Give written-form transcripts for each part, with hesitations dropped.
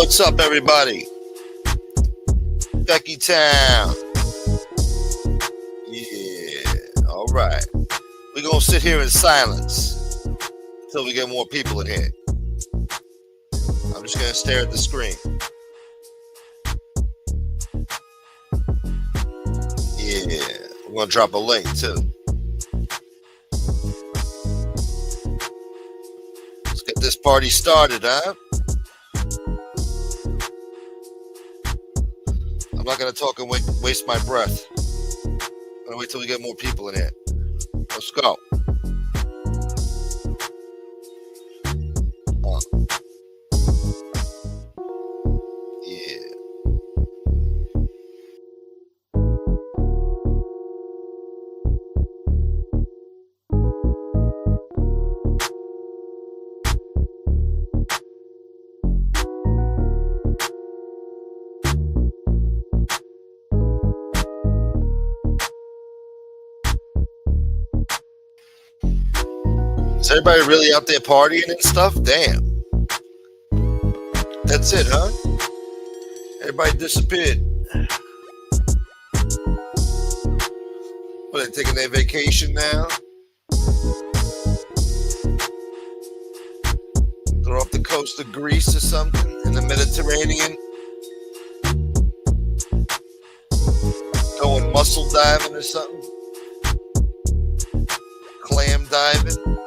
What's up, everybody? Becky Town. Yeah, all right. We're going to sit here in silence until we get more people in here. I'm just going to stare at the screen. Yeah, we're going to drop a link, too. Let's get this party started, huh? I'm not going to talk and waste my breath. I'm going to wait till we get more people in here. Let's go. Yeah. Is everybody really out there partying and stuff? Damn. That's it, huh? Everybody disappeared. What, they taking their vacation now? They're off the coast of Greece or something in the Mediterranean. Going mussel diving or something. Clam diving.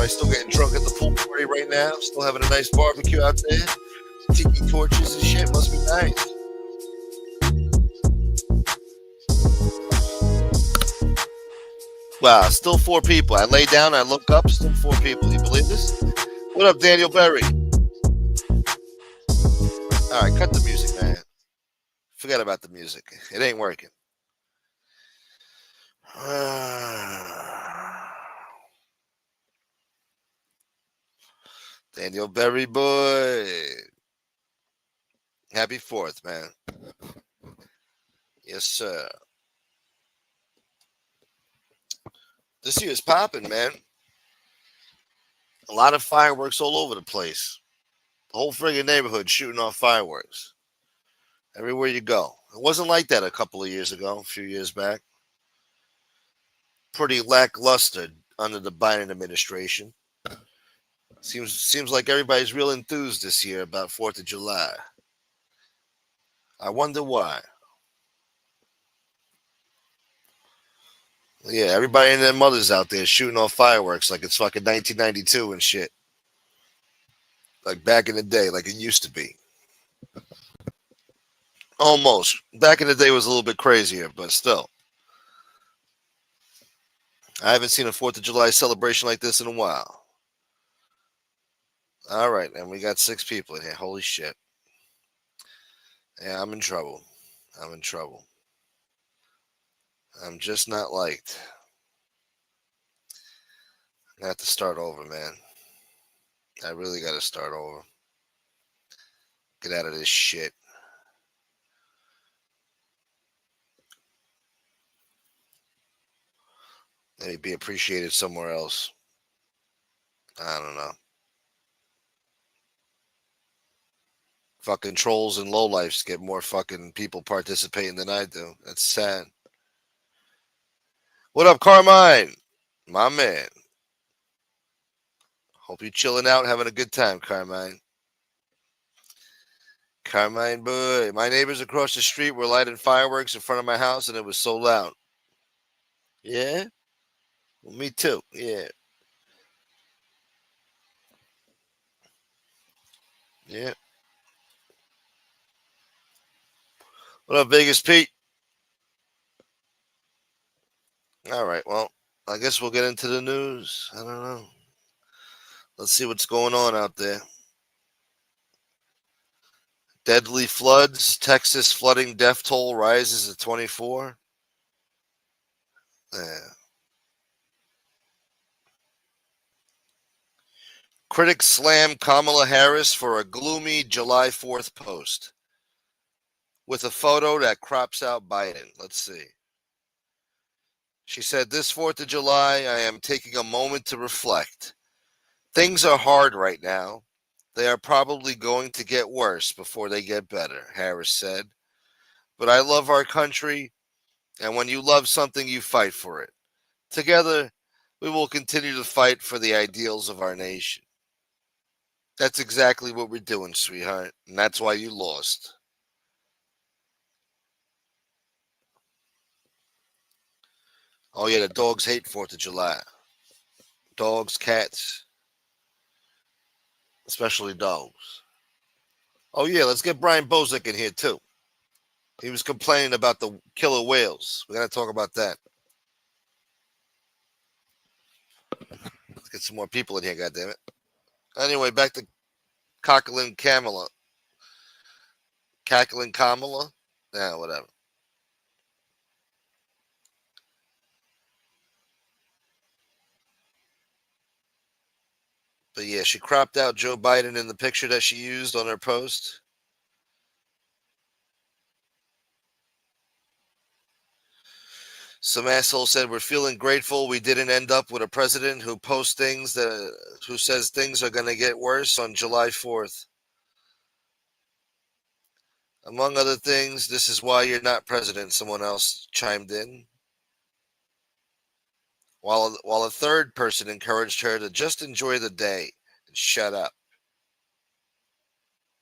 Still getting drunk at the pool party right now. Still having a nice barbecue out there. Tiki torches and shit. Must be nice. Wow, still 4 people. I lay down, I look up, still 4 people. You believe this? What up, Daniel Berry? All right, cut the music, man. Forget about the music. It ain't working. Daniel Berry boy. Happy 4th, man. Yes, sir. This year's popping, man. A lot of fireworks all over the place. The whole friggin' neighborhood shooting off fireworks. Everywhere you go. It wasn't like that a couple of years ago, a few years back. Pretty lackluster under the Biden administration. Seems like everybody's real enthused this year about 4th of July. I wonder why. Yeah, everybody and their mothers out there shooting off fireworks like it's fucking 1992 and shit. Like back in the day, like it used to be. Almost. Back in the day was a little bit crazier, but still. I haven't seen a 4th of July celebration like this in a while. All right, and we got 6 people in here. Holy shit. Yeah, I'm in trouble. I'm just not liked. I have to start over, man. I really got to start over. Get out of this shit. Maybe be appreciated somewhere else. I don't know. Fucking trolls and lowlifes get more fucking people participating than I do. That's sad. What up, Carmine? My man. Hope you're chilling out, having a good time, Carmine. Carmine, boy. My neighbors across the street were lighting fireworks in front of my house, and it was so loud. Yeah? Well, me too. Yeah. Yeah. What up, Vegas Pete? All right, well, I guess we'll get into the news. I don't know. Let's see what's going on out there. Deadly floods. Texas flooding death toll rises to 24. Yeah. Critics slam Kamala Harris for a gloomy July 4th post with a photo that crops out Biden. Let's see. She said, "This 4th of July, I am taking a moment to reflect. Things are hard right now. They are probably going to get worse before they get better, Harris said. But I love our country, and when you love something, you fight for it. Together, we will continue to fight for the ideals of our nation. That's exactly what we're doing, sweetheart, and that's why you lost. Oh, yeah, the dogs hate 4th of July. Dogs, cats, especially dogs. Oh, yeah, let's get Brian Bozick in here, too. He was complaining about the killer whales. We got to talk about that. Let's get some more people in here, goddammit. Anyway, back to Cackling Kamala. Cackling Kamala? Yeah, whatever. But yeah, she cropped out Joe Biden in the picture that she used on her post. Some asshole said we're feeling grateful we didn't end up with a president who posts things who says things are going to get worse on July 4th. Among other things, this is why you're not president, someone else chimed in. While a third person encouraged her to just enjoy the day and shut up.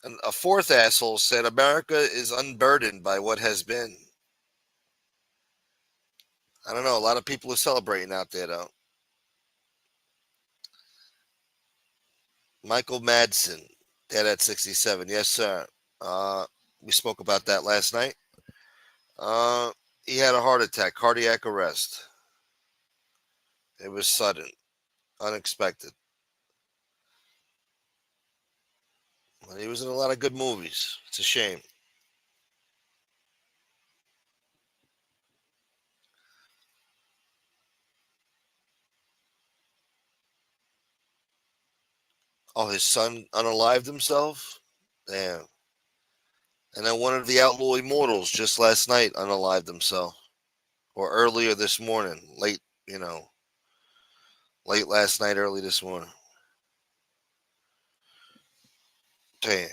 And a fourth asshole said America is unburdened by what has been. I don't know. A lot of people are celebrating out there, though. Michael Madsen, dead at 67. Yes, sir. We spoke about that last night. Uh, he had a heart attack, cardiac arrest. It was sudden, unexpected. But he was in a lot of good movies. It's a shame. Oh, his son unalived himself? Damn. And then one of the Outlaw Immortals just last night unalived himself. Or earlier this morning. Late last night, early this morning. Damn.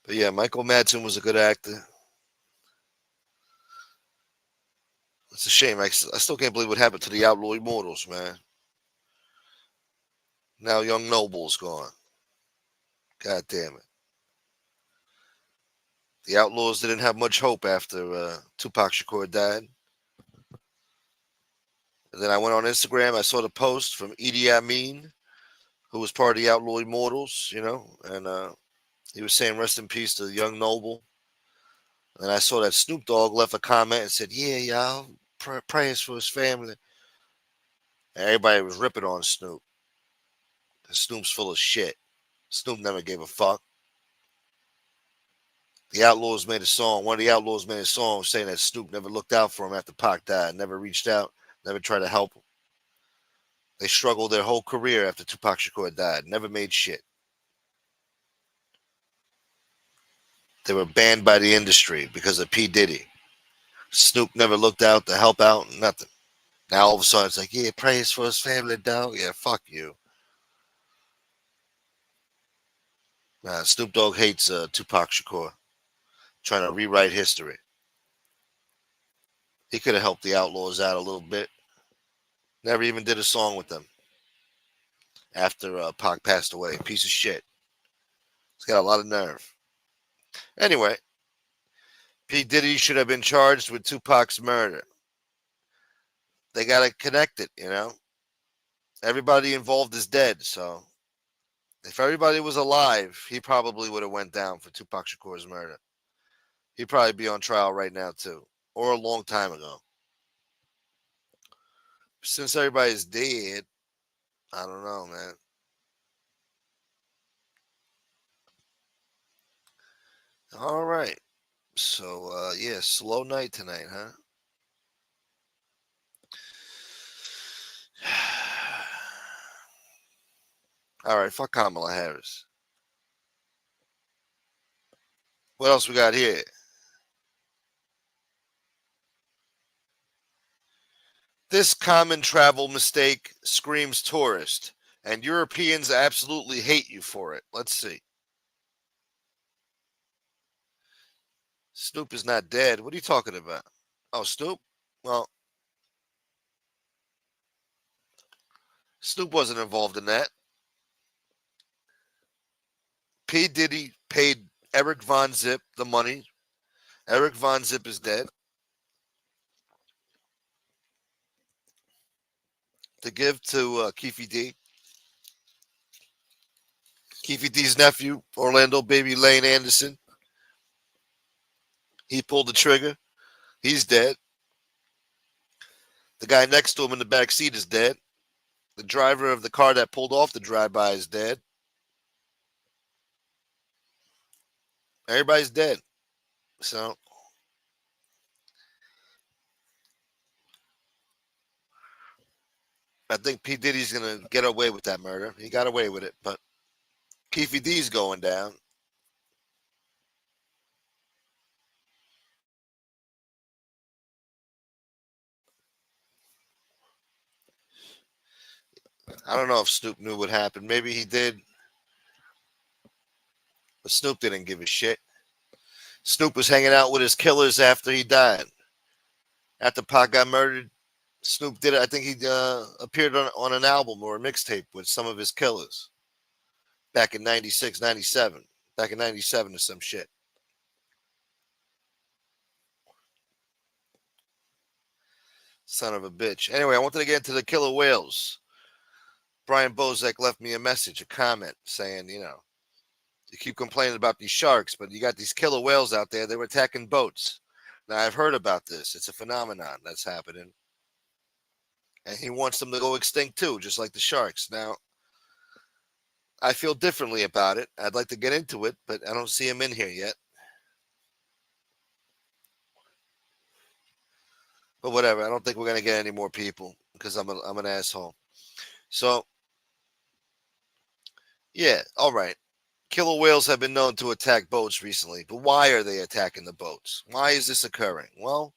But yeah, Michael Madsen was a good actor. It's a shame. I still can't believe what happened to the Outlaw Immortals, man. Now Young Noble's gone. God damn it. The Outlaws didn't have much hope after Tupac Shakur died. And then I went on Instagram. I saw the post from Idi Amin, who was part of the Outlaw Immortals, and he was saying rest in peace to Young Noble. And I saw that Snoop Dogg left a comment and said, yeah, y'all, prayers for his family. And everybody was ripping on Snoop. And Snoop's full of shit. Snoop never gave a fuck. The Outlaws made a song. One of the Outlaws made a song saying that Snoop never looked out for him after Pac died, never reached out, never tried to help him. They struggled their whole career after Tupac Shakur died, never made shit. They were banned by the industry because of P. Diddy. Snoop never looked out to help out, nothing. Now all of a sudden it's like, yeah, praise for his family, dog. Yeah, fuck you. Nah, Snoop Dogg hates Tupac Shakur, trying to rewrite history. He could have helped the Outlaws out a little bit. Never even did a song with them after Pac passed away. Piece of shit. He's got a lot of nerve. Anyway, P. Diddy should have been charged with Tupac's murder. They got to connect it. Everybody involved is dead, so if everybody was alive, he probably would have went down for Tupac Shakur's murder. He'd probably be on trial right now, too, or a long time ago. Since everybody's dead, I don't know, man. All right. So, yeah, slow night tonight, huh? All right, fuck Kamala Harris. What else we got here? This common travel mistake screams tourist, and Europeans absolutely hate you for it. Let's see. Snoop is not dead. What are you talking about? Oh, Snoop? Well, Snoop wasn't involved in that. P. Diddy paid Eric Von Zip the money. Eric Von Zip is dead. To give to Keefe D. Keefe D's nephew, Orlando Baby Lane Anderson. He pulled the trigger. He's dead. The guy next to him in the back seat is dead. The driver of the car that pulled off the drive-by is dead. Everybody's dead. So I think P. Diddy's going to get away with that murder. He got away with it, but Keefe D's going down. I don't know if Snoop knew what happened. Maybe he did. But Snoop didn't give a shit. Snoop was hanging out with his killers after he died. After Pac got murdered, Snoop did it. I think he appeared on an album or a mixtape with some of his killers back in 96, 97. Back in 97 or some shit. Son of a bitch. Anyway, I wanted to get into the killer whales. Brian Bozek left me a message, a comment saying, you keep complaining about these sharks, but you got these killer whales out there. They were attacking boats. Now, I've heard about this. It's a phenomenon that's happening. And he wants them to go extinct too, just like the sharks. Now, I feel differently about it. I'd like to get into it, but I don't see him in here yet. But whatever. I don't think we're going to get any more people because I'm an asshole. So, yeah, all right. Killer whales have been known to attack boats recently, but why are they attacking the boats? Why is this occurring? Well,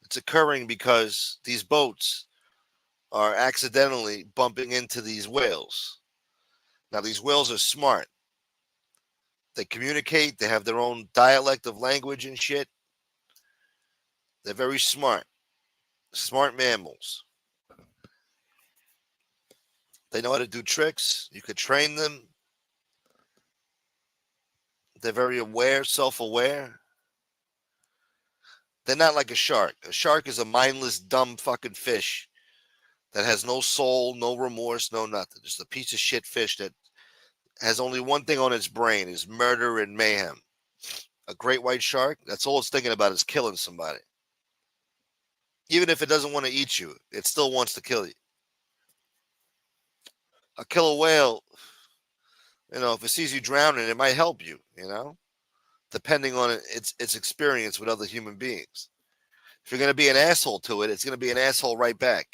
it's occurring because these boats are accidentally bumping into these whales. Now, these whales are smart. They communicate. They have their own dialect of language and shit. They're very smart. Smart mammals. They know how to do tricks. You could train them. They're very aware, self-aware. They're not like a shark. A shark is a mindless, dumb fucking fish that has no soul, no remorse, no nothing. Just a piece of shit fish that has only one thing on its brain is murder and mayhem. A great white shark, that's all it's thinking about is killing somebody. Even if it doesn't want to eat you, it still wants to kill you. A killer whale, if it sees you drowning, it might help you, depending on its experience with other human beings. If you're going to be an asshole to it, it's going to be an asshole right back.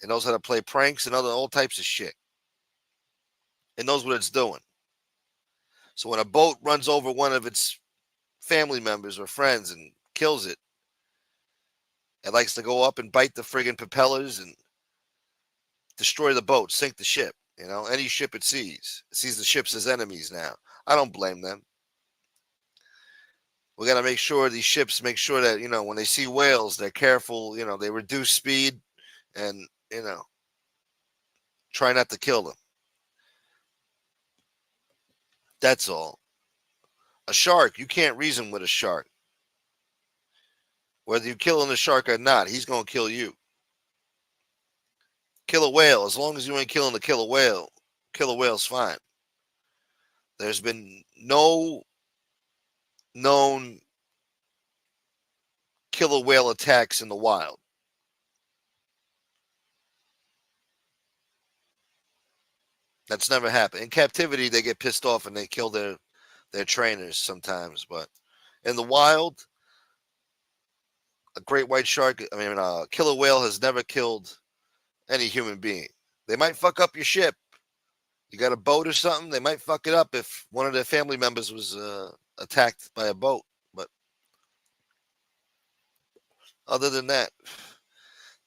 It knows how to play pranks and all types of shit. It knows what it's doing. So when a boat runs over one of its family members or friends and kills it, it likes to go up and bite the friggin' propellers and destroy the boat, sink the ship. Any ship it sees the ships as enemies now. I don't blame them. We got to make sure these ships make sure that, when they see whales, they're careful, they reduce speed and, try not to kill them. That's all. A shark, you can't reason with a shark. Whether you're killing the shark or not, he's going to kill you. Killer whale, as long as you ain't killing the killer whale's fine. There's been no known killer whale attacks in the wild. That's never happened. In captivity, they get pissed off and they kill their trainers sometimes. But in the wild, a great white shark, a killer whale has never killed any human being. They might fuck up your ship. You got a boat or something, they might fuck it up if one of their family members was attacked by a boat. But other than that,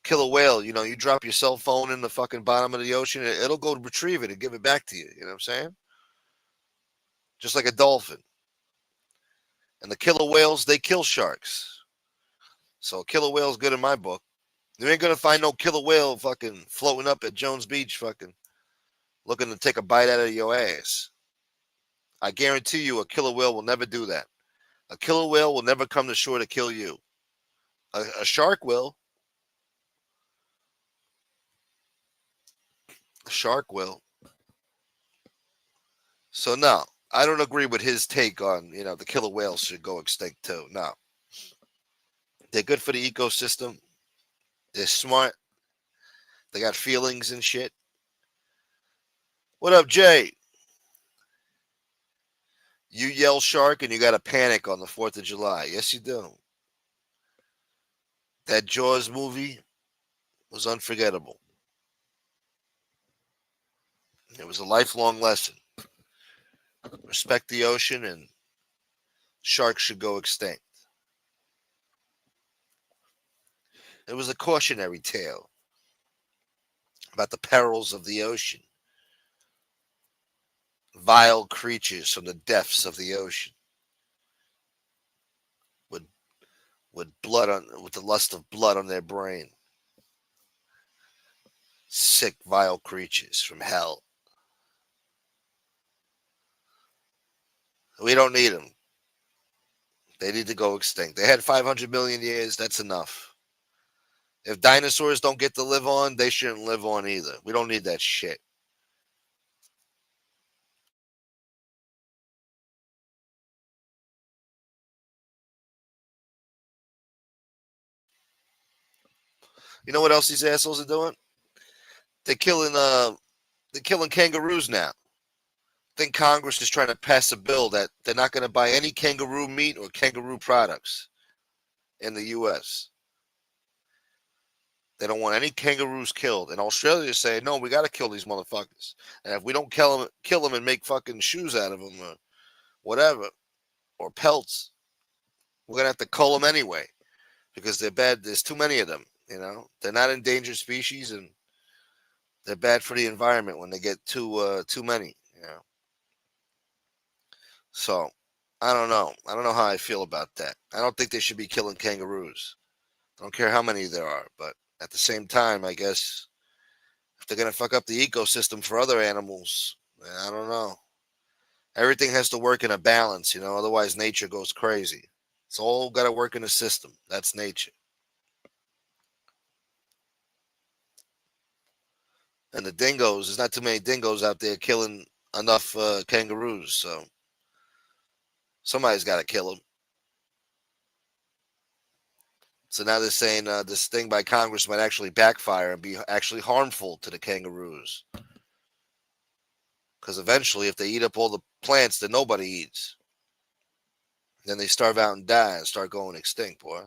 Kill a whale, you drop your cell phone in the fucking bottom of the ocean, it'll go retrieve it and give it back to you. You know what I'm saying? Just like a dolphin. And the killer whales, they kill sharks. So killer whale's good in my book. You ain't gonna find no killer whale fucking floating up at Jones Beach fucking looking to take a bite out of your ass. I guarantee you a killer whale will never do that. A killer whale will never come to shore to kill you. A shark will. A shark will. So no, I don't agree with his take on, the killer whales should go extinct too. No. They're good for the ecosystem. They're smart. They got feelings and shit. What up, Jay? You yell shark and you got to panic on the 4th of July. Yes, you do. That Jaws movie was unforgettable. It was a lifelong lesson. Respect the ocean and sharks should go extinct. It was a cautionary tale about the perils of the ocean. Vile creatures from the depths of the ocean with the lust of blood on their brain. Sick, vile creatures from hell. We don't need them. They need to go extinct. They had 500 million years. That's enough. If dinosaurs don't get to live on, they shouldn't live on either. We don't need that shit. You know what else these assholes are doing? They're killing kangaroos now. I think Congress is trying to pass a bill that they're not going to buy any kangaroo meat or kangaroo products in the U.S. They don't want any kangaroos killed. And Australia is saying, no, we got to kill these motherfuckers. And if we don't kill them and make fucking shoes out of them or whatever, or pelts, we're going to have to cull them anyway because they're bad. There's too many of them, They're not endangered species and they're bad for the environment when they get too many, So, I don't know. I don't know how I feel about that. I don't think they should be killing kangaroos. I don't care how many there are, but at the same time, I guess if they're going to fuck up the ecosystem for other animals, I don't know. Everything has to work in a balance, otherwise nature goes crazy. It's all got to work in a system. That's nature. And the dingoes, there's not too many dingoes out there killing enough kangaroos, so somebody's got to kill them. So now they're saying this thing by Congress might actually backfire and be actually harmful to the kangaroos. Because eventually, if they eat up all the plants that nobody eats, then they starve out and die and start going extinct, boy.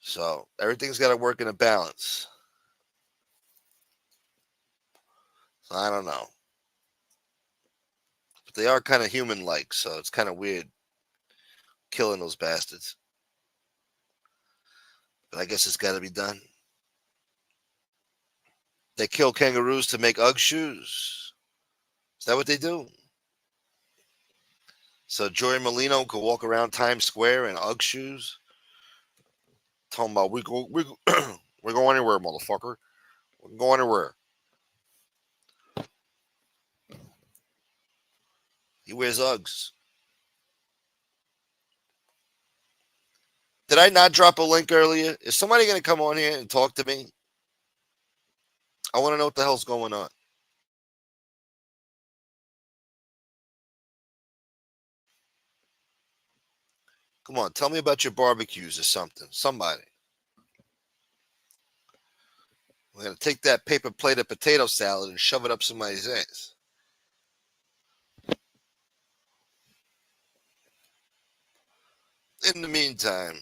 So everything's got to work in a balance. So I don't know. But they are kind of human-like, so it's kind of weird killing those bastards. But I guess it's got to be done. They kill kangaroos to make Ugg shoes. Is that what they do? So Joey Molino could walk around Times Square in Ugg shoes? Talking about, we go anywhere, motherfucker. We can go anywhere. He wears Uggs. Did I not drop a link earlier? Is somebody going to come on here and talk to me? I want to know what the hell's going on. Come on, tell me about your barbecues or something. Somebody. We're going to take that paper plate of potato salad and shove it up somebody's ass. In the meantime,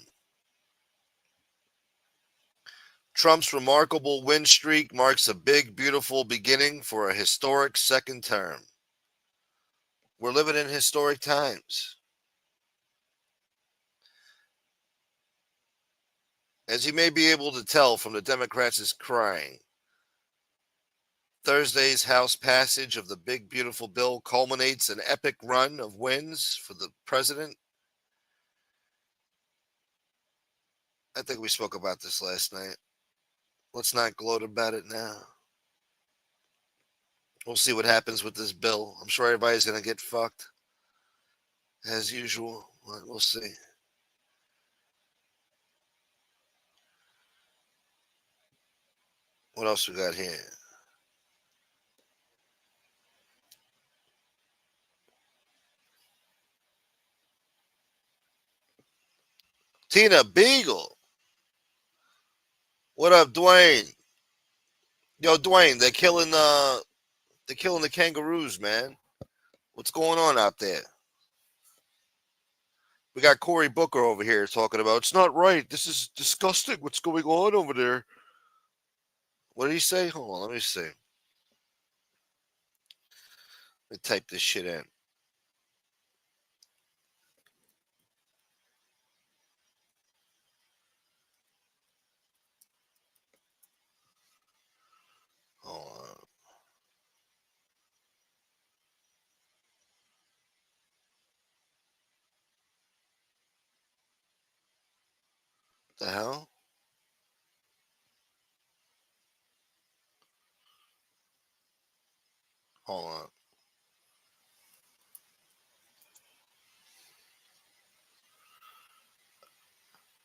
Trump's remarkable win streak marks a big, beautiful beginning for a historic second term. We're living in historic times. As you may be able to tell from the Democrats' crying, Thursday's House passage of the big, beautiful bill culminates an epic run of wins for the president. I think we spoke about this last night. Let's not gloat about it now. We'll see what happens with this bill. I'm sure everybody's going to get fucked, as usual. We'll see. What else we got here? Tina Beagle. What up, Dwayne? Yo, Dwayne, they're killing the kangaroos, man. What's going on out there? We got Cory Booker over here talking about it's not right. This is disgusting. What's going on over there? What did he say? Hold on, let me see. Let me type this shit in. Hold on. The hell? Hold on.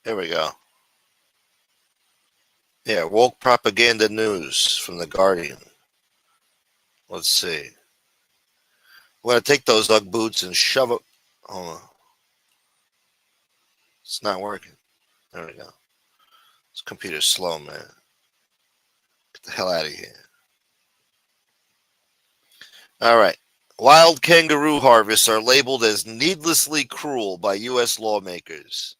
Here we go. Yeah, woke propaganda news from The Guardian. Let's see. We're going to take those Ugg boots and shove it. Hold on. It's not working. There we go. This computer's slow, man. Get the hell out of here. All right. Wild kangaroo harvests are labeled as needlessly cruel by U.S. lawmakers,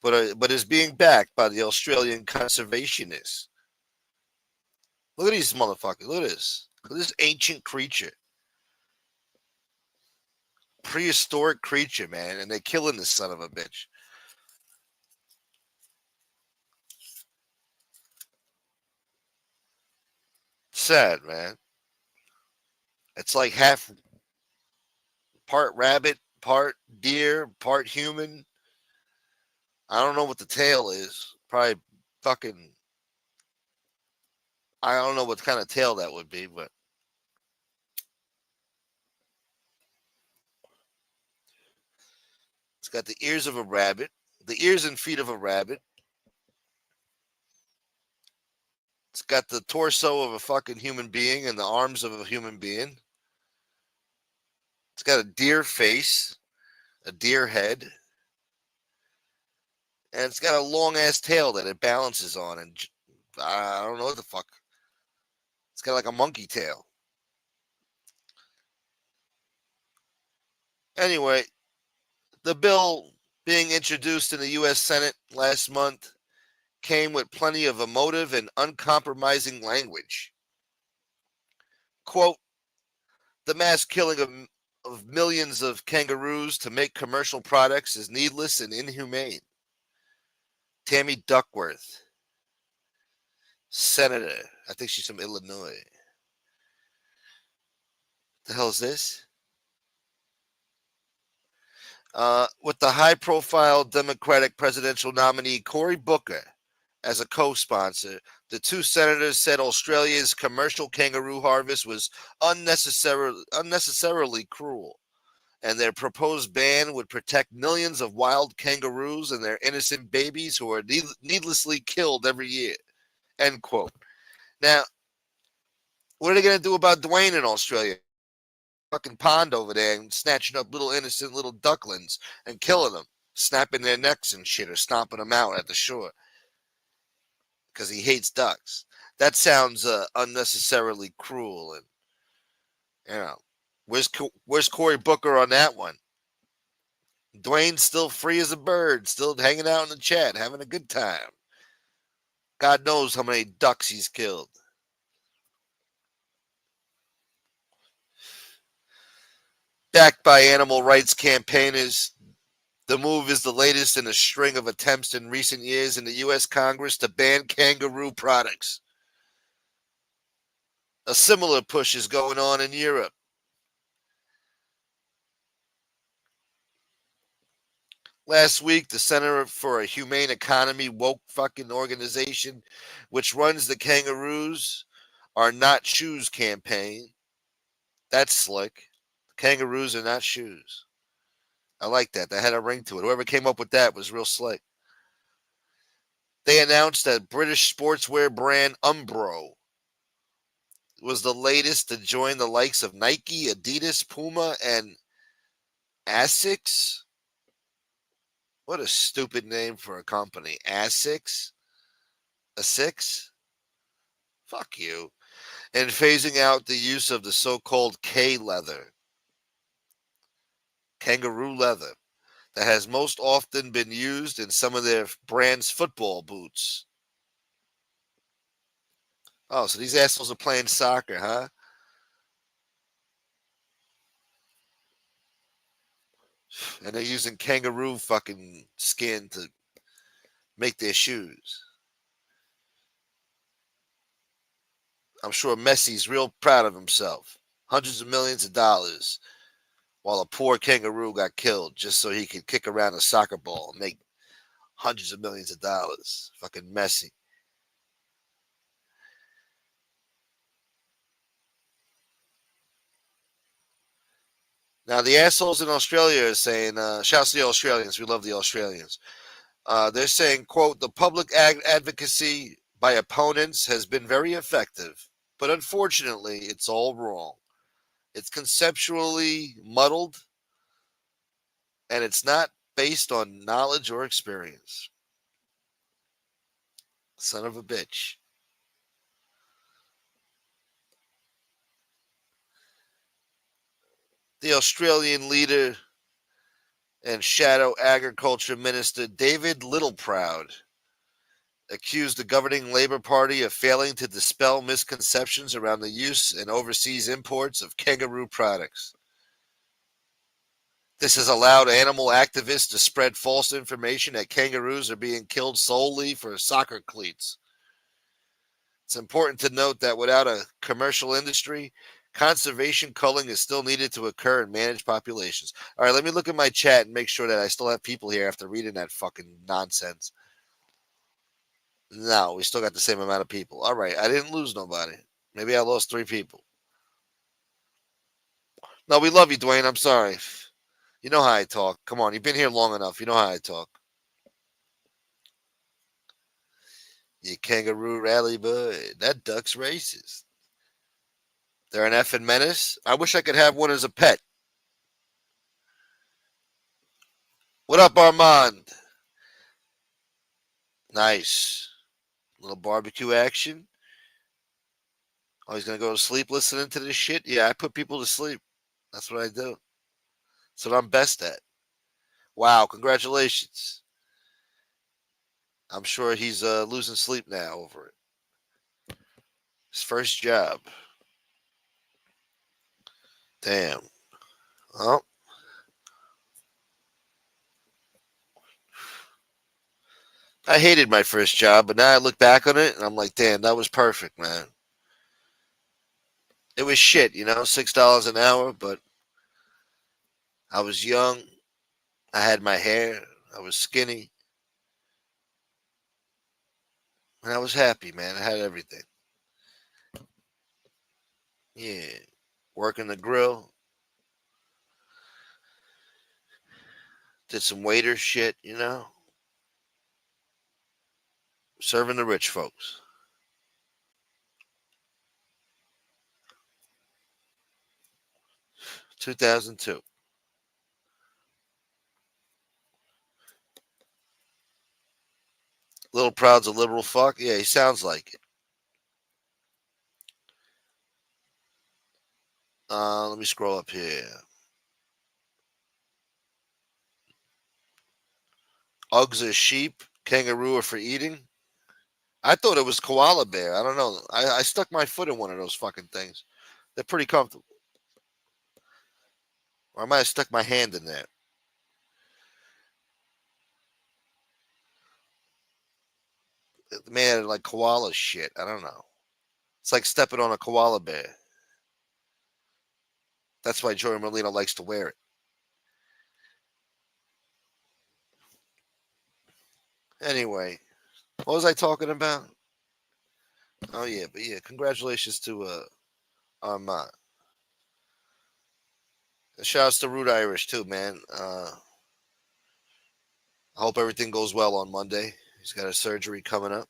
but is being backed by the Australian conservationists. Look at these motherfuckers. Look at this. Look at this ancient creature. Prehistoric creature, man. And they're killing this son of a bitch. Sad, man. It's like half part rabbit, part deer, part human. I don't know what the tail is. Probably fucking. I don't know what kind of tail that would be, but it's got the ears of a rabbit, the ears and feet of a rabbit. It's got the torso of a fucking human being and the arms of a human being. It's got a deer face, a deer head, and it's got a long ass tail that it balances on. And I don't know what the fuck. It's got like a monkey tail. Anyway, the bill being introduced in the U.S. Senate last month came with plenty of emotive and uncompromising language. Quote, the mass killing of millions of kangaroos to make commercial products is needless and inhumane. Tammy Duckworth, senator. I think she's from Illinois. The hell is this? With the high-profile Democratic presidential nominee Cory Booker as a co-sponsor, the two senators said Australia's commercial kangaroo harvest was unnecessarily cruel, and their proposed ban would protect millions of wild kangaroos and their innocent babies who are needlessly killed every year. End quote. Now, what are they going to do about Dwayne in Australia? Fucking pond over there and snatching up little innocent little ducklings and killing them, snapping their necks and shit or stomping them out at the shore because he hates ducks. That sounds unnecessarily cruel. And, you know, where's Cory Booker on that one? Dwayne's still free as a bird, still hanging out in the chat, having a good time. God knows how many ducks he's killed. Backed by animal rights campaigners, The move is the latest in a string of attempts in recent years in the U.S. Congress to ban kangaroo products. A similar push is going on in Europe. Last week, the Center for a Humane Economy woke fucking organization, which runs the Kangaroos Are Not Shoes campaign. That's slick. Kangaroos are not shoes. I like that. That had a ring to it. Whoever came up with that was real slick. They announced that British sportswear brand Umbro was the latest to join the likes of Nike, Adidas, Puma, and Asics. What a stupid name for a company. Asics? A six? Fuck you. And phasing out the use of the so-called K leather, kangaroo leather, that has most often been used in some of their brand's football boots. Oh, so these assholes are playing soccer, huh? And they're using kangaroo fucking skin to make their shoes. I'm sure Messi's real proud of himself. Hundreds of millions of dollars while a poor kangaroo got killed just so he could kick around a soccer ball and make hundreds of millions of dollars. Fucking Messi. Now, the assholes in Australia are saying, shouts to the Australians. We love the Australians. They're saying, quote, the public advocacy by opponents has been very effective, but unfortunately, it's all wrong. It's conceptually muddled, and it's not based on knowledge or experience. Son of a bitch. The Australian leader and shadow agriculture minister David Littleproud accused the governing Labour Party of failing to dispel misconceptions around the use and overseas imports of kangaroo products. This has allowed animal activists to spread false information that kangaroos are being killed solely for soccer cleats. It's important to note that without a commercial industry, conservation culling is still needed to occur in managed populations. All right, let me look at my chat and make sure that I still have people here after reading that fucking nonsense. No, we still got the same amount of people. All right, I didn't lose nobody. Maybe I lost 3 people. No, we love you, Dwayne. I'm sorry. You know how I talk. Come on, you've been here long enough. You know how I talk. You kangaroo rally bud. That duck's racist. They're an effing menace. I wish I could have one as a pet. What up, Armand? Nice. Little barbecue action. Oh, he's going to go to sleep listening to this shit? Yeah, I put people to sleep. That's what I do. That's what I'm best at. Wow, congratulations. I'm sure he's losing sleep now over it. His first job. Damn. Well, I hated my first job, but now I look back on it and I'm like, damn, that was perfect, man. It was shit, $6 an hour, but I was young. I had my hair. I was skinny. And I was happy, man. I had everything. Yeah. Working the grill. Did some waiter shit. Serving the rich folks. 2002. Little Proud's a liberal fuck. Yeah, he sounds like it. Let me scroll up here. Uggs are sheep. Kangaroo are for eating. I thought it was koala bear. I don't know. I stuck my foot in one of those fucking things. They're pretty comfortable. Or I might have stuck my hand in there. made of like koala shit. I don't know. It's like stepping on a koala bear. That's why Joey Molino likes to wear it. Anyway, what was I talking about? Oh yeah, but yeah, congratulations to Armand. And shouts to Rude Irish too, man. I hope everything goes well on Monday. He's got a surgery coming up.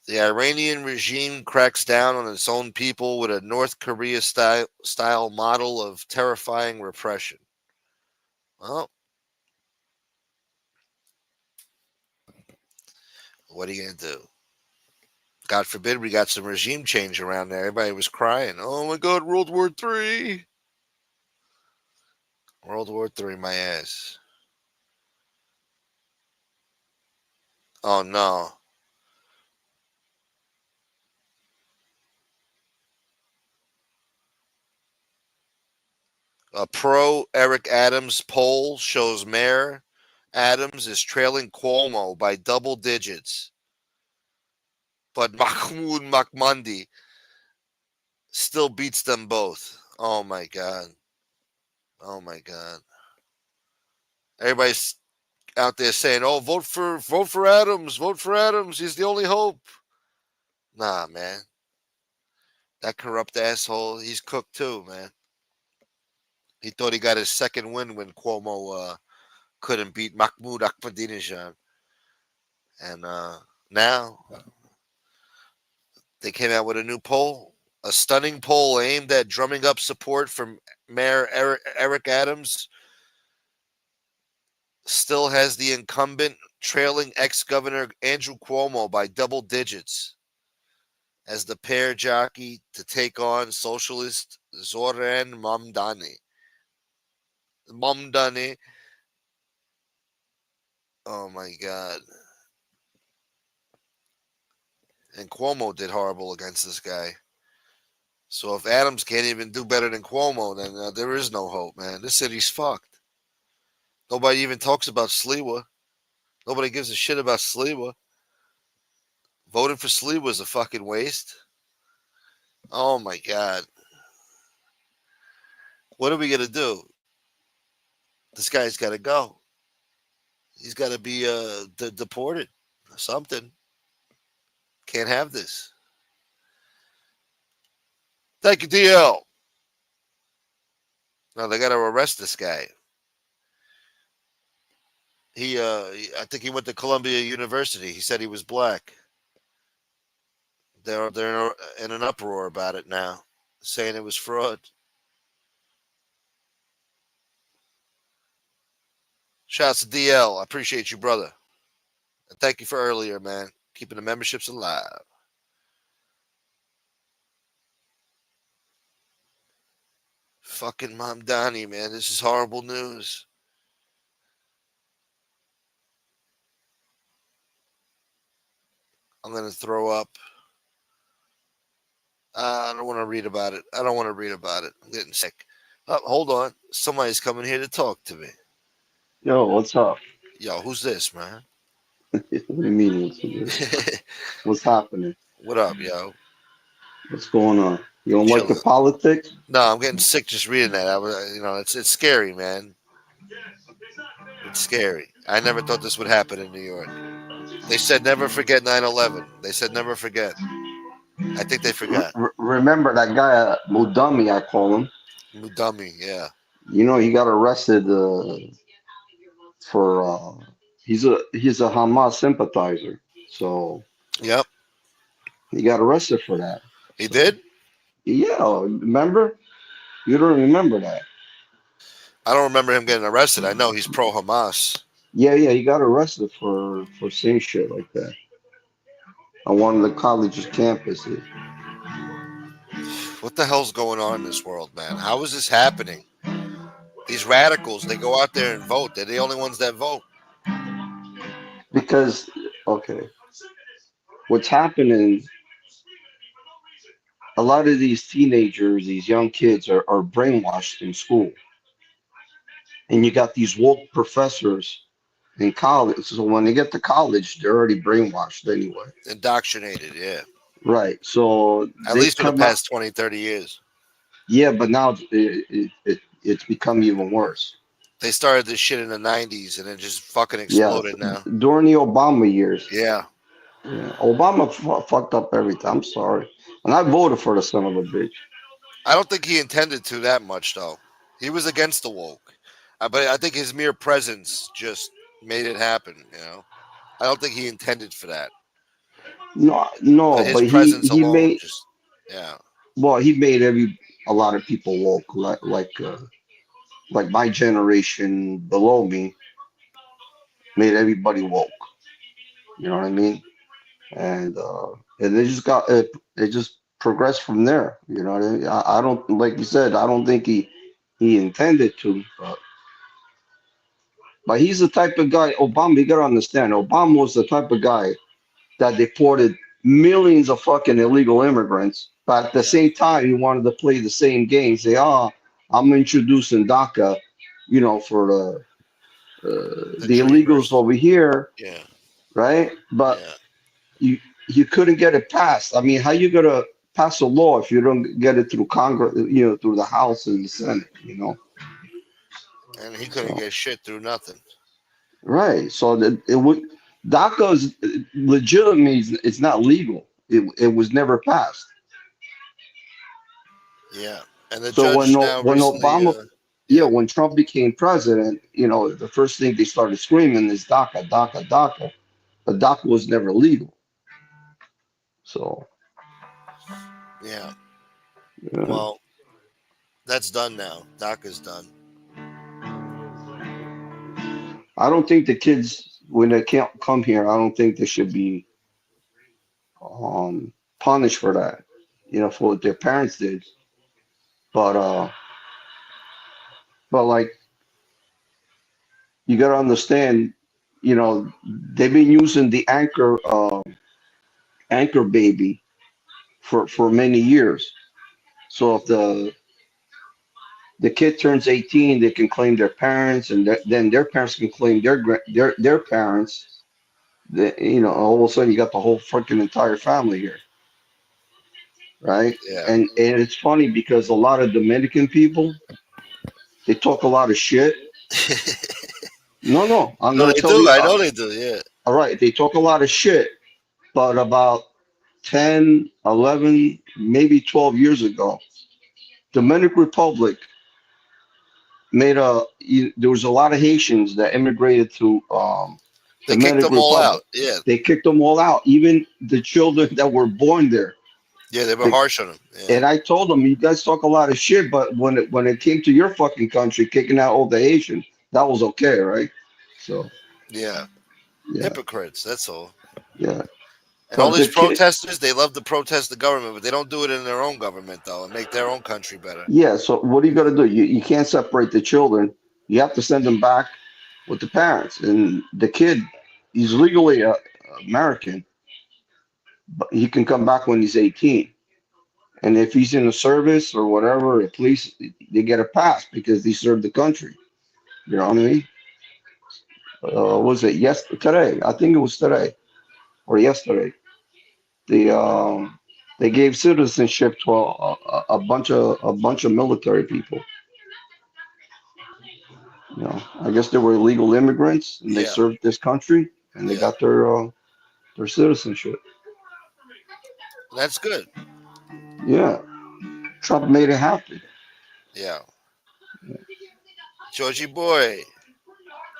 The Iranian regime cracks down on its own people with a North Korea style model of terrifying repression. Well, what are you going to do? God forbid we got some regime change around there. Everybody was crying. Oh my God, World War III. World War III, my ass. Oh no. A pro Eric Adams poll shows Mayor Adams is trailing Cuomo by double digits. But Mahmoud Mahmoudi still beats them both. Oh my God. Oh my God. Everybody's out there saying, "Oh, vote for Adams, vote for Adams. He's the only hope." Nah, man. That corrupt asshole, he's cooked too, man. He thought he got his second win when Cuomo couldn't beat Mahmoud Ahmadinejad. And now they came out with a new poll, a stunning poll aimed at drumming up support from Mayor Eric Adams. Still has the incumbent trailing ex-governor Andrew Cuomo by double digits as the pair jockey to take on socialist Zoran Mamdani. Mamdani. Oh my God. And Cuomo did horrible against this guy. So if Adams can't even do better than Cuomo, then there is no hope, man. This city's fucked. Nobody even talks about Sliwa. Nobody gives a shit about Sliwa. Voting for Sliwa is a fucking waste. Oh my God. What are we going to do? This guy's got to go. He's got to be deported or something. Can't have this. Thank you, DL. No, they got to arrest this guy. I think he went to Columbia University. He said he was black. They're in an uproar about it now, saying it was fraud. Shouts to DL. I appreciate you, brother. And thank you for earlier, man. Keeping the memberships alive. Fucking Mom Donnie, man. This is horrible news. I'm going to throw up. I don't want to read about it. I don't want to read about it. I'm getting sick. Oh, hold on. Somebody's coming here to talk to me. Yo, what's up? Yo, who's this, man? What do you mean? What's happening? What up, yo? What's going on? You don't like the Chilling. politics? No, I'm getting sick just reading that. It's scary, man. It's scary. I never thought this would happen in New York. They said never forget 9/11. They said never forget. I think they forgot. Remember that guy, Mudami, I call him. Dummy, yeah. You know, he got arrested for he's a Hamas sympathizer, so Yep, he got arrested for that. he So did. yeah, remember? You don't remember that? I don't remember him getting arrested. I know he's pro Hamas. Yeah, yeah, he got arrested for saying shit like that on one of the college's campuses. What the hell's going on in this world, man? How is this happening? These radicals, they go out there and vote. They're the only ones that vote. Because okay, what's happening, a lot of these teenagers, these young kids are brainwashed in school. and you got these woke professors in college. So when they get to college, they're already brainwashed anyway. Indoctrinated, yeah. Right. So At they least for the come out. past 20, 30 years. Yeah, but now it's become even worse. They started this shit in the 90s and it just fucking Yeah, exploded now. during the Obama years. Yeah. Yeah, Obama fucked up everything. I'm sorry, and I voted for the son of a bitch. I don't think he intended to that much, though. He was against the woke. But I think his mere presence just made it happen, you know? I don't think he intended for that. No, But no, his but he presence he alone made just, yeah. well, he made a lot of people woke, like my generation below me made everybody woke. You know what I mean? And they just got it just progressed from there. You know what I mean? I don't like you said. I don't think he intended to, but he's the type of guy. Obama, you gotta understand. Obama was the type of guy that deported millions of fucking illegal immigrants, but at the Yeah. same time, he wanted to play the same game. Say, "Oh, I'm introducing DACA, for The the illegals dreamers. over here, Yeah. right?" But Yeah. you you couldn't get it passed. I mean, how you gonna pass a law if you don't get it through Congress, through the House and the Senate? And he couldn't So get shit through nothing. right, so that it would DACA is legitimately it's not legal. It was never passed. Yeah. And the So judge now when recently, Obama, yeah, yeah. when Trump became president, the first thing they started screaming is DACA, DACA, DACA. But DACA was never legal. So Yeah. uh, Well, that's done now. DACA's done. I don't think the kids when they can't come here, I don't think they should be punished for that. For what their parents did. But like you gotta understand, they've been using the anchor baby for many years. So if the kid turns 18, they can claim their parents, and then their parents can claim their parents. All of a sudden you got the whole freaking entire family here, right? Yeah. And it's funny because a lot of Dominican people they talk a lot of shit. No, no, I'm No, gonna they tell do. you. I know they do. Yeah. All right, they talk a lot of shit, but about 10, 11, maybe 12 years ago, Dominican Republic there was a lot of Haitians that immigrated to They kicked Dominican them all Republic. out. Yeah. They kicked them all out, even the children that were born there. Yeah, they were They, harsh on them. Yeah. and I told them, you guys talk a lot of shit, but when it came to your fucking country, kicking out all the Haitians, that was okay, right? So Yeah. yeah, Hypocrites, that's all. yeah. And all But these the kid, protesters, they love to protest the government, but they don't do it in their own government, though, and make their own country better. yeah. So what are you gonna do? You can't separate the children. You have to send them back with the parents, and the kid, he's legally American, but he can come back when he's 18. And if he's in the service or whatever, at least they get a pass because they served the country. You know what I mean? Was it today? I think it was today or yesterday. They um they gave citizenship to a bunch of military people. I guess they were illegal immigrants and they Yeah, served this country and they yeah, got their citizenship. that's good. Yeah, Trump made it happen. Yeah, Georgie boy.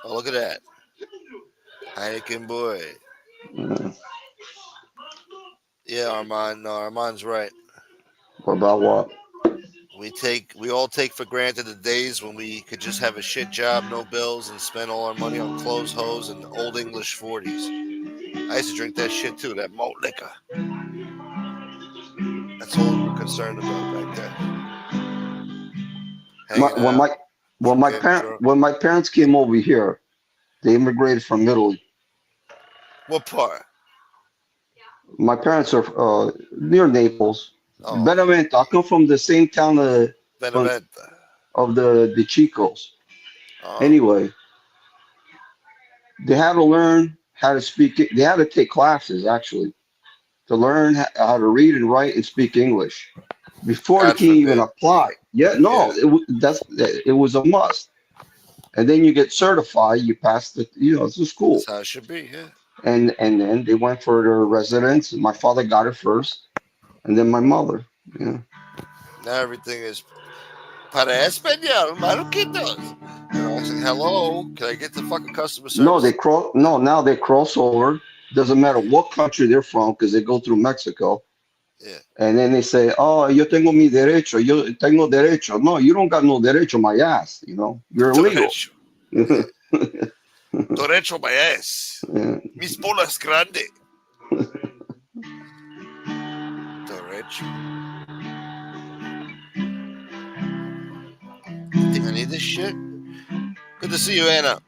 Oh, look at that, Heineken boy. Uh, Yeah, Armand. No, Armand's right. what about what? We all take for granted the days when we could just have a shit job, no bills, and spend all our money on clothes, hoes, and old English 40s. I used to drink that shit too, that malt liquor. That's all we were concerned about back then. My, Hanging when out, my getting drunk. when my parents came over here, they immigrated from Italy. What part? My parents are near Naples, Oh, Benevento. I come from the same town Benevento. of the Chicos. Anyway, they had to learn how to speak. They had to take classes actually to learn how to read and write and speak English before they God can even forbid. apply. Yeah, Yeah, no, it was a must. And then you get certified, you pass it's a that's school. how it should be. Yeah. And then they went for their residence. My father got it first, and then my mother. Yeah. Now everything is para español, maruquitos. I was like, hello, can I get the fucking customer No, service? no, now they cross over. Doesn't matter what country they're from because they go through Mexico. Yeah. And then they say, "Oh, yo tengo mi derecho. Yo tengo derecho." No, you don't got no derecho, my ass. You're illegal. Derecho. Yeah. Derecho my ass. Yeah. Mis bolas grande. Derecho. You think I need this shit? Good to see you, Anna.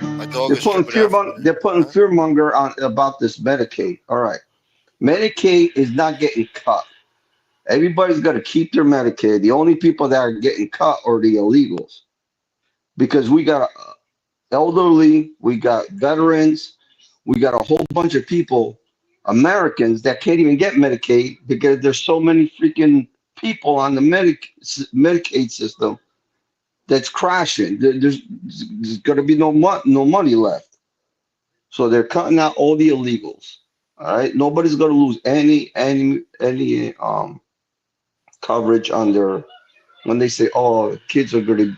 My dog They're is putting tripping out for me. they're putting Huh? fearmonger on about this Medicaid. All right, Medicaid is not getting cut. Everybody's got to keep their Medicaid. The only people that are getting cut are the illegals because we got elderly, we got veterans, we got a whole bunch of people, Americans that can't even get Medicaid because there's so many freaking people on the Medicaid system that's crashing. There's going to be no money left. So they're cutting out all the illegals. All right, nobody's going to lose any coverage under when they say, "Oh, kids are gonna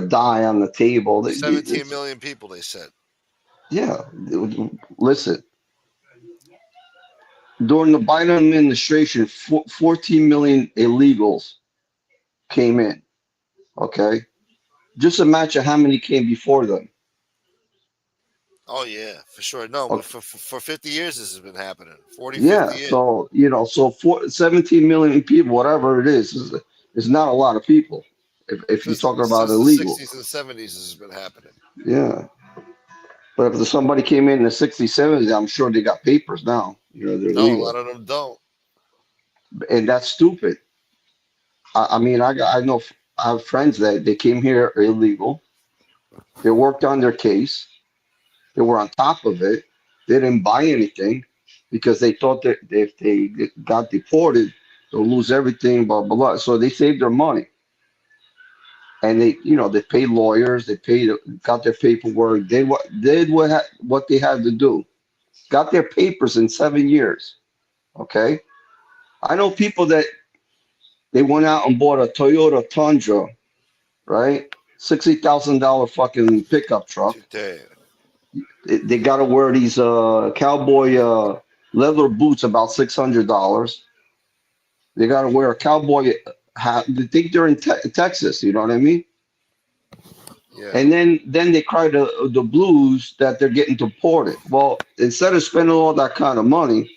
die on the table." 17 million people, they said. Yeah, listen. During the Biden administration, 14 million illegals came in. Okay, just imagine how many came before them. Oh, yeah, for sure. No, but Okay. for 50 years, this has been happening. 40, 50 Yeah, years. so 17 million people, whatever it is not a lot of people if you're talking about Since the illegals. 60s and 70s, this has been happening. Yeah, but if somebody came in the 60s, 70s, I'm sure they got papers now. They're No, a lot legal, of them don't. and that's stupid. I mean, I have friends that they came here illegal. They worked on their case. They were on top of it. They didn't buy anything because they thought that if they got deported, they'll lose everything. Blah blah blah. So they saved their money, and they paid lawyers. They got their paperwork. What they had to do. Got their papers in 7 years. Okay, I know people that they went out and bought a Toyota Tundra, right? $60,000 fucking pickup truck. Today. They got to wear these cowboy leather boots, about $600. They got to wear a cowboy hat. They think they're in Texas. You know what I mean? Yeah. And then they cry the blues that they're getting deported. Well, instead of spending all that kind of money,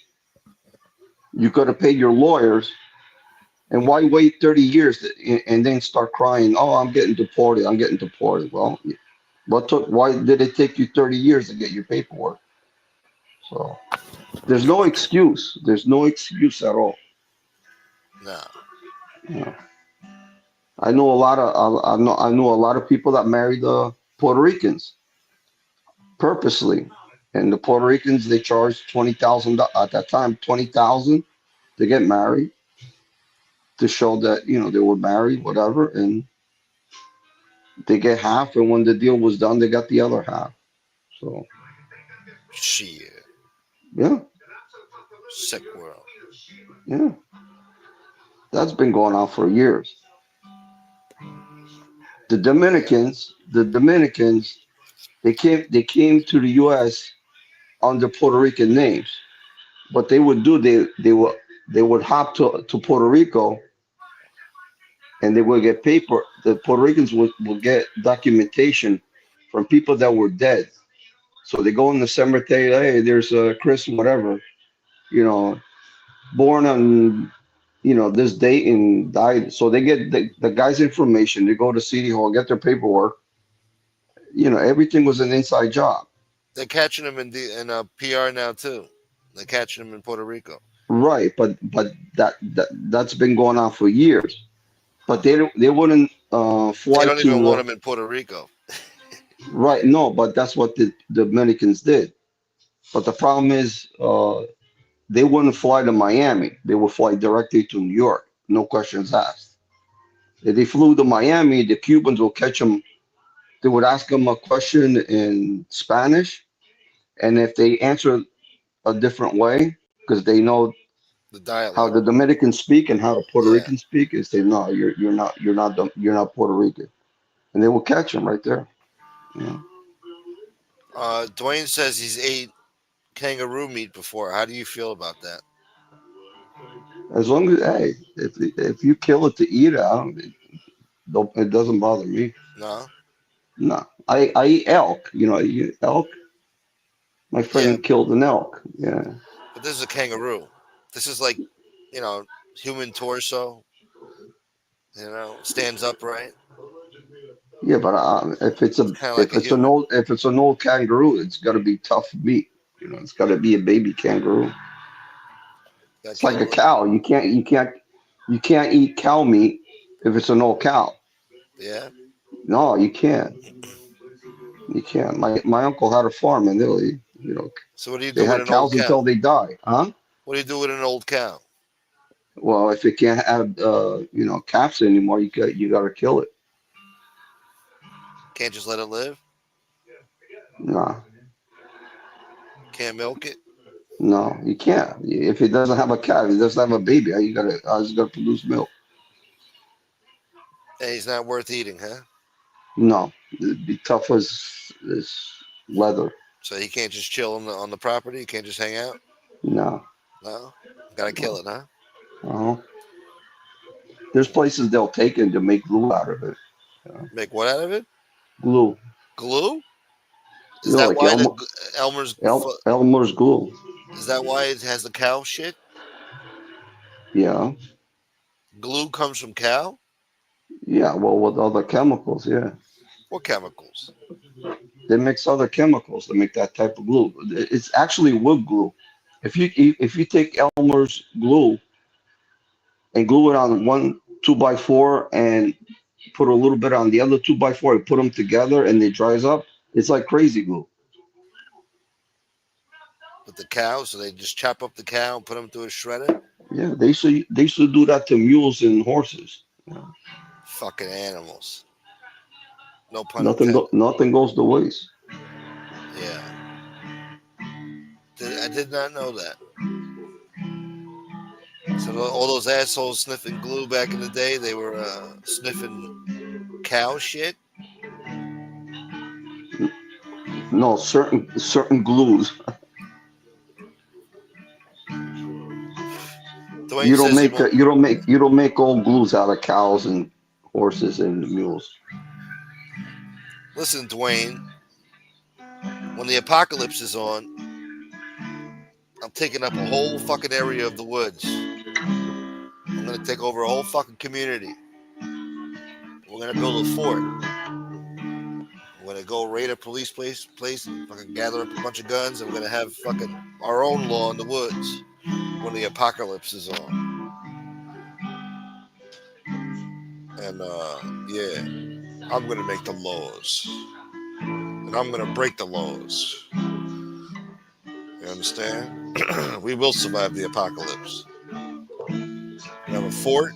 you could have paid your lawyers. And why wait 30 years and then start crying? Oh, I'm getting deported. I'm getting deported. Well, why did it take you 30 years to get your paperwork? So there's no excuse. There's no excuse at all. No. Yeah. I know a lot of people that married Puerto Ricans purposely, and the Puerto Ricans they charged 20,000 at that time, 20,000 to get married to show that they were married, whatever, and they get half, and when the deal was done, they got the other half. So Shit. yeah, Sick world. yeah, that's been going on for years. Yeah. The Dominicans, they came to the U.S. under Puerto Rican names. What they would do, they would hop to Puerto Rico and they would get paper. The Puerto Ricans would get documentation from people that were dead. So they go in the cemetery, hey, there's Chris, whatever, you know, born on this date and died. So they get the guy's information. They go to City Hall, get their paperwork. Everything was an inside job. They're catching them in PR now, too. They're catching them in Puerto Rico. Right, but that's been going on for years. but they wouldn't They fly don't even want to him in Puerto Rico. right. No, but that's what the Dominicans did. But the problem is, they wouldn't fly to Miami. They would fly directly to New York. No questions asked. If they flew to Miami, the Cubans will catch them. They would ask them a question in Spanish, and if they answer a different way, because they know The how dialect. the Dominicans speak and how the Puerto Yeah. Ricans speak, is say no, you're not Puerto Rican, and they will catch them right there. You know? Dwayne says he's ate kangaroo meat before. How do you feel about that? As long as hey, if you kill it to eat it, it doesn't bother me. No. No, I eat elk. You know, I eat elk. My Yeah, friend killed an elk. Yeah, but this is a kangaroo. This is like, human torso. Stands upright. yeah, but It's kind of like a human. if it's an old kangaroo, it's got to be tough meat. You know, it's got to be a baby kangaroo. Got It's like killed a a little. cow. You can't eat cow meat if it's an old cow. Yeah. No, you can't. You can't. My uncle had a farm in Italy. You know, So what do you they do with had an old cows until cow? they die. Huh? What do you do with an old cow? Well, if it can't have calves anymore, you got to kill it. Can't just let it live. No, Can't milk it. no, you can't. If it doesn't have a calf, it doesn't have a baby. How is it gonna produce milk? And he's not worth eating, huh? No, it'd be tough as leather. So he can't just chill on the property. He can't just hang out. No, No, gotta kill no. it, huh? Uh-huh. There's places they'll take it to make glue out of it. Yeah. Make what out of it? Glue. Glue? You Is know, that like why the Elmer's Elmer's glue. is that why it has the cow shit? Yeah, Glue comes from cow? yeah. Well, with other chemicals, yeah, What chemicals? they mix other chemicals to make that type of glue. It's actually wood glue. If you take Elmer's glue and glue it on one 2x4 and put a little bit on the other 2x4 and put them together and it dries up, it's like crazy glue. With the cow? So they just chop up the cow and put them through a shredder? Yeah, they used to do that to mules and horses. Yeah. Fucking animals. No pun Nothing intended. nothing goes to waste. Yeah. I did not know that. So all those assholes sniffing glue back in the day, they were sniffing cow shit? No, certain glues. Dwayne says he won't. You don't make old glues out of cows and horses and mules. Listen, Dwayne, when the apocalypse is on, I'm taking up a whole fucking area of the woods. I'm gonna take over a whole fucking community. We're gonna build a fort. We're gonna go raid a police place and fucking gather up a bunch of guns, and we're gonna have fucking our own law in the woods when the apocalypse is on. And yeah, I'm gonna make the laws, and I'm gonna break the laws. You understand? We will survive the apocalypse. We have a fort.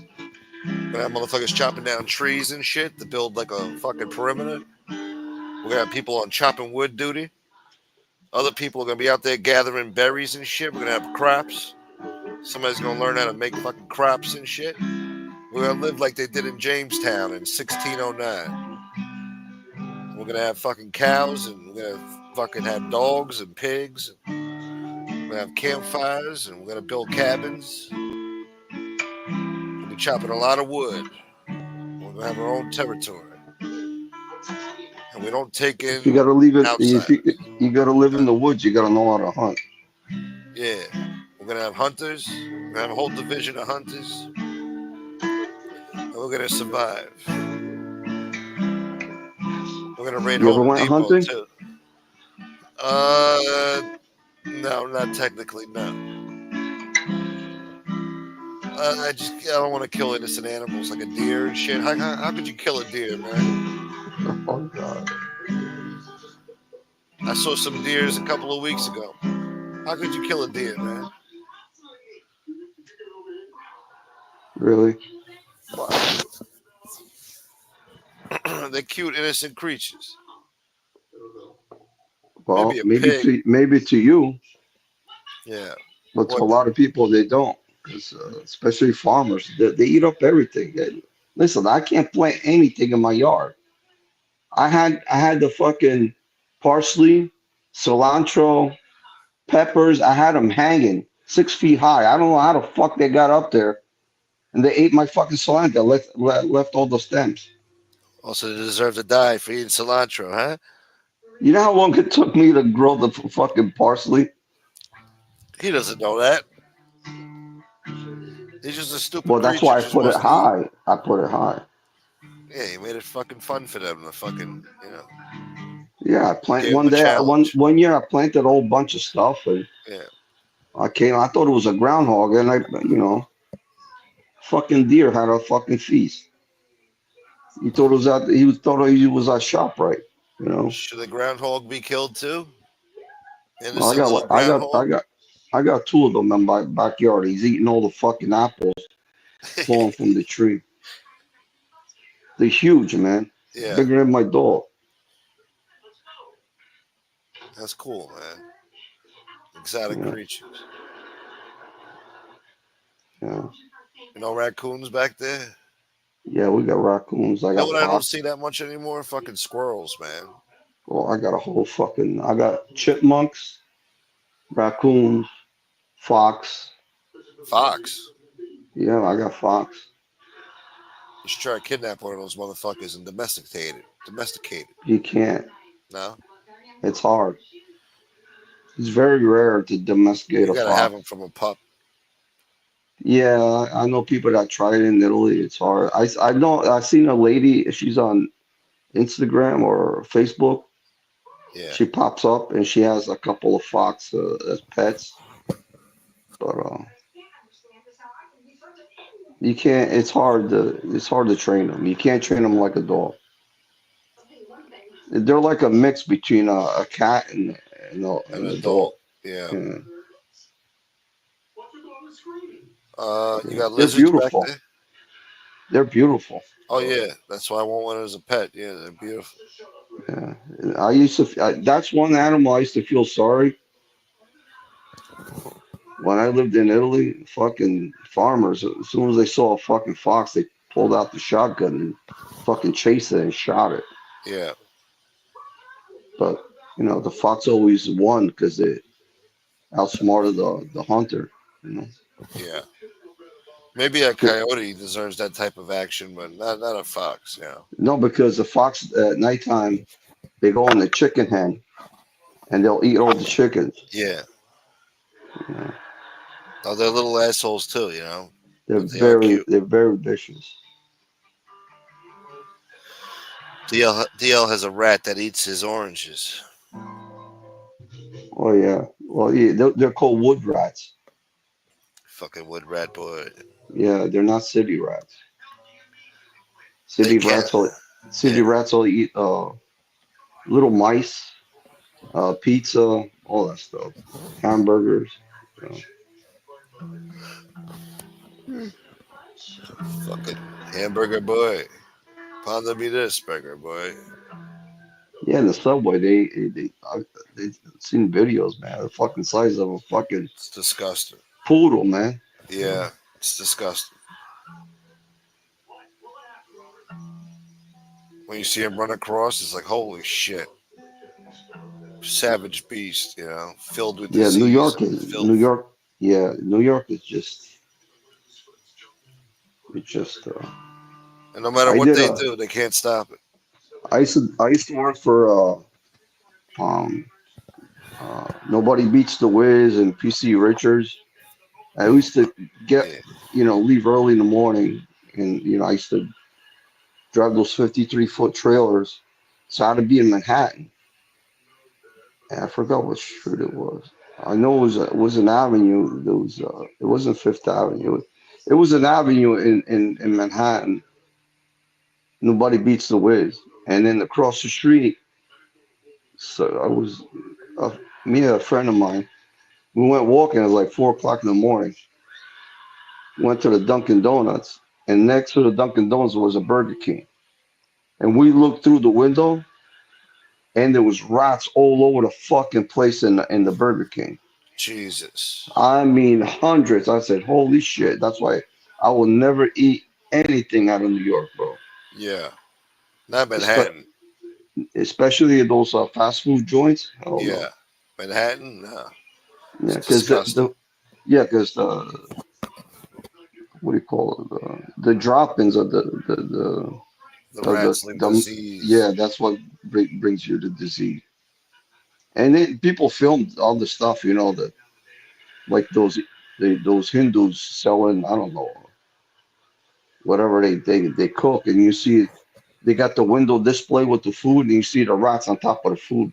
We're gonna have motherfuckers chopping down trees and shit to build like a fucking perimeter. We're gonna have people on chopping wood duty. Other people are gonna be out there gathering berries and shit. We're gonna have crops. Somebody's gonna learn how to make fucking crops and shit. We're gonna live like they did in Jamestown in 1609. We're gonna have fucking cows and we're gonna fucking have dogs and pigs. We're gonna have campfires and we're gonna build cabins. We'll be chopping a lot of wood. We're gonna have our own territory, and we don't take If you in gotta leave it, if outsiders. you gotta live in the woods, you gotta know how to hunt. Yeah, we're gonna have hunters. We're gonna have a whole division of hunters, and we're gonna survive. We're gonna raid You ever Home went Depot hunting? too. Uh, no, not technically. No, I don't want to kill innocent animals like a deer and shit. How could you kill a deer, man? Oh God, I saw some deers a couple of weeks ago. How could you kill a deer, man? really? What? They're cute, innocent creatures. Maybe Well, a pig. maybe to you, Yeah. but to What? a lot of people they don't, because especially farmers, they eat up everything. Listen, I can't plant anything in my yard. I had the fucking parsley, cilantro, peppers. I had them hanging 6 feet high. I don't know how the fuck they got up there, and they ate my fucking cilantro. Left all the stems. Also, they deserve to die for eating cilantro, huh? You know how long it took me to grow the fucking parsley? He doesn't know that. He's just a stupid Well, that's creature. why I Just put it wants to eat. high. I put it high. Yeah, he made it fucking fun for them to fucking. Yeah, I He plant gave him one a day. One challenge. one year, I planted a whole bunch of stuff, and Yeah. I came. I thought it was a groundhog, and fucking deer had a fucking feast. He thought it was at. Thought he was at Shoprite. You know. Should the groundhog be killed too? Well, Innocent little groundhog. I got two of them in my backyard. He's eating all the fucking apples falling from the tree. They're huge, man. Yeah, Bigger than my dog. that's cool, man. Exotic Yeah, creatures. yeah, Raccoons back there. yeah. We got raccoons. I You know got what I don't fox. see that much anymore? Fucking squirrels, man. Well, I got a whole fucking. I got chipmunks, raccoons, fox. Fox. Yeah, I got fox. You should try to kidnap one of those motherfuckers and domesticate it. Domesticate it. You can't. No, It's hard. It's very rare to domesticate you a gotta have fox. them from a pup. Yeah, I know people that tried it in Italy. It's hard. I know I've seen a lady. She's on Instagram or Facebook. Yeah, She pops up and she has a couple of fox as pets. But you can't. It's hard to train them. You can't train them like a dog. They're like a mix between a cat an and a dog. adult. Yeah. Yeah, You yeah. got They're lizards back beautiful. there. They're beautiful. Oh yeah, that's why I want one as a pet. Yeah, they're beautiful. Yeah. That's one animal I used to feel sorry when I lived in Italy. Fucking farmers, as soon as they saw a fucking fox, they pulled out the shotgun and fucking chased it and shot it. Yeah, But the fox always won because they outsmarted the hunter. You know, yeah. Maybe a 'Cause- coyote deserves that type of action, but not a fox. no, because the fox at nighttime they go in the chicken hen and they'll eat all the chickens. Yeah. You know, Oh, they're little assholes too. they're But they are very cute. they're very vicious. DL has a rat that eats his oranges. Oh yeah, well yeah, they're called wood rats. Fucking wood rat boy. Yeah, they're not city rats. They City can't. rats will Yeah. city rats will eat little mice, pizza, all that stuff, hamburgers. You know. Fucking hamburger boy. Ponder me this burger boy. Yeah, in the subway, they seen videos, man. The fucking size of a fucking It's disgusting. poodle, man. Yeah, it's disgusting. When you see him run across, it's like holy shit. Savage beast, filled with Yeah, disease and New filth. York. Yeah, New York is it's just. And no matter I what did they a. do, they can't stop it. I used to work for um Nobody Beats the Wiz and PC Richards. I used to get Yeah, leave early in the morning, and I used to drive those 53-foot trailers. So I had to be in Manhattan. And I forgot what street it was. I know it was an avenue. It wasn't Fifth Avenue. It was an avenue in Manhattan. Nobody beats the Wiz. And then across the street, so I was, me and a friend of mine, we went walking. It was like 4 o'clock in the morning. Went to the Dunkin' Donuts, and next to the Dunkin' Donuts was a Burger King. And we looked through the window, and there was rats all over the fucking place in the Burger King. Jesus. I mean, hundreds. I said, holy shit. That's why I will never eat anything out of New York, bro. Yeah. Not Espe- Manhattan. Especially those fast food joints. Hell no. Yeah. Manhattan? No. It's Yeah, because disgusting. yeah, because what do you call it? The droppings of The rats link the disease. yeah, that's what brings you the disease. And then people filmed all the stuff, that like those Hindus selling, I don't know, whatever they cook, and you see they got the window display with the food, and you see the rats on top of the food,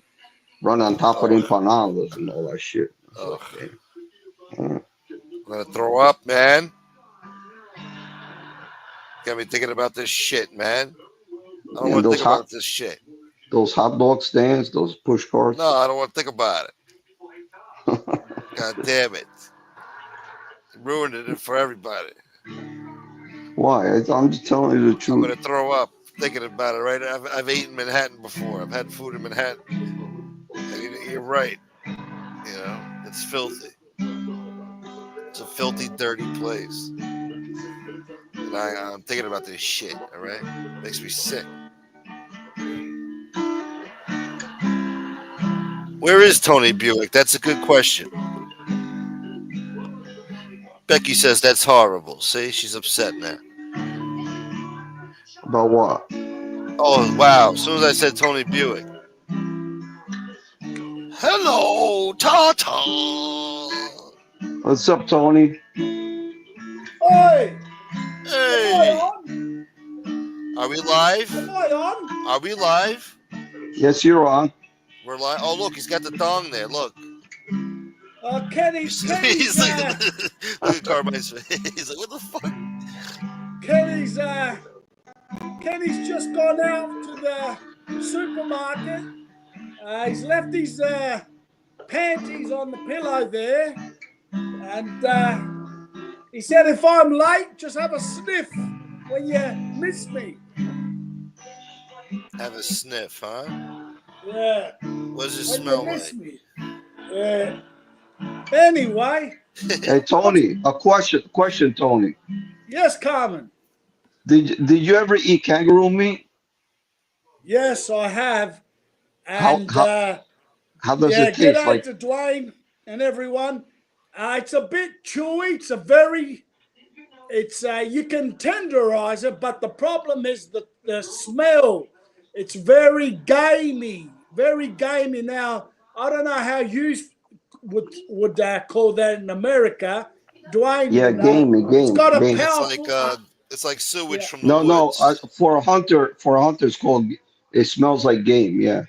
run on top of the Oh, empanadas and all that shit. It's like, ugh. hey, uh, I'm gonna throw up, man. Got me thinking about this shit, man. I don't and want to think about this shit. those hot dog stands, those push No, carts. I don't want to think about it. God damn it. Ruined it for everybody. Why? I'm just telling you the I'm truth. gonna throw up thinking about it, right? I've eaten Manhattan before. I've had food in Manhattan. And you're right. It's filthy. It's a filthy, dirty place. And I'm thinking about this shit, all right? Makes me sick. Where is Tony Buick? That's a good question. Becky says that's horrible. See, she's upset now. About what? Oh, wow. As soon as I said Tony Buick. Hello, Tata. What's up, Tony? Oi! Am I Hey, on? are we live? Am I on? Are we live? Yes, you're on. We're live. Oh, look, he's got the thong there. Look. Kenny's, He's like, look at Carmine's face. He's like, what the fuck? Kenny's just gone out to the supermarket. He's left his panties on the pillow there, and he said, if I'm late, just have a sniff when you miss me. Have a sniff, huh? Yeah. What does it When smell you miss like? me. Yeah. Anyway. Hey, Tony, a question, Tony. Yes, Carmen. Did you ever eat kangaroo meat? Yes, I have. How And how how does yeah, it taste? g'day Like, to Dwayne and everyone. It's a bit chewy. You can tenderize it, but the problem is the smell. It's very gamey, very gamey. Now, I don't know how you would call that in America. Dwayne yeah, will know. It's got a game. powerful, It's like sewage yeah, from the No. woods. For a hunter, it's called. It smells like game. Yeah.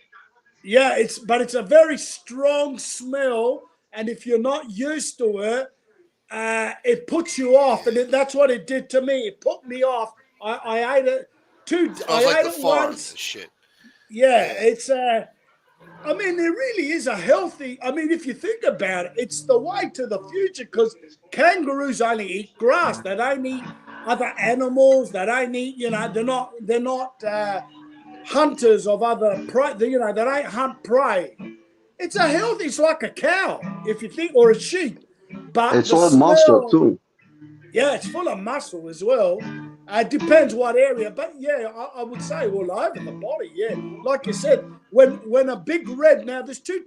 yeah. It's a very strong smell, and if you're not used to it, it puts you off, and that's what it did to me. It put me off. I ate it I Smells like ate the it farm once. and shit. Yeah, Yeah. it's I mean, there really is a healthy. I mean, if you think about it, it's the way to the future because kangaroos only eat grass. They don't eat other animals. They don't eat. They're not hunters of other prey. They don't hunt prey. It's a healthy. It's like a cow, if you think, or a sheep. But It's the all muscle smell. too. Yeah, it's full of muscle as well. It depends what area, but yeah, I would say all over the body. Yeah, like you said, when a big red. Now there's two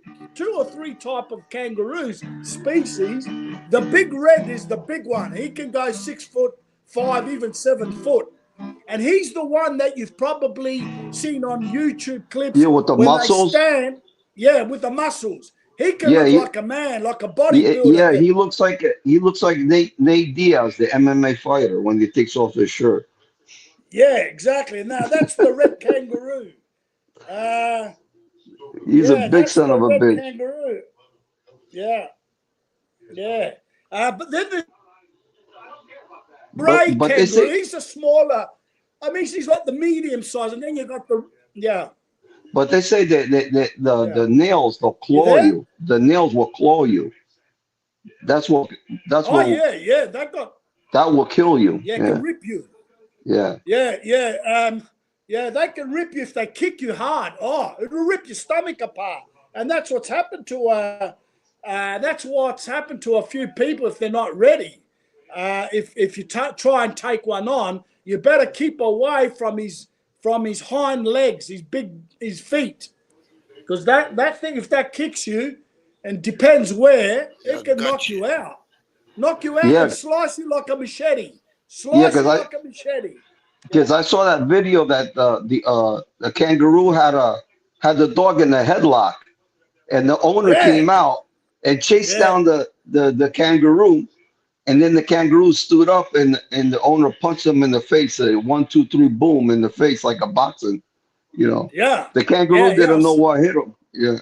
or three type of kangaroos species. The big red is the big one. He can go 6'5", even 7 foot, and he's the one that you've probably seen on YouTube clips Yeah, with the when they muscles. stand. Yeah, with the muscles. He can Yeah, look like a man, like a bodybuilder. yeah. He looks like Nate Diaz, the MMA fighter, when he takes off his shirt. Yeah, exactly. Now that's the red kangaroo. He's a Yeah, big that's son the of a red bitch. kangaroo. Yeah, yeah. But then Gray but they kangaroo. say, He's a smaller. I mean, he's like the medium size, and then you got the but they say that, the nails, they'll You claw there? you. The nails will claw you. That's what that's Oh what yeah. that will kill you. Yeah, Yeah, can rip you. yeah. Yeah, they can rip you if they kick you hard. Oh, it'll rip your stomach apart, and that's what's happened to a few people if they're not ready. If you try and take one on, you better keep away from his hind legs, his feet, because that thing, if that kicks you, and depends where, it can knock you out. Knock you out and Yeah, slice you like a machete. yeah, Slice you like a machete. because I saw that video that the kangaroo had the dog in a headlock, and the owner Yeah, came out and chased yeah, down the kangaroo, and then the kangaroo stood up, and the owner punched him in the face, 1, 2, 3, boom, in the face like a boxing. yeah, The kangaroo yeah. didn't know what hit him. Yeah,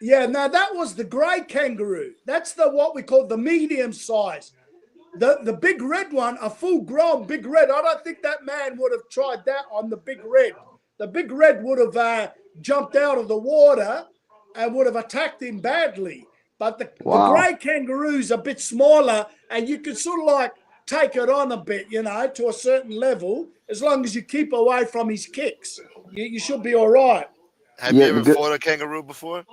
Yeah, now that was the grey kangaroo. That's the what we call the medium size. The big red one, a full grown big red. I don't think that man would have tried that on the big red. The big red would have jumped out of the water and would have attacked him badly. But the wow. grey kangaroo's a bit smaller, and you can sort of like take it on a bit, to a certain level. As long as you keep away from his kicks, you should be all right. Have you Yeah, ever fought a kangaroo before?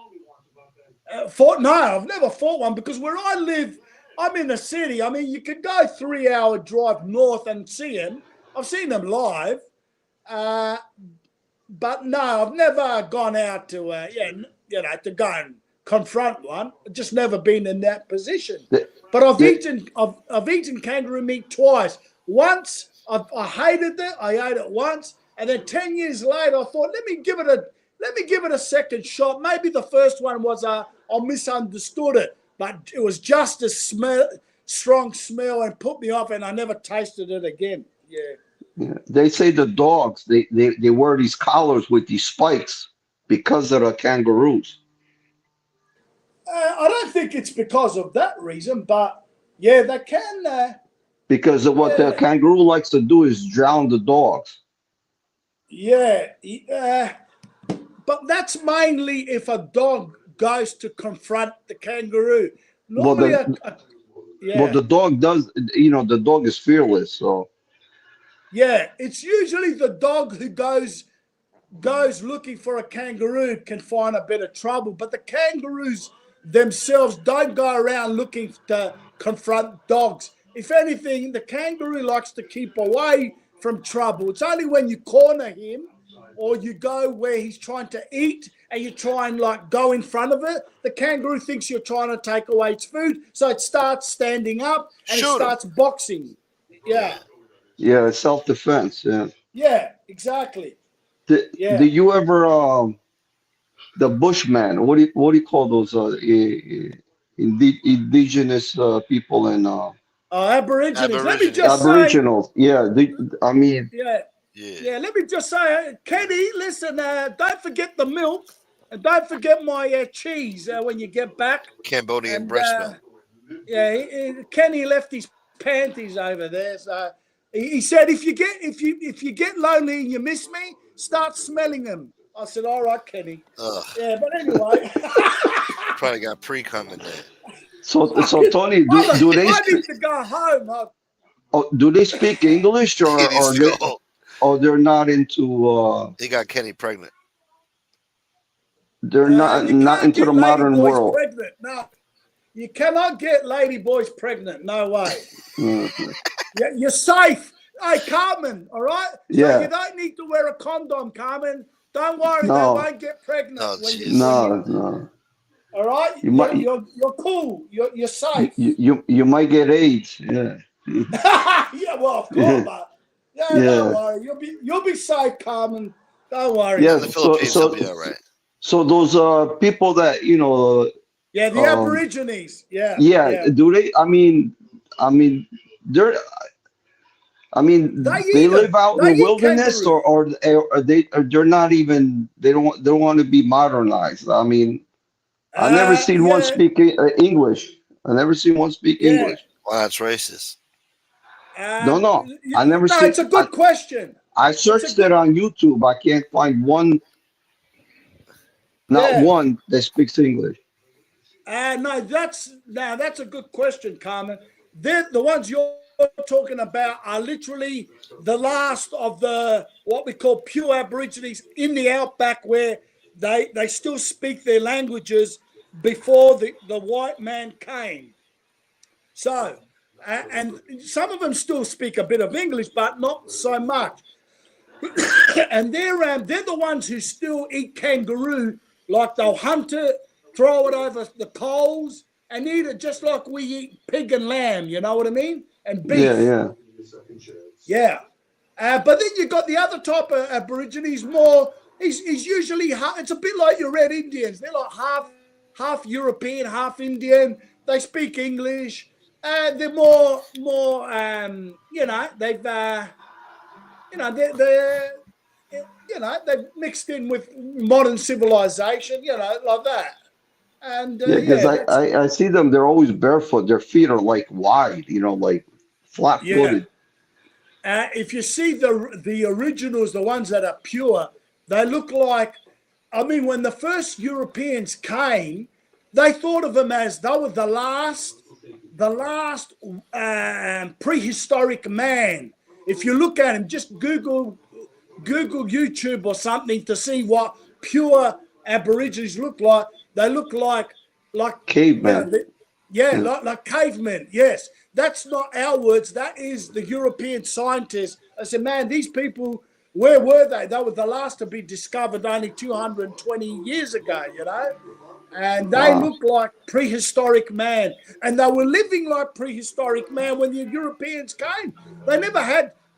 No, I've never fought one because where I live, I'm in the city. I mean, you could go 3-hour drive north and see them. I've seen them live, but no, I've never gone out to to go and confront one. I've just never been in that position. But I've eaten kangaroo meat twice. Once I hated it. I ate it once, and then 10 years later, I thought, let me give it a second shot. Maybe the first one was I misunderstood it, but it was just a strong smell and put me off, and I never tasted it again. Yeah. They say the dogs they wear these collars with these spikes because of the kangaroos. I don't think it's because of that reason, but yeah, they can. Because of what the kangaroo likes to do is drown the dogs. Yeah. But that's mainly if a dog goes to confront the kangaroo. Normally, Well, the dog does. The dog is fearless. So yeah, it's usually the dog who goes looking for a kangaroo can find a bit of trouble. But the kangaroos themselves don't go around looking to confront dogs. If anything, the kangaroo likes to keep away from trouble. It's only when you corner him or you go where he's trying to eat and you try and like go in front of it, the kangaroo thinks you're trying to take away its food, so it starts standing up and it starts boxing. Yeah. Yeah, self-defense. Yeah. Yeah, exactly. Do you ever the Bushman? What do you call those indigenous people in Aborigines. Let me just Aboriginals? Yeah. I mean. Yeah. Let me just say, Kenny, listen. Don't forget the milk, and don't forget my cheese when you get back. Cambodian breast milk. Kenny left his panties over there, so he said if you get lonely and you miss me, start smelling them. I said, all right, Kenny. Ugh. Yeah, but anyway. Probably got pre-cum in there. So Tony, do they? I need to go home. Do they speak English or they're not into? He got Kenny pregnant. They're not into the modern world. Pregnant. No, you cannot get lady boys pregnant. No way. Mm-hmm. You're safe. Hey, Carmen, all right? Yeah. So you don't need to wear a condom, Carmen. Don't worry, they won't get pregnant. No. All right? You're cool. You're safe. You might get AIDS. Yeah. Yeah, well, of course, but don't worry. You'll be safe, Carmen. Don't worry. Yeah, the Philippines will be all right. So those people that yeah, the Aborigines. Yeah. Do they? I mean, they're. They live out in the wilderness, or they're not even. They don't want to be modernized. I mean, I've never seen one speak English. I never seen one speak English. Well, that's racist. No. I never No, see. it's a good question. I searched it on YouTube. I can't find one, not Yeah. one that speaks English. No, that's a good question, Carmen. The ones you're talking about are literally the last of the what we call pure Aborigines in the outback, where they still speak their languages before the white man came. So, and some of them still speak a bit of English, but not so much. And they're the ones who still eat kangaroo, like they'll hunt it, throw it over the coals, and eat it just like we eat pig and lamb. You know what I mean? And beef. Yeah. But then you got the other type of Aborigines. More, he's usually it's a bit like your Red Indians. They're like half European, half Indian. They speak English. They're more. They've mixed in with modern civilization, like that. And because I see them, they're always barefoot. Their feet are like wide, like flat-footed. If you see the originals, the ones that are pure, they look like, when the first Europeans came, they thought of them as they were the last prehistoric man. If you look at him, just Google YouTube or something to see what pure Aborigines look like. They look like cavemen. Like cavemen. Yes, that's not our words. That is the European scientists. I said, man, these people, where were they? They were the last to be discovered only 220 years ago. And they look like prehistoric man, and they were living like prehistoric man when the Europeans came. They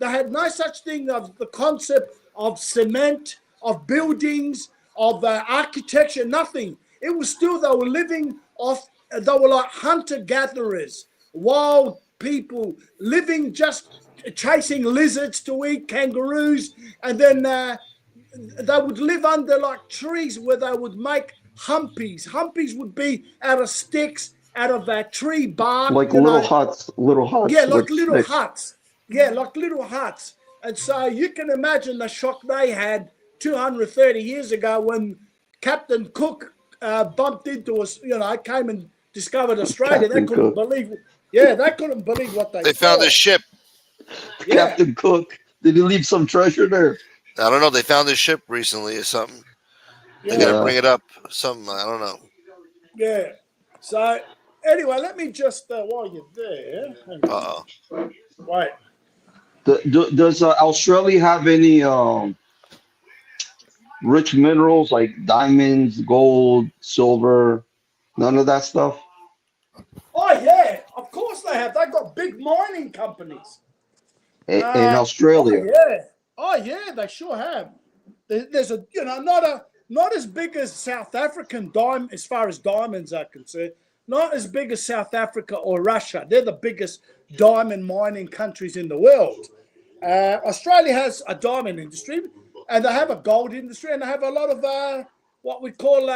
had no such thing of the concept of cement, of buildings, of architecture, nothing. It was still, they were living off, they were like hunter-gatherers, wild people, living just chasing lizards to eat, kangaroos, and then they would live under like trees where they would make humpies. Humpies would be out of sticks, out of that tree bark. Like little huts. Yeah, like little huts. Yeah, like little huts. And so you can imagine the shock they had 230 years ago when Captain Cook bumped into us, came and discovered Australia. They couldn't believe what they saw. Found a ship. Yeah. Captain Cook. Did he leave some treasure there? I don't know. They found his ship recently or something. Yeah. They gotta bring it up. Something, I don't know. Yeah. So anyway, let me just while you're there. Uh-oh. Wait. Does Australia have any rich minerals like diamonds, gold, silver? None of that stuff? Oh yeah, of course they have. They've got big mining companies. In Australia. Oh yeah, they sure have. There's a not as big as South African diamond as far as diamonds are concerned. Not as big as South Africa or Russia. They're the biggest diamond mining countries in the world. Australia has a diamond industry, and they have a gold industry, and they have a lot of what we call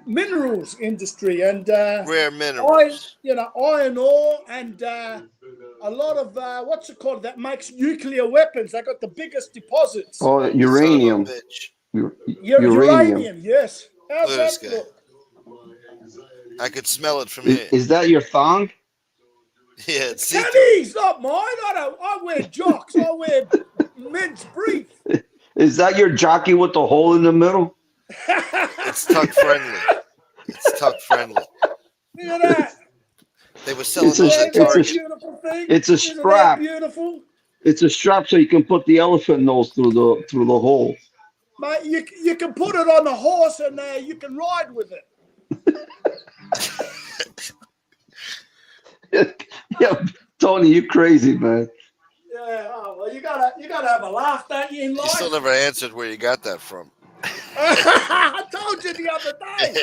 minerals industry and rare minerals. Iron ore and a lot of what's it called that makes nuclear weapons. They got the biggest deposits. Oh, uranium. Uranium, yes. How's that look? I could smell it from here. Is that your thong? Yeah, it's Kenny's not mine. I wear jocks. I wear men's brief. Is that your jockey with the hole in the middle? It's tuck friendly. It's tuck friendly. Look at that. They were selling beautiful thing. It's a strap. Beautiful. It's a strap so you can put the elephant nose through the hole. Mate, you can put it on a horse and you can ride with it. Yeah, Tony, you crazy, man. Yeah, well, you gotta have a laugh, don't you, in life? You still never answered where you got that from. I told you the other day.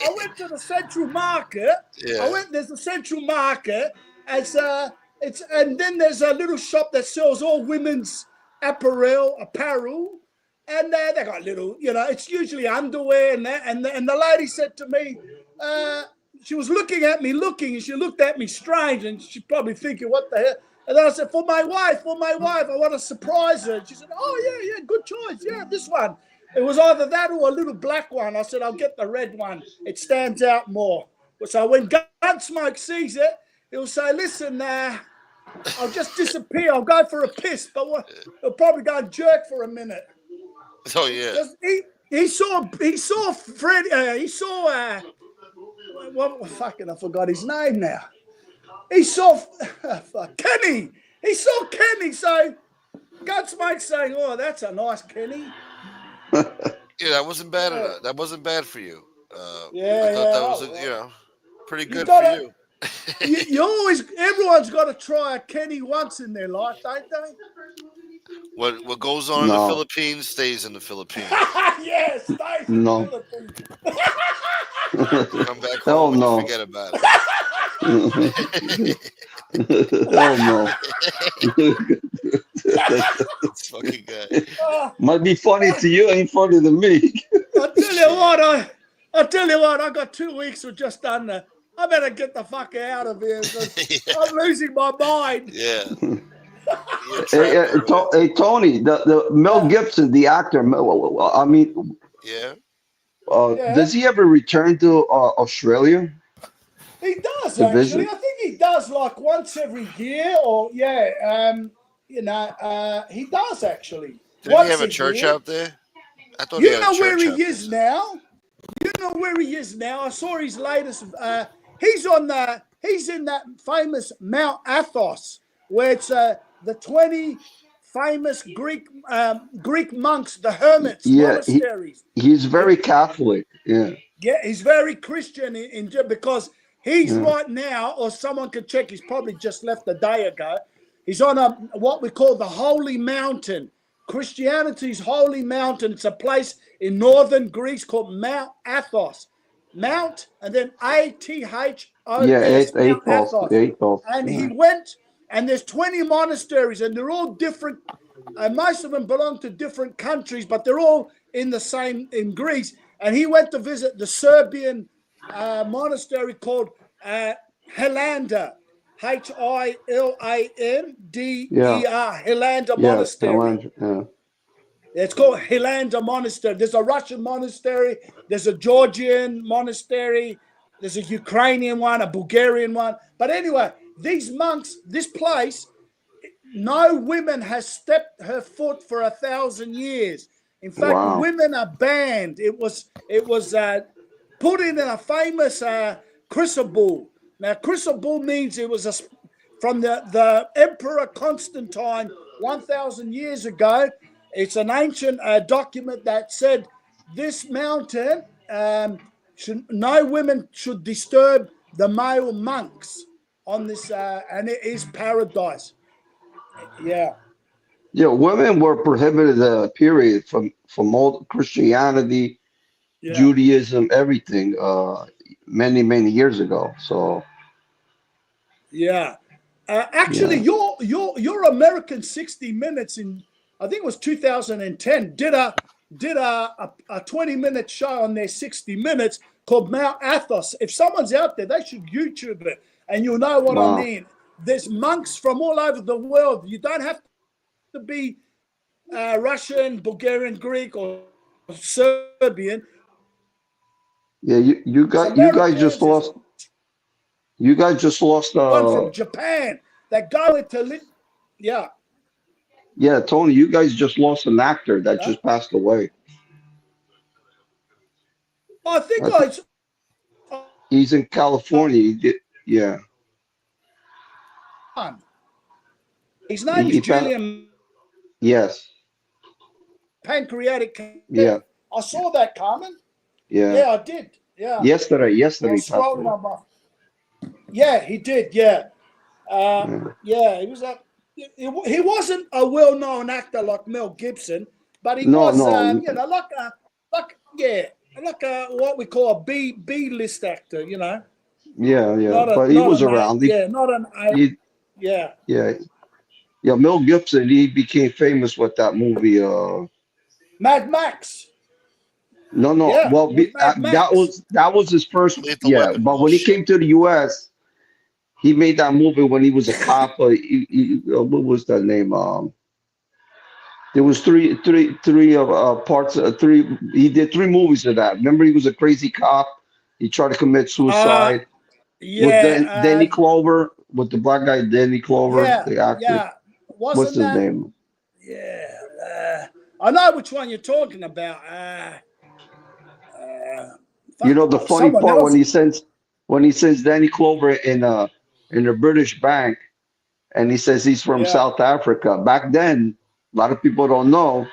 I went to the Central Market. Yeah. There's a Central Market. And then there's a little shop that sells all women's apparel, and they got little, it's usually underwear and that. And the lady said to me, she was looking at me, and she looked at me strange, and she's probably thinking, what the hell? And then I said, for my wife, I want to surprise her. She said, oh, yeah, good choice. Yeah, this one. It was either that or a little black one. I said, I'll get the red one. It stands out more. So when Gunsmoke sees it, he'll say, listen, I'll just disappear. I'll go for a piss, but he'll probably go and jerk for a minute. Oh, yeah. He saw Freddie, he saw, fucking, I forgot his name now. He saw Kenny. He saw Kenny. So Gunsmoke saying, "Oh, that's a nice Kenny." Yeah, that wasn't bad enough. That wasn't bad for you. I thought that was, pretty good for you. you always, everyone's got to try a Kenny once in their life, don't they? What goes on in the Philippines stays in the Philippines. Yes, stays in the Philippines. Come back home and forget about it. Hell no. That's fucking good. Might be funny to you, ain't funny to me. I tell you what, I got 2 weeks of just under. I better get the fuck out of here because I'm losing my mind. Yeah. Hey, Tony, the Mel Gibson, the actor. I mean, does he ever return to Australia? He does actually. Visit? I think he does like once every year, or he does actually. Did he have a church out there? I thought you know where he is now. You know where he is now. I saw his latest. He's in that famous Mount Athos, where it's the 20 famous Greek monks, the hermits, monasteries. He's very Catholic. Yeah. Yeah, he's very Christian because he's right now, or someone could check. He's probably just left a day ago. He's on what we call the Holy Mountain, Christianity's Holy Mountain. It's a place in northern Greece called Mount Athos. Mount and then Athos. Athos. And he went, and there's 20 monasteries, and they're all different. Most of them belong to different countries, but they're all in Greece. And he went to visit the Serbian monastery called Hilandar, Hilandar, Hilandar Monastery. It's called Hilandar Monastery. There's a Russian monastery, there's a Georgian monastery, there's a Ukrainian one, a Bulgarian one. But anyway, these monks, this place, no woman has stepped her foot for 1,000 years. In fact, women are banned. It was put in a famous crucible. Now, crucible means it was from the Emperor Constantine 1,000 years ago. It's an ancient document that said this mountain, no women should disturb the male monks on this, and it is paradise. Yeah. Yeah, women were prohibited, period, from all Christianity, Judaism, everything, many years ago. So. Yeah. Actually, your American 60 Minutes in, I think it was 2010, did a 20-minute show on their 60 Minutes called Mount Athos. If someone's out there, they should YouTube it, and you'll know what I mean. There's monks from all over the world. You don't have to be Russian, Bulgarian, Greek, or Serbian. Yeah, you guys just lost. You guys just lost. One from Japan that go into Yeah. Yeah, Tony, you guys just lost an actor that just passed away. I think he's in California. He did, yeah. His name is Julian. Yes. Pancreatic cancer. Yeah. I saw that, Carmine. Yeah. Yeah, I did. Yeah. Yesterday. Yeah, he did. Yeah. He was he wasn't a well-known actor like Mel Gibson, but he was, like a what we call a B-list actor, you know. Yeah. But he was around. Not an A. Yeah. Mel Gibson, he became famous with that movie. Mad Max. No. Well, that was his first. But when he came to the U.S., He made that movie when he was a cop. What was that name? There was three parts. Three. He did three movies of that. Remember, he was a crazy cop. He tried to commit Uh, suicide with yeah, Danny Clover, with the black guy Danny Clover, yeah, the actor. yeah. What's Wasn't his that? name? Yeah, I know which one you're talking about. You know the funny Someone part else. when he sends Danny Clover in a British bank, and he says he's from Yeah. South Africa. Back then, a lot of people don't know.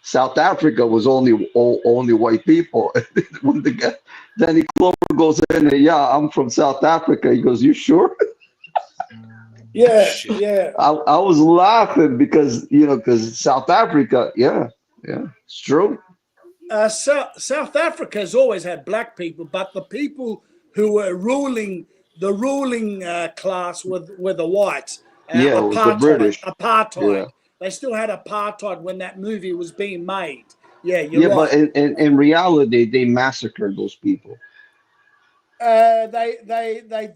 South Africa was only white people. When the guy, Danny Clover goes in and, yeah, I'm from South Africa. He goes, you sure? Yeah, Shit. yeah. I was laughing because South Africa, yeah, it's true. South Africa has always had black people, but the people who were the ruling class were the whites. Yeah, it was the British. Apartheid. Yeah, They still had apartheid when that movie was being made. Yeah, you're yeah, but right. in reality, they massacred those people. They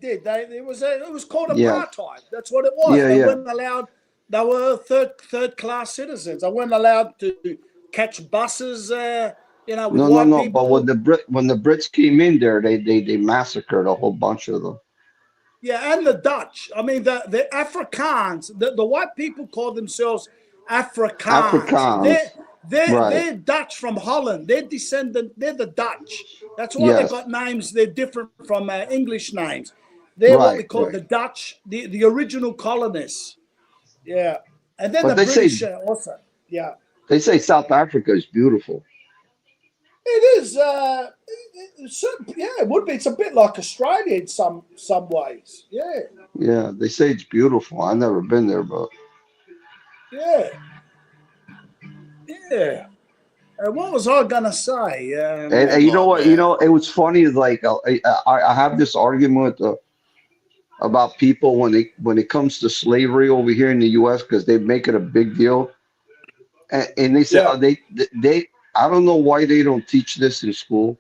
did. It was called Yeah, apartheid. That's what it was. yeah, They yeah. weren't allowed. They were third class citizens. They weren't allowed to catch buses. With No, no, white no. But people. when the Brits came in there, they massacred a whole bunch of them. Yeah, and the Dutch. I mean, the Afrikaans. The white people call themselves Afrikaans. Afrikaans, right? They're Dutch from Holland. They're descendant. They're the Dutch. That's why they Yes, got names. They're different from English names. They're what we right, call right. the Dutch, the original colonists. Yeah, and then But the British also. Yeah, they say South Africa is beautiful. it is. Yeah, it would be. It's a bit like Australia in some ways. Yeah, Yeah, they say it's beautiful. I've never been there, but yeah, yeah. What was I gonna say? and you know Oh what? man. It was funny. Like I have this argument about people when it comes to slavery over here in the U.S. because they make it a big deal, and they say Yeah, they I don't know why they don't teach this in school.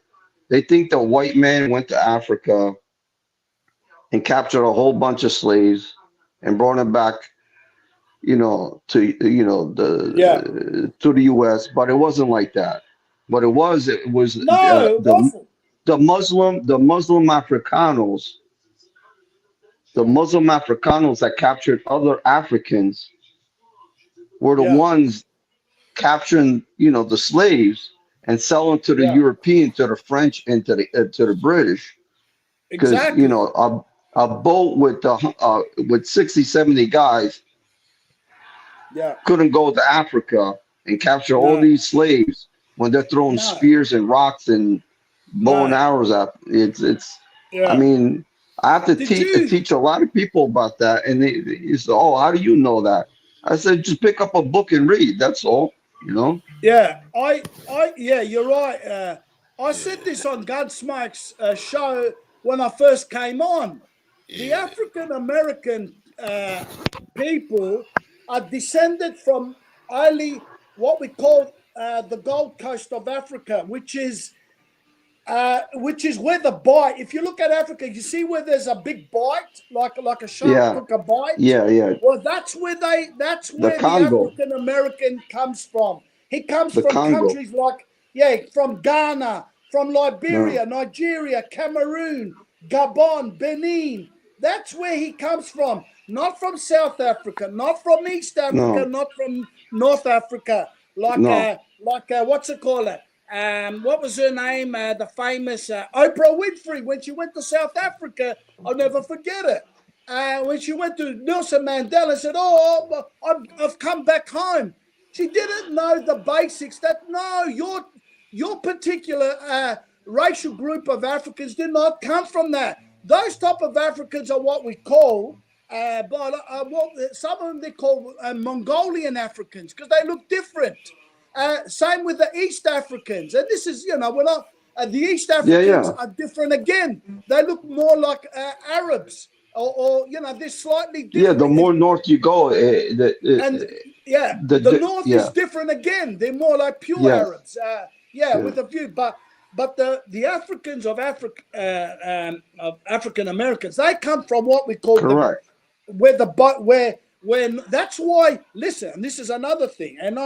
They think the white man went to Africa and captured a whole bunch of slaves and brought them back, yeah. to the U.S. But it wasn't like that. But it was No, it wasn't. the Muslim Africanos that captured other Africans were the Yeah, ones capturing, the slaves and selling to the yeah. European, to the French, and to the British. Because Exactly. a boat with 60, 70 guys Yeah. couldn't go to Africa and capture all No, these slaves when they're throwing no, spears and rocks and bow and no. arrows at it's I Yeah. mean, I have to Did you? teach a lot of people about that, and they say, "Oh, how do you know that?" I said, "Just pick up a book and read. That's all." You know? Yeah. Yeah. You're right. I said this on Gunsmoke's show when I first came on. The Yeah. African American people are descended from only what we call the Gold Coast of Africa, which is where the bite. If you look at Africa, you see where there's a big bite, like a shark Yeah, took a bite. yeah. Well, that's The where the Congo, African American comes from. He comes the from Congo. countries like, from Ghana, from No, Liberia, Nigeria, Cameroon, Gabon, Benin. That's where he comes from. Not from South Africa, not from East Africa, no, not from North Africa. no. What's it called? What was her name? The famous Oprah Winfrey. When she went to South Africa, I'll never forget it. When she went to Nelson Mandela, said, "Oh, I've come back home." She didn't know the basics. Your particular racial group of Africans did not come from that. Those type of Africans are what we call, some of them they call Mongolian Africans because they look different. Same with the East Africans, and this is the East Yeah, Africans yeah, are different again. They look more like Arabs, or they're slightly yeah. The different. more north you go, And yeah, the the North is yeah, different again. They're more like pure yes, Arabs. Yeah, yeah, with a few, but but the Africans of African Americans, they come from what we call Correct. when that's why. Listen, and this is another thing, and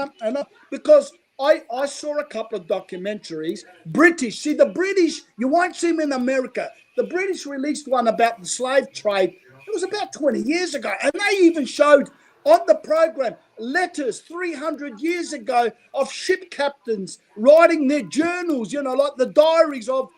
because I saw a couple of documentaries. British, see the British, you won't see them in America. The British released one about the slave trade. It was about 20 years ago, and they even showed on the program letters 300 years ago of ship captains writing their journals, like the diaries of,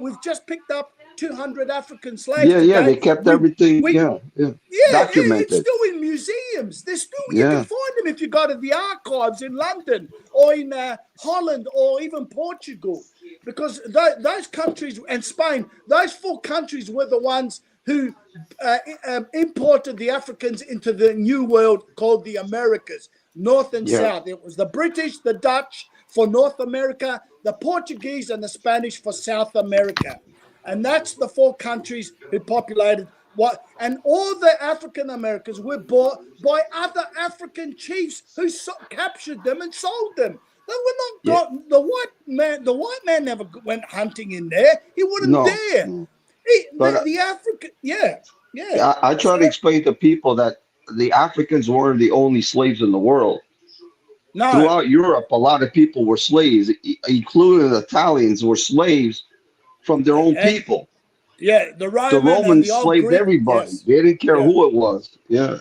we've just picked up 200 African slaves Yeah, today. they kept everything. Yeah, It's documented. still in museums. There's still, you Yeah. can find them if you go to the archives in London or in Holland or even Portugal, because those countries and Spain, those 4 countries were the ones who imported the Africans into the new world called the Americas, North and South. It was the British, the Dutch for North America, the Portuguese and the Spanish for South America. And that's the 4 countries who populated and all the African Americans were bought by other African chiefs who captured them and sold them. They were not the white man never went hunting in there. He wouldn't dare. The African, I try to explain to people that the Africans weren't the only slaves in the world. No. Throughout Europe, a lot of people were slaves, including the Italians were slaves from their own people. Yeah, the Romans slaved everybody. Yes. They didn't care who it was. Yeah.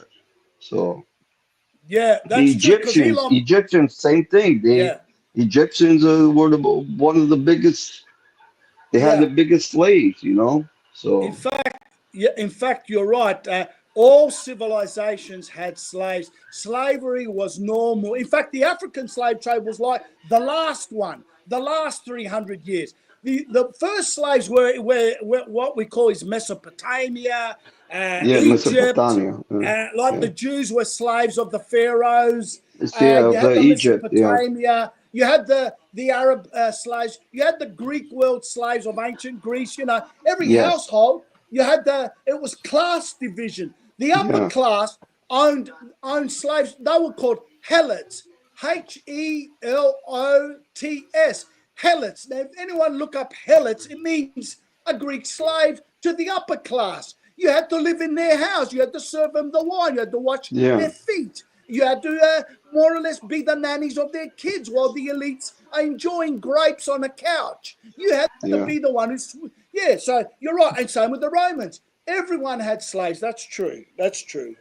So that's the Egyptians, same thing. Egyptians were one of the biggest. They had the biggest slaves, So in fact, you're right. All civilizations had slaves. Slavery was normal. In fact, the African slave trade was like the last one, the last 300 years. The first slaves were what we call is Mesopotamia, Egypt. Mesopotamia. The Jews were slaves of the pharaohs. You had Egypt. Mesopotamia. You had the Arab slaves. You had the Greek world slaves of ancient Greece. Every household, you had it was class division. The upper class owned slaves. They were called helots. Helots. Helots. Now, if anyone look up helots, it means a Greek slave to the upper class. You had to live in their house. You had to serve them the wine. You had to watch their feet. You had to more or less be the nannies of their kids while the elites are enjoying grapes on a couch. You had to be the one who's... Yeah, so you're right. And same with the Romans. Everyone had slaves. That's true. That's true.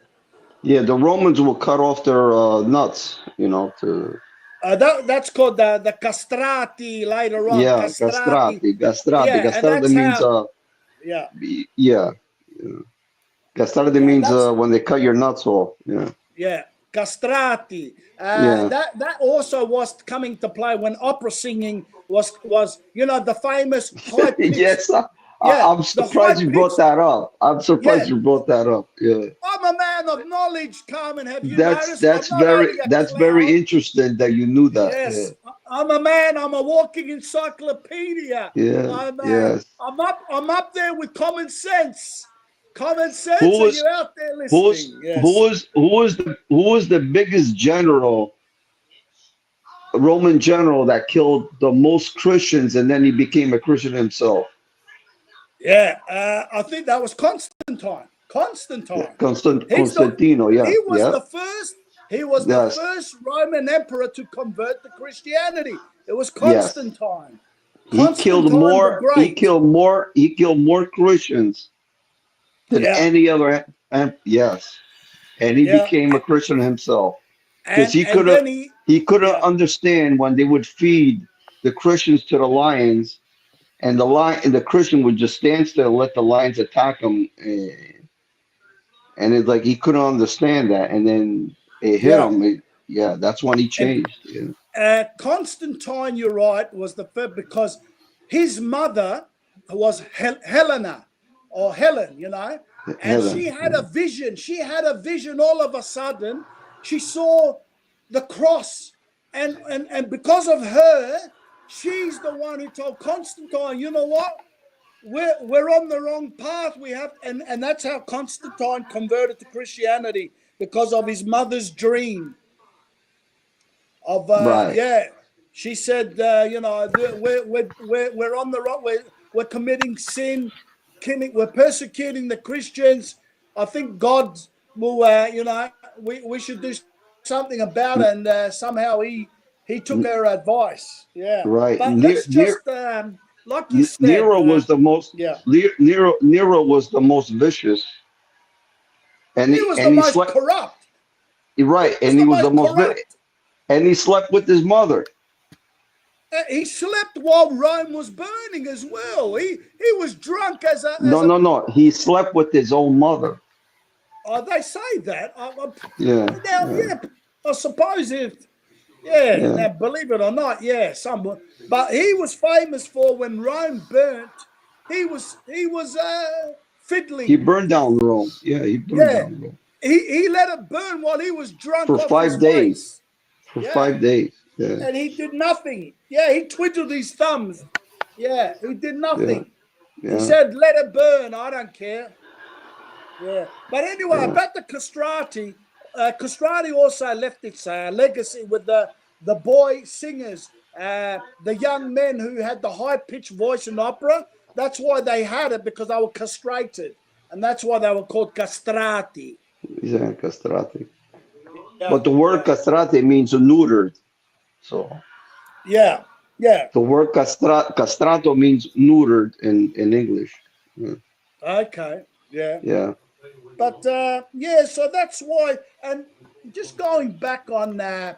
Yeah, the Romans will cut off their nuts, to... that's called the castrati later on. Yeah, castrati. Castrati means... Castrati means when they cut your nuts off. Yeah, castrati. That also was coming to play when opera singing was the famous high pitch. Yes, I'm surprised you brought that up. Yeah. I'm a man of knowledge, Carmine. Have you noticed? That's clown. very interesting that you knew that. Yes, yeah. I'm a man. I'm a walking encyclopedia. Yeah. I'm up there with common sense. Common sense. You're out there listening. Who was the biggest general? Roman general that killed the most Christians, and then he became a Christian himself. Yeah, I think that was Constantine. Constantino. He was the first. He was the first Roman emperor to convert to Christianity. It was Constantine. He killed more Christians than any other. And he became a Christian himself. Because he couldn't understand when they would feed the Christians to the lions, and the Christian would just stand still and let the lions attack him, and it's like he couldn't understand that, and then it hit him. That's when he changed. Constantine, you're right, was the first because his mother was Helena or Helen, and she had a vision. She had a vision all of a sudden. She saw the cross, and because of her, she's the one who told Constantine, you know what? We're on the wrong path. We have, and that's how Constantine converted to Christianity, because of his mother's dream. She said, you know, we're on the road. We're committing sin. We're persecuting the Christians. I think God will, you know, we should do something about it. And somehow he took her advice. Yeah. Right. But let's just, like you said, Nero was the most. yeah. Nero was the most vicious, and He was the he most slept. corrupt. Right, He was and he the was the most most, corrupt. and he slept with his mother. He slept while Rome was burning as well. He was drunk as a. No. He slept with his own mother. Oh, they say that. Yeah. Now, yeah, I suppose now believe it or not, yeah, someone. But he was famous for when Rome burnt. He was fiddling. He burned down Rome. Yeah, he burned down Rome. He let it burn while he was drunk For off 5 his days. face. For 5 days. Yeah. And he did nothing. Yeah, he twiddled his thumbs. Yeah, he did nothing. Yeah. He said, "Let it burn. I don't care." Yeah. But anyway, about the castrati, castrati also left its legacy with the boy singers, the young men who had the high-pitched voice in opera. That's why they had it, because they were castrated. And that's why they were called castrati. Yeah, castrati. Yeah. But the word castrati means neutered. So. Yeah. The word castrato means neutered in English. Yeah. Okay. Yeah. Yeah. But so that's why. And just going back on the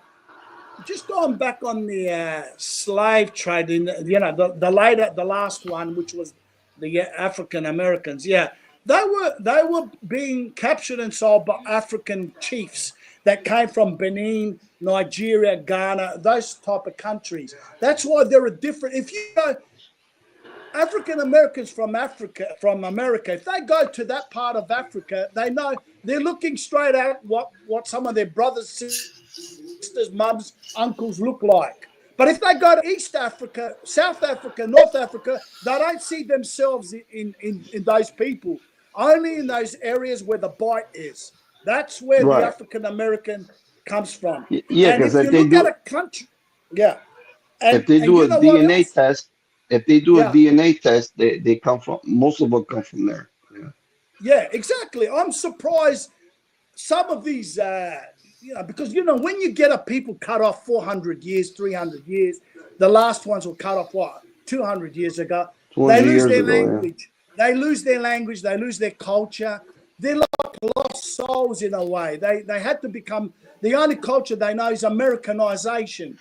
slave trade, in the last one, which was the African Americans. Yeah, they were being captured and sold by African chiefs that came from Benin, Nigeria, Ghana, those type of countries. That's why there are different. If you go African Americans from America, if they go to that part of Africa, they know they're looking straight at what some of their brothers, sisters, mums, uncles look like. But if they go to East Africa, South Africa, North Africa, they don't see themselves in those people. Only in those areas where the bite is. That's where the African American comes from. Yeah, and if because you look at a country, if they do a DNA test, DNA test, they come from, most of them come from there. Yeah, exactly. I'm surprised some of these, because, when you get a people cut off 400 years, 300 years, the last ones were cut off, 200 years ago. They lose their language. Yeah. They lose their language. They lose their culture. They're like lost souls in a way. They had to become, the only culture they know is Americanization.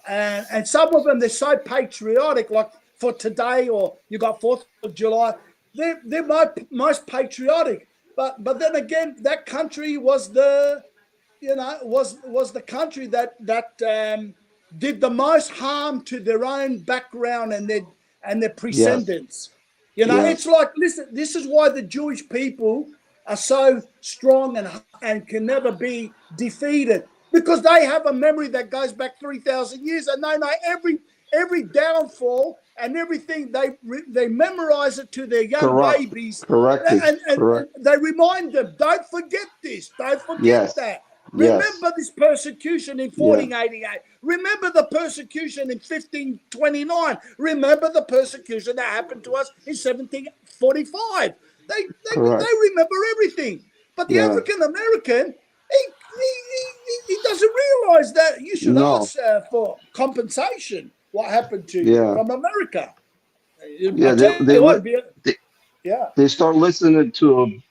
And some of them, they're so patriotic, like for today, or you got 4th of July, they're most patriotic. But then again, that country was the country that did the most harm to their own background and their descendants. It's like, listen, this is why the Jewish people are so strong and can never be defeated, because they have a memory that goes back 3,000 years, and they know every downfall and everything. They memorize it to their young babies. Correct. And they remind them, don't forget this, don't forget that. Remember this persecution in 1488. Remember the persecution in 1529. Remember the persecution that happened to us in 1745. They remember everything. But the African American, he doesn't realize that you should ask for compensation. What happened to you from America? They start listening to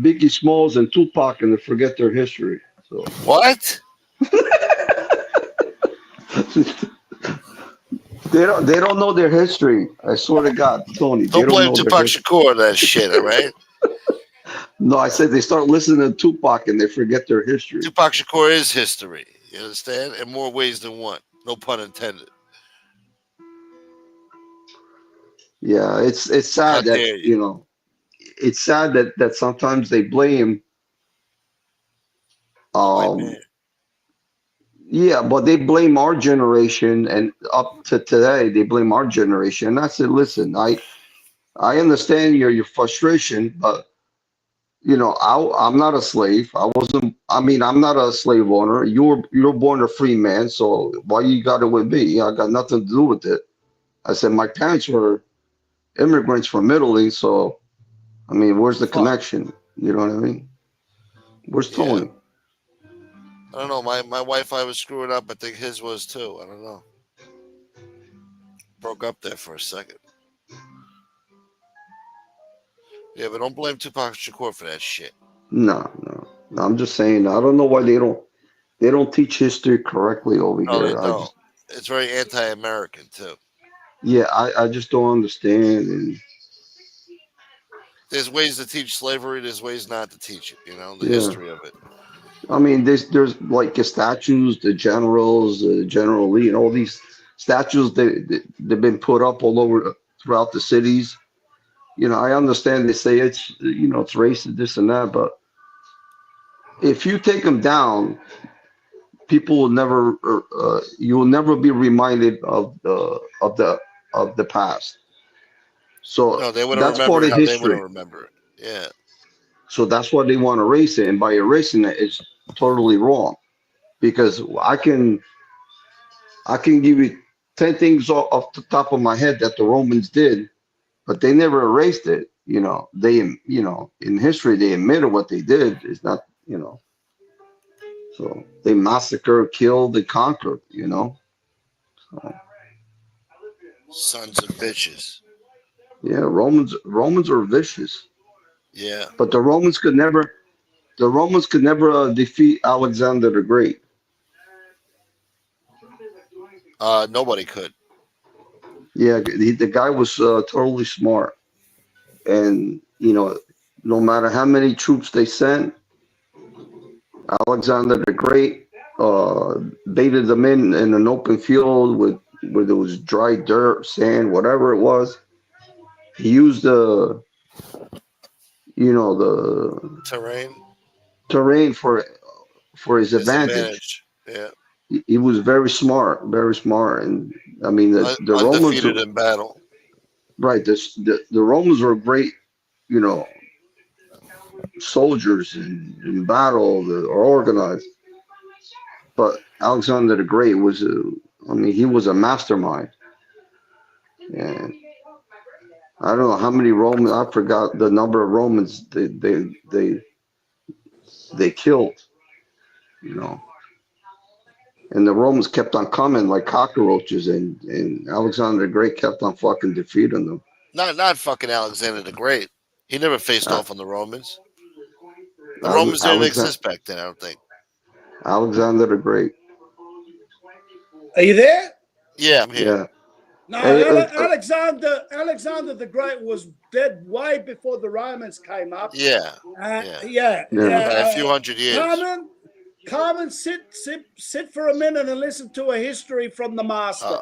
Biggie Smalls and Tupac and they forget their history. So. What? They don't know their history. I swear to God, Tony. Don't blame Tupac Shakur on that shit, all right? No, I said they start listening to Tupac and they forget their history. Tupac Shakur is history. You understand? In more ways than one. No pun intended. Yeah, it's sad that it's sad that sometimes they blame. Yeah, but they blame our generation, and up to today, they blame our generation. And I said, listen, I understand your frustration, but I'm not a slave. I wasn't. I mean, I'm not a slave owner. You're born a free man. So why you got it with me? I got nothing to do with it. I said my parents were immigrants from Italy. So I mean, where's the Fuck. connection? You know what I mean? Where's Yeah. Tony? I don't know. My Wi-Fi was screwing up. I think his was too. I don't know. Broke up there for a second. Yeah, but don't blame Tupac Shakur for that shit. No, no. I'm just saying. I don't know why they don't teach history correctly over No, they here. don't. It's very anti-American too. Yeah, I just don't understand. And There's ways to teach slavery. There's ways not to teach it. The yeah, history of it. I mean, there's like the statues, the generals, General Lee, and all these statues they've been put up all over throughout the cities. I understand they say it's racist, this and that, but if you take them down, people will never, you will never be reminded of the past. So No, they wouldn't that's part remember it of how they wouldn't history. remember it. Yeah. So that's why they want to erase it, and by erasing it, it's totally wrong because I can give you 10 things off the top of my head that the Romans did, but they never erased it. In history they admitted what they did. It's not. So they massacred, killed, they conquered. So, Sons of bitches. yeah, Romans are vicious, Yeah. but the Romans could never defeat Alexander the Great. Nobody could. Yeah, the guy was totally smart, and no matter how many troops they sent, Alexander the Great baited them in an open field with where there was dry dirt, sand, whatever it was. He used the Terrain. terrain for his advantage. Disadvantage. Yeah. He was very smart, and I mean the Romans, Undefeated in battle. right? The Romans were great, you know, soldiers in battle or organized, but Alexander the Great I mean, he was a mastermind, and I don't know how many Romans. I forgot the number of Romans they killed, you know. And the Romans kept on coming like cockroaches, and Alexander the Great kept on fucking defeating them. Not fucking Alexander the Great. He never faced Uh, off on the Romans. The Romans didn't Alexander, exist back then. I don't think. Alexander the Great. Are you there? Yeah, I'm here. Yeah. No, Hey, Alexander the Great was dead way before the Romans came up. Yeah. Yeah. Yeah. Yeah. By a few hundred years. Carmen, sit for a minute and listen to a history from the master.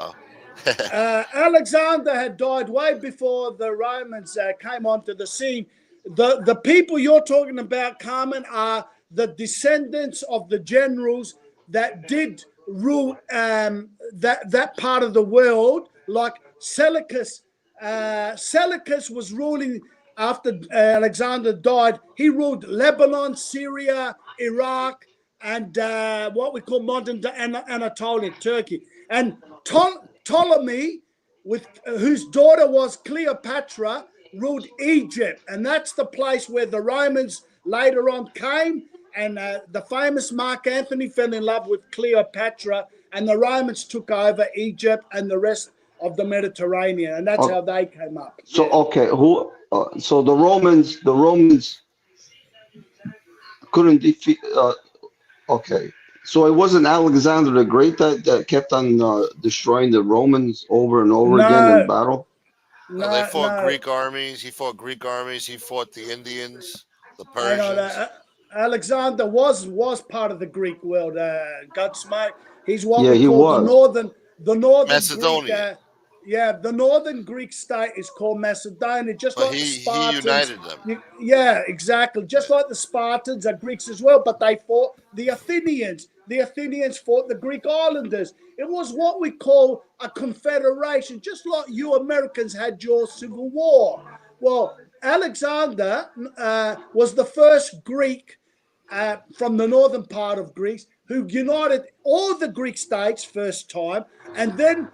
Alexander had died way before the Romans came onto the scene. The people you're talking about, Carmen, are the descendants of the generals that did rule that part of the world, like Seleucus. Seleucus was ruling after Alexander died. He ruled Lebanon, Syria, Iraq, and what we call modern Anatolia, Turkey. And Ptolemy, whose daughter was Cleopatra, ruled Egypt, and that's the place where the Romans later on came. And the famous Mark Antony fell in love with Cleopatra, and the Romans took over Egypt and the rest of the Mediterranean, and that's how they came up. So okay, so the Romans couldn't defeat. Okay, so it wasn't Alexander the Great that kept on destroying the Romans over and over again in battle. They fought Greek armies. He fought Greek armies. He fought the Indians, the I know Persians. that Alexander was part of the Greek world. Gutsmate. He's what Yeah, we he call was. the northern Macedonia. Greek, the northern Greek state is called Macedonia, just But like the he Spartans. united them. Yeah, exactly. Just like the Spartans are Greeks as well, but they fought the Athenians. The Athenians fought the Greek islanders. It was what we call a confederation, just like you Americans had your Civil War. Well, Alexander was the first Greek from the northern part of Greece who united all the Greek states first time, and then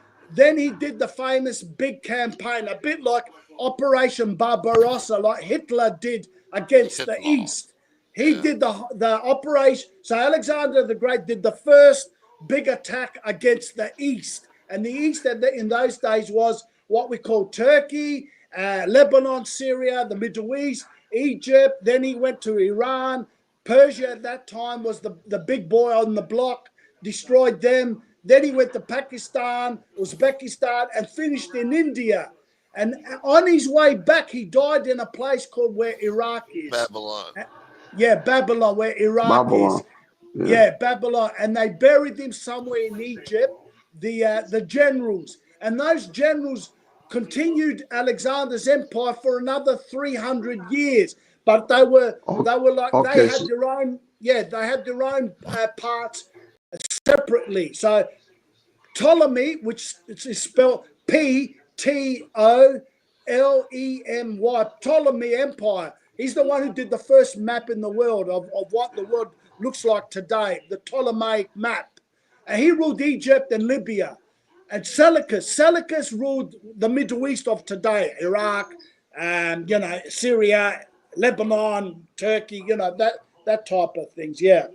he did the famous big campaign, a bit like Operation Barbarossa, like Hitler did against the East. He did the operation. So Alexander the Great did the first big attack against the East, and the East in those days was what we call Turkey, Lebanon, Syria, the Middle East, Egypt. Then he went to Iran. Persia at that time was the big boy on the block, destroyed them. Then he went to Pakistan, Uzbekistan, and finished in India. And on his way back, he died in a place called where Iraq is. Babylon. Yeah, Babylon, where Iraq is. Yeah, Babylon. And they buried him somewhere in Egypt, the generals. And those generals continued Alexander's empire for another 300 years. But they were like, they had their own, they had their own parts separately. So Ptolemy, which is spelled Ptolemy, Ptolemy Empire. He's the one who did the first map in the world of what the world looks like today, the Ptolemaic map. And he ruled Egypt and Libya. And Seleucus ruled the Middle East of today, Iraq, Syria, Lebanon, Turkey, that type of things. Yeah.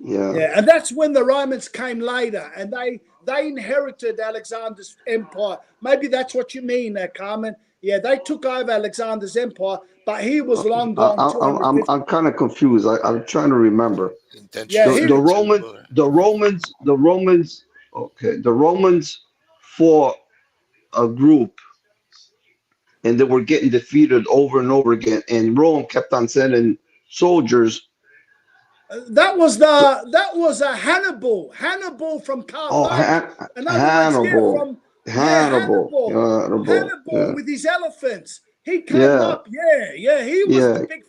And that's when the Romans came later, and they inherited Alexander's empire. Maybe that's what you mean, Carmen. Yeah, they took over Alexander's empire, but he was long gone. I'm kind of confused. I'm trying to remember. Yeah, the Romans fought a group, and they were getting defeated over and over again. And Rome kept on sending soldiers. That was Hannibal. Hannibal from Carmine. Hannibal with his elephants. He came up. He was the big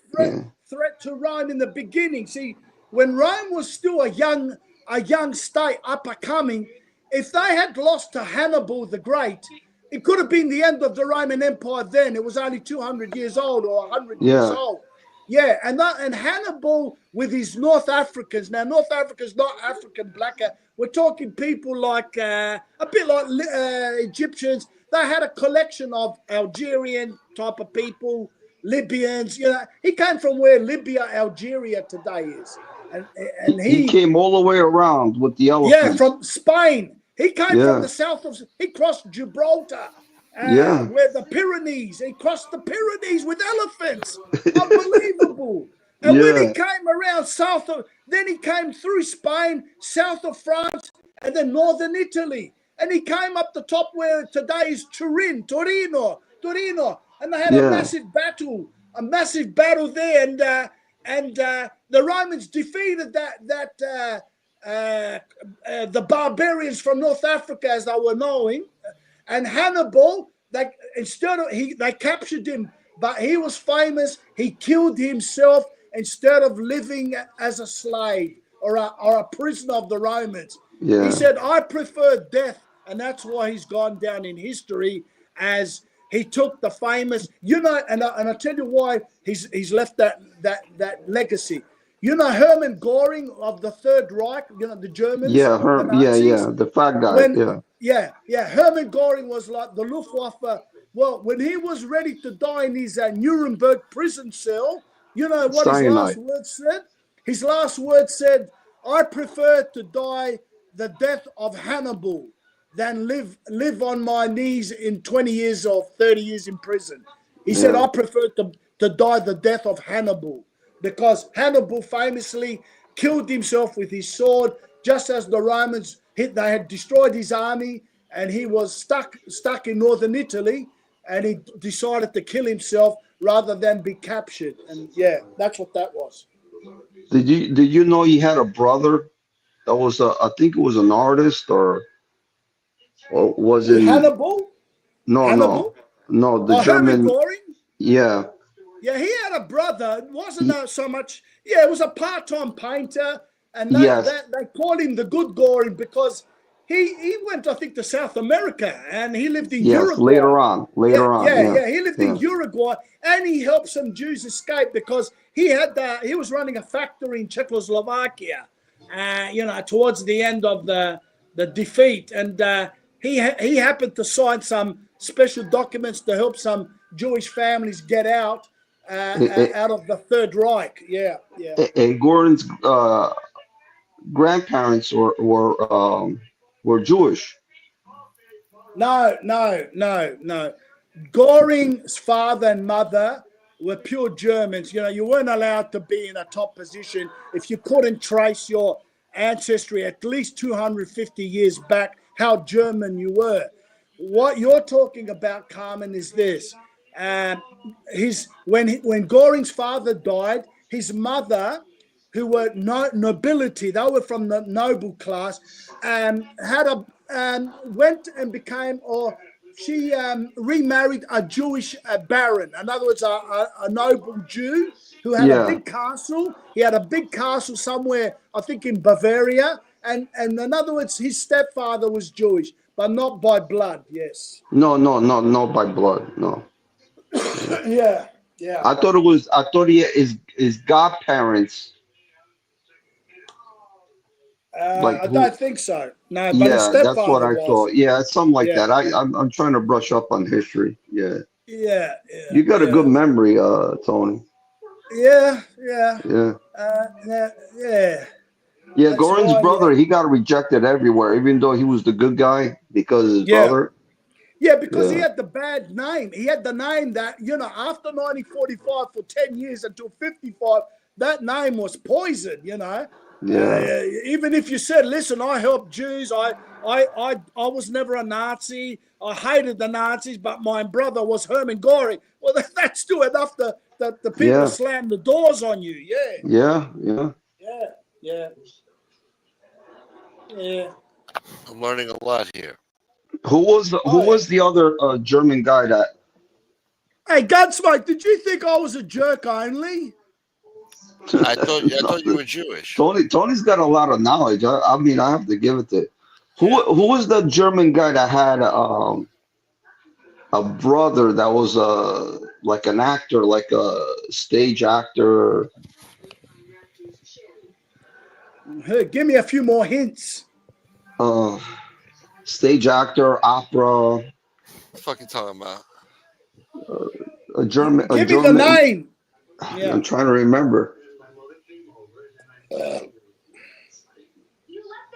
threat to Rome in the beginning. See, when Rome was still a young state, up and coming, if they had lost to Hannibal the Great, it could have been the end of the Roman Empire then. It was only 200 years old or 100 years old. Yeah, and Hannibal with his North Africans. Now, North Africa's not African blacker. We're talking people like, a bit like Egyptians. They had a collection of Algerian type of people, Libyans. He came from where Libya, Algeria today is. And he came all the way around with the elephants. Yeah, from Spain. He came from the south of, he crossed Gibraltar. Where the Pyrenees, he crossed the Pyrenees with elephants. Unbelievable. And when he came around then he came through Spain, south of France, and then northern Italy. And he came up the top where today is Torino. And they had a massive battle there. And the Romans defeated the barbarians from North Africa, as they were knowing. And Hannibal, they captured him, but he was famous. He killed himself instead of living as a slave or a prisoner of the Romans. He said, I prefer death, and that's why he's gone down in history as he took the famous, and I'll tell you why he's left that legacy. Hermann Göring of the Third Reich, the Germans. The fat guy. Hermann Göring was like the Luftwaffe. Well, when he was ready to die in his Nuremberg prison cell, what his last words said? His last words said, I prefer to die the death of Hannibal than live on my knees in 20 years or 30 years in prison. He said, I prefer to die the death of Hannibal, because Hannibal famously killed himself with his sword, just as the Romans they had destroyed his army, and he was stuck in northern Italy, and he decided to kill himself rather than be captured. And that's what that was. Did you know he had a brother that was I think it was an artist, or was it Hannibal? No, the German. Hermann Göring? Yeah, he had a brother. It wasn't so much. It was a part-time painter, and they called him the Good Göring because he went, I think, to South America, and he lived in Yes, Uruguay. later on. Yeah. He lived in Uruguay, and he helped some Jews escape because he was running a factory in Czechoslovakia, towards the end of the defeat, and he happened to sign some special documents to help some Jewish families get out of the Third Reich. Yeah. Goran's grandparents were Jewish. No. Goring's father and mother were pure Germans. You weren't allowed to be in a top position if you couldn't trace your ancestry at least 250 years back, how German you were. What you're talking about, Carmen, is this. When Goring's father died, his mother, who were nobility, they were from the noble class, went and became, or she remarried a Jewish baron. In other words, a noble Jew who had a big castle. He had a big castle somewhere, I think in Bavaria. And in other words, his stepfather was Jewish, but not by blood. Yes. No, by blood. No. Yeah. I thought his godparents. I don't think so. No, but his stepfather that's what I thought. Yeah, something like that. I'm trying to brush up on history. Yeah. You got a good memory, Tony. Yeah. Yeah, Goran's brother, he got rejected everywhere, even though he was the good guy because his brother. Yeah, because he had the bad name. He had the name that, after 1945 for 10 years until 55, that name was poisoned, Yeah. Even if you said, listen, I helped Jews, I was never a Nazi, I hated the Nazis, but my brother was Hermann Göring. Well, that's still enough that the people slam the doors on you. Yeah. I'm learning a lot here. Who was the other German guy that? Hey, Gunsmoke, did you think I was a jerk only? I thought you were Jewish. Tony's got a lot of knowledge. I mean, I have to give it to. Who was the German guy that had a brother that was like an actor, like a stage actor? Hey, give me a few more hints. Stage actor, opera. What the fuck you talking about? A German. Give me the name. Yeah. I'm trying to remember.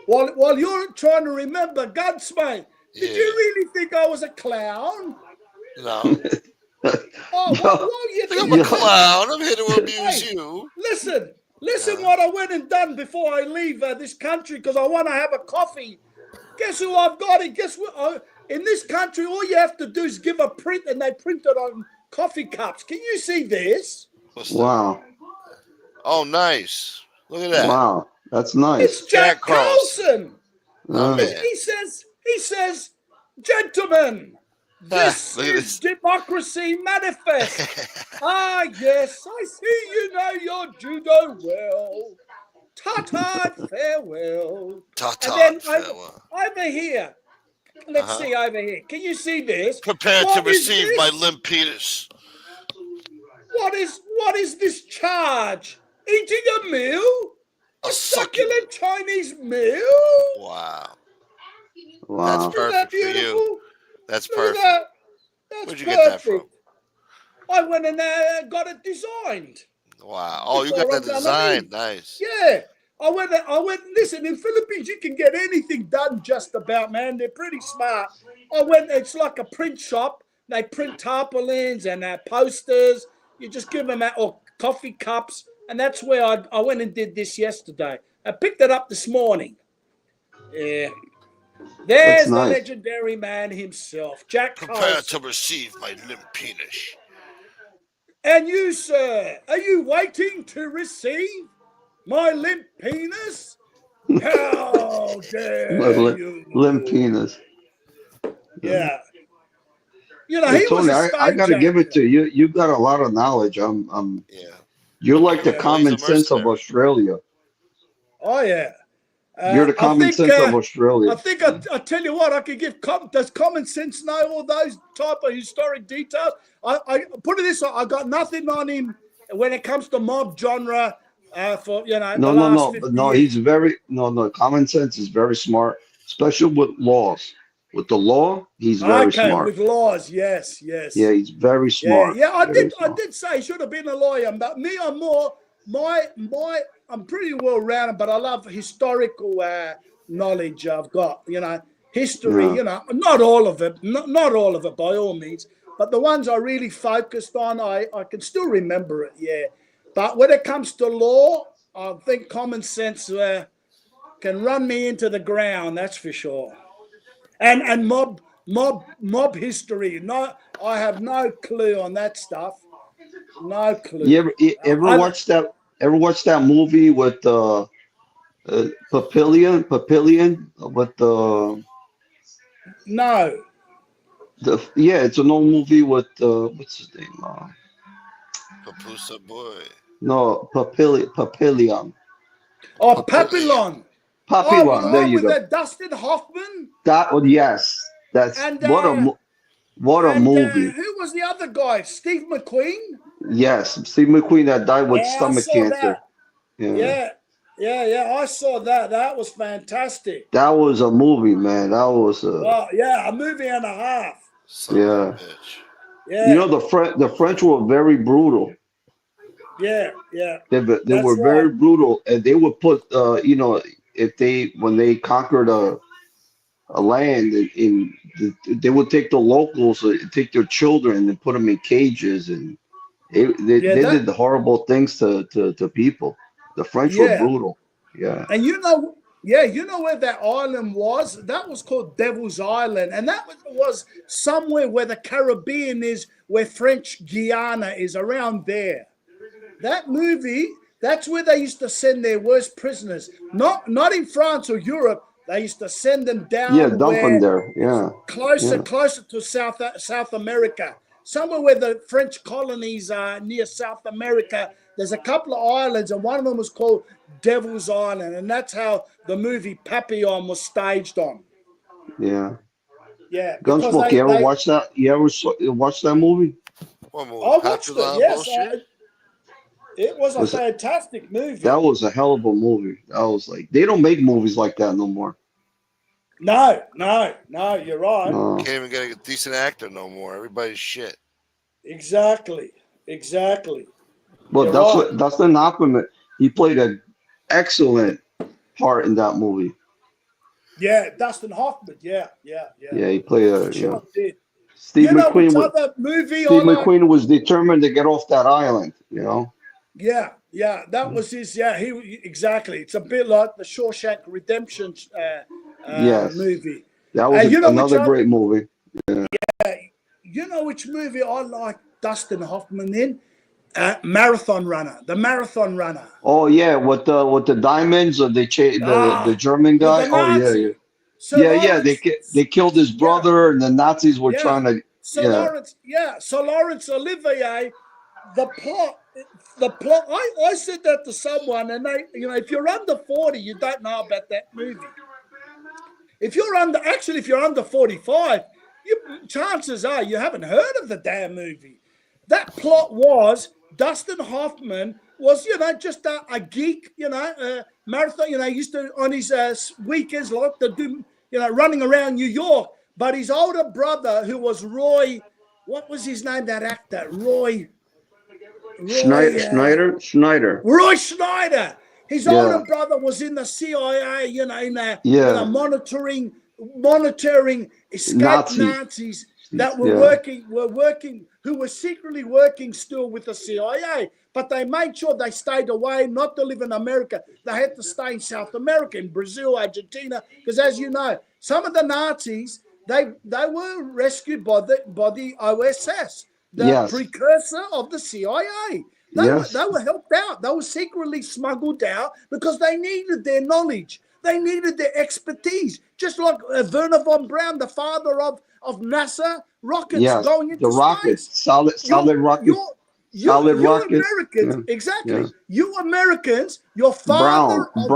While you're trying to remember, Gunsmoke, did you really think I was a clown? No. You think I'm a clown. I'm here to amuse you. Listen what I went and done before I leave this country because I want to have a coffee. Guess who I've got? And guess what? In this country, all you have to do is give a print and they print it on coffee cups. Can you see this? Wow. Oh, nice. Look at that. Wow. That's nice. It's Jack Carlson. Oh, man. He says, gentlemen, this is Democracy Manifest. Yes, I see you know your judo well. Ta-ta, farewell. Ta-ta, and then farewell. Over here. Let's see over here. Can you see this? Prepare to receive my limp penis. What is this charge? Eating a meal? A succulent Chinese meal? Wow. Wow. That's perfect for you. That's perfect. Where'd you get that from? I went and got it designed. Wow. Oh, you got that designed. Nice. Yeah. I went, listen, in Philippines, you can get anything done just about, man. They're pretty smart. It's like a print shop. They print tarpaulins and posters. You just give them out, or coffee cups. And that's where I went and did this yesterday. I picked it up this morning. Yeah. There's the legendary man himself, Jack Carlson. Prepare to receive my limp penis. And you, sir, are you waiting to receive my limp penis? How dare you? Limp penis. Yeah. He Tony, was a stage I got to give it to you. You got a lot of knowledge. You're like the common sense of Australia. Oh, yeah. You're the common sense of Australia. I think I tell you what, I could give. Does common sense know all those type of historic details? I put it this way: I got nothing on him when it comes to mob genre. For No. He's very Common sense is very smart, especially with laws. With the law, he's very smart. With laws, yes. Yeah, he's very smart. Yeah. I did say he should have been a lawyer, but me, I'm more I'm pretty well rounded, but I love historical knowledge. I've got history. Yeah. Not all of it, not all of it by all means, but the ones I really focused on, I can still remember it. Yeah, but when it comes to law, I think common sense can run me into the ground. That's for sure. And mob history. No, I have no clue on that stuff. No clue. You ever watch that? Ever watch that movie with Papillion with the? No. It's an old movie with what's his name? Papusa boy. No, Papillion. Oh, Papillon. Papillon. There you go. With Dustin Hoffman. Yes. That's what a movie. Who was the other guy? Steve McQueen. Yes, Steve McQueen that died with stomach cancer. That. Yeah. I saw that. That was fantastic. That was a movie, man. That was a movie and a half. Yeah. Yeah. The French were very brutal. Yeah. They were very brutal, and they would put when they conquered a land they would take the locals, take their children and put them in cages, and they did the horrible things to people. The French were brutal. Yeah. And you know where that island was? That was called Devil's Island, and that was somewhere where the Caribbean is, where French Guiana is, around there. That movie, that's where they used to send their worst prisoners. Not in France or Europe. They used to send them down. Yeah, dump them there. Yeah. Closer to South America. Somewhere where the French colonies are near South America. There's a couple of islands, and one of them was called Devil's Island, and that's how the movie Papillon was staged on. Yeah. Yeah. Gunsmoke, you ever watch that? You ever watch that movie? What movie? I watched it. Yes. It was a fantastic movie. That was a hell of a movie. That was they don't make movies like that no more. No, you're right. Can't even get a decent actor no more. Everybody's shit. Exactly. Well, Dustin Hoffman, he played an excellent part in that movie. Yeah, Dustin Hoffman. Yeah. Yeah, he played did. Steve McQueen. Steve McQueen was determined to get off that island. Yeah, that was his. Yeah, exactly. It's a bit like the Shawshank Redemption movie. That was another great movie. Yeah. You know which movie I like Dustin Hoffman in? Marathon Runner. The Marathon Runner. Oh yeah, with the diamonds, or the German guy. Oh yeah. So they killed his brother, and the Nazis were trying to. So Laurence Olivier, the plot. I said that to someone, and they, if you're under 40, you don't know about that movie. If you're under 45, chances are you haven't heard of the damn movie. That plot was Dustin Hoffman was, just a geek, marathon. He used to on his weekends like to do, running around New York. But his older brother, who was Roy, what was his name? That actor, Roy Schneider. Roy Schneider. His older brother was in the CIA, monitoring escaped Nazis that were working, who were secretly working still with the CIA. But they made sure they stayed away, not to live in America. They had to stay in South America, in Brazil, Argentina, because as you know, some of the Nazis, they were rescued by the OSS. The precursor of the CIA. They were helped out. They were secretly smuggled out because they needed their knowledge. They needed their expertise. Just like Werner von Braun, the father of NASA rockets going into the rockets, space. solid rockets. You're Americans, exactly. Yeah. You Americans, your father of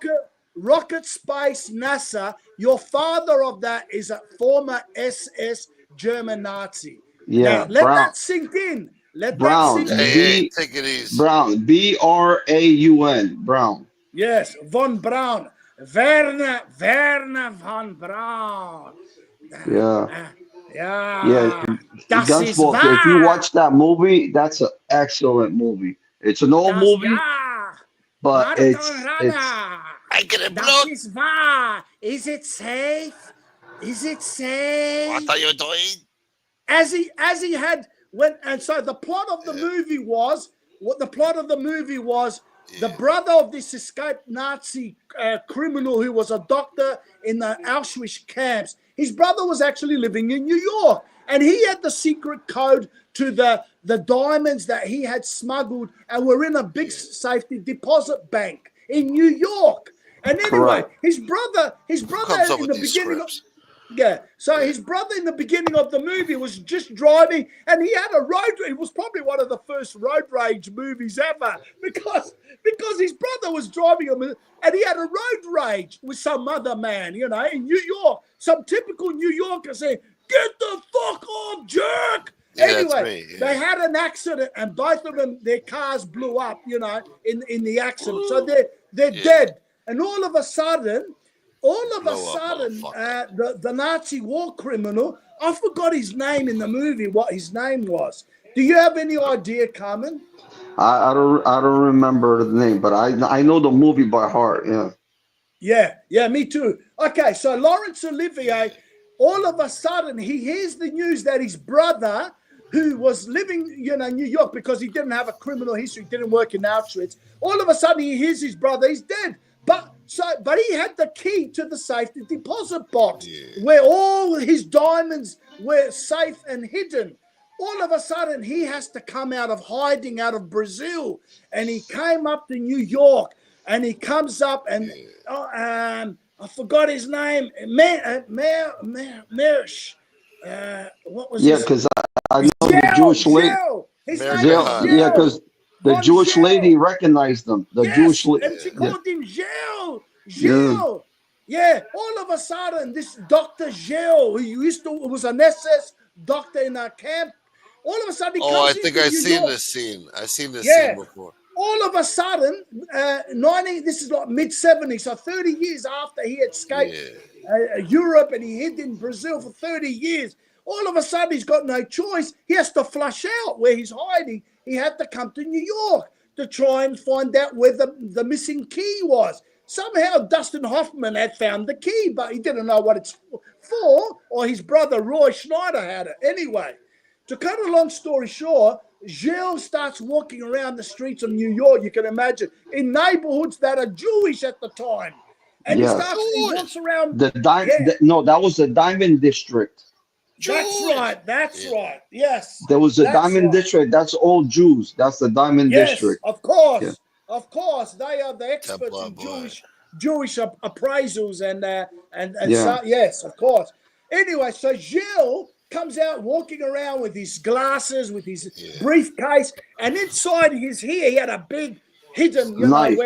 the rocket space, NASA. Your father of that is a former SS German Nazi. Yeah, Now, let Brown. that sink in. Let that Brown. sink in. Hey, take it easy. Brown. Braun. Brown. Yes, von Braun. Werner von Braun. Yeah. Yeah. Das ist Gunsmoke. If you wahr. watch that movie, that's an excellent movie. It's an old movie, Ja. but it's I get it, Das blood. ist wahr. Is it safe? Is it safe? What are you doing? As he had when, and so the plot of the movie was the brother of this escaped Nazi criminal who was a doctor in the Auschwitz camps. His brother was actually living in New York, and he had the secret code to the diamonds that he had smuggled and were in a big safety deposit bank in New York. And anyway, his brother Comes up in with the these beginning scripts. his brother in the beginning of the movie was just driving, and he had a road. It was probably one of the first road rage movies ever because his brother was driving him, and he had a road rage with some other man, in New York. Some typical New Yorker saying, "Get the fuck off, jerk!" Yeah, Anyway, that's me, they had an accident, and both of them, their cars blew up, in the accident. So they're dead, and all of a sudden, the Nazi war criminal, I forgot his name in the movie, what his name was. Do you have any idea, Carmen? I don't remember the name, but I know the movie by heart. Yeah. Yeah, me too. Okay, so Laurence Olivier, all of a sudden, he hears the news that his brother, who was living, in New York because he didn't have a criminal history, didn't work in Auschwitz, all of a sudden he hears his brother, he's dead. But he had the key to the safety deposit box where all his diamonds were safe and hidden. All of a sudden, he has to come out of hiding out of Brazil, and he came up to New York, and he comes up and I forgot his name, Mersh. What was his? Because I know the Jewish lady. His Mary name was Hahn. Yeah, because the Von Jewish Gel. lady recognized them. The Jewish lady. And she called him Gel. Yeah, all of a sudden, this Dr. Gel, who was an SS doctor in our camp, all of a sudden he comes Oh, I think into I've New seen York. this scene. I've seen this scene before. All of a sudden, this is like mid-70s, so 30 years after he escaped Europe and he hid in Brazil for 30 years, all of a sudden he's got no choice. He has to flush out where he's hiding. He had to come to New York to try and find out where the missing key was. Somehow Dustin Hoffman had found the key, but he didn't know what it's for, or his brother Roy Schneider had it. Anyway, to cut a long story short, Gilles starts walking around the streets of New York, you can imagine, in neighborhoods that are Jewish at the time. And he walks around. That was the Diamond District. That's right. Yes. There was a Diamond District. That's all Jews. That's the Diamond District. Of course. Yeah. Of course. They are the experts in Jewish appraisals and so, yes, of course. Anyway, so Gilles comes out walking around with his glasses, with his briefcase, and inside his ear he had a big hidden knife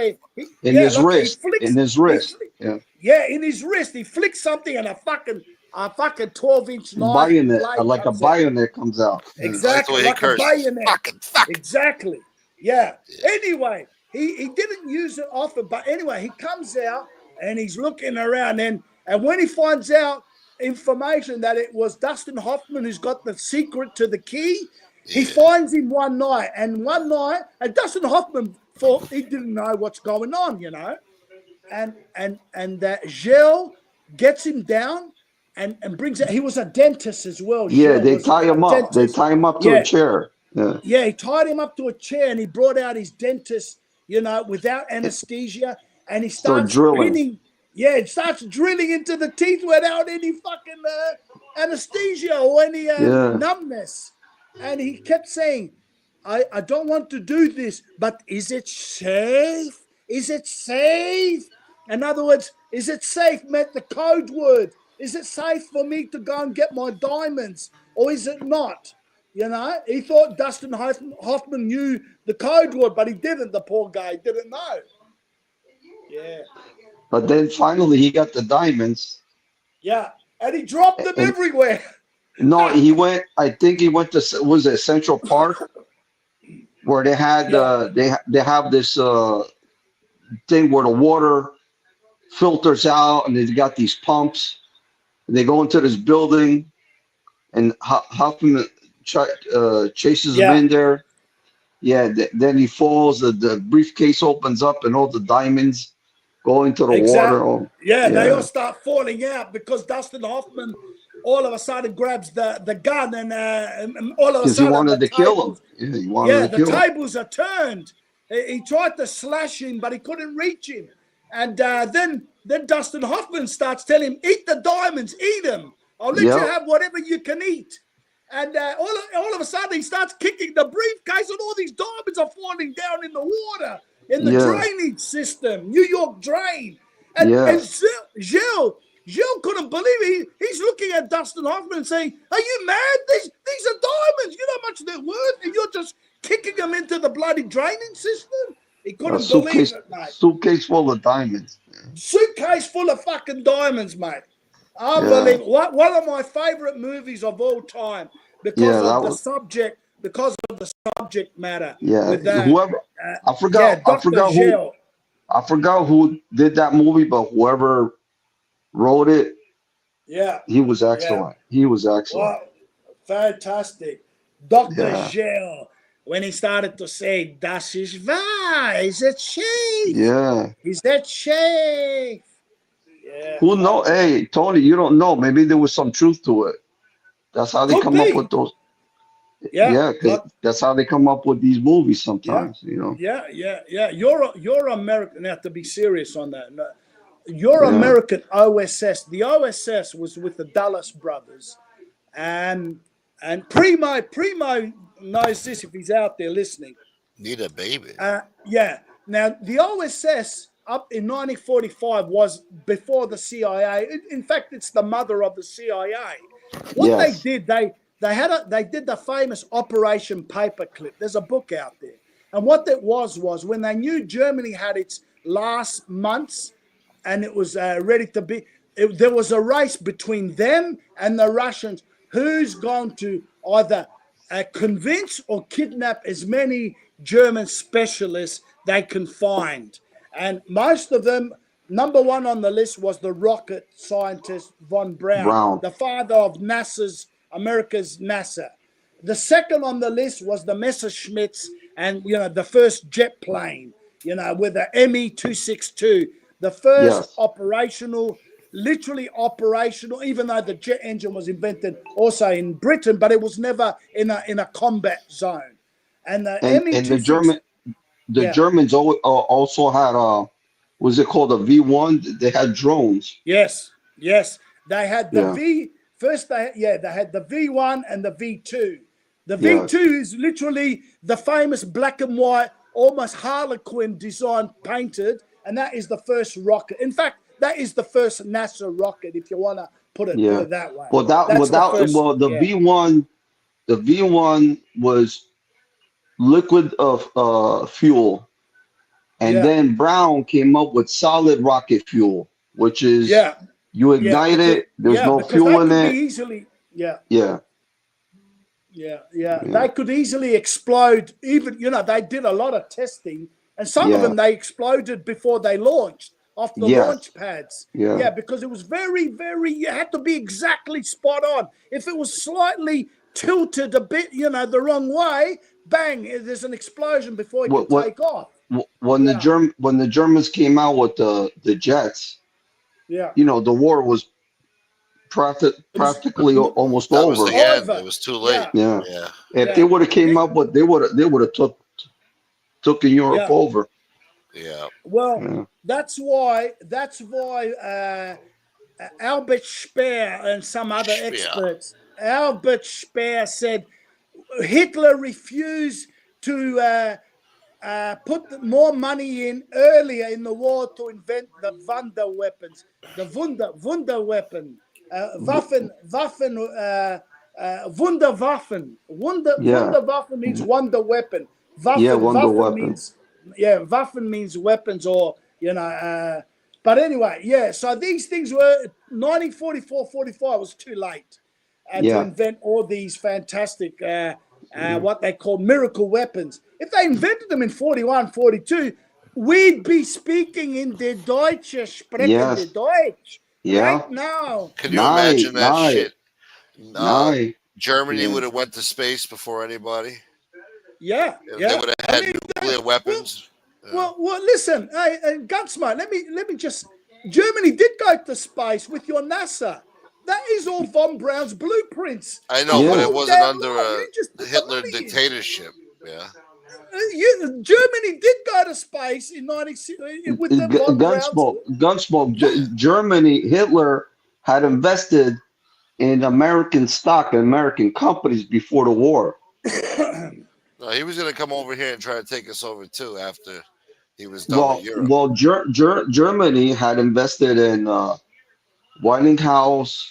in his wrist. In his wrist. In his wrist. He flicks something and a fucking 12-inch knife. Bayonet comes out. Exactly. Like a bayonet. Fuck. Exactly. Yeah. Anyway, he didn't use it often, but anyway, he comes out and he's looking around, and when he finds out information that it was Dustin Hoffman who's got the secret to the key, he finds him one night, and Dustin Hoffman thought he didn't know what's going on, and that Gilles gets him down and brings it. He was a dentist as well. Yeah, they tie him up. They tie him up to a chair. Yeah, he tied him up to a chair, and he brought out his dentist, without anesthesia, and he starts drilling. Yeah, it starts drilling into the teeth without any fucking anesthesia or any numbness. And he kept saying, I don't want to do this, but is it safe? Is it safe? In other words, is it safe meant the code word. Is it safe for me to go and get my diamonds, or is it not? He thought Dustin Hoffman knew the code word, but he didn't. The poor guy didn't know. Yeah. But then finally he got the diamonds. Yeah, and he dropped them And everywhere. no, he went. I think he went to was it Central Park where they had Yeah, they have this thing where the water filters out and they got these pumps. And they go into this building and Huffman chases him yeah, in there. Yeah, then he falls. The briefcase opens up and all the diamonds go into the water. exactly. Oh, Yeah, they all yeah, start falling out because Dustin Hoffman all of a sudden grabs the gun and all of a because he sudden the wanted to kill him. tables, Yeah, he wanted yeah, to the kill him. tables are turned. He tried to slash him, but he couldn't reach him. And then Dustin Hoffman starts telling him, "Eat the diamonds, eat them. I'll let you Yep. have whatever you can eat." And all of a sudden, he starts kicking the briefcase, and all these diamonds are falling down in the water, in the Yeah. drainage system, New York drain. And Yeah. Gilles couldn't believe it. He's looking at Dustin Hoffman and saying, "Are you mad? These are diamonds. You know how much they're worth, and you're just kicking them into the bloody draining system." He A couldn't believe suitcase, it, mate. suitcase full of diamonds. Suitcase full of fucking diamonds, mate. Yeah. Unbelievable. One of my favorite movies of all time because Yeah, that of the was. subject, matter. Yeah. With that, Whoever I yeah, forgot. I Dr. forgot who. Gilles. I forgot who did that movie, but whoever wrote it, Yeah, he was yeah. excellent. He was excellent. Wow, fantastic. Dr. Yeah. Gilles, when he started to say, "Das ist wahr, he's a chief. Yeah. He's that chief." Yeah. Who know? Hey, Tony, you don't know. Maybe there was some truth to it. That's how they Could come up be. with those. Yeah. Yeah, because that's how they come up with these movies Yeah. sometimes, you know. Yeah. You're American. Now, to be serious on that, no, you're Yeah. American OSS. The OSS was with the Dallas brothers, and Primo knows this if he's out there listening. Need a baby. Yeah. Now, the OSS up in 1945 was before the CIA. In fact, it's the mother of the CIA. What Yes. they did, they did the famous Operation Paperclip. There's a book out there. And what that was when they knew Germany had its last months and it was ready to be, there was a race between them and the Russians. Who's going to either convince or kidnap as many German specialists they can find? And most of them, number one on the list was the rocket scientist von Braun, the father of America's NASA. The second on the list was the Messerschmitts and, the first jet plane, with the ME-262, the first Yes. literally operational, even though the jet engine was invented also in Britain, but it was never in a combat zone. And the And ME-262, the Germans also had was it called a V1? They had drones. Yes. They had the Yeah. they had the V1 and the V2. The Yes. V2 is literally the famous black and white, almost Harlequin design painted, and that is the first rocket. In fact, that is the first NASA rocket, if you want to put it that way. Well, the V1 was liquid of fuel, and then Brown came up with solid rocket fuel, which is you ignite it. There's no fuel in it. They could easily explode. Even they did a lot of testing, and some of them they exploded before they launched off the launch pads. Yeah. Because it was very, very. You had to be exactly spot on. If it was slightly tilted a bit, the wrong way, bang! There's an explosion before it can take off. When the Germans came out with the jets, the war was practically almost That over. was the end. It was too late. Yeah. If they would have came up with, they would have took Europe over. Yeah. Well, that's why Albert Speer and some other experts. Albert Speer said Hitler refused to put more money in earlier in the war to invent the Wunder weapons, the Wunder weapon, Wunderwaffen. Wunderwaffen means wonder weapon. Waffen Wonder weapon. Waffen means weapons or But anyway, yeah. So these things were 1944, 45 was too late to invent all these fantastic, what they call miracle weapons. If they invented them in 41, 42, we'd be speaking in the Deutsche sprechen the Deutsch right now. Can you imagine that shit? Germany Yeah. would have went to space before anybody. Yeah, They would have had nuclear weapons. Well, listen, Gunsmoke, let me just. Germany did go to space with your NASA. That is all von Braun's blueprints. I know, but it wasn't under a Hitler in. dictatorship. Yeah. Germany did go to space in 96 with the von Braun's. Gunsmoke. Germany, Hitler had invested in American stock and American companies before the war. No, he was going to come over here and try to take us over too after he was done with Europe. Well, Germany had invested in Westinghouse.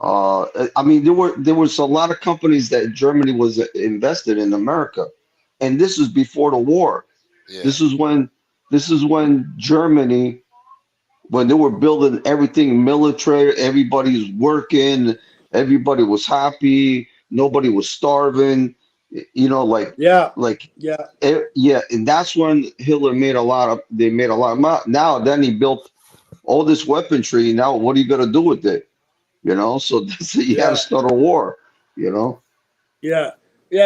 I mean, there was a lot of companies that Germany was invested in America, and this is before the war. Yeah. This is when Germany, when they were building everything military, everybody's working, everybody was happy, nobody was starving. You know, and that's when Hitler made a lot of money. Now, then he built all this weaponry. Now, what are you going to do with it? You know, so you had to start a war. You know. Yeah,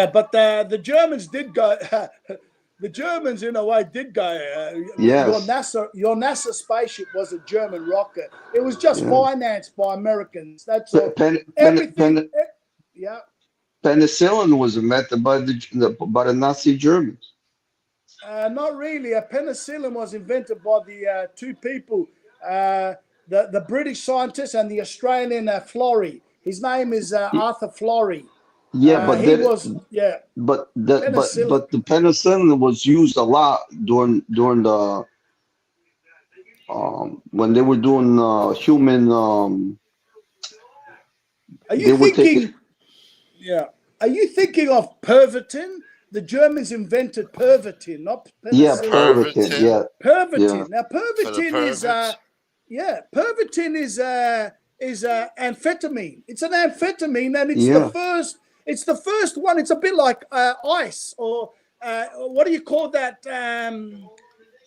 but the Germans did go. The Germans, in a way, did go. Yes. Your NASA spaceship was a German rocket. It was just financed by Americans. That's all. Everything. Penicillin was invented by the Nazi Germans. Not really. Penicillin was invented by the two people, the British scientist and the Australian Florey. His name is Arthur Florey. Yeah, but But the penicillin was used a lot during the when they were doing human. Are you thinking? Are you thinking of Pervitin? The Germans invented Pervitin, not penicillin. Yeah, Pervitin. Yeah. Pervitin. Yeah. Now, Pervitin is amphetamine. It's an amphetamine, and it's the first one. It's a bit like ice, or what do you call that?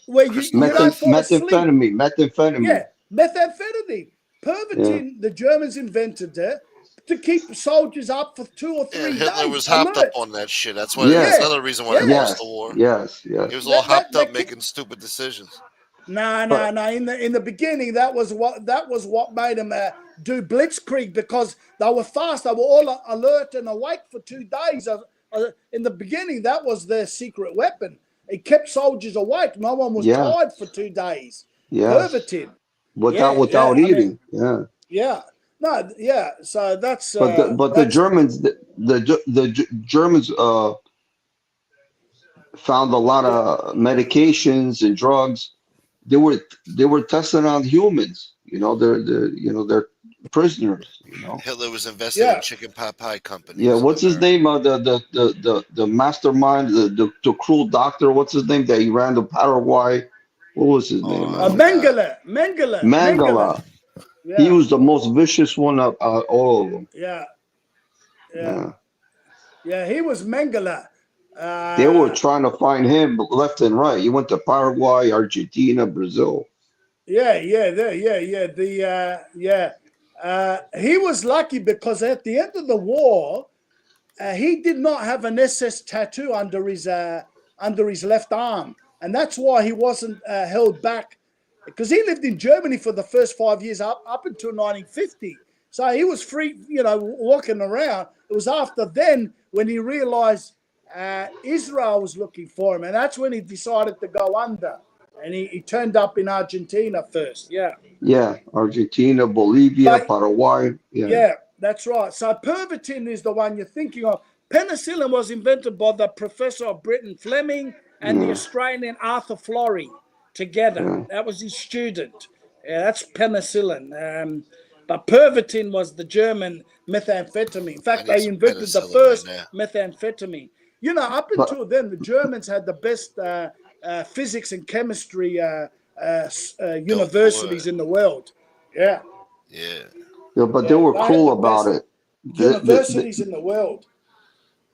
Where you don't fall asleep. Methamphetamine. Yeah, methamphetamine. Pervitin. The Germans invented it to keep soldiers up for 2 or 3 days. Hitler was hopped up on that shit. That's why. That's another reason why they lost the war. Yes. He was all hopped up making stupid decisions. No. In the beginning, that was what made them do blitzkrieg, because they were fast. They were all alert and awake for 2 days. In the beginning, that was their secret weapon. It kept soldiers awake. No one was tired for 2 days. Pervitin. Without eating. So that's. The Germans, the Germans found a lot of medications and drugs. They were testing on humans. You know, they're prisoners. You know, Hitler was invested in chicken pot pie companies. Yeah, what's his name? The mastermind, the cruel doctor. What's his name? That he ran to Paraguay. What was his name? Mengele. Yeah. He was the most vicious one of all of them. Yeah, he was Mengele. They were trying to find him left and right. He went to Paraguay, Argentina, Brazil. He was lucky because at the end of the war, he did not have an SS tattoo under his left arm, and that's why he wasn't held back. Because he lived in Germany for the first 5 years up until 1950. So he was free, walking around. It was after then when he realized Israel was looking for him. And that's when he decided to go under. And he turned up in Argentina first. Yeah, Argentina, Bolivia, Paraguay. Yeah, that's right. So Pervitin is the one you're thinking of. Penicillin was invented by the professor of Britain, Fleming, and the Australian Arthur Florey. Together, that was his student. That's penicillin. But Pervitin was the German methamphetamine. In fact, they invented the first methamphetamine. Up until then, the Germans had the best physics and chemistry universities in the world. Yeah. Yeah. Yeah, but they Yeah, were they had cruel the about best it. universities in the world.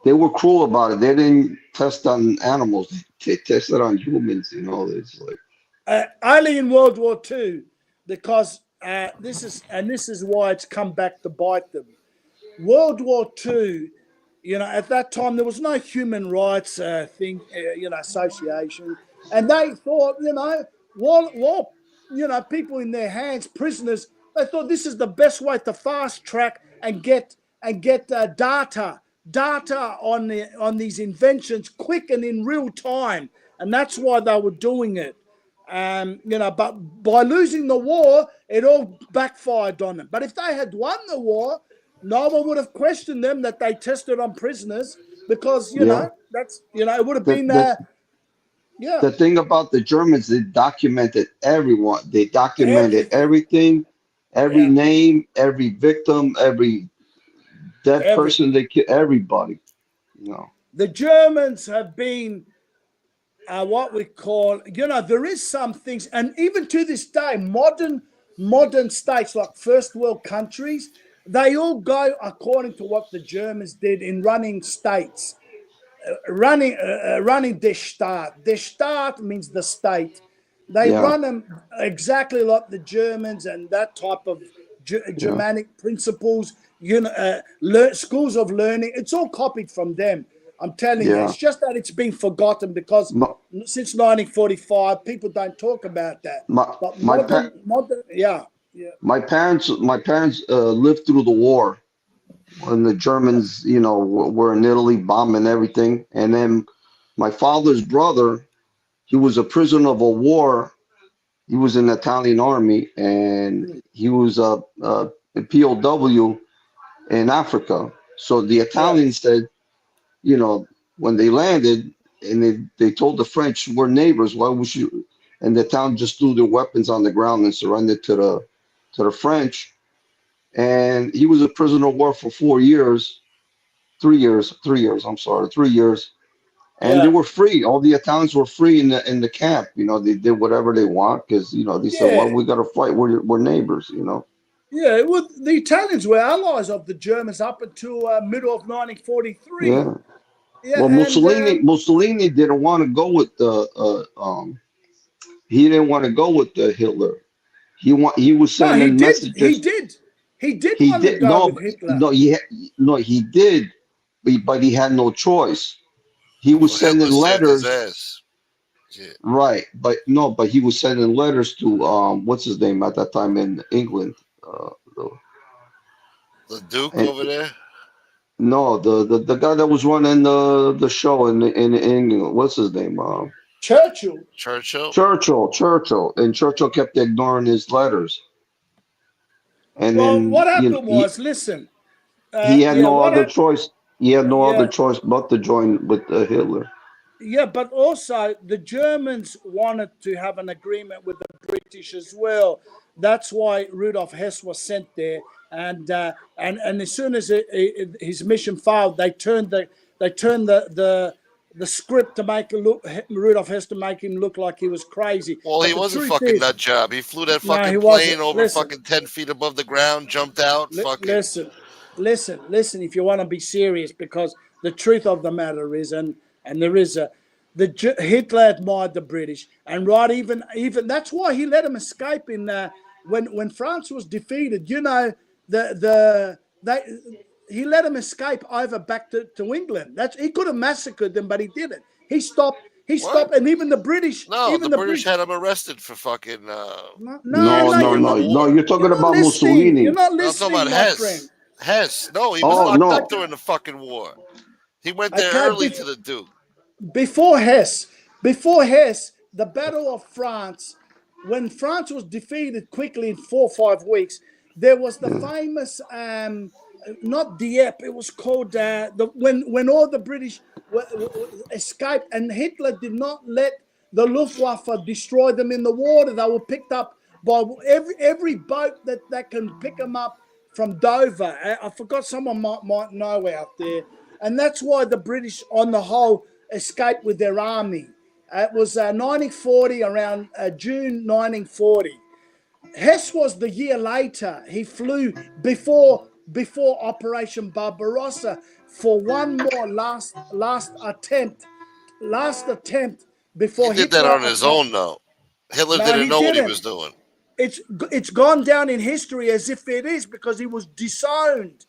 They were cruel about it. They didn't test on animals. They tested on humans. You know, it's like Only in World War II, because this is why it's come back to bite them. World War II, at that time there was no human rights association, and they thought, while people in their hands, prisoners, they thought this is the best way to fast track and get data on these inventions quick and in real time, and that's why they were doing it. But by losing the war, it all backfired on them. But if they had won the war, no one would have questioned them that they tested on prisoners, because yeah. it would have The been the yeah, the thing about the Germans, they documented everyone. They documented everything, everything, every yeah, name, every victim, every dead person everything. they killed, everybody. You know. The Germans have been what we call, there is some things, and even to this day, modern states like first world countries, they all go according to what the Germans did in running states. Running the Staat. The Staat means the state. They Yeah, run them exactly like the Germans, and that type of yeah, Germanic principles. Schools of learning. It's all copied from them. I'm telling you. yeah. It's just that it's been forgotten, because My since 1945, people don't talk about that. my But my pa yeah, yeah, my parents lived through the war when the Germans, were in Italy bombing everything. And then my father's brother, he was a prisoner of a war. He was in the Italian army, and he was a POW in Africa. So the yeah, Italians said, when they landed, and they told the French, we're neighbors, why would you? And the town just threw their weapons on the ground and surrendered to the French. And he was a prisoner of war for 4 years, 3 years. I'm sorry, 3 years. And they yeah, were free. All the Italians were free in the camp. They did whatever they want because they said, "Well, yeah. we got to fight. We're neighbors." Yeah, well, the Italians were allies of the Germans up until middle of 1943. Yeah. Yeah, Well, and Mussolini didn't want to go with the he didn't want to go with the Hitler. He was no, he sending did. He messages. did. He did He want to did go no, with Hitler. no, he did, but he had no choice. He was Well, Hitler sending saved his letters. ass. Yeah. Right, but no, but he was sending letters to what's his name at that time in England. The- The Duke and over there. no, the guy that was running the show in England. What's his name? Churchill. Churchill. Churchill, and Churchill kept ignoring his letters, and Well, then what happened was, listen, he had yeah, no what other happened? choice. He had no other Yeah, choice but to join with Hitler. yeah, but also the Germans wanted to have an agreement with the British as well. That's why Rudolf Hess was sent there, and as soon as his mission failed, they turned the script to make it look Rudolf Hess to make him look like he was crazy. Well, he But the was a truth fucking is, nut job. He flew that no, he fucking wasn't. plane over Listen, fucking 10 feet above the ground, jumped out, fucking. listen. If you want to be serious, because the truth of the matter is, and there is Hitler admired the British, and right, even that's why he let him escape in when France was defeated. They he let him escape over back to England. He could have massacred them, but he didn't. He stopped. He What? stopped, and No, the even the British British. had him arrested for fucking No, No, no, no, during you're the not. no, no. war. You're You're talking not about listening. You're Mussolini. not No, I'm talking about listening, my friend. Hess. Hess. No, he was Oh locked up no, during the fucking war. He went there Okay, early to the Duke. before Hess, before Hess, the Battle of France, when France was defeated quickly in 4 or 5 weeks, there was the yeah, famous, not Dieppe, it was called when all the British escaped, and Hitler did not let the Luftwaffe destroy them in the water. They were picked up by every boat that can pick them up from Dover. I forgot, someone might know out there. And that's why the British, on the whole, escaped with their army. It was 1940, around June 1940. Hess was the year later. He flew before Operation Barbarossa for one more last attempt He before did that Hitler on his attacked. own, though. Hitler No, didn't he know what he didn't. was doing. It's gone down in history as if it is, because he was disowned.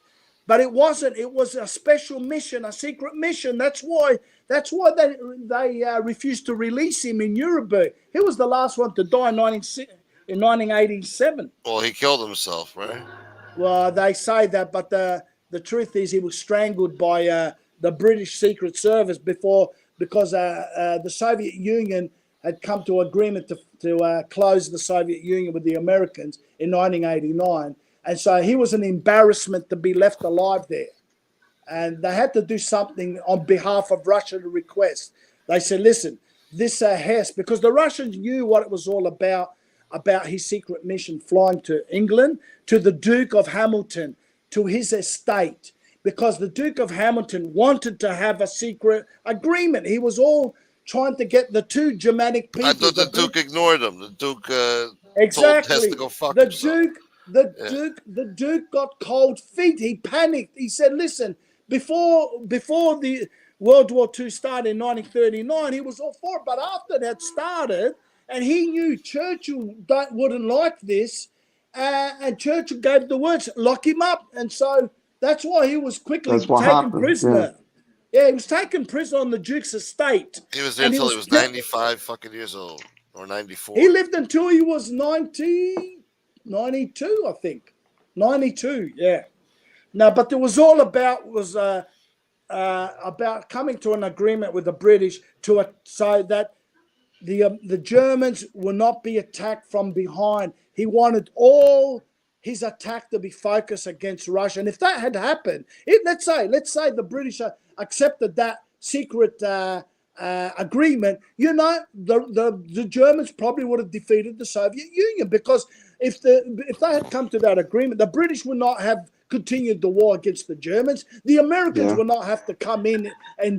But it wasn't. It was a special mission, a secret mission. That's why they refused to release him in Nuremberg. He was the last one to die in 1987. Well, he killed himself, right? Well, they say that, but the truth is he was strangled by the British Secret Service because the Soviet Union had come to agreement to close the Soviet Union with the Americans in 1989. And so he was an embarrassment to be left alive there. And they had to do something on behalf of Russia to request. They said, listen, this Hess, because the Russians knew what it was all about his secret mission, flying to England, to the Duke of Hamilton, to his estate, because the Duke of Hamilton wanted to have a secret agreement. He was all trying to get the two Germanic people. I thought the Duke ignored him. The Duke exactly. told Hess to go fuck the himself. The Duke got cold feet. He panicked. He said, listen, before the World War II started in 1939, he was all for it. But after that started, and he knew Churchill wouldn't like this, and Churchill gave the words, lock him up. And so that's why he was quickly taken prisoner. Yeah, he was taken prisoner on the Duke's estate. He was there until he was 95 fucking years old, or 94. He lived until he was 92, I think. 92, yeah. No, but it was all about coming to an agreement with the British so that the Germans will not be attacked from behind. He wanted all his attack to be focused against Russia. And if that had happened, let's say the British accepted that secret agreement, the Germans probably would have defeated the Soviet Union, because if they had come to that agreement, the British would not have continued the war against the Germans. The Americans would not have to come in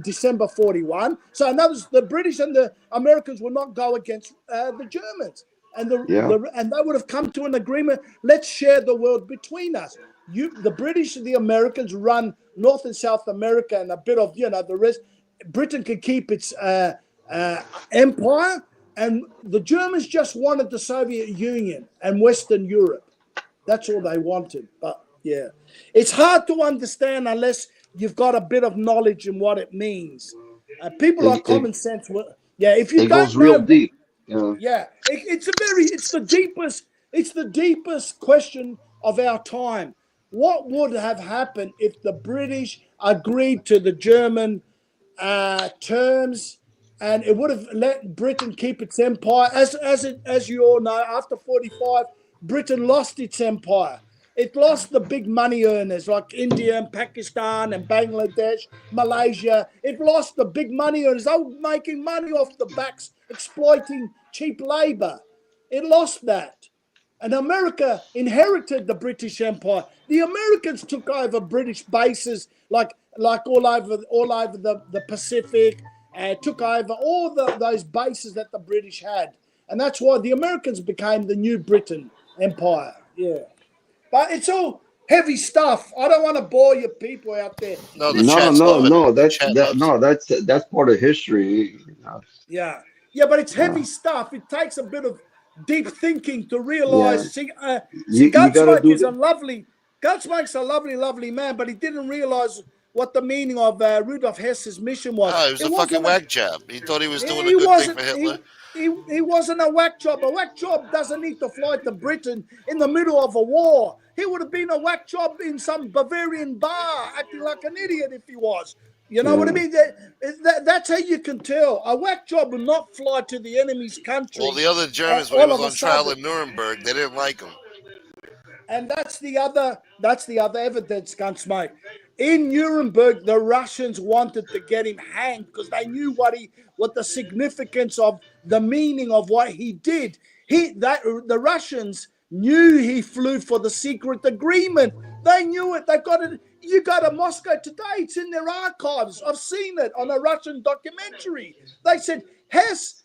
December 41. So in other words, the British and the Americans would not go against the Germans. And and they would have come to an agreement. Let's share the world between us. The British and the Americans run North and South America and a bit of the rest. Britain can keep its empire, and the Germans just wanted the Soviet Union and Western Europe. That's all they wanted. But yeah, it's hard to understand unless you've got a bit of knowledge in what it means. People like common sense. If you don't goes real deep. It's the deepest question of our time. What would have happened if the British agreed to the German terms, and it would have let Britain keep its empire? As you all know, after 45, Britain lost its empire. It lost the big money earners like India and Pakistan and Bangladesh, Malaysia. It lost the big money earners. They were making money off the backs, exploiting cheap labor. It lost that. And America inherited the British Empire. The Americans took over British bases like all over the Pacific, and took over all those bases that the British had. And that's why the Americans became the New Britain Empire. Yeah. But it's all heavy stuff. I don't want to bore you people out there. No. That's part of history. Yeah, but it's heavy stuff. It takes a bit of deep thinking to realize. Gunsmoke's a lovely man, but he didn't realize what the meaning of Rudolf Hess's mission was. Oh, he was a fucking whack job. He thought he was doing a good thing for Hitler. He wasn't a whack job. A whack job doesn't need to fly to Britain in the middle of a war. He would have been a whack job in some Bavarian bar, acting like an idiot if he was. You know what I mean? That's how you can tell. A whack job will not fly to the enemy's country. Well, the other Germans, when he was on trial in Nuremberg, they didn't like him. And that's the other evidence, Gunsmoke. In Nuremberg, the Russians wanted to get him hanged because they knew what the significance of the meaning of what he did. The Russians knew he flew for the secret agreement. They knew it. They got it. You go to Moscow today, it's in their archives. I've seen it on a Russian documentary. They said Hess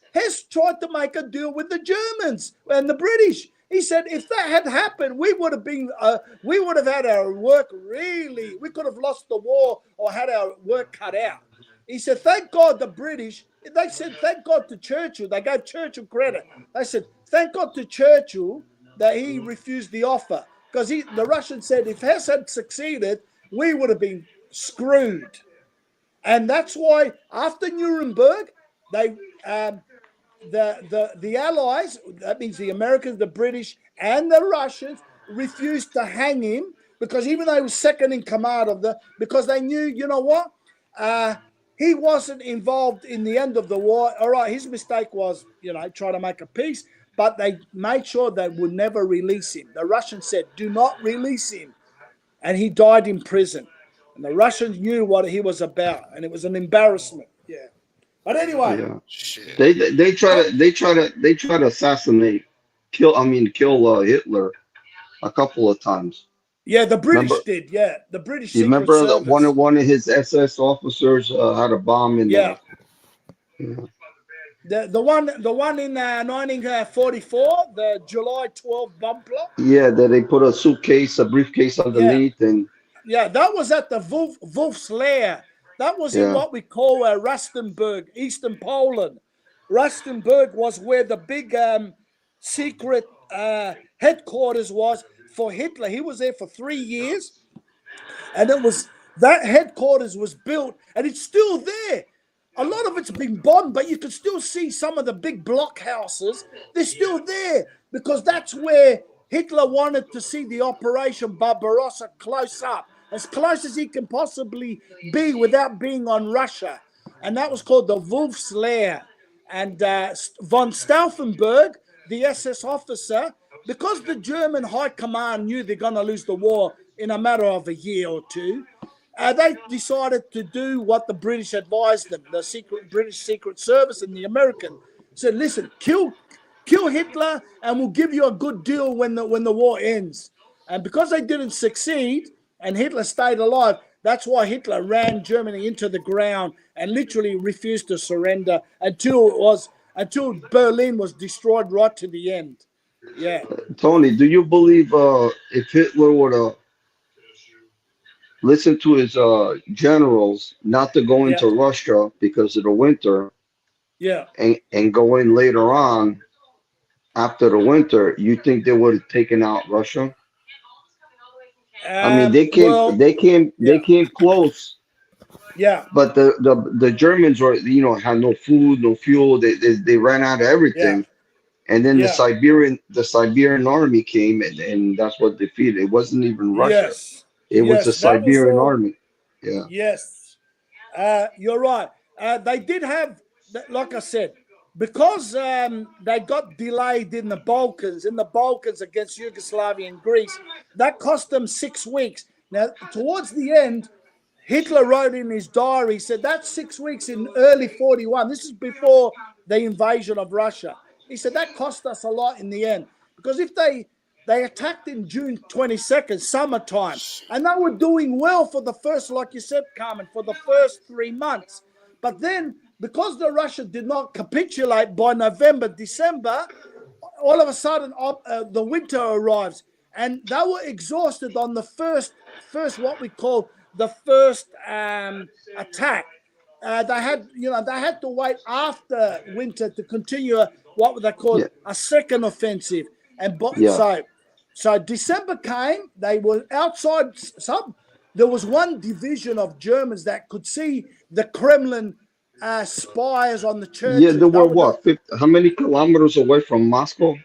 tried to make a deal with the Germans and the British. He said if that had happened, we would have had our work really. We could have lost the war or had our work cut out. He said, thank God the British. They said, thank God to Churchill. They gave Churchill credit. They said, thank God to Churchill that he refused the offer, because the Russians said if Hess had succeeded, we would have been screwed. And that's why after Nuremberg, they the Allies, that means the Americans, the British, and the Russians, refused to hang him, because even though he was second in command because they knew, you know what, he wasn't involved in the end of the war. All right, his mistake was, try to make a peace, but they made sure they would never release him. The Russians said, do not release him. And he died in prison. And the Russians knew what he was about, and it was an embarrassment. Yeah. But anyway, Shit. They try to assassinate, kill Hitler a couple of times. yeah, the British Remember, did. Yeah, the British you Secret remember that Service. one of his SS officers had a bomb in Yeah. the The one in 1944, the July 12 bomb plot. yeah, that they put a briefcase underneath, and Yeah, that was at the Wolf's Lair. That was in yeah, what we call Rustenburg, Eastern Poland. Rustenburg was where the big secret headquarters was for Hitler. He was there for 3 years, and that headquarters was built, and it's still there. A lot of it's been bombed, but you can still see some of the big block houses. They're still there because that's where Hitler wanted to see the Operation Barbarossa close up, as close as he can possibly be without being on Russia. And that was called the Wolf's Lair. And von Stauffenberg, the SS officer, because the German high command knew they're going to lose the war in a matter of a year or two, they decided to do what the British advised them. The British Secret Service and the American said, listen, kill Hitler and we'll give you a good deal when the war ends. And because they didn't succeed and Hitler stayed alive, that's why Hitler ran Germany into the ground and literally refused to surrender until Berlin was destroyed right to the end. Yeah. Tony, do you believe if Hitler would have listened to his generals not to go into Russia because of the winter, Yeah. and go in later on after the winter, you think they would have taken out Russia? I mean, they came close. Yeah. But the Germans were, had no food, no fuel. They ran out of everything. Yeah. And then the Siberian army came, and that's what defeated. It wasn't even Russia. Yes. It was the Siberian army. Yeah. Yes. You're right. They did have, like I said, because they got delayed in the Balkans against Yugoslavia and Greece, that cost them 6 weeks. Now, towards the end, Hitler wrote in his diary, he said, that's 6 weeks in early 41. This is before the invasion of Russia. He said, that cost us a lot in the end. Because if they attacked in June 22nd, summertime, and they were doing well for the first, like you said, Carmen, for the first 3 months. But then, because the Russia did not capitulate by November, December, all of a sudden the winter arrives. And they were exhausted on the first what we call the first attack. They had to wait after winter to continue what they call a second offensive. And so December came. They were outside. There was one division of Germans that could see the Kremlin spires on the churches. Yeah, they were what? How many kilometers away from Moscow?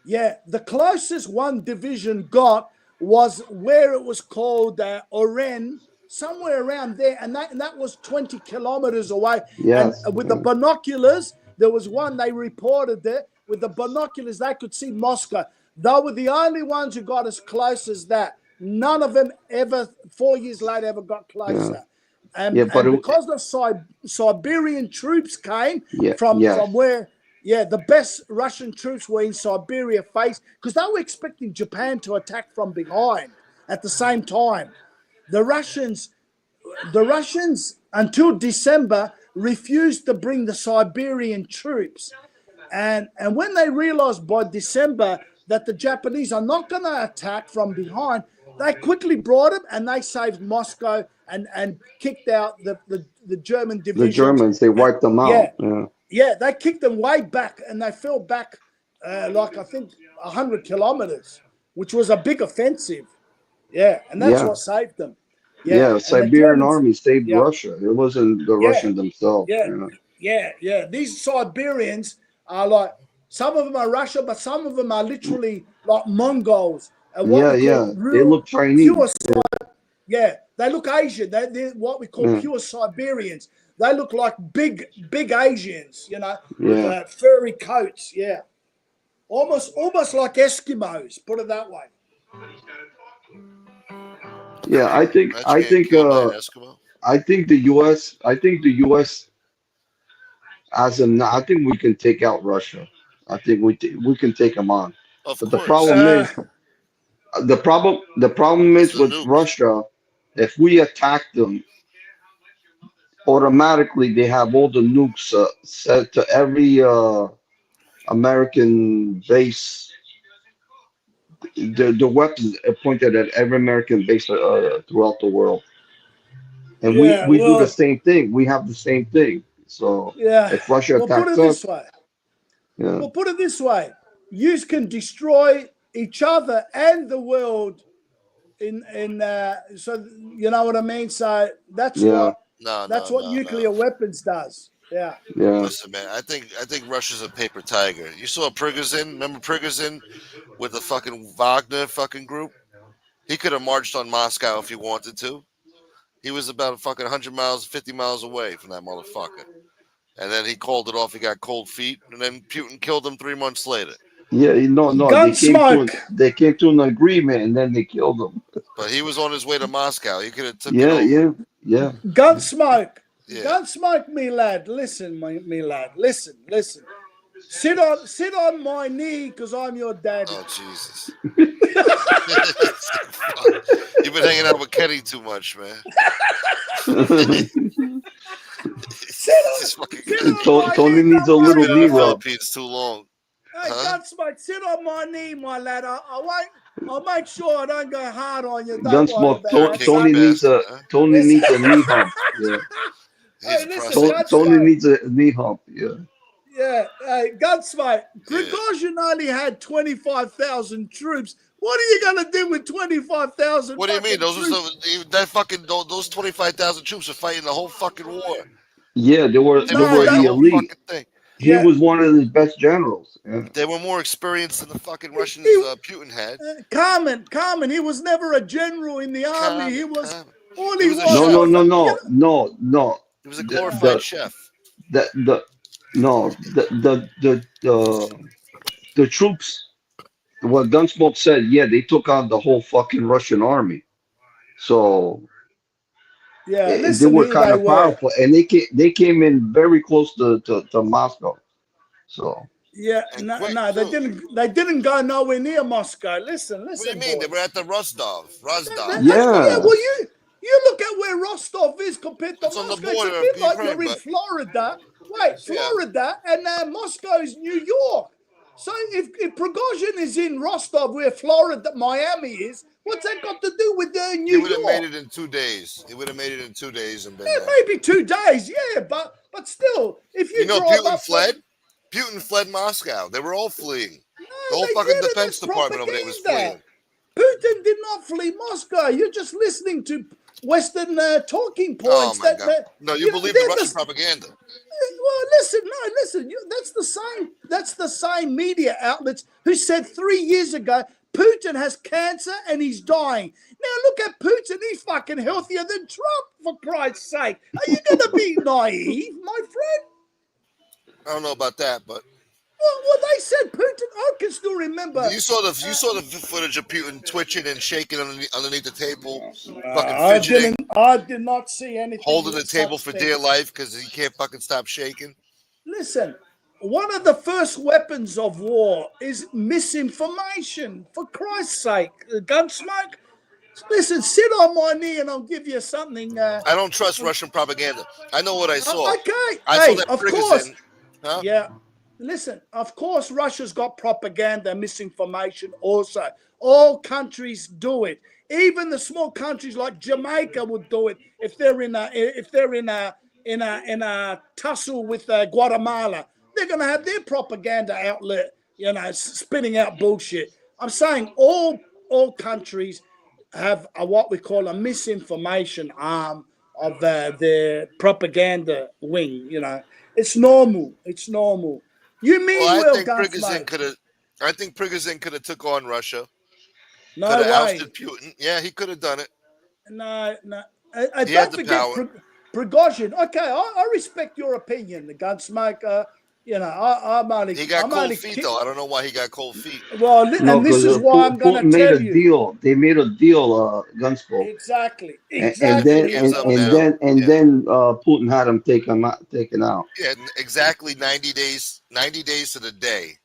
Yeah, the closest one division got was where it was called Oren, somewhere around there, and that was 20 kilometers away. Yes. And with the binoculars, there was one they reported there. With the binoculars, they could see Moscow. They were the only ones who got as close as that. None of them ever, 4 years later, ever got closer. Yeah. And because the Siberian troops came from where, the best Russian troops were in Siberia because they were expecting Japan to attack from behind at the same time. The Russians until December refused to bring the Siberian troops. And when they realized by December that the Japanese are not going to attack from behind, they quickly brought them and they saved Moscow and kicked out the German division. The Germans, they wiped them out. Yeah, they kicked them way back and they fell back like I think 100 kilometers, which was a big offensive. Yeah, and that's what saved them. Yeah, Siberian army saved Russia. It wasn't the Russians themselves. Yeah. These Siberians are like, some of them are Russia, but some of them are literally like Mongols. And they look Chinese. They look Asian. They're what we call pure Siberians. They look like big Asians, with furry coats. Yeah, almost like Eskimos. Put it that way. Yeah, I think the U.S. I think we can take out Russia. I think we can take them on. But the problem is with Russia, if we attack them, automatically they have all the nukes set to every American base. The weapons are pointed at every American base throughout the world, and we do the same thing. We have the same thing. So if Russia attacks us, we'll put it this way: you can destroy each other and the world. So you know what I mean. So that's what nuclear weapons does. Yeah. Listen, man. I think Russia's a paper tiger. You saw Prigozhin. Remember Prigozhin with the fucking Wagner fucking group? He could have marched on Moscow if he wanted to. He was about a fucking 100 miles, 50 miles away from that motherfucker. And then he called it off. He got cold feet, and then Putin killed him 3 months later. Yeah, no. They came to an agreement, and then they killed him. But he was on his way to Moscow. He could have took it over. Yeah. Gunsmoke. Yeah. Gunsmoke, me lad. Listen, me lad. Listen. Sit on my knee, because I'm your daddy. Oh, Jesus. You've been hanging out with Kenny too much, man. Tony needs a little knee rub. Philippines too long. Hey, Gunsmoke, sit on my knee, my lad. I'll make sure I don't go hard on you. Gunsmoke, Tony needs a knee hump. Yeah. Hey, listen, Tony needs a knee hump. Yeah. Yeah. Hey, Gunsmoke, Prigozhin only had 25,000 troops. What are you gonna do with 25,000? What do you mean? Those 25,000 troops are fighting the whole fucking war. Yeah, they were the elite. He was one of the best generals. Yeah. They were more experienced than the fucking Russians Putin had. Carmine, he was never a general in the army. He was all he was. No. He was a glorified chef. The troops. What Gunsmoke said, they took out the whole fucking Russian army. So they were kind of powerful, and they came in very close to Moscow. So they didn't go nowhere near Moscow. Listen. What do you mean? They were at the Rostov. Well, you look at where Rostov is compared to Moscow. On the border it's a bit like you're in Florida. Wait, Florida and Moscow is New York. So if Prigozhin is in Rostov, where Florida, Miami is, what's that got to do with New York? He would have made it in 2 days. And been maybe 2 days, but still, if you Putin fled Moscow. They were all fleeing. The whole fucking defense department over there was fleeing. Putin did not flee Moscow. You're just listening to Western talking points. Oh my God. No, you believe the Russian propaganda. Well, listen. That's the same media outlets who said 3 years ago Putin has cancer and he's dying. Now look at Putin. He's fucking healthier than Trump, for Christ's sake. Are you going to be naive, my friend? I don't know about that, but. Well, they said Putin. I can still remember. You saw the footage of Putin twitching and shaking underneath the table, fucking fidgeting. I did not see anything. Holding the table for dear life because he can't fucking stop shaking. Listen, one of the first weapons of war is misinformation. For Christ's sake, Gunsmoke. Listen, sit on my knee and I'll give you something. I don't trust Russian propaganda. I know what I saw. Okay. I saw Hey, that of course. Prigozhin. Huh? Yeah. Listen, of course, Russia's got propaganda, misinformation also. All countries do it. Even the small countries like Jamaica would do it if they're in a tussle with Guatemala. They're going to have their propaganda outlet, spitting out bullshit. I'm saying all countries have what we call a misinformation arm of their propaganda wing. It's normal. It's normal. You mean Well, well, Gunsmoke? I think Prigozhin could have took on Russia. Could No have way. ousted Putin. Yeah, he could have done it. No. He had Don't the forget power. Prigozhin. Okay, I respect your opinion, the Gunsmoke. I'm only. He got I'm cold only feet, though. I don't know why he got cold feet. Well, No, and this because is why I'm going Putin to made tell a you. deal. They made a deal, Gunsmoke. Exactly. And then He gives up now. then Putin had him taken out. Yeah, exactly 90 days. 90 days to the day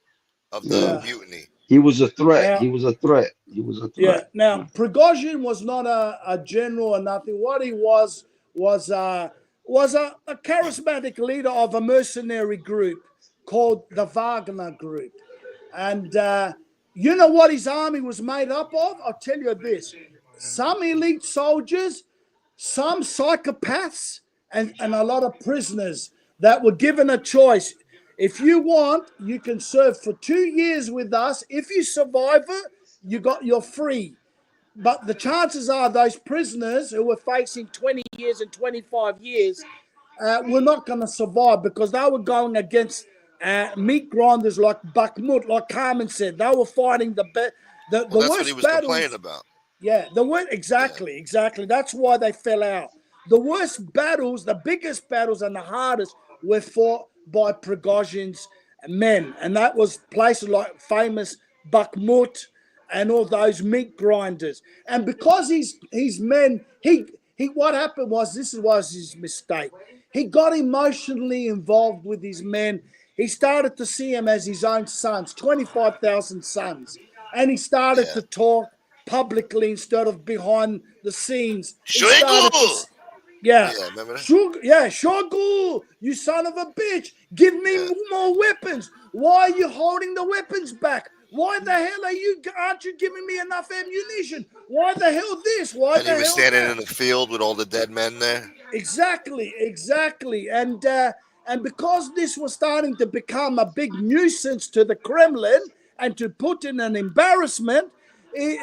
of the mutiny. He was a threat. Now- He was a threat. Yeah. Now, Prigozhin was not a general or nothing. What he was a charismatic leader of a mercenary group called the Wagner Group. And you know what his army was made up of? I'll tell you this. Some elite soldiers, some psychopaths, and a lot of prisoners that were given a choice. If you want, you can serve for 2 years with us. If you survive it, you're free. But the chances are those prisoners who were facing 20 years and 25 years were not going to survive because they were going against meat grinders like Bakhmut, like Carmine said. They were fighting the That's worst what he was battles. complaining about. Yeah, exactly. That's why they fell out. The worst battles, the biggest battles, and the hardest were fought by Prigozhin's men, and that was places like famous Bakhmut and all those meat grinders. And because his men, what happened was this was his mistake. He got emotionally involved with his men. He started to see them as his own sons, 25,000 sons, and he started to talk publicly instead of behind the scenes. Shoigu! Yeah, remember that? Shogu, you son of a bitch. Give me more weapons. Why are you holding the weapons back? Why the hell aren't you giving me enough ammunition? Why the hell this? Why And the he was hell standing that? in the field with all the dead men there. Exactly. And because this was starting to become a big nuisance to the Kremlin and to Putin an embarrassment, he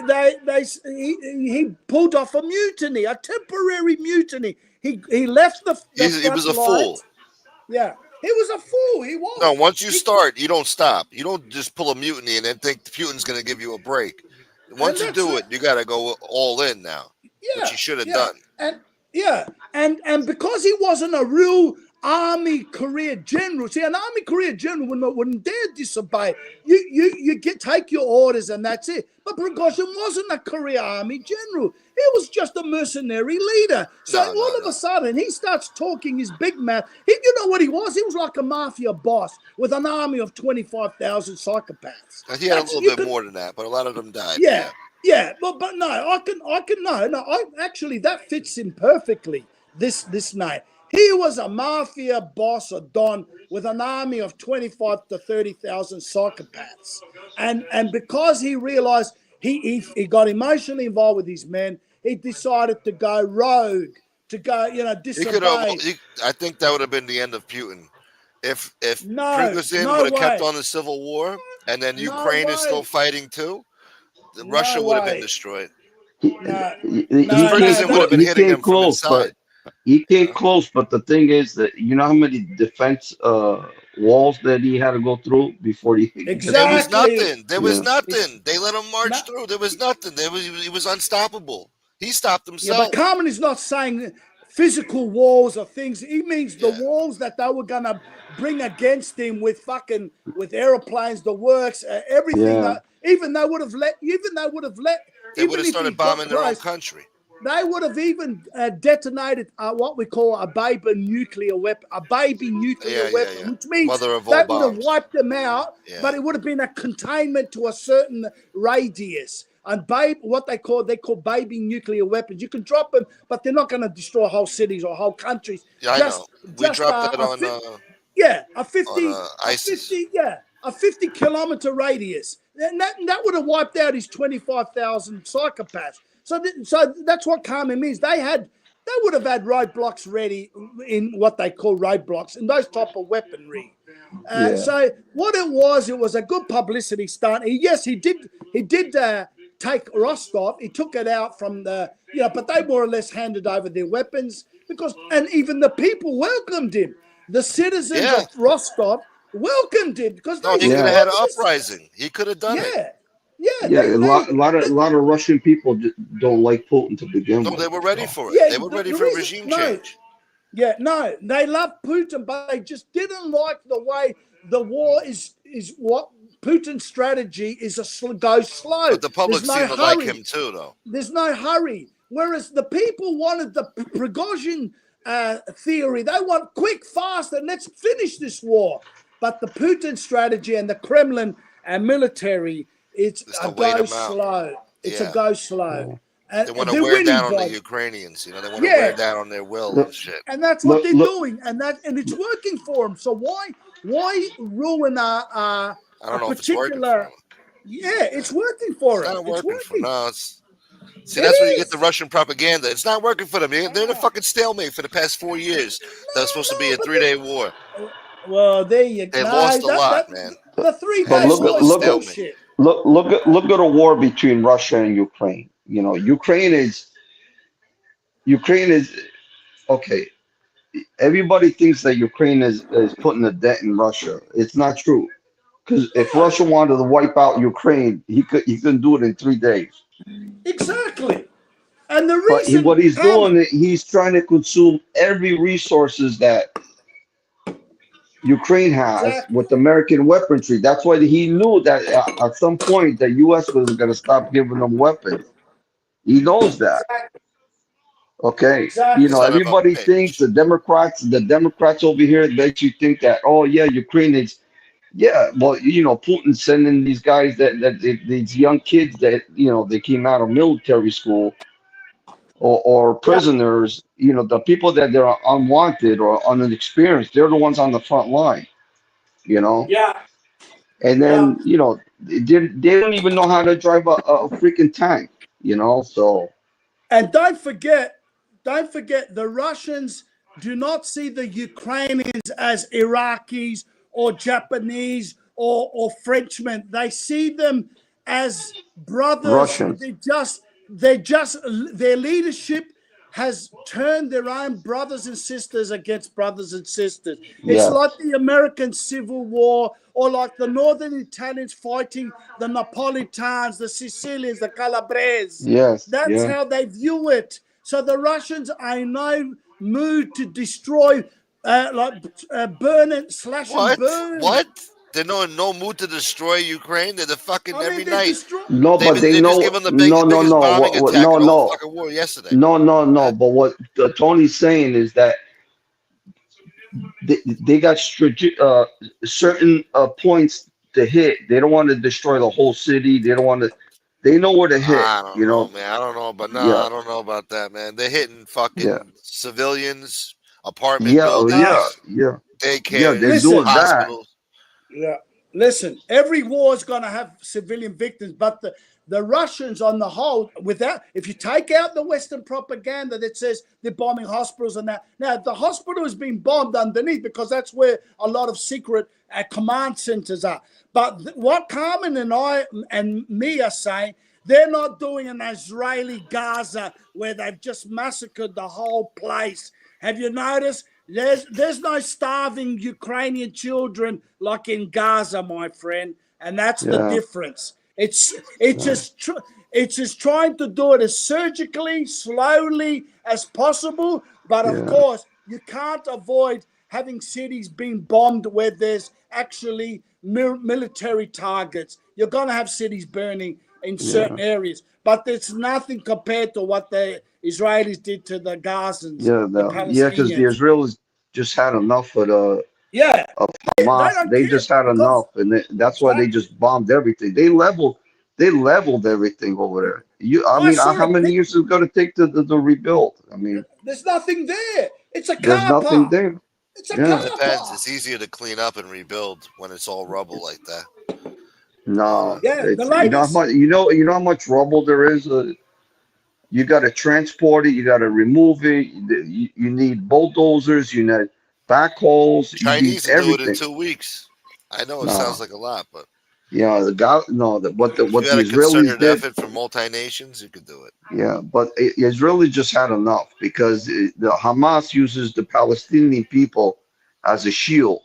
pulled off a mutiny, a temporary mutiny. He left the He was a fool. Yeah, he was a fool. He was. No, once you start, you don't stop. You don't just pull a mutiny and then think Putin's going to give you a break. Once you do it, you got to go all in now, which he should have done. And because he wasn't a real army career general, see, an army career general wouldn't dare disobey. You take your orders and that's it. But Prigozhin wasn't a career army general. He was just a mercenary leader. So all of a sudden, he starts talking his big mouth. You know what he was? He was like a mafia boss with an army of 25,000 psychopaths. He had a little bit more than that, but a lot of them died. Yeah, but no, actually that fits him perfectly. This night, he was a mafia boss, a don with an army of 25 to 30,000 psychopaths, and because he realized he got emotionally involved with his men, he decided to go rogue, to go disobey. I think that would have been the end of Putin. If Prigozhin no would have kept way. on the civil war, and then Ukraine is still fighting too, Russia would have been destroyed. He came close, but the thing is that you know how many defense walls that he had to go through before he. Exactly. There was nothing. They let him march through. There was nothing. He was unstoppable. He stopped himself. Yeah, but Carmine is not saying physical walls or things. He means the walls that they were gonna bring against him with airplanes, the works, everything. Even they would have let. They would have started bombing their own country. they would have even detonated what we call a baby nuclear weapon, which means Mother of all that would have bombs. wiped them out, but it would have been a containment to a certain radius. And what they call baby nuclear weapons. You can drop them, but they're not going to destroy whole cities or whole countries. Yeah, I know. We dropped that on ISIS. A 50-kilometer radius. And that would have wiped out his 25,000 psychopaths. So that's what Carmine means. They would have had roadblocks ready in what they call roadblocks and those type of weaponry. So what it was a good publicity stunt. He did take Rostov. He took it out from but they more or less handed over their weapons and even the people welcomed him. The citizens of Rostov welcomed him because he could have had an uprising. He could have done it. A lot of Russian people don't like Putin to begin with. No, they were ready for it. They were ready for regime change. Yeah, no, they love Putin, but they just didn't like the way the war is what Putin's strategy is go slow. But the public seemed to like him too, though. There's no hurry. Whereas the people wanted the Prigozhin theory. They want quick, fast, and let's finish this war. But the Putin strategy and the Kremlin and military, it's a go slow. It's a go slow. And they want to wear down on the Ukrainians, they want to wear down on their will and shit. And that's what they're doing, and it's working for them. So why ruin a particular? It's working for them. It's not working for them. No, that's where you get the Russian propaganda. It's not working for them. They're in a fucking stalemate for the past 4 years. That was supposed to be a 3-day war. Well, there you go. They lost a lot, man. The 3-day war is bullshit. Look at the war between Russia and Ukraine. Ukraine is okay. Everybody thinks that Ukraine is putting a debt in Russia. It's not true. Because if Russia wanted to wipe out Ukraine, he couldn't do it in 3 days. Exactly. And the reason what he's doing, he's trying to consume every resources that Ukraine has with American weaponry. That's why he knew that at some point the U.S. was going to stop giving them weapons. He knows that. Okay. Exactly. Everybody thinks the Democrats over here makes you think that, Ukraine is, Putin sending these guys these young kids that, they came out of military school or prisoners, the people that they're unwanted or unexperienced, they're the ones on the front line, Yeah. And then, they don't even know how to drive a freaking tank, so. And don't forget, the Russians do not see the Ukrainians as Iraqis or Japanese or Frenchmen. They see them as brothers. Russians. Their leadership has turned their own brothers and sisters against brothers and sisters. It's like the American Civil War, or like the Northern Italians fighting the Napolitans, the Sicilians, the Calabrese. That's how they view it. So the Russians are in no mood to destroy, burn it, slash and burn. What? They're in no mood to destroy Ukraine. They're fucking every night. No, but they know. No. Fucking war yesterday. No. But what Tony's saying is that they got certain points to hit. They don't want to destroy the whole city. They don't want to. They know where to hit. I don't know, man. I don't know, but I don't know about that, man. They're hitting fucking civilians, apartment buildings, daycare, they're doing hospitals. Yeah, listen, every war is going to have civilian victims, but the Russians on the whole, if you take out the Western propaganda that says they're bombing hospitals and that, now the hospital is being bombed underneath because that's where a lot of secret command centers are. But what Carmen and I and me are saying, they're not doing an Israeli Gaza where they've just massacred the whole place. Have you noticed? There's no starving Ukrainian children like in Gaza, my friend, and that's the difference. It's just trying to do it as surgically, slowly as possible, but of course you can't avoid having cities being bombed where there's actually military targets. You're going to have cities burning in certain areas, but there's nothing compared to what Israelis did to the Gazans, Yeah, the because the Palestinians. Israelis just had enough Yeah, of they Hamas. don't They care just had because enough, and that's why they exactly. just bombed everything. They leveled everything over there. I I mean, saw how a many pic. years is it going to take to rebuild? I mean, There's nothing there. It's a there's car nothing park. there. It's a Yeah, It car depends. park. It's easier to clean up and rebuild when it's all rubble like that. no, Yeah, the it's you know how latest. much you know how much rubble there is. You got to transport it. You got to remove it. You need bulldozers. You need backholes. You need Chinese will do it in everything. 2 weeks. I know it sounds No, like a lot, but the guy. No, if you what had the a Israelis concerted did. effort from multi-nations, you could do it. Yeah, but Israeli just had enough because the Hamas uses the Palestinian people as a shield.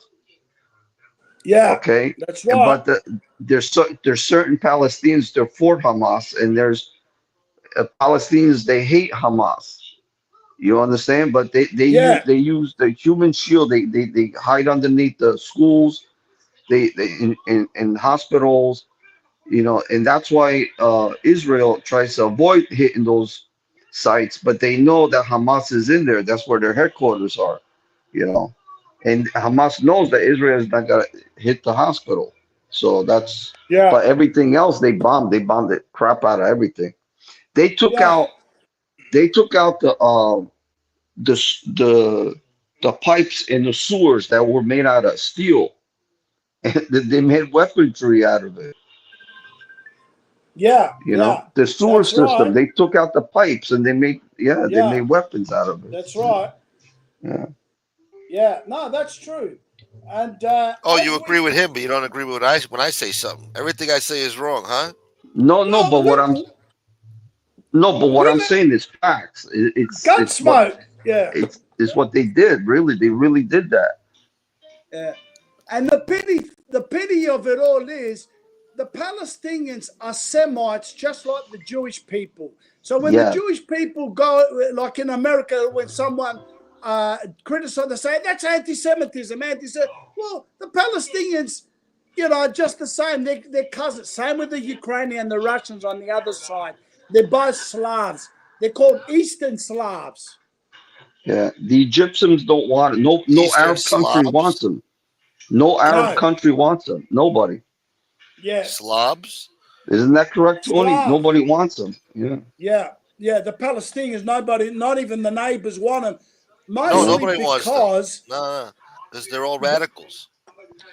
Yeah, Okay, that's right. but there's certain Palestinians they're for Hamas, and there's Palestinians they hate Hamas. You understand? But Yeah, they use the human shield. They hide underneath the schools. They in hospitals. And that's why Israel tries to avoid hitting those sites, but they know that Hamas is in there. That's where their headquarters are, you know. And Hamas knows that Israel is not gonna hit the hospital. So yeah, but everything else they bombed. They bombed the crap out of everything. They took yeah, out, they took out the s- the pipes in the sewers that were made out of steel. And they made weaponry out of it. yeah, yeah. The sewer That's system. right. They took out the pipes and they Yeah, made weapons out of it. that's right. Yeah. Yeah, no, that's true. And Oh, as you agree we, with him, but you don't agree with what I when I say something. Everything I say is wrong, huh? No, no, well, but what I'm no, but what we I'm saying is facts. Gunsmoke. Yeah, It's what they did. Really, they really did that. yeah. And the pity of it all is the Palestinians are Semites just like the Jewish people. So when the Yeah, Jewish people go, like in America, when someone criticize, they say that's anti-Semitism, Well, the Palestinians, just the same. They're cousins. Same with the Ukrainian, the Russians on the other side. They're both Slavs. They're called Eastern Slavs. yeah. The Egyptians don't want it. No Eastern Arab country wants Slavs, them. No Arab No, country wants them. Nobody. yeah, Slavs. Isn't that correct, Tony? Slav. Nobody wants them. Yeah. Yeah, yeah. The Palestinians, nobody, not even the neighbors want them, No, No. mostly nobody wants them. because No, no, because they're all radicals.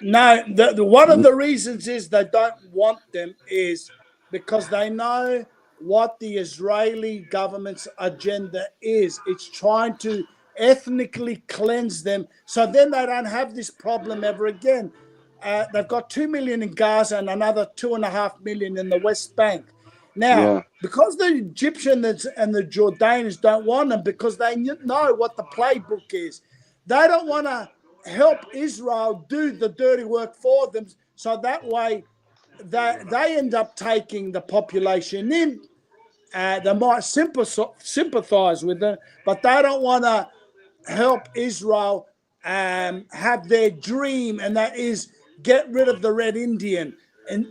no. The one of the reasons is they don't want them is because they know what the Israeli government's agenda is. It's trying to ethnically cleanse them, so then they don't have this problem ever again. They've got 2 million in Gaza and another 2.5 million in the West Bank. Now, Yeah. because the Egyptians and the Jordanians don't want them, because they know what the playbook is, they don't want to help Israel do the dirty work for them. So that way, they end up taking the population in. They might sympathize with them, but they don't want to help Israel have their dream, and that is get rid of the Red Indian and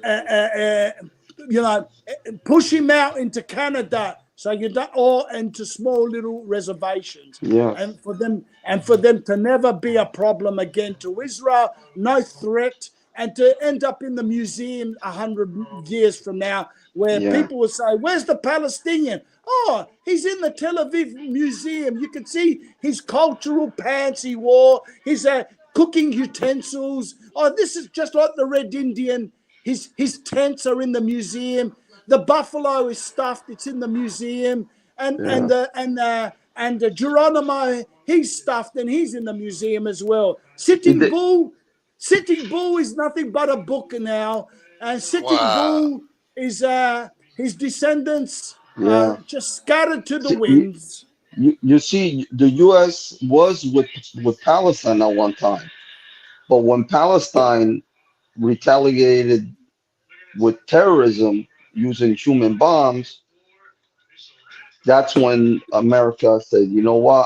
push him out into Canada, so you don't, or into small little reservations, Yes. and for them to never be a problem again to Israel, no threat, and to end up in the museum 100 years from now, where Yeah. people will say, "Where's the Palestinian?" Oh, he's in the Tel Aviv Museum. You can see his cultural pants he wore, his cooking utensils. Oh, this is just like the Red Indian. His tents are in the museum. The buffalo is stuffed. It's in the museum. And Yeah. and Geronimo, he's stuffed and he's in the museum as well. Sitting It, Bull is nothing but a book now. And Sitting Wow. Bull is his descendants yeah. just scattered to the See, winds. you see, the U.S. was with Palestine at one time, but when Palestine retaliated with terrorism using human bombs, that's when America said, "You know what?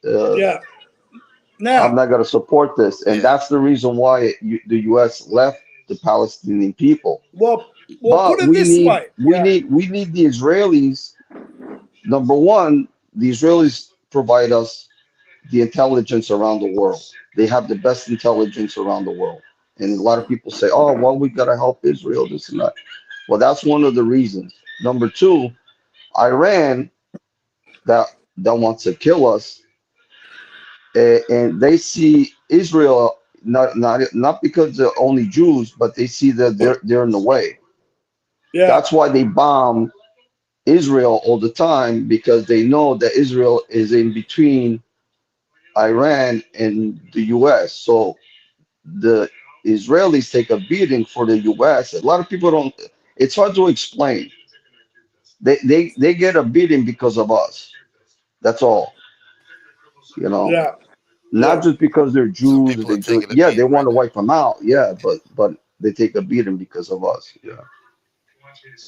Uh, Yeah. I'm Now, not gonna support this," and Yeah. that's the reason why the U.S. left the Palestinian people. well, put But it this way. Yeah. we need the Israelis Number one, the Israelis provide us the intelligence around the world. They have the best intelligence around the world. And a lot of people say, oh, well, we got to help Israel, this and that. Well, that's one of the reasons. Number two, Iran that wants to kill us, and they see Israel not because they're only Jews, but they see that they're in the way. Yeah. That's why they bomb Israel all the time, because they know that Israel is in between Iran and the U.S. So the Israelis take a beating for the U.S. A lot of people don't. It's hard to explain. They get a beating because of us. That's all. You know, Yeah. not just because they're Some Jews. people are taking a Yeah, they beating want right to now. wipe them out. Yeah, but they take a beating because of us. Yeah.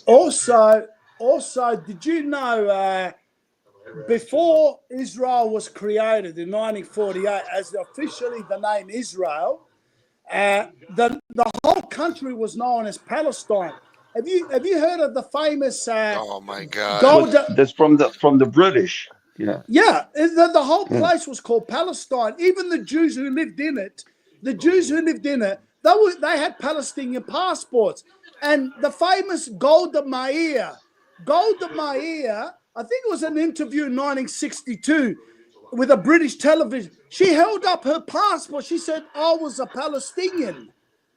Also, did you know before Israel was created in 1948, as officially the name Israel, the whole country was known as Palestine. Have you heard of the famous Oh my God. gold? That's from the British. Yeah. Yeah, the whole Yeah. place was called Palestine. Even the Jews who lived in it, they had Palestinian passports. And the famous Golda Meir, I think it was an interview in 1962 with a British television. She held up her passport. She said, "I was a Palestinian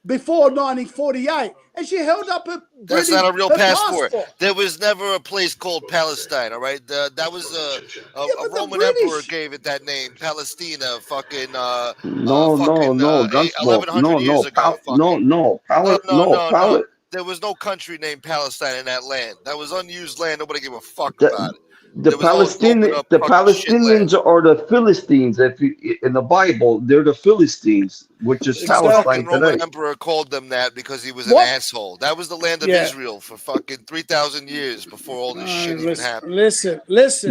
before 1948," and she held up her That's not a real passport. passport. There was never a place called Palestine. All right, that was Yeah, a but the Roman emperor British. gave it that name, Palestina. Fucking No, Gunsmoke. 1100 years ago. Fucking no. Palette. There was no country named Palestine in that land. That was unused land. Nobody gave a fuck about The, it. It was always open up the fucking shit land. Palestinians are the Philistines. If you, in the Bible, they're the Philistines, which is Some Exactly. fucking Palestine Roman today. emperor called them that because he was an What? asshole. That was the land of Yeah. Israel for fucking 3,000 years before all this shit even happened. Listen.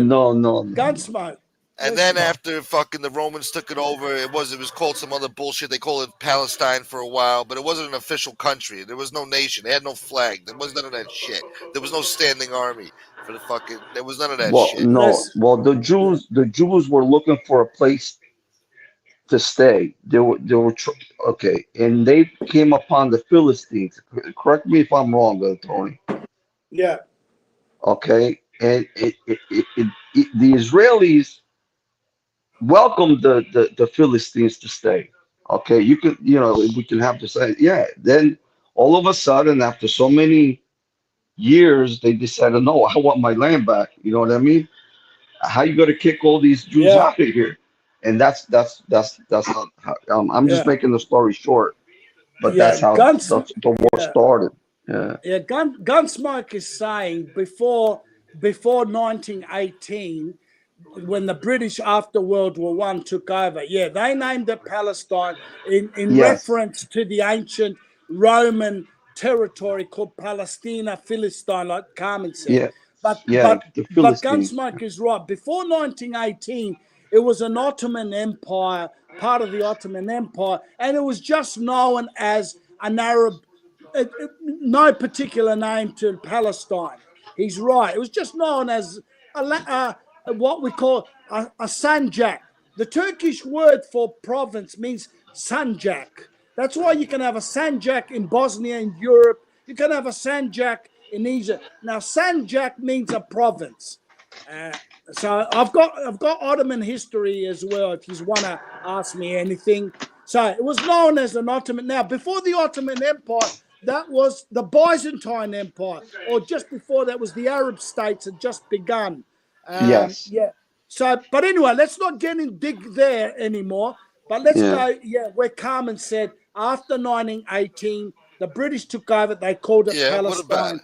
No. Gunsmoke. And then after fucking the Romans took it over, it was called some other bullshit. They called it Palestine for a while, but it wasn't an official country. There was no nation. They had no flag. There was none of that shit. There was no standing army for the fucking. There was none of that Well, shit. no. Listen. Well, the Jews were looking for a place to stay. Okay, and they came upon the Philistines. Correct me if I'm wrong, Tony. Yeah. Okay, and the Israelis welcomed the Philistines to stay. Okay, we can have to say, yeah. Then all of a sudden, after so many years, they decided, no, I want my land back. You know what I mean? How you going to kick all these Jews Yeah. out of here? And that's not how, I'm just Yeah. making the story short, but Yeah. that's how the war Yeah. started. Yeah. Yeah. Gunsmoke is saying before 1918, when the British after World War I took over, yeah, they named it Palestine in Yes. reference to the ancient Roman territory called Palestina, Philistine, like Carmine said. Yeah. But Yeah. but The but Philistines. Gunsmoke is right. Before 1918, it was an Ottoman Empire, part of the Ottoman Empire, and it was just known as an Arab, no particular name to Palestine. He's right. It was just known as what we call a sanjak. The Turkish word for province means sanjak. That's why you can have a sanjak in Bosnia in Europe. You can have a sanjak in Egypt. Now, sanjak means a province. So I've got Ottoman history as well. If you want to ask me anything, so it was known as an Ottoman. Now, before the Ottoman Empire, that was the Byzantine Empire, or just before that was the Arab states had just begun. Yes. Yeah. So, but anyway, let's not get in dig there anymore. But let's Yeah. go. Yeah, where Carmen said after 1918, the British took over. They called it Yeah, what about Palestine. it?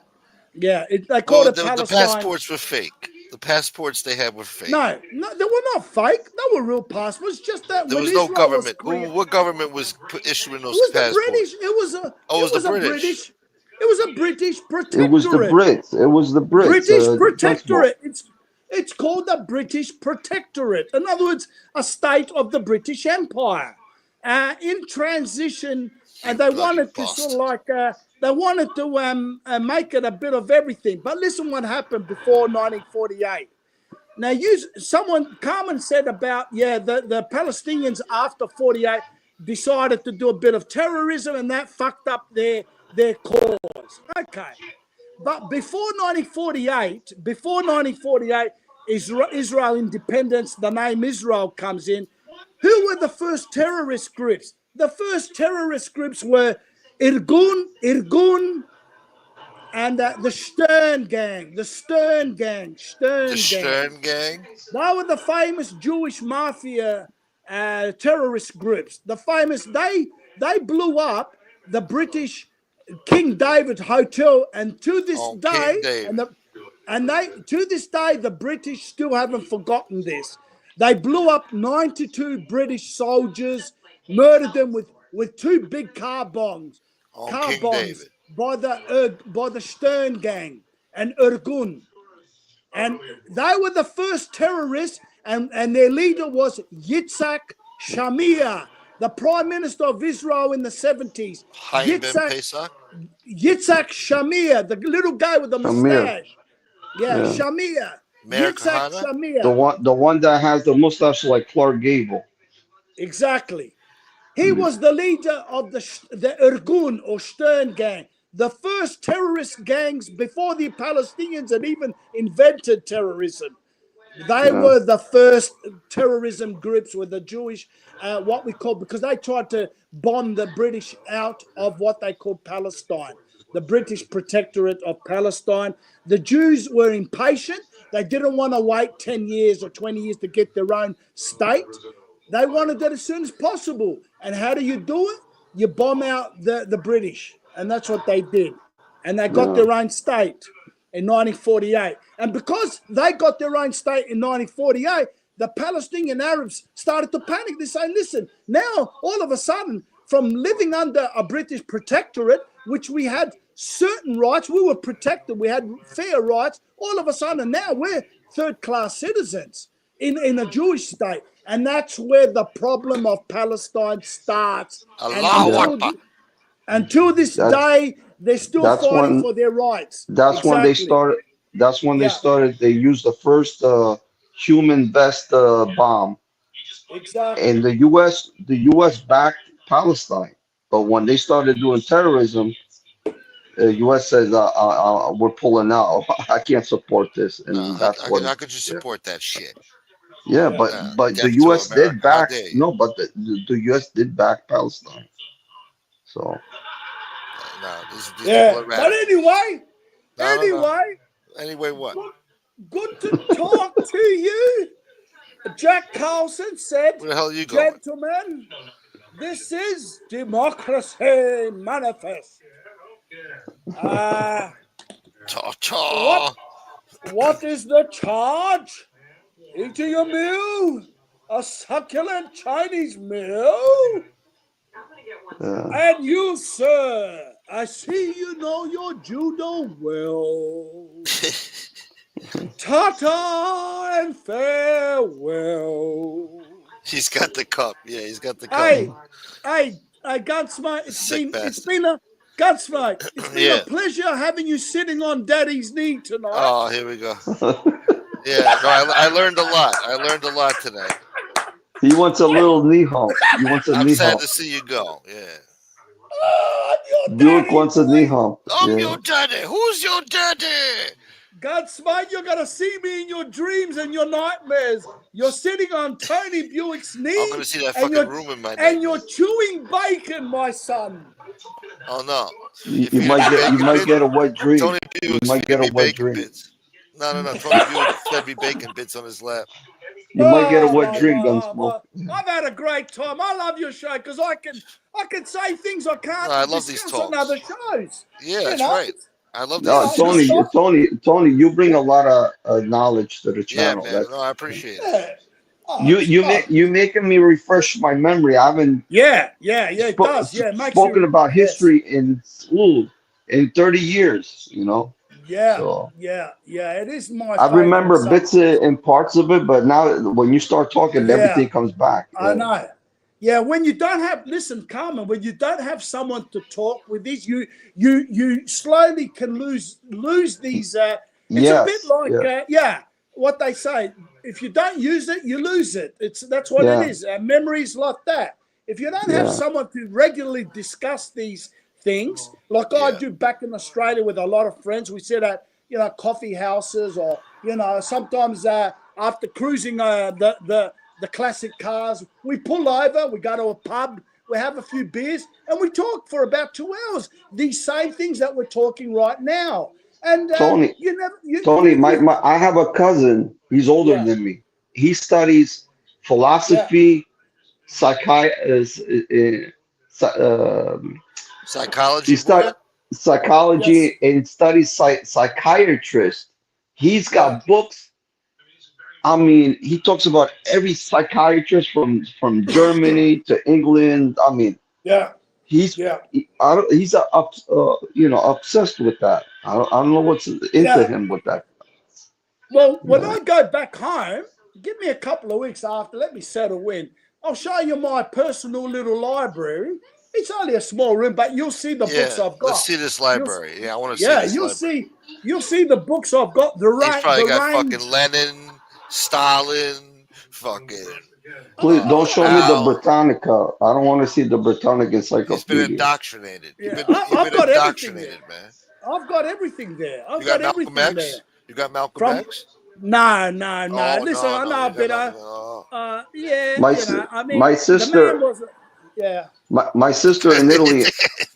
Yeah, they called Well, it the Palestine. passports were fake. The passports they had were fake. No, they were not fake. They were real passports. Just that There when was no Israel was government. created, What government was issuing it those was the passports? British. It Oh, it was the a British. British. It was a British It was the protectorate. Brits. It was the Brits. British Gunsmoke. protectorate. It's called the British Protectorate. In other words, a state of the British Empire. In transition, and they bloody wanted to bastard. sort of like they wanted to make it a bit of everything. But listen, what happened before 1948? Now, Carmine said about, the Palestinians after 48 decided to do a bit of terrorism and that fucked up their cause. Okay. But before 1948, Israel independence, the name Israel comes in. Who were the first terrorist groups? The first terrorist groups were Irgun, and the Stern Gang. The Stern Gang. They were the famous Jewish mafia terrorist groups. The famous, they blew up the British King David Hotel, and to this day, to this day, the British still haven't forgotten this. They blew up 92 British soldiers, murdered them with 2 big car bombs. By the Stern Gang and Irgun. And they were the first terrorists, and their leader was Yitzhak Shamir, the Prime Minister of Israel in the 70s. Yitzhak Shamir, the little guy with the mustache. Shamir. Yitzhak Shamir. The one that has the mustache like Clark Gable. Exactly. He was the leader of the Irgun or Stern Gang, the first terrorist gangs before the Palestinians had even invented terrorism. They were the first terrorism groups with the Jewish, what we call, because they tried to bomb the British out of what they called Palestine, the British Protectorate of Palestine. The Jews were impatient. They didn't want to wait 10 years or 20 years to get their own state. They wanted that as soon as possible. And how do you do it? You bomb out the British. And that's what they did. And they got their own state in 1948. And because they got their own state in 1948, the Palestinian Arabs started to panic. They say, listen, now all of a sudden, from living under a British protectorate, which we had certain rights, we were protected, we had fair rights, all of a sudden now we're third-class citizens in a Jewish state. And that's where the problem of Palestine starts. Until this day, they're still fighting for their rights. That's when they started. That's when they started. They used the first human vest bomb. Exactly. And the U.S. backed Palestine, but when they started doing terrorism, the U.S. says, "We're pulling out. I can't support this." And how could you support that shit? Yeah, but the U.S. did back. No, but the U.S. did back Palestine. So. But anyway, Anyway, what? Good to talk to you. Jack Carlson said, "Where the hell are you going, gentlemen? This is Democracy Manifest." What is the charge? Eating your meal, a succulent Chinese meal. And you, sir, I see you know your judo well. Ta-ta and farewell. He's got the cup. Yeah, he's got the cup. Hey, Gunsmoke, it's been a Gunsmoke. It's been a pleasure having you sitting on Daddy's knee tonight. Oh, here we go. Yeah, no, I learned a lot. I learned a lot today. He wants a little knee hump. I'm sad to see you go. Yeah. Buick wants a knee hump. I'm your daddy. Who's your daddy? Gunsmoke, you're gonna see me in your dreams and your nightmares. You're sitting on Tony Buick's knee. I'm gonna see that fucking room in my and you're chewing bacon, my son. Oh no! You might get a wet dream. Tony Buick might get a wet dream. Bits. No. Tony Buick fed me bacon bits on his lap. You might get a wet dream, Gunsmoke. I've had a great time. I love your show because I can say things I can't I love these talks on other shows. Yeah, that's right. I love this. Tony, you bring a lot of knowledge to the channel. Yeah, man. No, I appreciate it. You making me refresh my memory. I haven't. It does. Yeah, spoken about history in 30 years. You know. Yeah, it is my. I remember bits and parts of it, but now when you start talking, everything comes back. I know. Yeah, when you don't have, listen, Carmen, when you don't have someone to talk with these, you slowly can lose these. It's a bit like, what they say, if you don't use it, you lose it. That's what it is. Memories like that. If you don't have someone to regularly discuss these things, like I do back in Australia with a lot of friends, we sit at coffee houses, or sometimes after cruising the classic cars, we pull over, we go to a pub, we have a few beers, and we talk for about 2 hours. These same things that we're talking right now. And Tony, I have a cousin. He's older than me. He studies philosophy, psychology. He studies psychology and studies psychiatrist. He's got books. I mean, he talks about every psychiatrist from Germany to England. I mean, he's obsessed with that. I don't know what's into him with that. Well, when I go back home, give me a couple of weeks after, let me settle in. I'll show you my personal little library. It's only a small room, but you'll see the books I've got. Let's see this library. I want to see this library. You'll see the books I've got. He's probably got fucking Lenin, Stalin, fucking. Please don't show me the Britannica. I don't want to see the Britannica encyclopedia. He's been indoctrinated. Yeah. You've been indoctrinated, man. I've got everything there. You got Malcolm X? You got Malcolm X? No. Listen, I know a bit. My sister. My sister in Italy,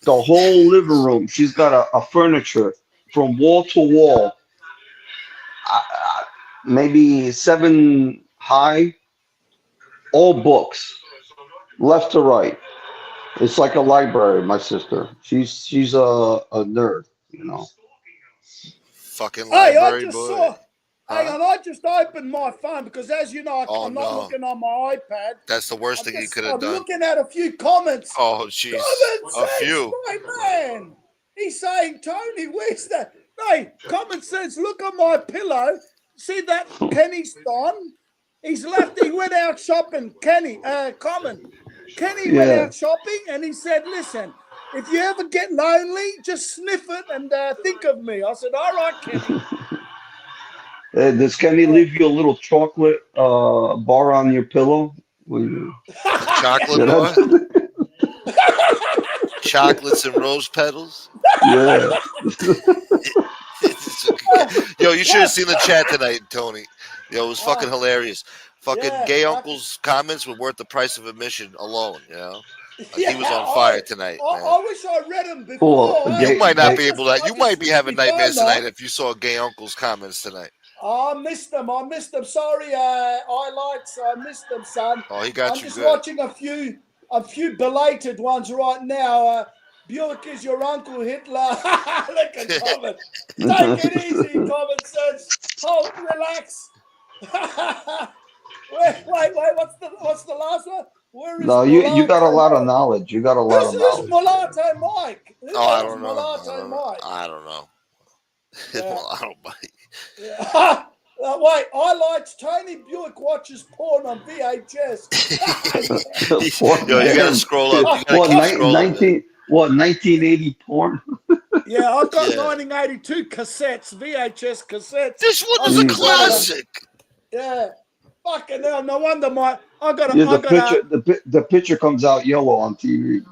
the whole living room, she's got a furniture from wall to wall, maybe 7 high, all books, left to right. It's like a library. My sister, she's a nerd, Fucking library boy. Hang on, I just opened my phone because, as you know, I'm not looking on my iPad. That's the worst thing you could have done. I'm looking at a few comments. Oh, jeez. A few. My man. He's saying, Tony, where's that? Hey, common sense, look on my pillow. See that Kenny's gone? He went out shopping. Kenny went out shopping, and he said, listen, if you ever get lonely, just sniff it and think of me. I said, all right, Kenny. Does Kenny leave you a little chocolate bar on your pillow? Chocolate bar? Chocolates and rose petals? Yeah. Yo, you should have seen the chat tonight, Tony. Yo, it was fucking hilarious. Fucking gay uncle's comments were worth the price of admission alone, He was on fire tonight, man. I wish I read them before. You might not be able to. You might be having nightmares tonight if you saw gay uncle's comments tonight. I missed them. Sorry, highlights. I missed them, son. Oh, he got I'm you just good. watching a few belated ones right now. Buick is your Uncle Hitler. Look at comment. Take it easy, common sense. Hold, relax. wait. What's the last one? Where is you got a lot of knowledge. You got a lot of knowledge. Who's Mulatto Mike? I don't know. I don't know. Mulatto Mike. Yeah. Wait, highlights. Tony Buick watches porn on VHS. Yo, you gotta scroll up. 1980 porn? Yeah, I've got 1982 cassettes, VHS cassettes. This one was a classic. Yeah. Fucking hell, no wonder the picture comes out yellow on TV.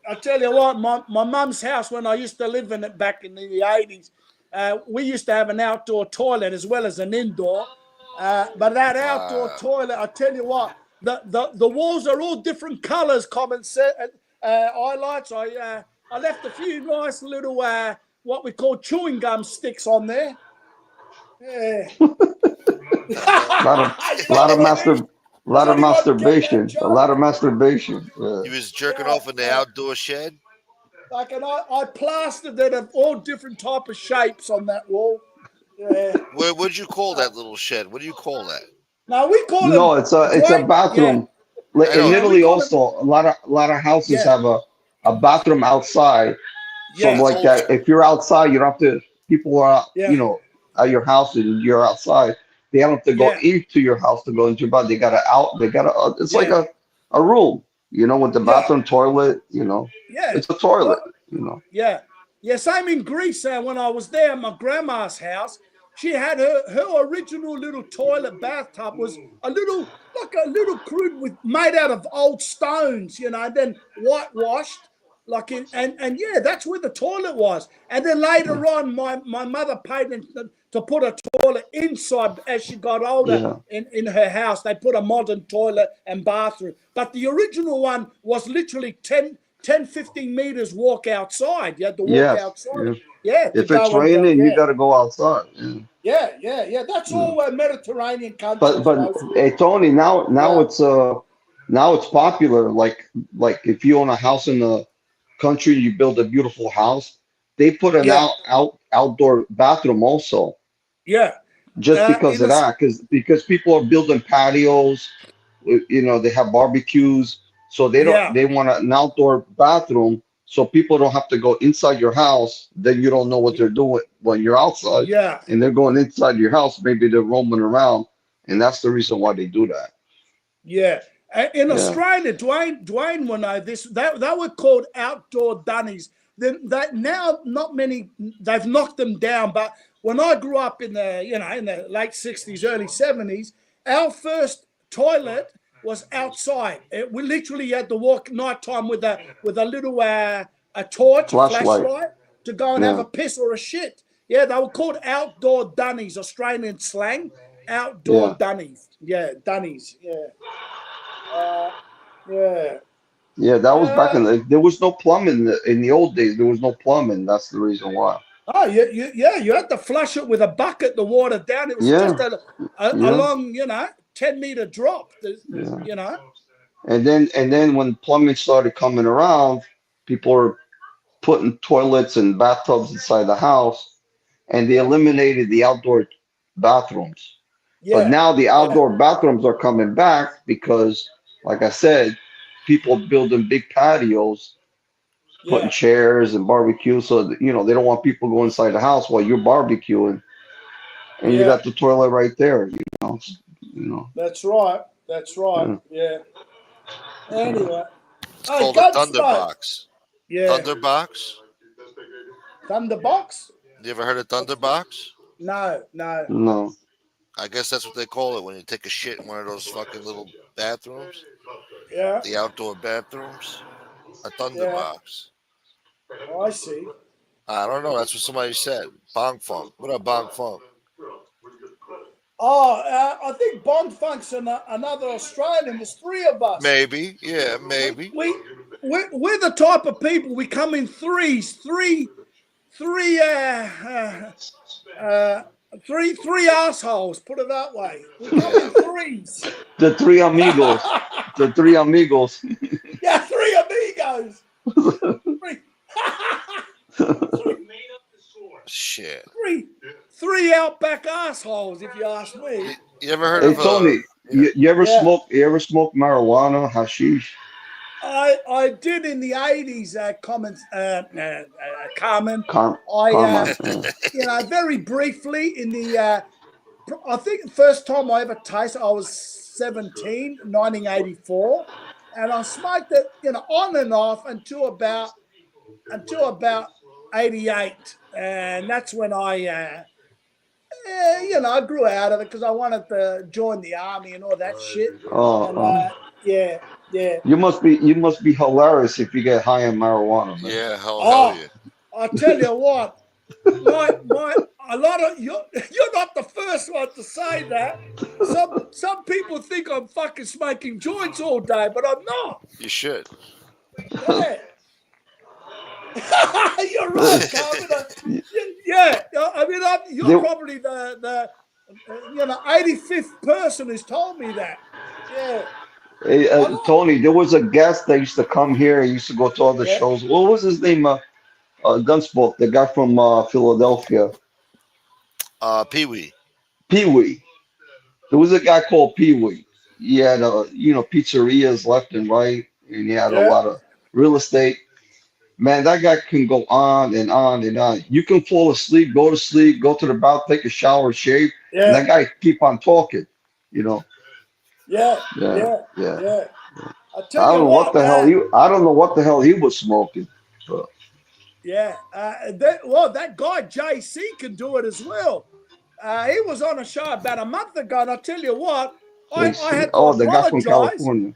I tell you what, my mum's house, when I used to live in it back in the 80s, we used to have an outdoor toilet as well as an indoor. But that outdoor toilet, I tell you what, the walls are all different colors, common set highlights. I left a few nice little what we call chewing gum sticks on there. Yeah. a lot of masturbation. A lot of masturbation. Yeah. He was jerking off in the outdoor shed. Like, and I plastered it of all different type of shapes on that wall. Yeah. What'd you call that little shed? What do you call that? No, we call it. No, it's a bathroom. Yeah. In Italy, also a lot of houses have a bathroom outside. So like that, if you're outside, you don't have to. People are at your house and you're outside. They don't have to go into your house to go into your bathroom. They gotta out. They gotta. It's like a room. With the bathroom, toilet, it's a toilet, Yeah. Same in Greece. When I was there at my grandma's house, she had her original little toilet bathtub was a little crude made out of old stones, you know, and then whitewashed. Like and yeah, that's where the toilet was. And then later on, my mother paid to put a toilet inside as she got older in her house. They put a modern toilet and bathroom. But the original one was literally 10, 15 meters walk outside. You had to walk outside. Yeah. If it's raining, you got to go outside. Yeah. That's all Mediterranean countries. But hey, Tony, now it's popular. Like if you own a house in the country, you build a beautiful house, they put an outdoor bathroom also. Yeah. Just because of that, because people are building patios, you know, they have barbecues, so they want an outdoor bathroom, so people don't have to go inside your house. Then you don't know what they're doing when you're outside. Yeah. And they're going inside your house. Maybe they're roaming around, and that's the reason why they do that. Yeah. In Australia, Dwayne will know this. They were called outdoor dunnies. That now not many. They've knocked them down. But when I grew up in the late 60s, early 70s, our first toilet was outside. We literally had to walk nighttime with a little a torch, flashlight to go and have a piss or a shit. Yeah, they were called outdoor dunnies, Australian slang. Outdoor dunnies. Yeah, dunnies. Yeah. Yeah, that was back in there was no plumbing in the old days. There was no plumbing. That's the reason why. Oh, you had to flush it with a bucket, the water down. It was just a long, 10-meter drop, you know. And then when plumbing started coming around, people were putting toilets and bathtubs inside the house, and they eliminated the outdoor bathrooms. Yeah. But now the outdoor bathrooms are coming back because, like I said, people building big patios, putting chairs and barbecue. So, they don't want people going inside the house while you're barbecuing. And you got the toilet right there, That's right. Yeah. Anyway. It's called a Thunderbox. Yeah. Thunderbox? Thunderbox? You ever heard of Thunderbox? No. I guess that's what they call it when you take a shit in one of those fucking little bathrooms. Yeah. The outdoor bathrooms. A Thunderbox. Oh, I see. I don't know. That's what somebody said. Bong Funk. What up, Bong Funk? Oh, I think Bong Funk's another Australian. There's three of us. Maybe. Yeah, maybe. We're the type of people, we come in threes. Three assholes, put it that way. We come in threes. The three amigos. Yeah, three amigos. Shit. Three outback assholes, if you ask me. You ever heard of Tony? You ever smoke marijuana, hashish? I did in the 80s, Carmine. Carmine. Very briefly in the, I think the first time I ever tasted, I was 17, 1984, and I smoked it, on and off until about 88, and that's when I grew out of it because I wanted to join the army and all that shit. Yeah. You must be hilarious if you get high on marijuana, man. Yeah, hell yeah. I tell you what, a lot of you're not the first one to say that. Some people think I'm fucking smoking joints all day, but I'm not. You should. Yeah. You're right, Carmen. Yeah, I mean, you're probably the 85th person who's told me that. Yeah. Hey, Tony, there was a guest that used to come here. He used to go to all the shows. What was his name? Gunsmoke, the guy from Philadelphia. Pee-wee. Pee-wee. There was a guy called Pee-wee. He had, pizzerias left and right, and he had a lot of real estate. Man, that guy can go on and on and on. You can fall asleep, go to sleep, go to the bath, take a shower, shave, and that guy keep on talking, Yeah. I don't know what the hell he was smoking. But. Yeah. That guy JC can do it as well. He was on a show about a month ago, and I tell you what, I had to the guy from apologize. California.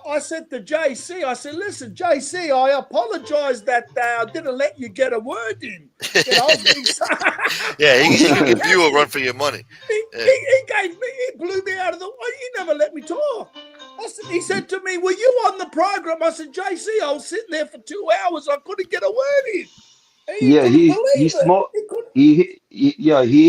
I said to JC, I said, listen, JC, I apologize that I didn't let you get a word in. You know, yeah, he can give you a run for your money. He blew me out of the way. He never let me talk. He said to me, were you on the program? I said, JC, I was sitting there for 2 hours. I couldn't get a word in. He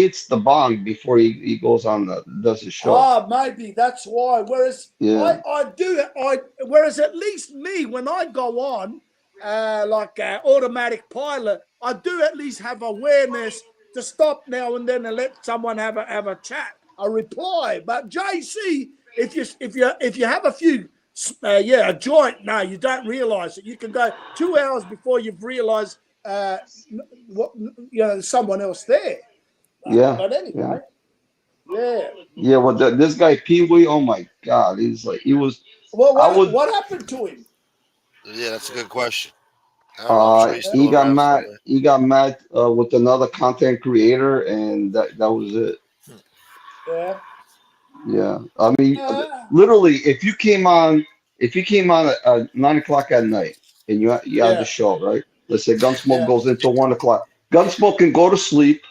hits the bong before he goes on does his show. Ah, maybe that's why. Whereas whereas at least me, when I go on like automatic pilot, I do at least have awareness to stop now and then and let someone have a chat, a reply. But JC, if you have a few a joint, no, you don't realize it. You can go 2 hours before you've realized someone else there. But anyway, yeah. Well, this guy Pee Wee, oh my God, he was. Well, what happened to him? Yeah, that's a good question. I don't know, I'm sure he's he still got around mad. somewhere. He got mad with another content creator, and that was it. Yeah. Yeah, I mean, literally, if you came on at 9 o'clock at night and you have the show, right? Let's say Gunsmoke goes into 1 o'clock. Gunsmoke can go to sleep,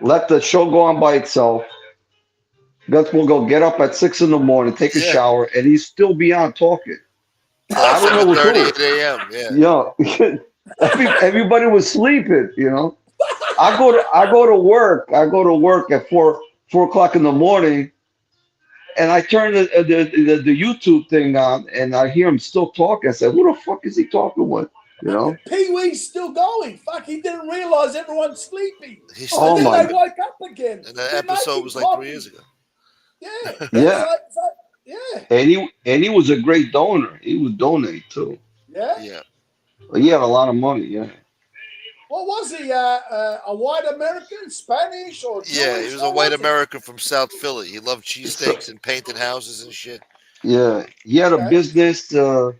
let the show go on by itself. Gunsmoke go get up at 6 in the morning, take a shower, and he's still beyond talking. I don't know what to do. 7:30, 8 a.m. Yeah, everybody was sleeping. You know, I go to work. I go to work at 4 o'clock in the morning, and I turn the YouTube thing on, and I hear him still talking. I said, "Who the fuck is he talking with?" You know, Pee Wee's still going. Fuck, he didn't realize everyone's sleeping. Oh and my then they woke up again. And the episode was like 3 years ago. Yeah. Yeah. Yeah. And he was a great donor. He would donate too. Yeah. Yeah. He had a lot of money. Yeah. What was he? A white American, Spanish, or Jewish? Yeah, he was a white American from South Philly. He loved cheesesteaks and painted houses and shit. Yeah, he had a business. I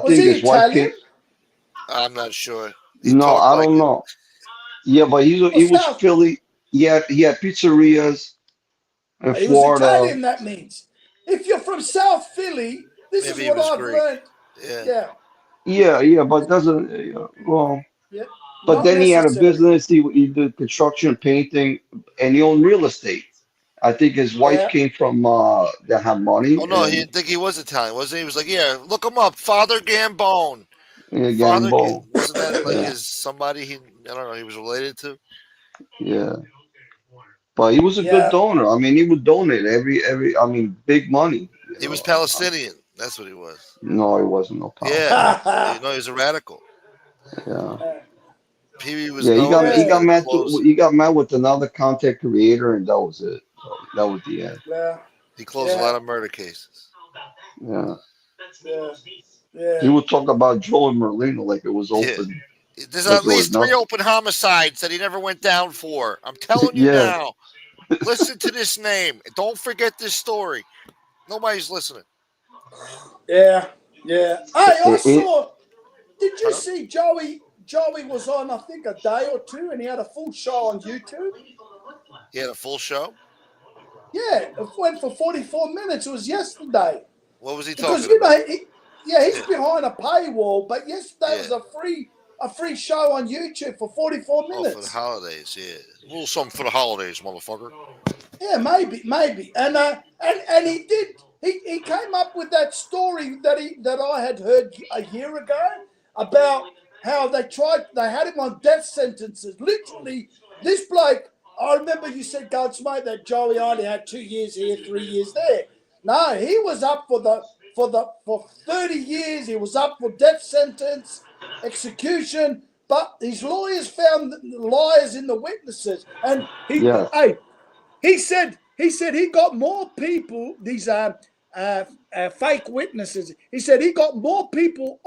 think his wife came. I'm not sure. No, I don't know. Yeah, but he was Philly. He had pizzerias in he Florida. was Italian, that means. If you're from South Philly, this Maybe is what I've Greek. learned. Yeah, but it doesn't. Well. Yeah. But then he had a business. He did construction, painting, and he owned real estate. I think his wife came from that had money. Oh no, he didn't think he was Italian, was he? He was like, yeah, look him up, Father Gambone. Yeah, Gambone. Wasn't that like his somebody I don't know, he was related to? Yeah. But he was a good donor. I mean, he would donate big money. He was Palestinian. That's what he was. No, he wasn't no Palestinian. Yeah. He was a radical. Yeah. Pee-wee was he got mad with another content creator, and that was it. So that was the end. Yeah. He closed a lot of murder cases. Yeah. Yeah. He would talk about Joe and Merlino like it was open. There's at least 3 open homicides that he never went down for. I'm telling you now. Listen to this name. Don't forget this story. Nobody's listening. Yeah. Hey, I saw. Did you see Joey? Joey was on, I think, a day or two, and he had a full show on YouTube. He had a full show? Yeah, it went for 44 minutes. It was yesterday. What was he talking about? He's behind a paywall, but yesterday was a free show on YouTube for 44 minutes. For the holidays, yeah. A little something for the holidays, motherfucker. Yeah, maybe. And he did. He came up with that story that I had heard a year ago about how they had him on death sentences. Literally, this bloke, I remember you said, Gunsmoke, that Joey only had 2 years here, 3 years there. No, he was up for 30 years. He was up for death sentence, execution, but his lawyers found lies in the witnesses. And he said he got more people, these fake witnesses. He said he got more people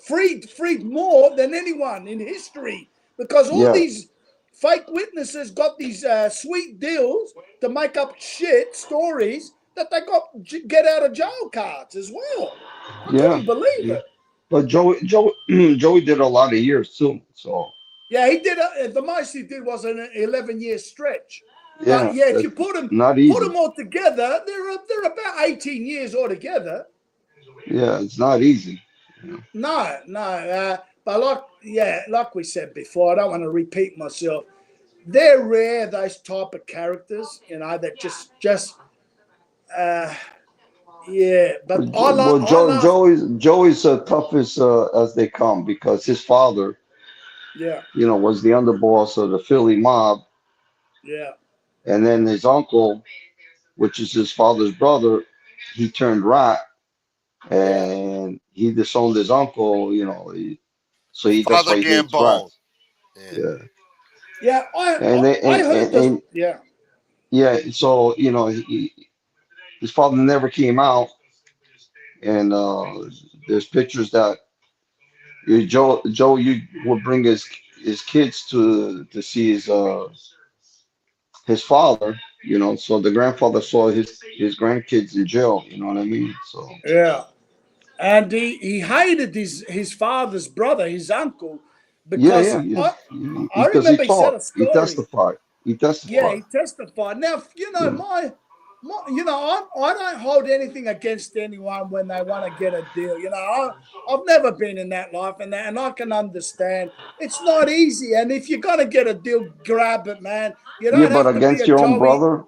freed more than anyone in history, because all these fake witnesses got these sweet deals to make up shit stories that they got get out of jail cards as well. I couldn't believe it. But Joey did a lot of years too. So Yeah, he did. The most he did was an 11-year stretch. Yeah, But yeah, if you that's put not them easy. all together, they're about 18 years altogether. Yeah, it's not easy. No. But like we said before, I don't want to repeat myself. They're rare, those type of characters, that just uh, yeah. But Well, I love Joey's toughest as they come because his father, yeah, was the underboss of the Philly mob, yeah, and then his uncle, which is his father's brother, he turned rat yeah, and he disowned his uncle. So that's Father why he hates Gambone. rats. Yeah. Yeah, yeah. and they, I heard this. and Yeah, yeah, so his father never came out, and there's pictures that Joe you would bring his kids to see his father, so the grandfather saw his grandkids in jail, you know what I mean? So yeah. And he hated his father's brother, his uncle, yeah, because yeah, yes, I because he remember he said taught, a he story. testified, he Yeah, testified. he testified. Now, Yeah, I don't hold anything against anyone when they want to get a deal. I've never been in that life, and I can understand it's not easy. And if you're gonna get a deal, grab it, man. You yeah, don't but have to be against a your own Joey. brother,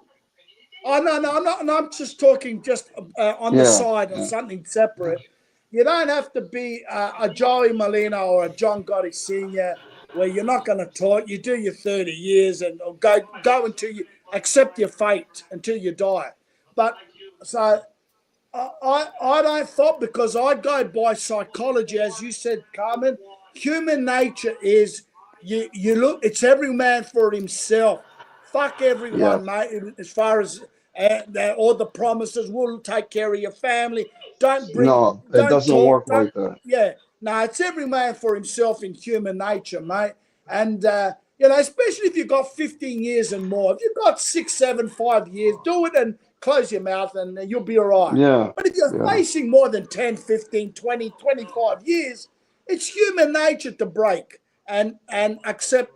Oh no, I'm not. I'm just talking just on the yeah, side of yeah, something separate. You don't have to be a Joey Molina or a John Gotti Senior, where you're not going to talk. You do your 30 years and or go until you accept your fate until you die. But so I don't thought, because I go by psychology, as you said, Carmen. Human nature is you look. It's every man for himself. Fuck yeah. everyone, mate. As far as all the promises, we'll take care of your family. No, it Don't doesn't talk. work Don't like that. yeah. No, it's every man for himself in human nature, mate. And especially if you've got 15 years and more. If you've got 6, 7, 5 years, do it and close your mouth and you'll be all right. Yeah, But if you're yeah. facing more than 10, 15, 20, 25 years, it's human nature to break and accept,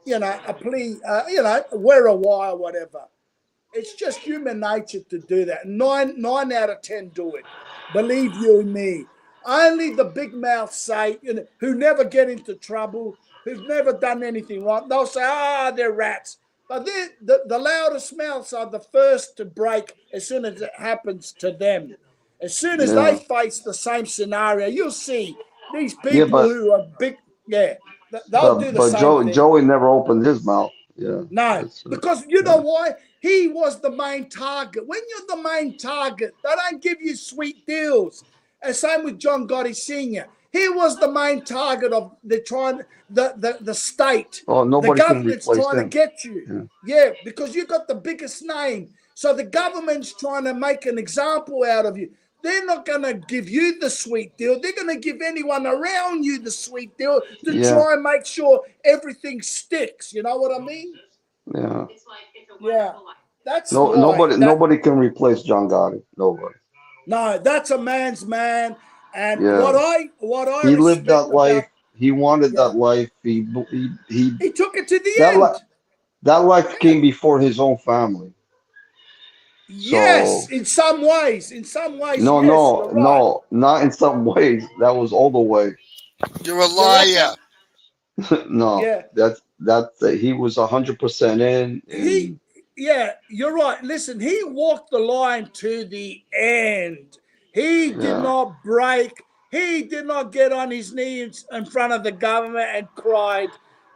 a plea, wear a wire, whatever. It's just human nature to do that. Nine out of 10 do it. Believe you me. Only the big mouth say, who never get into trouble, who've never done anything wrong. They'll say, they're rats. But the loudest mouths are the first to break as soon as it happens to them. As soon as they Yeah, face the same scenario, you'll see these yeah, people who are big, yeah, they'll do the but same thing. Joey never opened his mouth. Yeah, No, that's because you know yeah, why? He was the main target. When you're the main target, they don't give you sweet deals. And same with John Gotti Sr. He was the main target of the state. oh, The nobody can government's replace trying to him. get you. Yeah, Yeah, because you got the biggest name. So the government's trying to make an example out of you. They're not going to give you the sweet deal. They're going to give anyone around you the sweet deal to yeah, try and make sure everything sticks. You know what I mean? yeah. Yeah, that's No, why. nobody can replace John Gotti. Nobody. No, that's a man's man. And Yeah, what I he lived that respect life. about, He wanted yeah, that life. He he took it to the that end. life that life Yeah. came before his own family. Yes, So in some ways. In some ways, no, yes, no, you're right. no, not in some ways. That was all the way. You're a You liar. reckon? No, Yeah. that's he was 100% in, He and yeah, you're right. Listen, he walked the line to the end. He did yeah, not break. He did not get on his knees in front of the government and cried.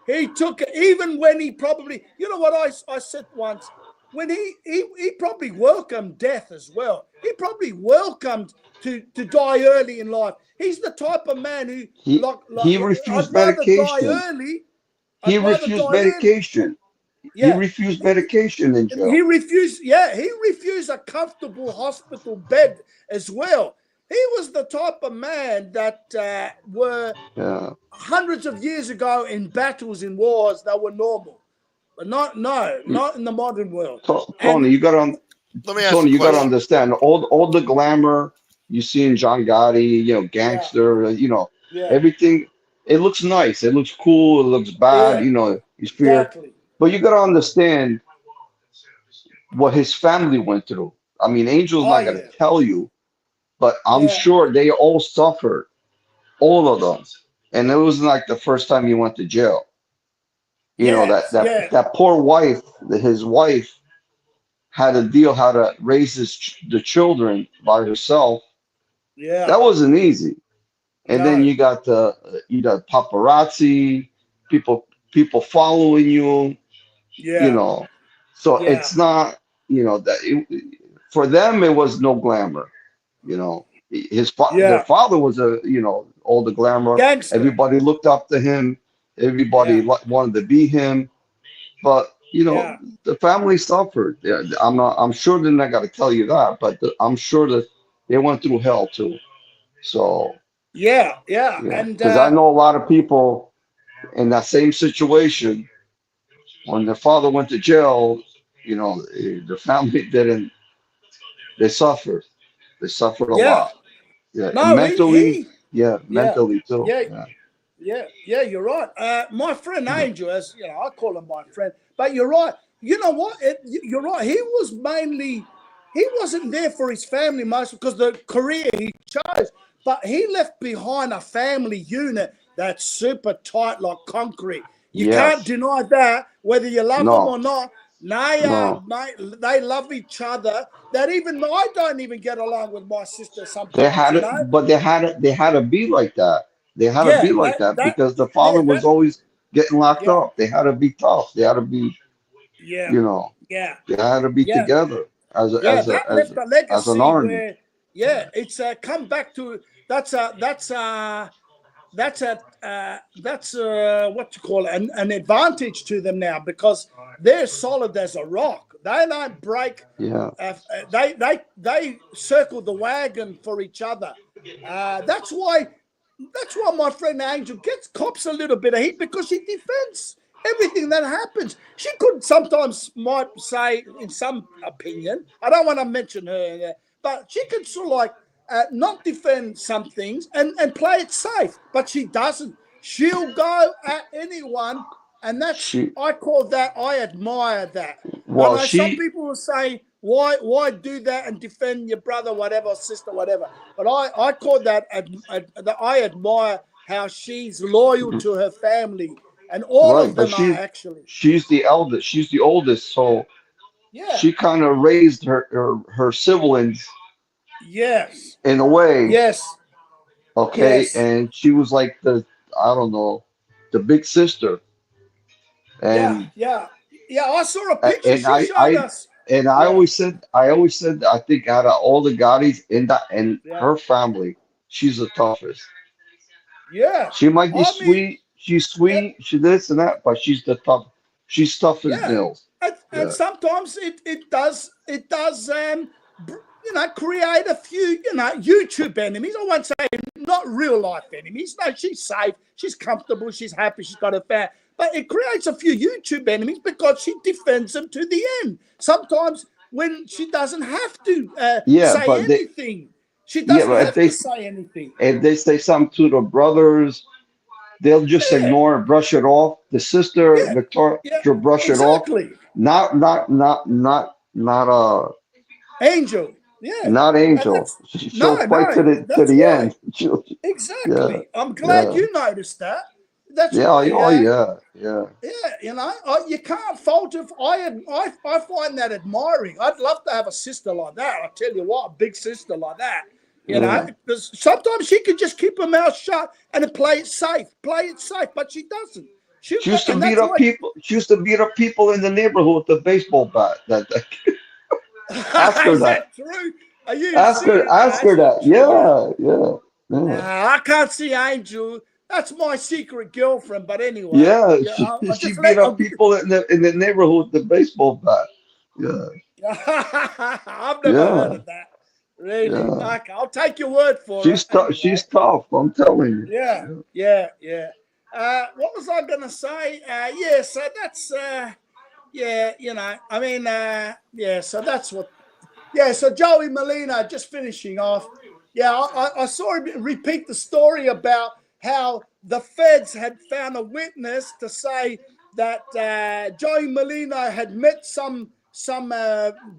He took it, even when he probably, you know what I said once, when he probably welcomed death as well. He probably welcomed to die early in life. He's the type of man who, he I'd refused rather die medication. early. He I'd rather refused die early. medication. He Yeah. refused medication in He jail. refused, yeah, he refused a comfortable hospital bed as well. He was the type of man that were Yeah. hundreds of years ago in battles, in wars, that were normal. But not in the modern world. And Tony, Let me ask a Tony, you got to yeah, question. understand all the glamour you see in John Gotti, yeah, Gangster, yeah, everything. it looks nice, it looks cool, it looks bad, Yeah, you know, he's fear. exactly. But you gotta understand what his family went through. I mean, Angel's Oh not gonna yeah, tell you, but I'm yeah, sure they all suffered, all of them. And it wasn't like the first time he went to jail. You know, yes, yeah, that poor wife, his wife had to deal how to raise the children by herself. yeah. That wasn't easy. And then No, you got paparazzi, people following you, you yeah, know. So yeah, it's not, you know, for them it was no glamour, you know. Their yeah. father was all the glamour. Gangster. Everybody looked up to him. Everybody Yeah, wanted to be him. But yeah, the family suffered. Yeah, I'm sure they're not gonna tell you that, but I'm sure that they went through hell too. So yeah, yeah. yeah, And because I know a lot of people in that same situation when their father went to jail. You know, the family didn't. They suffered. They suffered a yeah. lot. Yeah, and No, mentally, yeah, yeah, mentally too. yeah, Yeah, yeah. You're right. My friend yeah, Angel, as you know, I call him my friend. But you're right. You know what? You're right. He was mainly. He wasn't there for his family much because the career he chose. But he left behind a family unit that's super tight like concrete. You can't yes, deny that, whether you love them no, or not. They no. mate, they love each other. That even I don't even get along with my sister They sometimes. had You it, know. but they had to be like that. They had to be Yeah, like that that that because the yeah father was that always getting locked yeah up. They had to be tough. They had to be, yeah you know, yeah they had to be yeah together yeah. That left a as an legacy army. where it's come back to that's a that's what you call it, an advantage to them now because they're solid as a rock. They don't break. Yeah, They circle the wagon for each other. That's why my friend Angel gets cops a little bit of heat because she defends everything that happens. She could sometimes might say, in some opinion, I don't want to mention her, but she could sort of like not defend some things and play it safe, but she doesn't. She'll go at anyone, and she I call that, I admire that. I well know some she people will say, why do that and defend your brother, whatever, sister, whatever. But I call that, I admire how she's loyal to her family, and all right, of but them are actually. she's the eldest. She's the oldest, so Yeah. she kind of raised her siblings Yes. in a way, Yes. okay, Yes. and she was like I don't know, the big sister. Yeah. And Yeah. Yeah. I saw a picture and she showed us. I Yeah. always said I think out of all the Gottis in Yeah. her family, she's the toughest. Yeah. She might be I mean, sweet, she's eh, sweet, she this and that, but she's the tough. She's tough as yeah. nails. And Yeah, sometimes it does create a few YouTube enemies. I won't say not real life enemies. No, she's safe, she's comfortable, she's happy, she's got a family. But it creates a few YouTube enemies because she defends them to the end. Sometimes when she doesn't have to yeah, say but they anything, she yeah, doesn't but have to say anything. if they say something to the brothers, they'll just Yeah, ignore and brush it off. The sister yeah, Victoria yeah, she'll brush it off. exactly. Not Angel, yeah, not and Angel. that's She'll no, fight no. to That's the right. end. Yeah, Exactly. I'm glad yeah, you noticed that. That's yeah. right. Oh yeah, yeah. Yeah. You can't fault if I find that admiring. I'd love to have a sister like that. I tell you what, a big sister like that. Yeah. Because sometimes she can just keep her mouth shut and play it safe, but she doesn't. She used to And beat that's up why. people. She used to beat up people in the neighborhood with a baseball bat. Ask her Is that. that true? Are you serious? No, Ask her that's not that. true. Eh? Yeah, yeah, yeah. I can't see Angel. That's my secret girlfriend. But anyway, Yeah, yeah, I she just beat let. up people in the neighborhood with the baseball bat. Yeah, I've never heard yeah, of that. Really? yeah. Okay, I'll take your word for it. She's tough. Anyway, She's tough. I'm telling yeah, you. yeah, yeah. What was I gonna say? Yeah, so that's yeah, I mean, yeah, so that's what. Yeah, so Joey Molina, just finishing off. Yeah, I saw him repeat the story about how the feds had found a witness to say that Joey Molino had met some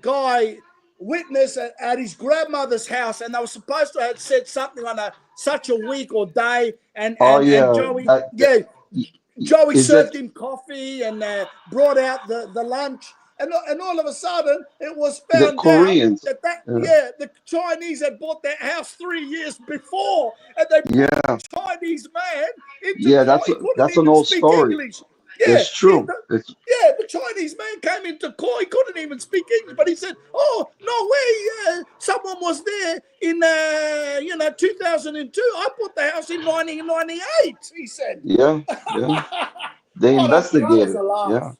guy witness at his grandmother's house, and they were supposed to have said something on such a week or day, and Joey, Joey served him coffee and brought out the lunch, and all of a sudden it was found out that the Chinese had bought that house 3 years before, and they brought the Chinese man into that's an old story. English. It's true. The Chinese man came into court. He couldn't even speak English, but he said, "Oh, no way! Someone was there in 2002. I bought the house in 1998." He said, "Yeah." They investigated. The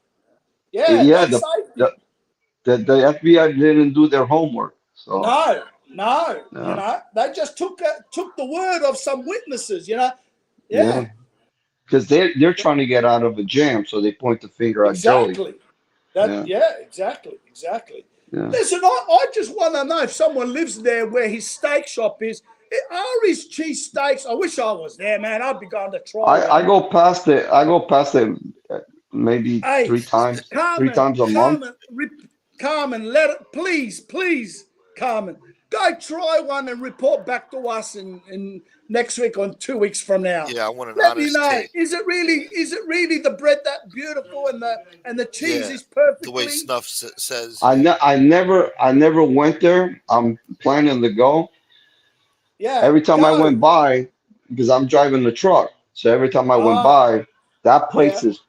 FBI didn't do their homework. So no. They just took the word of some witnesses. Because they're trying to get out of a jam, so they point the finger at Joey. Exactly. Yeah. Listen, I just want to know if someone lives there where his steak shop is. Are his cheese steaks? I wish I was there, man. I'd be going to try. I go past it. Maybe three times a month. Carmen, please, Carmen, go try one and report back to us in next week or 2 weeks from now. Yeah, I want an Let honest me know. take. Is it really the bread that beautiful and the cheese is perfect? The way Snuff says. I never went there. I'm planning to go. Yeah. Every time I went by, because I'm driving the truck, so every time I went by, that place is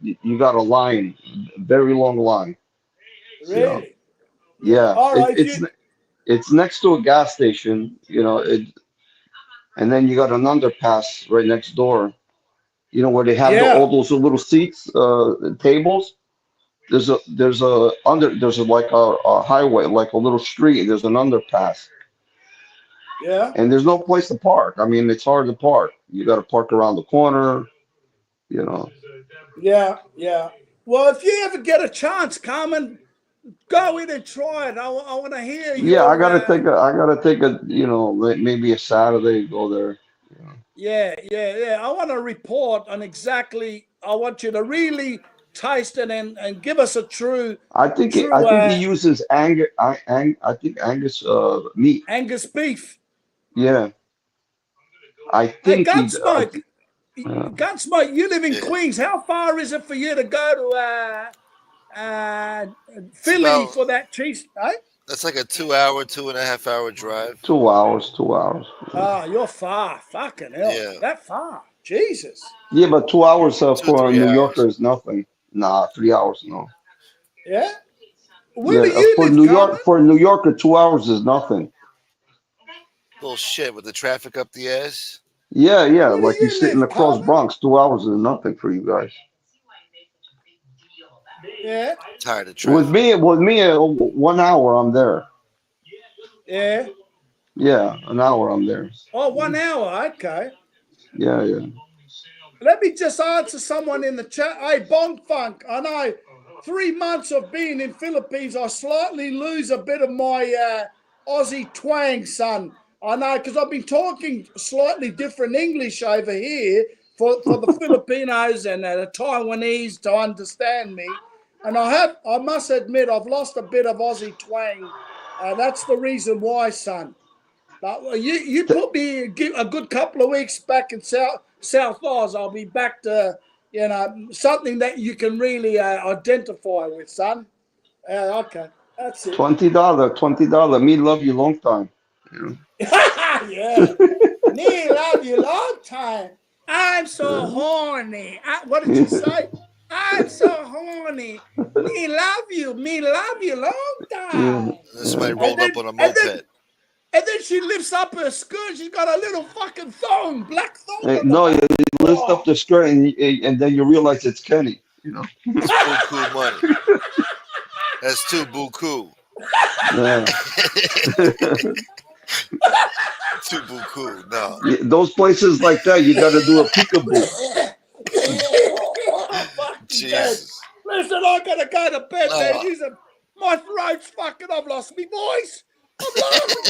you got a line, very long line. Really? Yeah. All right, it's next to a gas station, and then you got an underpass right next door, where they have all those little seats, tables. There's like a highway, like a little street. There's an underpass. Yeah. And there's no place to park. I mean, it's hard to park. You got to park around the corner, Yeah. Well, if you ever get a chance, Carmen, go in and try it. I want to hear you. Yeah, I gotta take a maybe a Saturday, go there. Yeah. I want to report on exactly. I want you to really taste it and give us a true. I think he uses Angus meat. Angus beef. Yeah. I think Gunsmoke. Gunsmoke, you live in Queens. How far is it for you to go to Philly for that cheese? Right? That's like a 2.5 hour drive. 2 hours. Oh, you're far. Fucking hell. Yeah. That far. Jesus. Yeah, but 2 hours for a New Yorker hours. is nothing. Nah, 3 hours, no. Yeah? Where do you for live, New Carmen? York, for a New Yorker, 2 hours is nothing. Bullshit with the traffic up the ass. Yeah. Where Like do you sit in the cross Bronx, 2 hours is nothing for you guys. Yeah. Tired of traffic. With me, 1 hour I'm there. Yeah. Yeah, an hour I'm there. Oh, 1 hour. Okay. Yeah. Let me just answer someone in the chat. Hey, Bong Funk, I know 3 months of being in Philippines, I slightly lose a bit of my Aussie twang, son. I know, because I've been talking slightly different English over here for the Filipinos and the Taiwanese to understand me. And I must admit, I've lost a bit of Aussie twang. That's the reason why, son. But you put me a good couple of weeks back in South Oz, I'll be back to, something that you can really identify with, son. Okay, that's it. $20. Me love you long time. Yeah. Me love you long time. I'm so horny. What did you say? I'm so horny. Me love you long time. Somebody rolled up on a moped. And then she lifts up her skirt. She's got a little fucking thong, black thong. No, you lift up the skirt and then you realize it's Kenny. It's buku money. That's too buku. Yeah. Too buku. No. Those places like that, you got to do a peekaboo. Jesus. Listen, I gotta go to bed, man. My throat's fucking. I've lost my voice.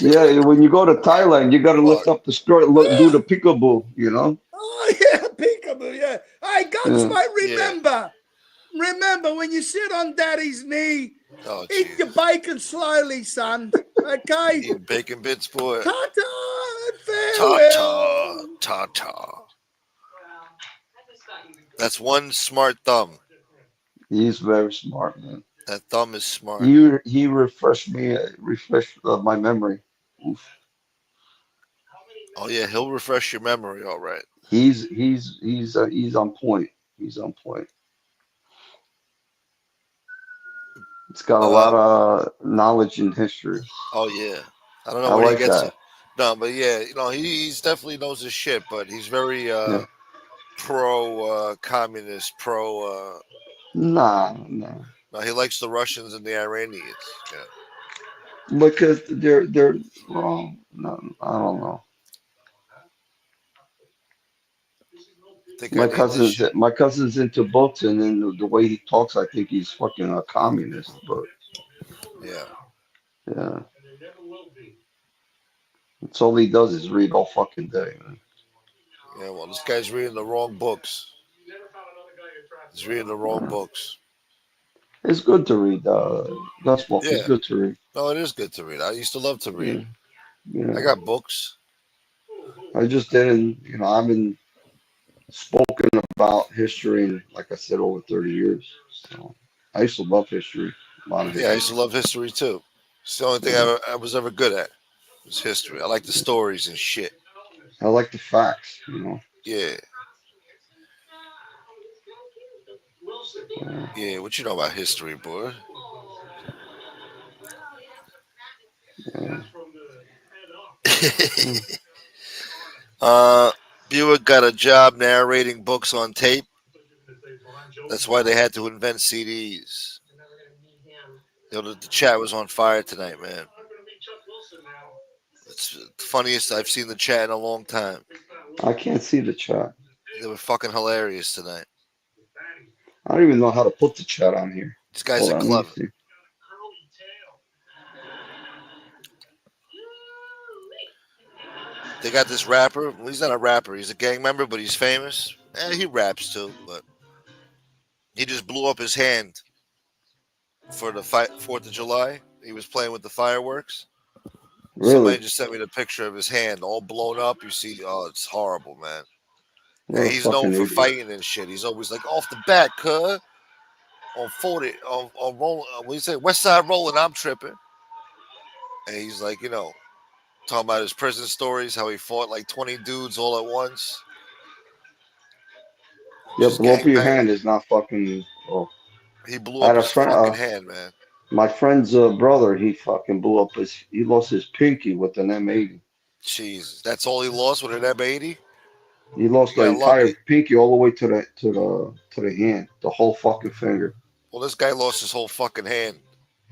Yeah, when you go to Thailand, you got to lift up the skirt, do the peekaboo. Oh yeah, peekaboo. Yeah. Hey, Gunsmoke. Yeah. Remember when you sit on Daddy's knee, Oh, eat jeez. your bacon slowly, son. Okay. Eating bacon bits, boy. Ta-ta and Ta-ta. farewell. Ta-ta. That's one smart thumb. He's very smart, man. That thumb is smart. He refreshed my memory. Oof. Oh, yeah, he'll refresh your memory, all right. He's on point. He's on point. It's got a lot of knowledge and history. Oh, yeah. I don't I know where he like gets that. it. No, but yeah, he's definitely knows his shit, but he's very Yeah. pro communist, pro. Nah. No, he likes the Russians and the Iranians. Yeah. Because they're wrong. No, I don't know. I think I need this shit. My cousin's into books, and then the way he talks, I think he's fucking a communist. But Yeah. yeah, that's all he does is read all fucking day, man. Yeah, well, this guy's reading the wrong books. He's reading the wrong books. It's good to read. Gunsmoke. It's Yeah. good to read. No, it is good to read. I used to love to read. Yeah. I got books. I just didn't. I haven't spoken about history in, like I said, over 30 years. So I used to love history. A lot of Yeah, I history. used to love history too. It's the only thing I was ever good at was history. I like the stories and shit. I like the facts. Yeah. Yeah. Yeah, what you know about history, boy? Yeah. uh, Buick got a job narrating books on tape. That's why they had to invent CDs. The chat was on fire tonight, man. It's the funniest I've seen the chat in a long time. I can't see the chat. They were fucking hilarious tonight. I don't even know how to put the chat on here. These guys Hold are on, let me clever. see. They got this rapper. Well, he's not a rapper. He's a gang member, but he's famous. He raps too, but he just blew up his hand for the 4th of July. He was playing with the fireworks. Somebody Really? just sent me the picture of his hand all blown up. You see, oh, it's horrible, man. What And a he's known fucking for idiot. fighting and shit. He's always like, off the bat, cuz. On 40, on rolling, what do you say? West Side rolling, I'm tripping. And he's like, talking about his prison stories, how he fought like 20 dudes all at once. Yeah, Just blow up your gangbanging. hand is not fucking. Oh, He blew I up had a his friend. fucking hand, man. My friend's brother. He fucking blew up his. He lost his pinky with an M80. Jeez, that's all he lost with an M80? He lost He the got entire lucky. pinky all the way to the hand, the whole fucking finger. Well, this guy lost his whole fucking hand.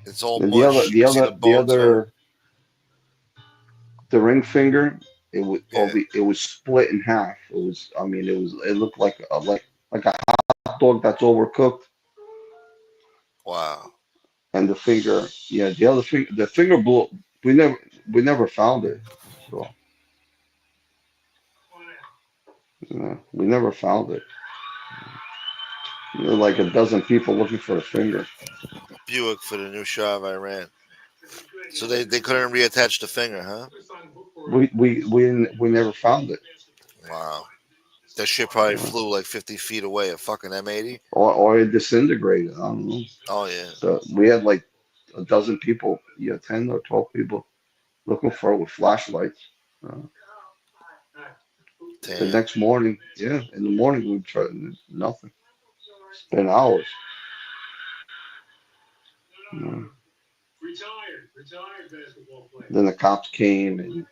It's all And mush. You can see the the bones hurt. other, the ring finger. Yeah. It was split in half. It was. I mean, it looked like a hot dog that's overcooked. Wow. And the finger, yeah, the finger blew. We never found it. So we never found it. There were like a dozen people looking for the finger. Buick for the new Shah of Iran. So they couldn't reattach the finger, huh? We never found it. Wow. That shit probably Uh, flew like 50 feet away, a fucking M80. or it disintegrated. I don't know. Oh, yeah. So we had like a dozen people, yeah, 10 or 12 people looking for it with flashlights. Uh, the Damn. next morning, yeah, in the morning we tried nothing. Spent hours. Uh, then the cops came and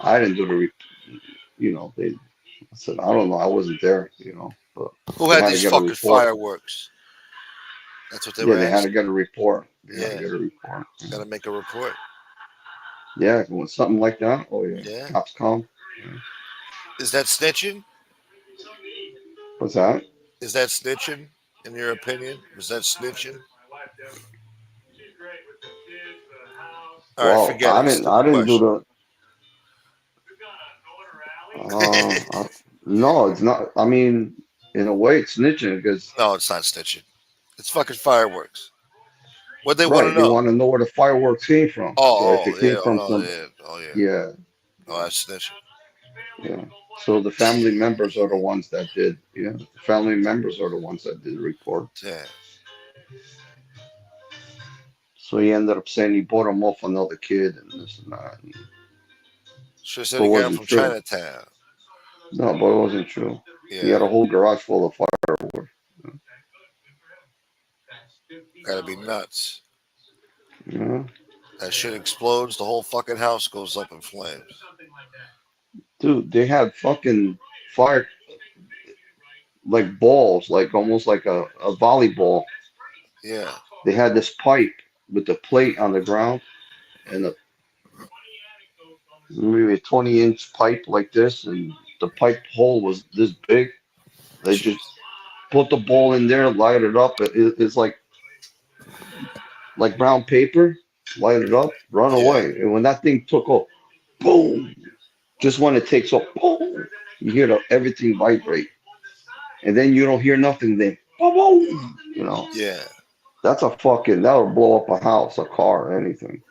I didn't do they. I said I don't know. I wasn't there. But Who they had had to these get a fucking report. fireworks? That's what they Yeah, were they had to asking. get a report. They had to Yeah. get a report. Gotta make a report. Yeah, when something like that. Oh yeah, Yeah. cops come. Yeah. Is that snitching? What's that? Is that snitching, in your opinion? Was that snitching? All right, Well, forget it. I Stupid didn't do question. the. No, it's not. I mean, in a way, it's snitching because No, it's not snitching. It's fucking fireworks. What they want to right, they know? want to know where the fireworks came from. So if Oh, it oh, yeah, came oh from no, some, yeah, oh yeah, yeah, oh that's snitching. yeah. So the family members are the ones that did. Yeah, the family members are the ones that did the report. Yeah, So he ended up saying he bought him off another kid and this and that. should have said But it he got it wasn't from true. Chinatown. No, but it wasn't true. He Yeah, had a whole garage full of fireworks. gotta be nuts. Yeah, That shit explodes. The whole fucking house goes up in flames. dude, they had fucking fire like balls, like almost like a volleyball. Yeah, They had this pipe with the plate on the ground and maybe a 20-inch pipe like this, and the pipe hole was this big. They just jeez. put the ball in there, light it up. It's like brown paper, light it up, run Yeah, away. And when that thing took off, boom, just when it takes off, boom, you hear everything vibrate. And then you don't hear nothing then. Boom, boom, yeah. that'll blow up a house, a car, anything.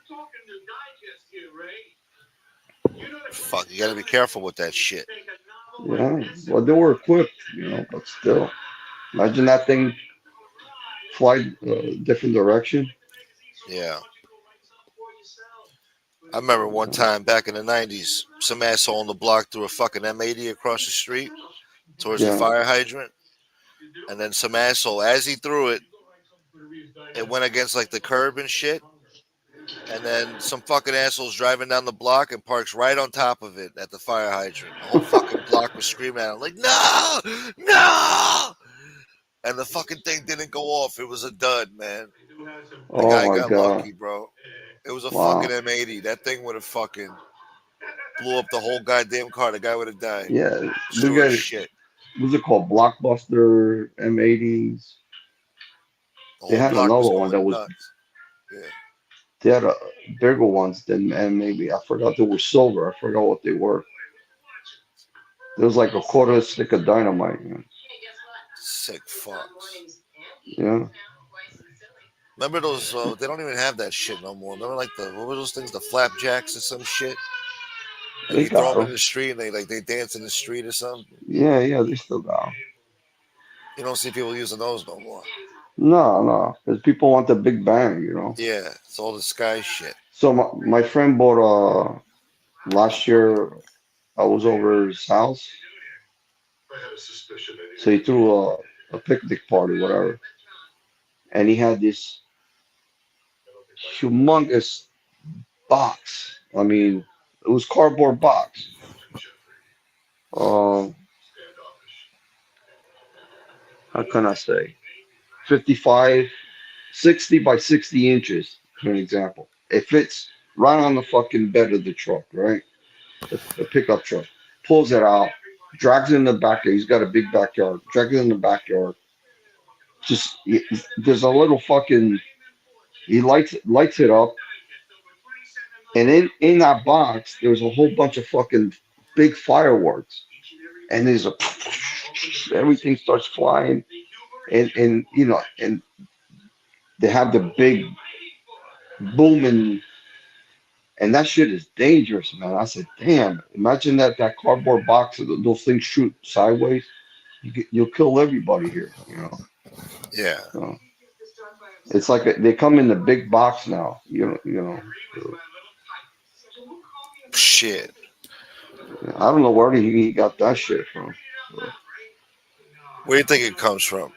Fuck, you gotta be careful with that shit. Yeah. Well, they were equipped, but still. Imagine that thing fly different direction. Yeah. I remember one time back in the 90s, some asshole on the block threw a fucking M80 across the street towards the Yeah. fire hydrant. And then some asshole, as he threw it, it went against like the curb and shit. And then some fucking assholes driving down the block and parks right on top of it at the fire hydrant. The whole fucking block was screaming at him like, no, no. And the fucking thing didn't go off. It was a dud, man. The Oh guy my got God. lucky, bro. It was a fucking Wow. M80. That thing would have fucking blew up the whole goddamn car. The guy would have died. Yeah. We Sure as got, shit. what's it called? Blockbuster M80s. The They whole had block was another one that going was, nuts. Yeah. they had bigger ones than, and maybe, I forgot they were silver. I forgot what they were. There was like a quarter stick of dynamite. Sick fucks. Yeah. Remember those? They don't even have that shit no more. Remember like what were those things? The flapjacks or some shit. Like They you throw got them in them. the street and they dance in the street or something. Yeah, yeah, they still got them. You don't see people using those no more. No, no, because people want the big bang. Yeah, it's all the sky shit. So my friend bought last year I was over his house, so he threw a picnic party, whatever, and he had this humongous box. I mean, it was cardboard box. Um, how can I say? 55, 60 by 60 inches, for an example. It fits right on the fucking bed of the truck, right? The pickup truck. Pulls it out, drags it in the backyard. He's got a big backyard. Drags it in the backyard. Just there's a little fucking. He lights it up, and in that box there's a whole bunch of fucking big fireworks, and there's a everything starts flying, and they have the big booming, and that shit is dangerous, man. I said, damn, imagine that cardboard box, those things shoot sideways. You'll kill everybody here. Yeah. So it's like they come in the big box now. Shit. I don't know where he got that shit from. Where do you think it comes from?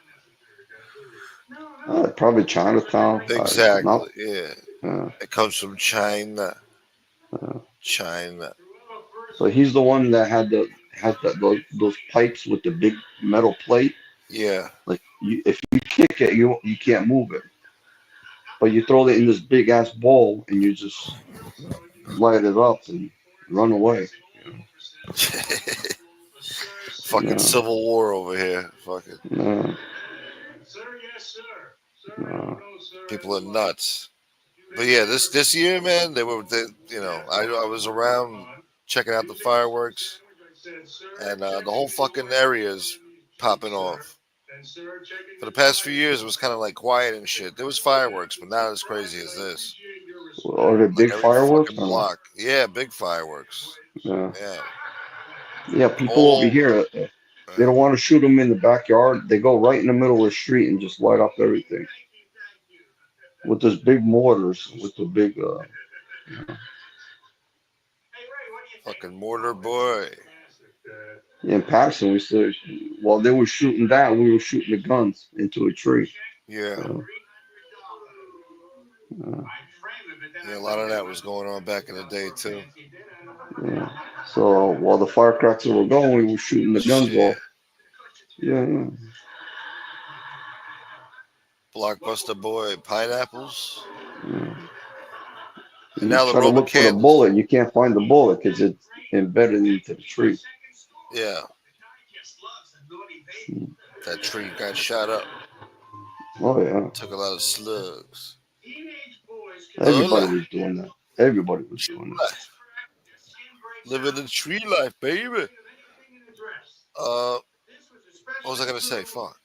Probably Chinatown. Not. Exactly. Yeah. Uh, It comes from China. uh, China. so he's the one that those pipes with the big metal plate. Yeah. Like if you kick it, you can't move it. But you throw it in this big ass bowl and you just light it up and run away. Fucking Yeah, Civil War over here. Fucking yeah, yeah. people are nuts. But yeah, this year, man, I was around checking out the fireworks. and the whole fucking area is popping off. For the past few years, it was kind of like quiet and shit. There was fireworks, but not as crazy as this. Are they Like big every fireworks fucking or not? block. Yeah, big fireworks. Yeah. Yeah. Yeah, people All over over. here, they don't want to shoot them in the backyard. They go right in the middle of the street and just light up everything with those big mortars, with the big, Fucking mortar boy. in Patterson, we still, while they were shooting that, we were shooting the guns into a tree. Yeah. Uh, uh, Yeah, a lot of that was going on back in the day, too. yeah. So while the firecrackers were going, we were shooting the guns Shit. off. Yeah, yeah. Blockbuster boy. Pineapples. Yeah. And You now the try to Roman look for the candles. bullet, you can't find the bullet because it's embedded into the tree. Yeah. That tree got shot up. Oh yeah, Took a lot of slugs. everybody Hola. was doing that. Everybody was doing that. Life. Living the tree life, baby. What was I gonna say? Fuck.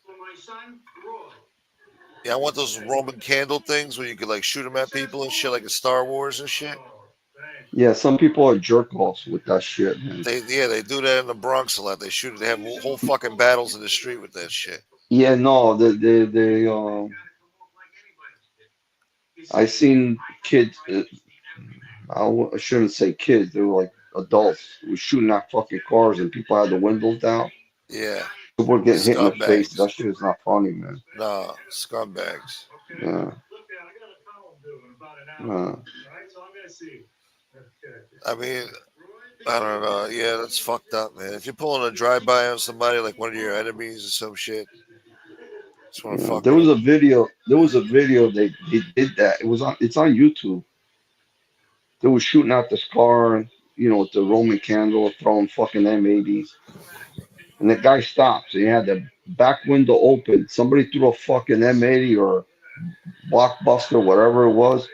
Yeah, I want those Roman candle things where you could like shoot them at people and shit, like in Star Wars and shit. Yeah, some people are jerk offs with that shit, man. They do that in the Bronx a lot. They shoot. They have whole fucking battles in the street with that shit. Yeah, no, I seen kids. I shouldn't say kids. They were like adults who were shooting at fucking cars, and people had the windows down. Yeah, People were getting hit in the face. scumbags. That shit is not funny, man. Nah, scumbags. Yeah. I mean, I don't know. Yeah, that's fucked up, man. If you're pulling a drive-by on somebody like one of your enemies or some shit, just want to Yeah. fuck There with was them. a video. There was a video they did that. It was on. It's on YouTube. They were shooting out this car, with the Roman candle, throwing fucking M80s. And the guy stops and he had the back window open. Somebody threw a fucking M80 or blockbuster, whatever it was,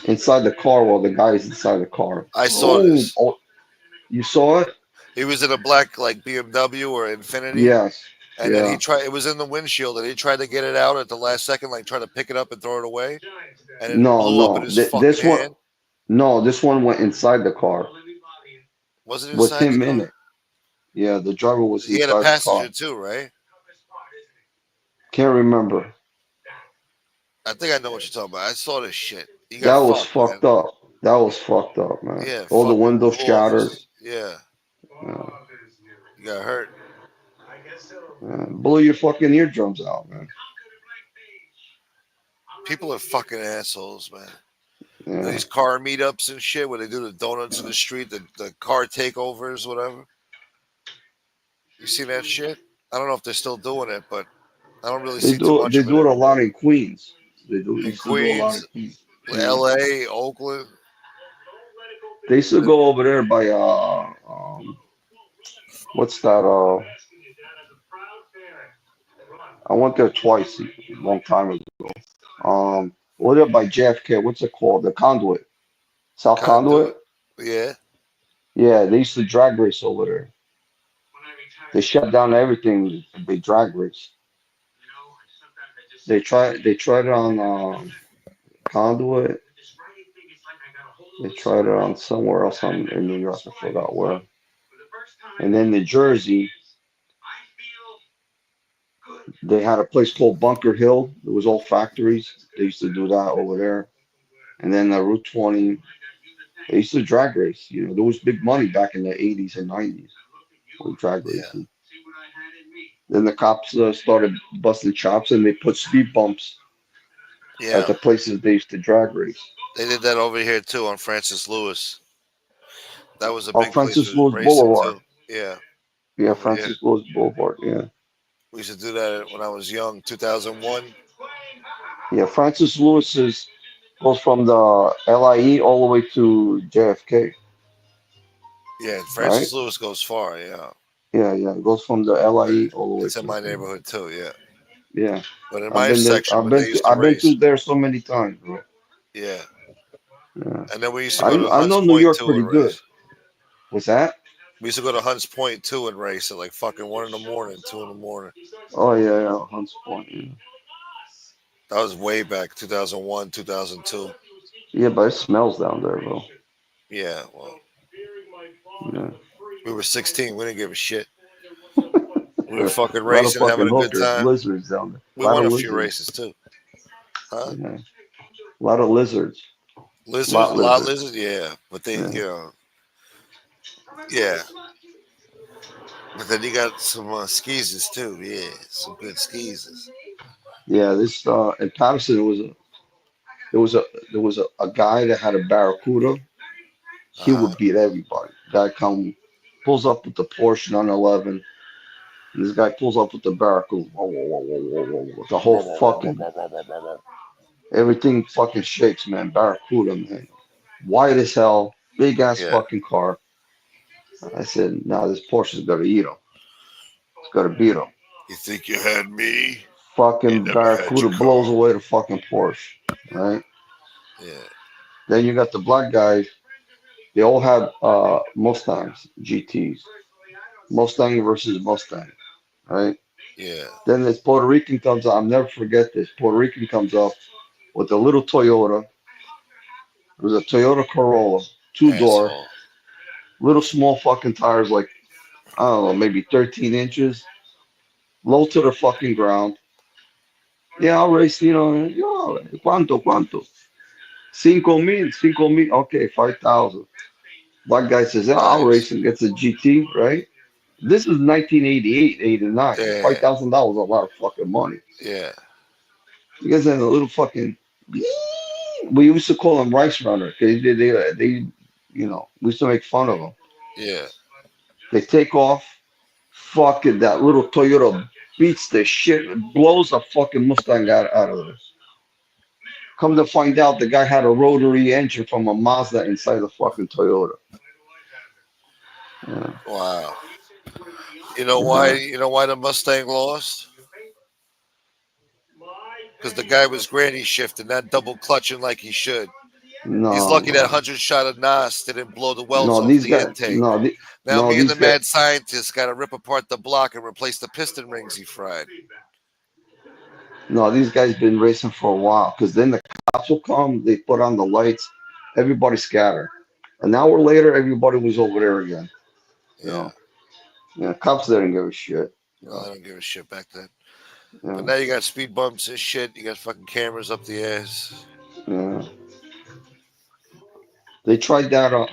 inside the car while the guy's inside the car. I saw Boom. this. Oh, you saw it? He was in a black like BMW or Infinity, Yes. and then he Yeah. tried. It was in the windshield, and he tried to get it out at the last second, like try to pick it up and throw it away, and it No, blew up in no. his fucking This one, hand. no, this one went inside the car Was it with inside the him in car? it. Yeah, the driver was He had a inside the car. passenger too, right? Can't remember. I think I know what you're talking about. I saw this shit. He That got was fucked, man. fucked up. That was fucked up, man. Yeah, All the fucking windows blew off shattered. his. Yeah, Yeah. he got hurt. Yeah. Blow your fucking eardrums out, man. People are fucking assholes, man. Yeah. These car meetups and shit where they do the donuts in the street, the car takeovers, whatever. You see that shit? I don't know if they're still doing it, but I don't really see too much They of it do it a anymore. lot in Queens. In Used to do a lot in Queens, Queens. Yeah. L.A., Oakland. They used to go over there by what's that I went there twice a long time ago. Over there by JFK, what's it called? The Conduit. South Conduit. Conduit? Yeah. Yeah, they used to drag race over there. They shut down everything. They drag race. They tried it on Conduit. They tried it on somewhere else in New York. I forgot where. And then New Jersey, they had a place called Bunker Hill. It was all factories. They used to do that over there. And then Route 20, they used to drag race. There was big money back in the 80s and 90s with drag Yeah. racing. Then the cops started busting chops and they put speed bumps at Yeah. the places they used to drag race. They did that over here too on Francis Lewis. That was a Oh, big place Francis for Lewis racing Boulevard. too. Yeah. Yeah, Over here. Francis Lewis Boulevard. Yeah. We used to do that when I was young, 2001. Yeah, Francis Lewis goes from the LIE all the way to JFK, Yeah, right? Francis Lewis goes far. Yeah. Yeah, yeah. It goes from the LIE all the way It's in to my neighborhood too. Yeah. yeah. But in I've my been there. section, when they used to I've been race, through there so many times, bro. yeah. Yeah. And then we used to go to I Hunts know New Point York too pretty and good. race. What's that? We used to go to Hunts Point too and race at like fucking 1 in the morning, 2 in the morning. Oh yeah, yeah, Hunts Point. Yeah, That was way back, 2001, 2002. yeah, but it smells down there, bro. Yeah, well, Yeah, we were 16. We didn't give a shit. We were a fucking lot of racing, having fucking a good hookers, time. lizards down there. We A lot won of a few lizards. races too. Huh? Yeah, a lot of lizards. Lizards, Lot a lot of lizards. lizards, yeah. But they, Yeah, yeah. But then you got some skeezers too, yeah. Some good skeezers. yeah. This in Patterson, there was a there was a guy that had a Barracuda. Uh He huh. would beat everybody. Guy pulls up with the Porsche 911. And this guy pulls up with the Barracuda. Whoa, whoa, whoa, whoa, whoa, whoa, whoa. The whole fucking everything fucking shakes, man. Barracuda, man. White as hell, big ass Yeah. fucking car. I said, nah, this Porsche's got to eat him. It's got to beat him. You think you had me? You Fucking never had Barracuda your blows car. away the fucking Porsche, right? Yeah. Then you got the black guys. They all have Mustangs, GTs. Mustang versus Mustang, right? Yeah. Then this Puerto Rican comes up. I'll never forget this. Puerto Rican comes up with a little Toyota. It was a Toyota Corolla, two-door, Asshole. little small fucking tires, like, I don't know, maybe 13 inches, low to the fucking ground. Yeah, I'll race, ¿cuánto, cuánto? 5,000, 5,000. Okay, 5,000. Black guy says, yeah, I'll race Nice. and gets a GT, right? This is 1988, 89. Damn. $5,000 a lot of fucking money. Yeah. You guys had a little fucking. We used to call them rice runner because we used to make fun of them. Yeah. They take off, fucking that little Toyota beats the shit, blows a fucking Mustang out of this. Come to find out, the guy had a rotary engine from a Mazda inside the fucking Toyota. Yeah, Wow. You know why? yeah. You know why the Mustang lost? Because the guy was granny shifting, not double clutching like he should. He's No, lucky that no, 100 shot of Nas didn't blow the welds no. off These the guys, intake. Now me and these the guys. mad scientist got to rip apart the block and replace the piston rings he fried. No, these guys been racing for a while because then the cops will come, they put on the lights, everybody scatter. An hour later, everybody was over there again. You Yeah. know, cops didn't give a shit. You No, I know, don't give a shit back then. But yeah, now you got speed bumps and shit. You got fucking cameras up the ass. yeah. They tried that. Where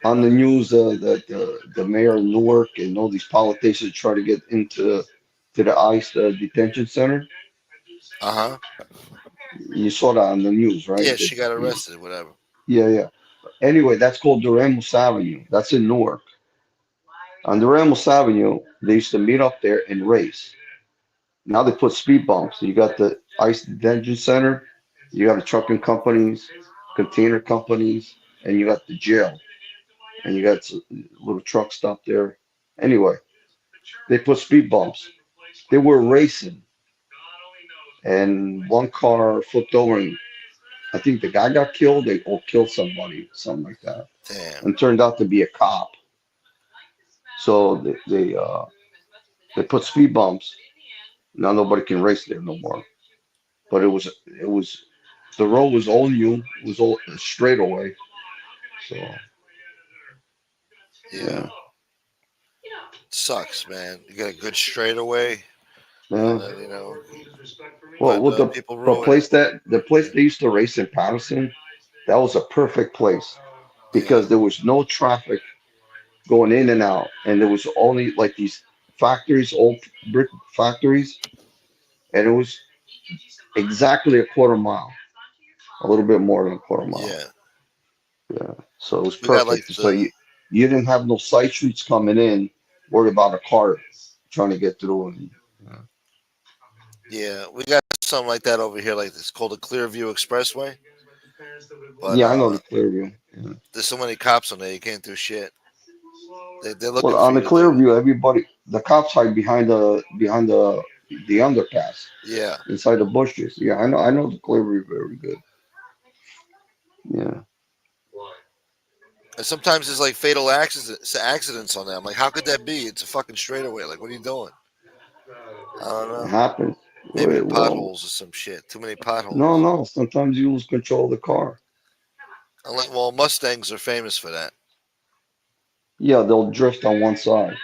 on the news that the mayor of Newark and all these politicians try to get to the ICE detention center. Uh huh. You saw that on the news, right? Yeah, she got arrested. Whatever. Yeah, yeah. Anyway, that's called Duramos Avenue. That's in Newark. On the Ramos Avenue, they used to meet up there and race. Now they put speed bumps. You got the ICE detention center, you got the trucking companies, container companies, and you got the jail, and you got a little truck stop there. Anyway, they put speed bumps. They were racing, and one car flipped over, and I think the guy got killed, or killed somebody, something like that, Damn. and turned out to be a cop. So they put speed bumps. Now nobody can race there no more. But it was the road was all new. It was all straight away. So Yeah. yeah, Sucks, man. You got a good straightaway, and yeah. then Well, but with people the ruin it. place they used to race in Patterson, that was a perfect place Yeah. because there was no traffic going in and out, and there was only like these factories, old brick factories, and it was exactly a quarter mile, a little bit more than a quarter mile. Yeah. Yeah, so it was We got like perfect. So the you didn't have no side streets coming in, worried about a car trying to get through. And yeah, we got something like that over here. Like it's called the Clearview Expressway. But yeah, I know the Clearview. Yeah. there's so many cops on there, you can't do shit. They're Well, looking for on you the to do. Clearview, the cops hide behind the underpass Yeah. inside the bushes. Yeah, I know the Clearview very good. Yeah, And sometimes there's like fatal accidents on them. Like, how could that be? It's a fucking straightaway. Like, what are you doing? I don't It know. happens. Maybe the Well, potholes or some shit. Too many no, potholes. no. Sometimes you lose control of the car. Well, Mustangs are famous for that. Yeah, they'll drift on one side.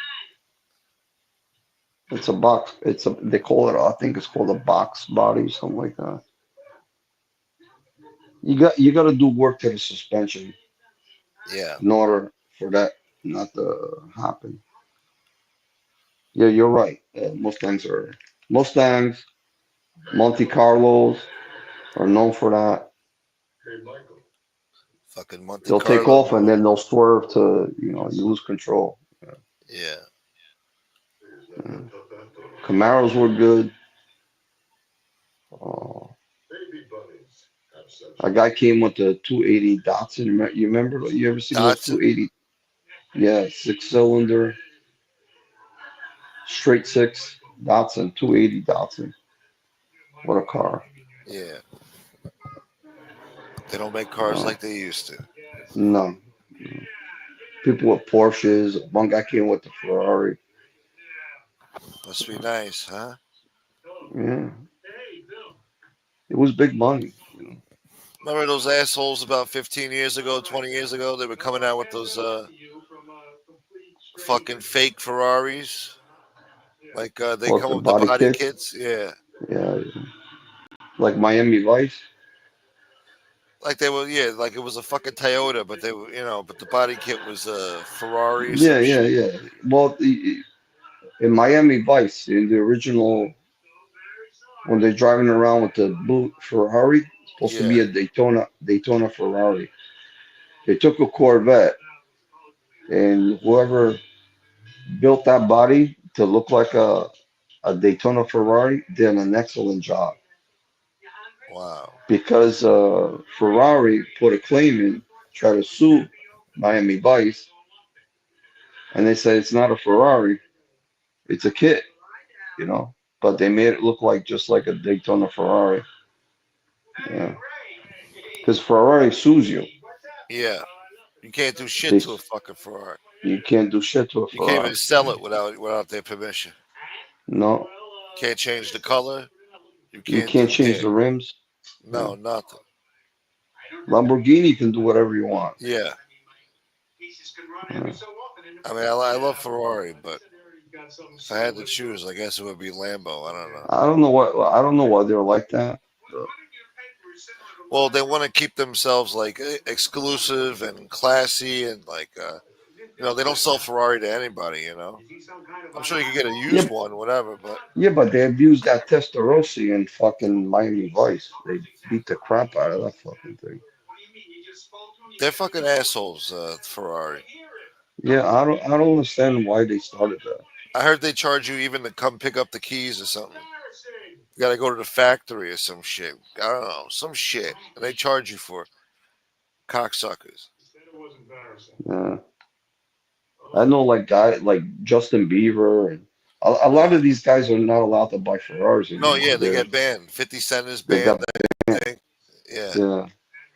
It's a box. They call it. I think it's called a box body, something like that. You got to do work to the suspension Yeah. in order for that not to happen. Yeah, you're right. Mustangs, Monte Carlos are known for that. Fucking Monte They'll take Carlo. off and then they'll swerve to, you lose control. Yeah. Yeah. Camaros were good. Uh, a guy came with the 280 Datsun. You remember? You ever seen those Dotson. 280? Yeah, six-cylinder, straight six Datsun, 280 Datsun. What a car. Yeah. They don't make cars Uh, like they used to. no. People with Porsches. One guy came with the Ferrari. Must be nice, huh? Yeah, it was big money. Remember those assholes about 15 years ago, 20 years ago? They were coming out with those fucking fake Ferraris. Like they What, come the with the body body kits? kits. Yeah. Yeah, like Miami Vice. Like they were, yeah, like it was a fucking Toyota, but they were, but the body kit was a Ferrari or Yeah, some yeah, shit. yeah. Well, in Miami Vice, in the original, when they're driving around with the blue Ferrari, supposed to be Yeah. a Daytona Ferrari. They took a Corvette, and whoever built that body to look like a Daytona Ferrari did an excellent job Wow. because Ferrari put a claim in, try to sue Miami Vice, and they said it's not a Ferrari, it's a kit. But they made it look like just like a Daytona Ferrari. Yeah, because Ferrari sues you. Yeah. You can't do shit They to a fucking Ferrari. You can't do shit to a You can't even Ferrari. sell it without their permission. No, Can't change the color. You you can't can't do change dick. the rims. Yeah. No, nothing. Lamborghini can do whatever you want. Yeah. Yeah. I mean, I love Ferrari, but if I had to choose, I guess it would be Lambo. I don't know. I don't know why they're like that. But Well, they want to keep themselves like exclusive and classy, and like they don't sell Ferrari to anybody. I'm sure you could get a yeah, used one, whatever, but yeah, but they abused that Testarossa in fucking Miami Vice. They beat the crap out of that fucking thing. they're fucking assholes. Ferrari. Yeah, I don't understand why they started that. I heard they charge you even to come pick up the keys or something. You got to go to the factory or some shit. I don't know, some shit, and they charge you for it. Cocksuckers. Yeah. I know like guys like Justin Bieber and a lot Yeah. of these guys are not allowed to buy Ferraris No, anymore. yeah, they get banned. 50 Cent is They banned, got I think. Yeah, yeah.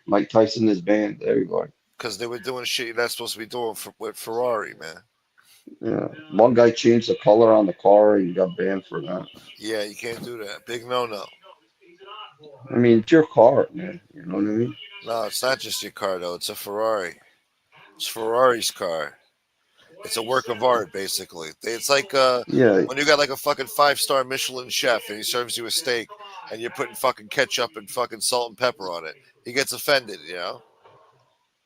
Mike Tyson is banned. Everybody. because they were doing shit you're not supposed to be doing with Ferrari, man. Yeah. One guy changed the color on the car and he got banned for that. Yeah, you can't do that. Big no no. I mean, it's your car, man. You know what I mean? No, it's not just your car, though. It's a Ferrari. It's Ferrari's car. It's a work of art, basically. It's like Yeah. when you got like a fucking 5-star Michelin chef and he serves you a steak and you're putting fucking ketchup and fucking salt and pepper on it. He gets offended.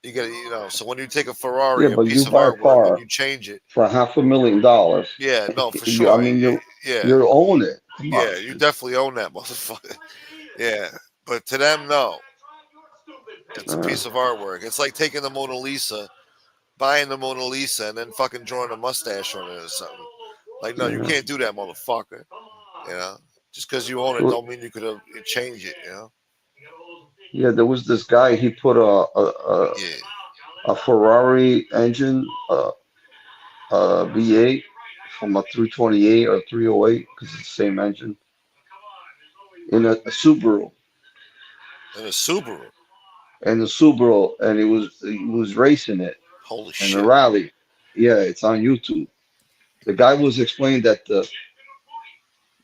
You get so when you take a Yeah, Ferrari, a but you piece of buy a artwork, and car you change it, for $500,000. yeah, no, for You, I sure, mean, yeah, you own it. Come on. yeah, you definitely own that motherfucker, yeah. But to them, no, it's a Uh, piece of artwork. It's like taking the Mona Lisa, buying the Mona Lisa, and then fucking drawing a mustache on it or something. Like, no, you yeah. can't do that, motherfucker. You know, just because you own it, Well, don't mean you could change it. yeah, there was this guy. He put Yeah, a Ferrari engine, V8 from a 328 or 308 because it's the same engine in a Subaru. and a Subaru. And the Subaru, and he was racing it. Holy and the shit. rally. Yeah, it's on YouTube. The guy was explaining that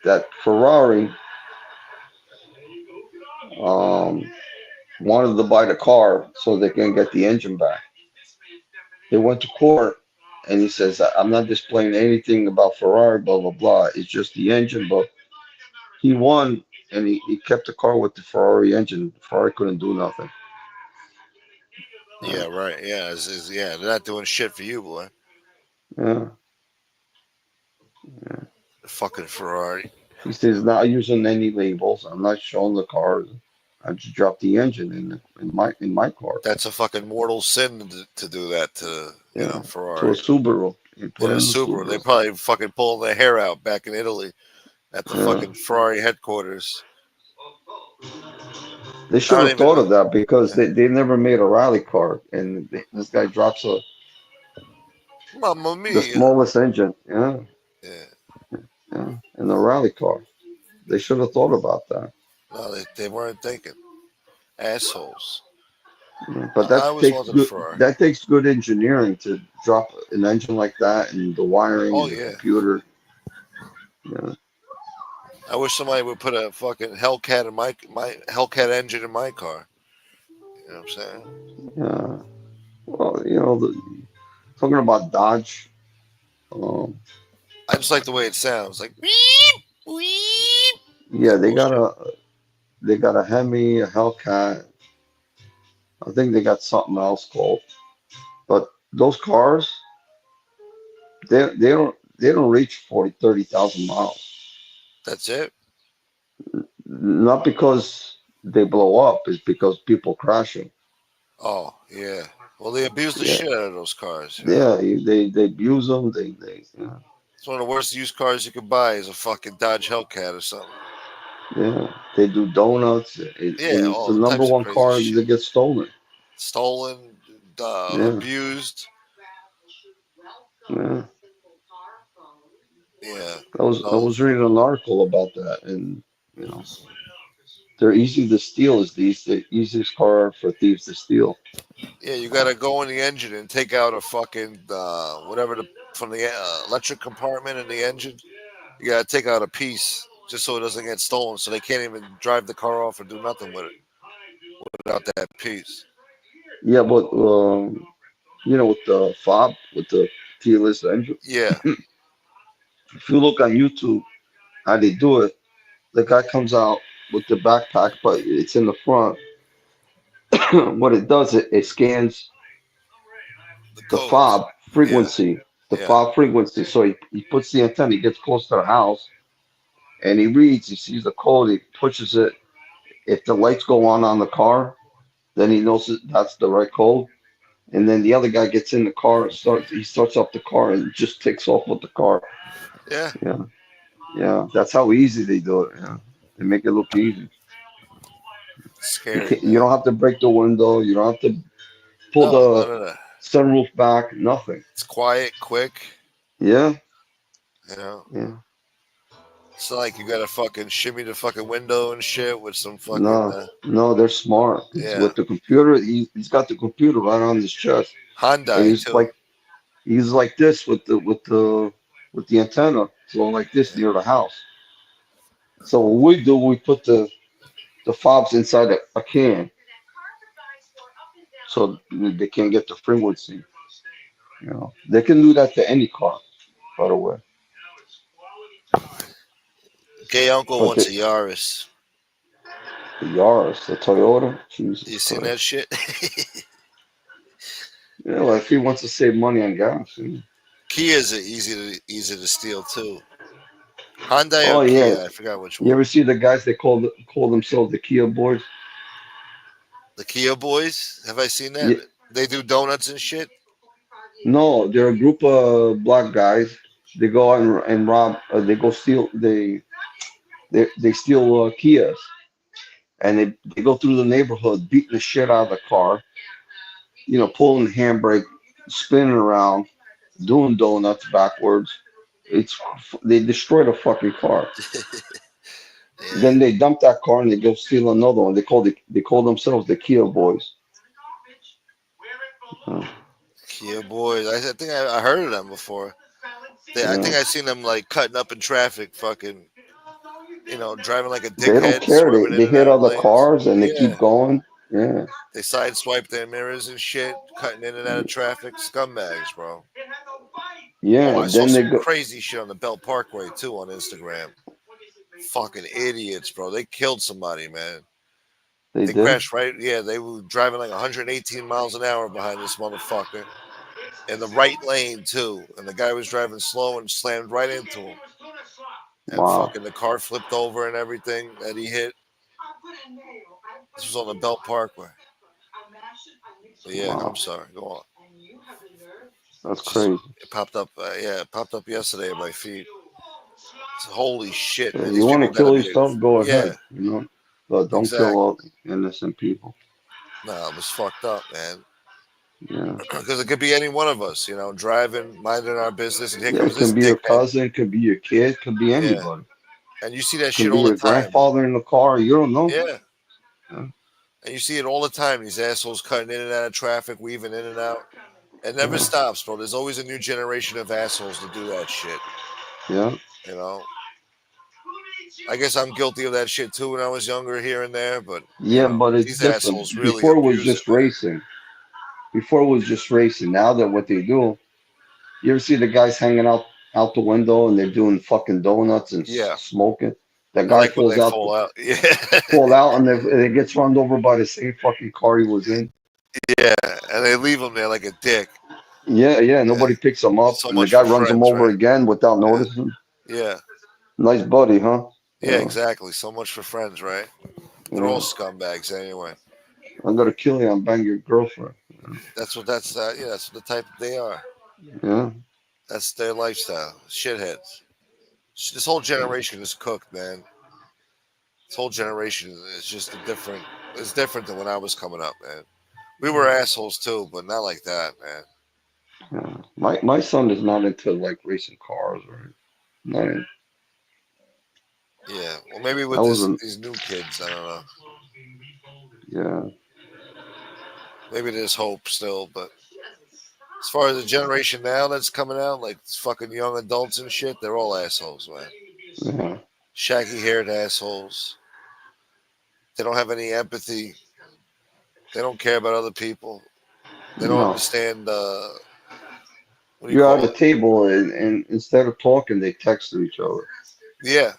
that Ferrari um, wanted to buy the car so they can get the engine back. They went to court, and he says, "I'm not displaying anything about Ferrari, blah blah blah. It's just the engine." But he won, and he kept the car with the Ferrari engine. Ferrari couldn't do nothing. Yeah, right. Yeah, yeah, they're not doing shit for you, boy. Yeah. The fucking Ferrari. He says, not using any labels. I'm not showing the cars. I just dropped the engine in my car. That's a fucking mortal sin to do that to, Yeah. To a Ferrari. Subaru. You put Yeah, it in the Subaru. They Subaru. probably fucking pulling their hair out back in Italy at the Yeah. fucking Ferrari headquarters. They I should don't have even thought know. of that because Yeah. they never made a rally car, and this guy drops Mamma the mia. smallest engine. Yeah. Yeah. Yeah. In the rally car. They should have thought about that. No, they weren't thinking. Assholes. Yeah. But I always wanted a Ferrari. that takes good engineering to drop an engine like that and the wiring Oh and the yeah. computer. Yeah. I wish somebody would put a fucking Hellcat in my Hellcat engine in my car. You know what I'm saying? Yeah. Well, talking about Dodge, um, I just like the way it sounds. Like yeah, that bullshit. they got a Hemi, a Hellcat. I think they got something else called. But those cars, they don't reach 40, 30,000 miles. That's it. Not because they blow up, it's because people crashing. Oh yeah. Well, they abuse the Yeah, shit out of those cars. yeah, they abuse them. It's one of the worst used cars you could buy is a fucking Dodge Hellcat or something. Yeah, they do donuts, Yeah, and it's the all number types of one crazy car shit. that gets stolen. Stolen, Yeah, abused. yeah. Yeah. I No. was reading an article about that, and you know, they're easy to steal. Is the easiest car for thieves to steal? Yeah, you gotta go in the engine and take out a fucking whatever from the electric compartment in the engine. You gotta take out a piece just so it doesn't get stolen, so they can't even drive the car off or do nothing with it without that piece. Yeah, but with the fob, with the keyless engine, Yeah. if you look on YouTube how they do it, the guy comes out with the backpack, but it's in the front. What it does, it scans The the codes. fob Yeah. frequency, the Yeah. fob frequency. So he puts the antenna, he gets close to the house, and he reads, he sees the code, he pushes it. If the lights go on the car, then he knows that's the right code. And then the other guy gets in the car, he starts up the car and just takes off with the car. Yeah. Yeah, yeah, that's how easy they do it. Yeah, they make it look easy. Scary, You man. don't have to break the window. You don't have to pull No, the none of that. sunroof back. Nothing. It's quiet, quick. Yeah, You know. yeah. It's not like you gotta fucking shimmy the fucking window and shit with some fucking No, no, they're smart. It's yeah. with the computer. He's got the computer right on his chest, and Hyundai too. he's like this with the antenna, so like this near the house. So what we do, we put the fobs inside a can, so they can't get the frequency. They can do that to any car, by the way. Gay uncle But wants a Yaris. the Yaris, the Toyota, Jesus You seen that Christ. shit? Yeah, well, if he wants to save money on gas. Kias are easy to steal too. Hyundai Oh or yeah, Kia, I forgot which you one. ever see the guys that call themselves the Kia boys? The Kia boys. Have I seen that? Yeah, They do donuts and shit. no, they're a group of black guys. They go out and rob. They go steal. They steal Kias, and they go through the neighborhood, beating the shit out of the car. Pulling the handbrake, spinning around, doing donuts backwards. It's they destroy the fucking car. Yeah, Then they dump that car and they go steal another one. They call themselves the Kia boys. Uh, Yeah, boys. I think I heard of them before. I think Yeah. I seen them like cutting up in traffic, fucking, driving like a They don't dickhead, care. swerving in They and hit out of other lanes. cars and they Yeah, keep going. Yeah. they sideswipe their mirrors and shit, cutting in and out of traffic. Scumbags, bro. Oh, Yeah. I saw Then they some go. crazy shit on the Belt Parkway too on Instagram. Fucking idiots, bro. They killed somebody, man. They They did. crashed right. Yeah, they were driving like 118 miles an hour behind this motherfucker in the right lane too, and the guy was driving slow and slammed right into him, and Wow. fucking the car flipped over and everything that he hit. This was on the Belt Parkway. But yeah, I'm Wow. sorry. Go on. That's Just crazy. it popped up. Yeah, it popped up yesterday in my feed. It's, holy shit, Yeah, man! you These want to people gotta kill be. yourself? Go Yeah, ahead. But don't kill exactly. all innocent people. No, it was fucked up, man. Yeah. Because it could be any one of us, driving, minding our business, and here Yeah. comes It can this be your dickhead. cousin. It could be your kid. It could be Yeah, anybody. and you see that It can shit be all the your time, man. grandfather in the car. You don't know. Yeah, Yeah. and you see it all the time. These assholes cutting in and out of traffic, weaving in and out. It never Yeah. stops, bro. There's always a new generation of assholes to do that shit. Yeah. You know, I guess I'm guilty of that shit too when I was younger here and there, but Yeah. But it's these different. assholes really Before it was abuse it, just man. racing. Before it was just racing. Now that what they do, you ever see the guys hanging out the window and they're doing fucking donuts and Yeah, smoking? That I guy like when falls they out, fall out. Yeah, fall out, and they gets run over by the same fucking car he was in. yeah, and they leave him there like a dick. Yeah, yeah. Yeah, Nobody picks him up, so and the much guy for runs him friends, over right? again without Yeah, noticing. yeah, Nice buddy, huh? yeah, exactly. So much for friends, right? They're all Yeah. scumbags anyway. I'm gonna kill you and bang your girlfriend. That's what that's yeah, that's the type they are. Yeah. That's their lifestyle. Shitheads. This whole generation is cooked, man. This whole generation is just a different. It's different than when I was coming up, man. We were assholes too, but not like that, man. Yeah. My son is not into like racing cars or not. Yeah. Well, maybe I with wasn't. these new kids, I don't know. Yeah. Maybe there's hope still, but as far as the generation now that's coming out, like fucking young adults and shit, they're all assholes, man. Yeah. Shaggy haired assholes. They don't have any empathy. They don't care about other people. They don't No. understand. What do you You're at call a it? table and instead of talking, they text to each other. Yeah,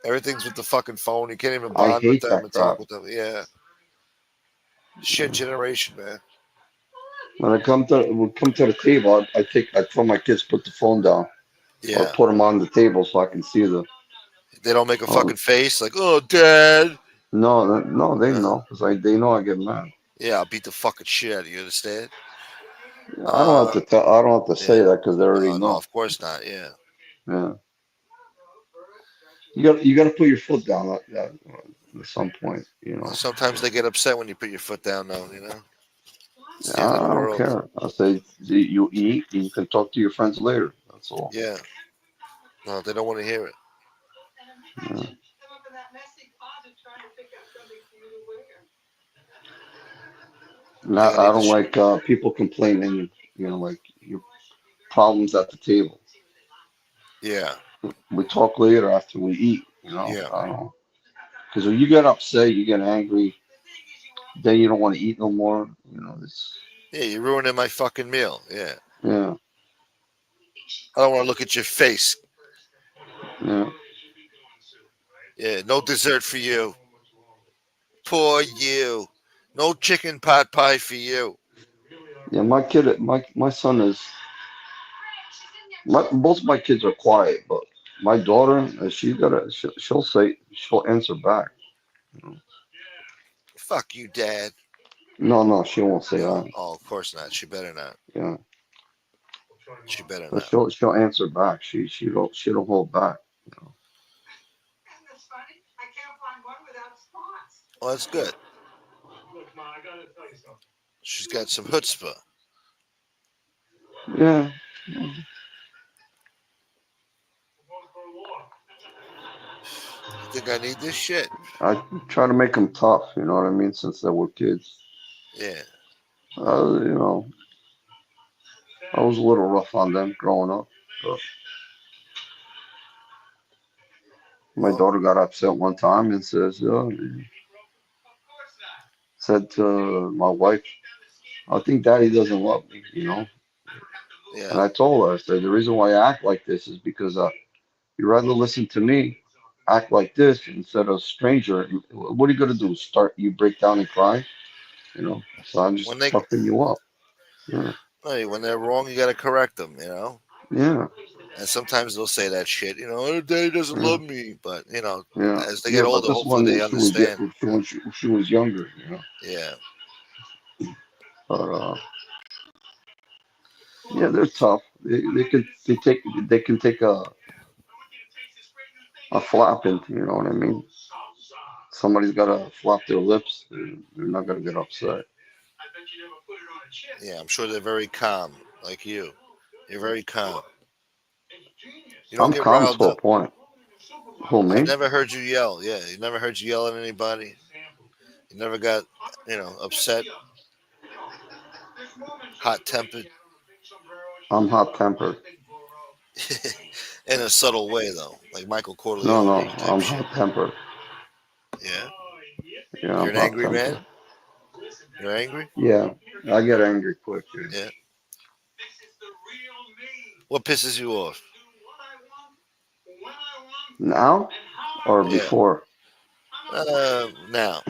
everything's with the fucking phone. You can't even I bond with hate them that and talk crap. with them. Yeah, shit generation, man. When we come to the table, I tell my kids put the phone down or Yeah, put them on the table so I can see them. they don't make a Oh, fucking face like, "Oh, dad." no, no, they Uh, know because they know I get mad. yeah, I'll beat the fucking shit out of you. Understand? I don't have Uh, to tell. I don't have to say yeah. that because they already No, no, know. of course not. Yeah. Yeah, you got to put your foot down at some point. Sometimes they get upset when you put your foot down, though. It's the end of the I don't world. care. I say you eat. You can talk to your friends later. That's all. Yeah. No, they don't want to hear it. Yeah. And I think I I need to. don't like people complaining. Like your problems at the table. Yeah. We talk later after we eat. Yeah. I don't know. Because when you get upset, you get angry, then you don't want to eat no more. It's Yeah. You're ruining my fucking meal. Yeah. yeah, I don't want to look at your face. yeah, Yeah. No dessert for you. Poor you. No chicken pot pie for you. yeah. My son is both my kids are quiet, but my daughter, she'll answer back. you know. Fuck you, Dad. No, no, she won't say No. that. Oh, of course not. She better not. Yeah, She better but not. she'll answer back. She don't hold back. You Well, that's good. She's got some chutzpah. Yeah, You think I need this shit? I try to make them tough. You know what I mean? Since they were kids, Yeah. uh, you know, I was a little rough on them growing up. But my Well, daughter got upset one time and said to my wife, I think Daddy doesn't love me, you know. And yeah. I told her, I said, the reason why I act like this is because you rather listen to me act like this instead of a stranger. What are you gonna do? Start you break down and cry? You know? So I'm just When they toughen you up. Yeah. Hey, when they're wrong, you got to correct them. Yeah. And sometimes they'll say that shit. Oh, daddy doesn't Yeah. love me. But Yeah. as they get Yeah. But older, this hopefully one they she was ye- understand. she was younger, you know. Yeah, But yeah, they're tough. They can take a flapping, you know what I mean? Somebody's gotta flap their lips. They're not gonna get upset. yeah. I'm sure they're very calm, like you. You're very calm. You don't I'm get calm riled to a up. point. Who I've me? never heard you yell. Yeah, you never heard you yell at anybody. You never got, upset, hot tempered, I'm hot tempered. in a subtle way though, like Michael No, no, Corleone type I'm shit. hot tempered. Yeah, Yeah, you're I'm an hot angry tempered. man. You're angry. Yeah, I get angry quick. Yeah. Yeah. What pisses you off? Now or Yeah. before? Now.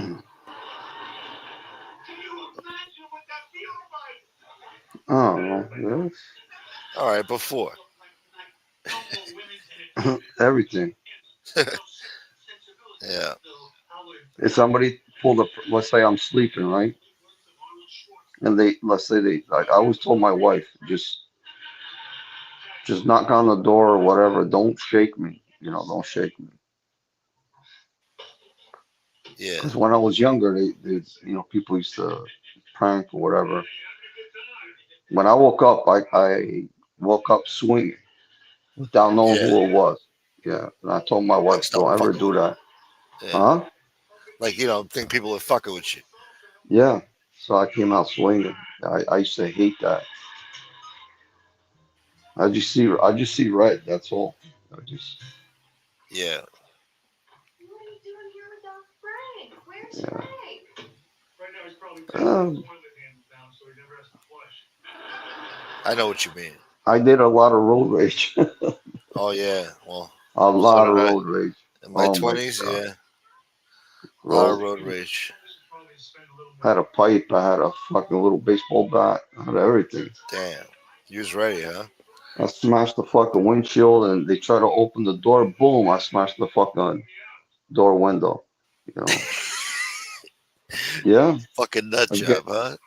Oh, well, All right, before. everything. Yeah. If somebody pulled up, let's say I'm sleeping, right? And let's say like I always told my wife, just knock on the door or whatever. Don't shake me. You know, don't shake me. Yeah. Because when I was younger, people used to prank or whatever. When I woke up, I woke up swinging without knowing Yeah. who it was. Yeah, and I told my Like wife, stop don't ever fucking do with me. that. Yeah. Huh? Like think people are fucking with you. Yeah. So I came out swinging. I used to hate that. I just see red. That's all. I just Yeah. yeah. Um, I know what you mean. I did a lot of road rage. Oh yeah. Well, A so lot of did I. road rage. In my Oh my twenties, God. yeah. A lot of Road. road rage. I had a pipe. I had a fucking little baseball bat. I had everything. Damn. You was ready, huh? I smashed the fucking windshield and they try to open the door. Boom! I smashed the fucking door window. You know. Yeah. Fucking nut I job, huh?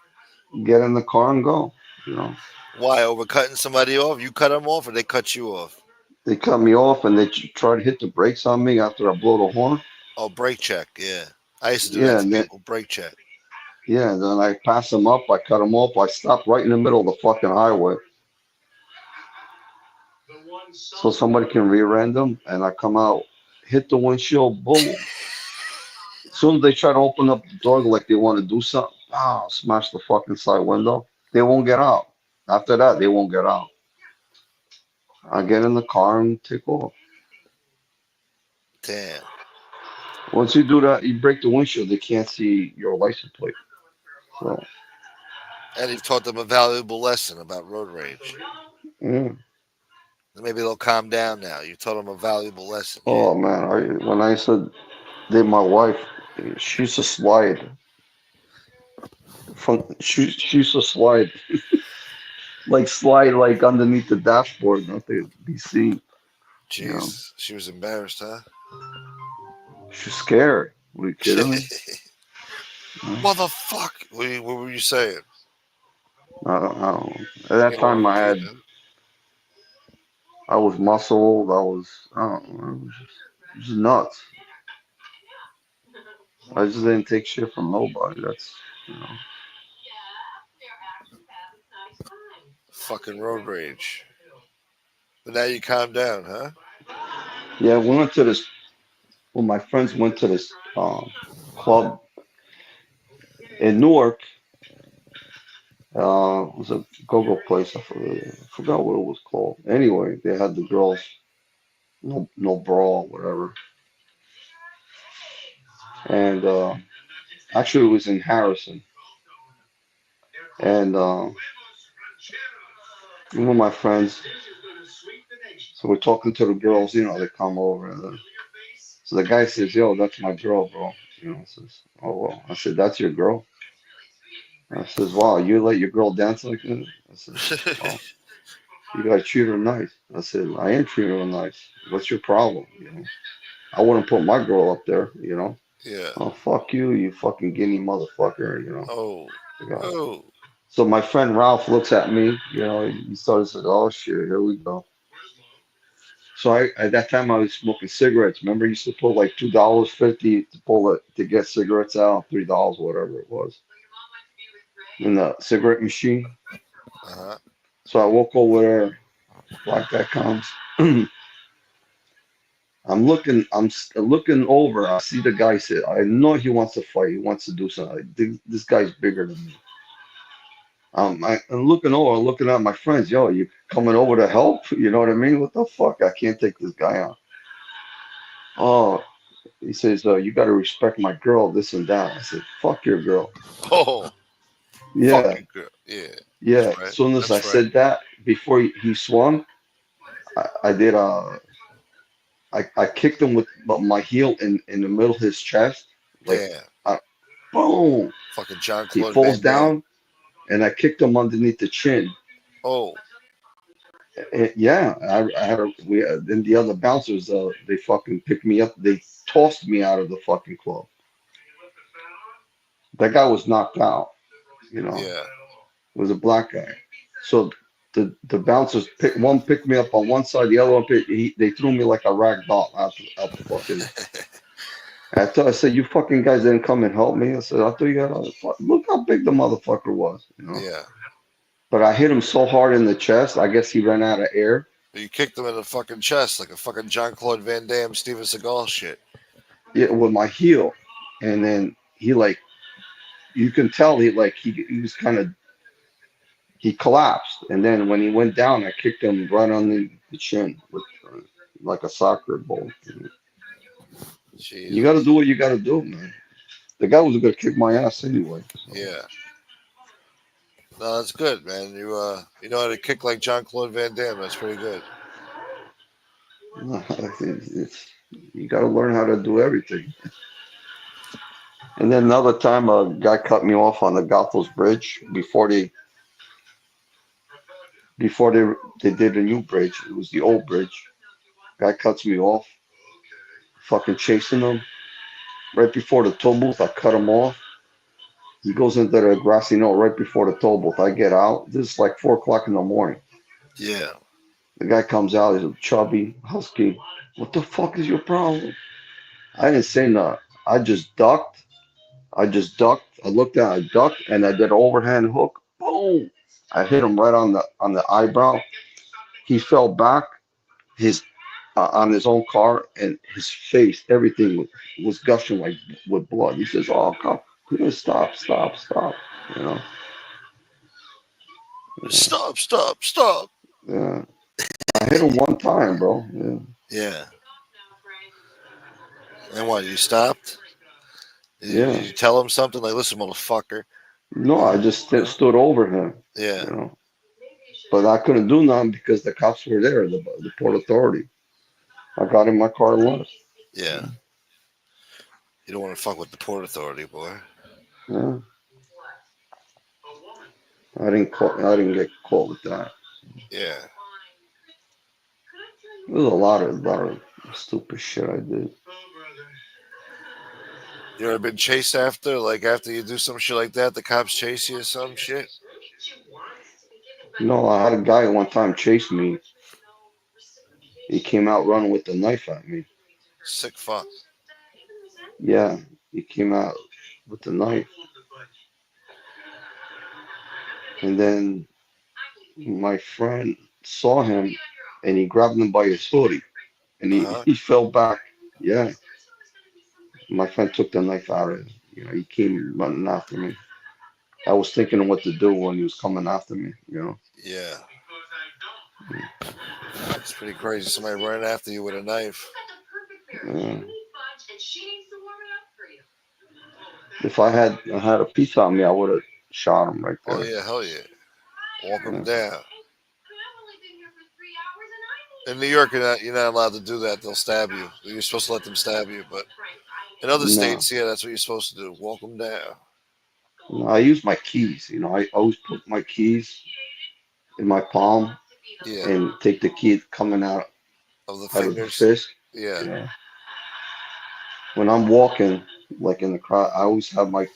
get in the car and go. You know. Why over cutting somebody off? You cut them off, or they cut you off? They cut me off and they try to hit the brakes on me after I blow the horn. Oh, brake check. Yeah, I used to do that Yeah, to and then people. Brake check. yeah, then I pass them up. I cut them off. I stop right in the middle of the fucking highway, so somebody can rear end them. And I come out, hit the windshield, boom. As soon as they try to open up the door like they want to do something, wow, smash the fucking side window. They won't get out. After that, they won't get out. I get in the car and take off. Damn. Once you do that, you break the windshield. They can't see your license plate. So, And you've taught them a valuable lesson about road rage. yeah. Maybe they'll calm down now. You taught them a valuable lesson. Yeah. Oh man, when I said that my wife, she used to slide she used to slide like underneath the dashboard, not to be seen. You know, Jeez, she was embarrassed, huh? she's scared. Are you kidding me? No, Motherfuck. What were you saying? I don't know. At that You don't want to time, repeat it. I was muscled. I don't know, just nuts. I just didn't take shit from nobody. That's you know. Fucking road rage. But now you calm down, huh? Yeah, we went to this. Well, my friends went to this club in Newark, It was a go-go place. Forgot what it was called. Anyway, they had the girls, no bra, whatever. And actually, it was in Harrison. And one of my friends, so we're talking to the girls, they come over. And so the guy says, "Yo, that's my girl, bro." I says, "Oh, well." I said, "That's your girl?" I says, "Wow, you let your girl dance like that?" I says, "Oh, you gotta treat her nice." I said, "I am treating her nice. What's your problem? I wouldn't put my girl up there. Yeah. Oh, fuck you, you fucking guinea motherfucker. Oh. Yeah. Oh. So my friend Ralph looks at me, he started saying, "Oh shit, here we go." So at that time I was smoking cigarettes. Remember, you used to put like $2.50 to pull it to get cigarettes out, $3, whatever it was, in the cigarette machine. Uh-huh. So I walk over there, black guy comes. I'm looking over. I see the guy sit. I know he wants to fight. He wants to do something. This guy's bigger than me. I'm looking over, looking at my friends. Yo, you coming over to help? You know what I mean? What the fuck? I can't take this guy on. Oh, he says, you got to respect my girl, this and that. I said, fuck your girl. Oh. Yeah, Fucking girl. Yeah. That's yeah. As right. soon as I That's right. said that, before he swung, I did I kicked him with my heel in the middle of his chest, like, Damn. uh, boom. Fucking John He Claude falls Van Damme. down, and I kicked him underneath the chin. Oh. Yeah, I had then the other bouncers, they fucking picked me up. They tossed me out of the fucking club. That guy was knocked out, you know. Yeah. It was a black guy. So the bouncers one picked me up on one side, the other one they threw me like a rag doll out the fucking. I said, "You fucking guys didn't come and help me." I said, "I thought you had other look how big the motherfucker was. Yeah. But I hit him so hard in the chest, I guess he ran out of air. You kicked him in the fucking chest like a fucking John Claude Van Damme, Steven Seagal shit. Yeah, with my heel, and then he like you can tell he was kind of he collapsed, and then when he went down, I kicked him right on the chin with like a soccer ball. You got to Jesus. do what you got to do, man. The guy was gonna kick my ass anyway. So. Yeah. No, that's good, man. You know how to kick like John Claude Van Damme. That's pretty good. You got to learn how to do everything. And then another time, a guy cut me off on the Gothels Bridge before they did a new bridge. It was the old bridge. Guy cuts me off, fucking chasing him. Right before the toll booth, I cut him off. He goes into the grassy knoll right before the toll booth. I get out. This is like 4 o'clock in the morning. Yeah. The guy comes out. He's a chubby, husky. What the fuck is your problem? I didn't say nothing. I just ducked. I looked down. I ducked, and I did an overhand hook. Boom! I hit him right on the eyebrow. He fell back. His on his own car, and his face, everything was gushing like with blood. He says, "Oh, come, stop, stop, stop." You know, yeah, Stop, stop, stop. yeah. I hit him one time, bro. Yeah. Yeah. And what, you stopped? Did Yeah. you tell him something like, listen, motherfucker? No, I just No? stood over him, Yeah. you know. But I couldn't do nothing because the cops were there, the Port Authority. I got in my car and left. Yeah. You don't want to fuck with the Port Authority, boy. Yeah. I didn't get caught with that. Yeah. There's a lot of stupid shit I did. You ever been chased after? Like, after you do some shit like that, the cops chase you or some shit? I had a guy one time chase me. He came out running with a knife at me. Sick fuck. Yeah, he came out with the knife. And then my friend saw him and he grabbed him by his hoodie and he, Uh-huh. he fell back. Yeah, my friend took the knife out of him. He came running after me. I was thinking of what to do when he was coming after me. Yeah. It's pretty crazy. Somebody running after you with a knife. Yeah. If I had a piece on me, I would have shot him right Oh there. yeah, hell yeah. Walk them Yeah. down. In New York, you're not allowed to do that. They'll stab you. You're supposed to let them stab you. But in other No, states, yeah, that's what you're supposed to do. Walk them down. no, I use my keys. I always put my keys in my palm Yeah, and take the key coming of the out of the fingers. fist. Yeah, Yeah. When I'm walking, like in the crowd, I always have my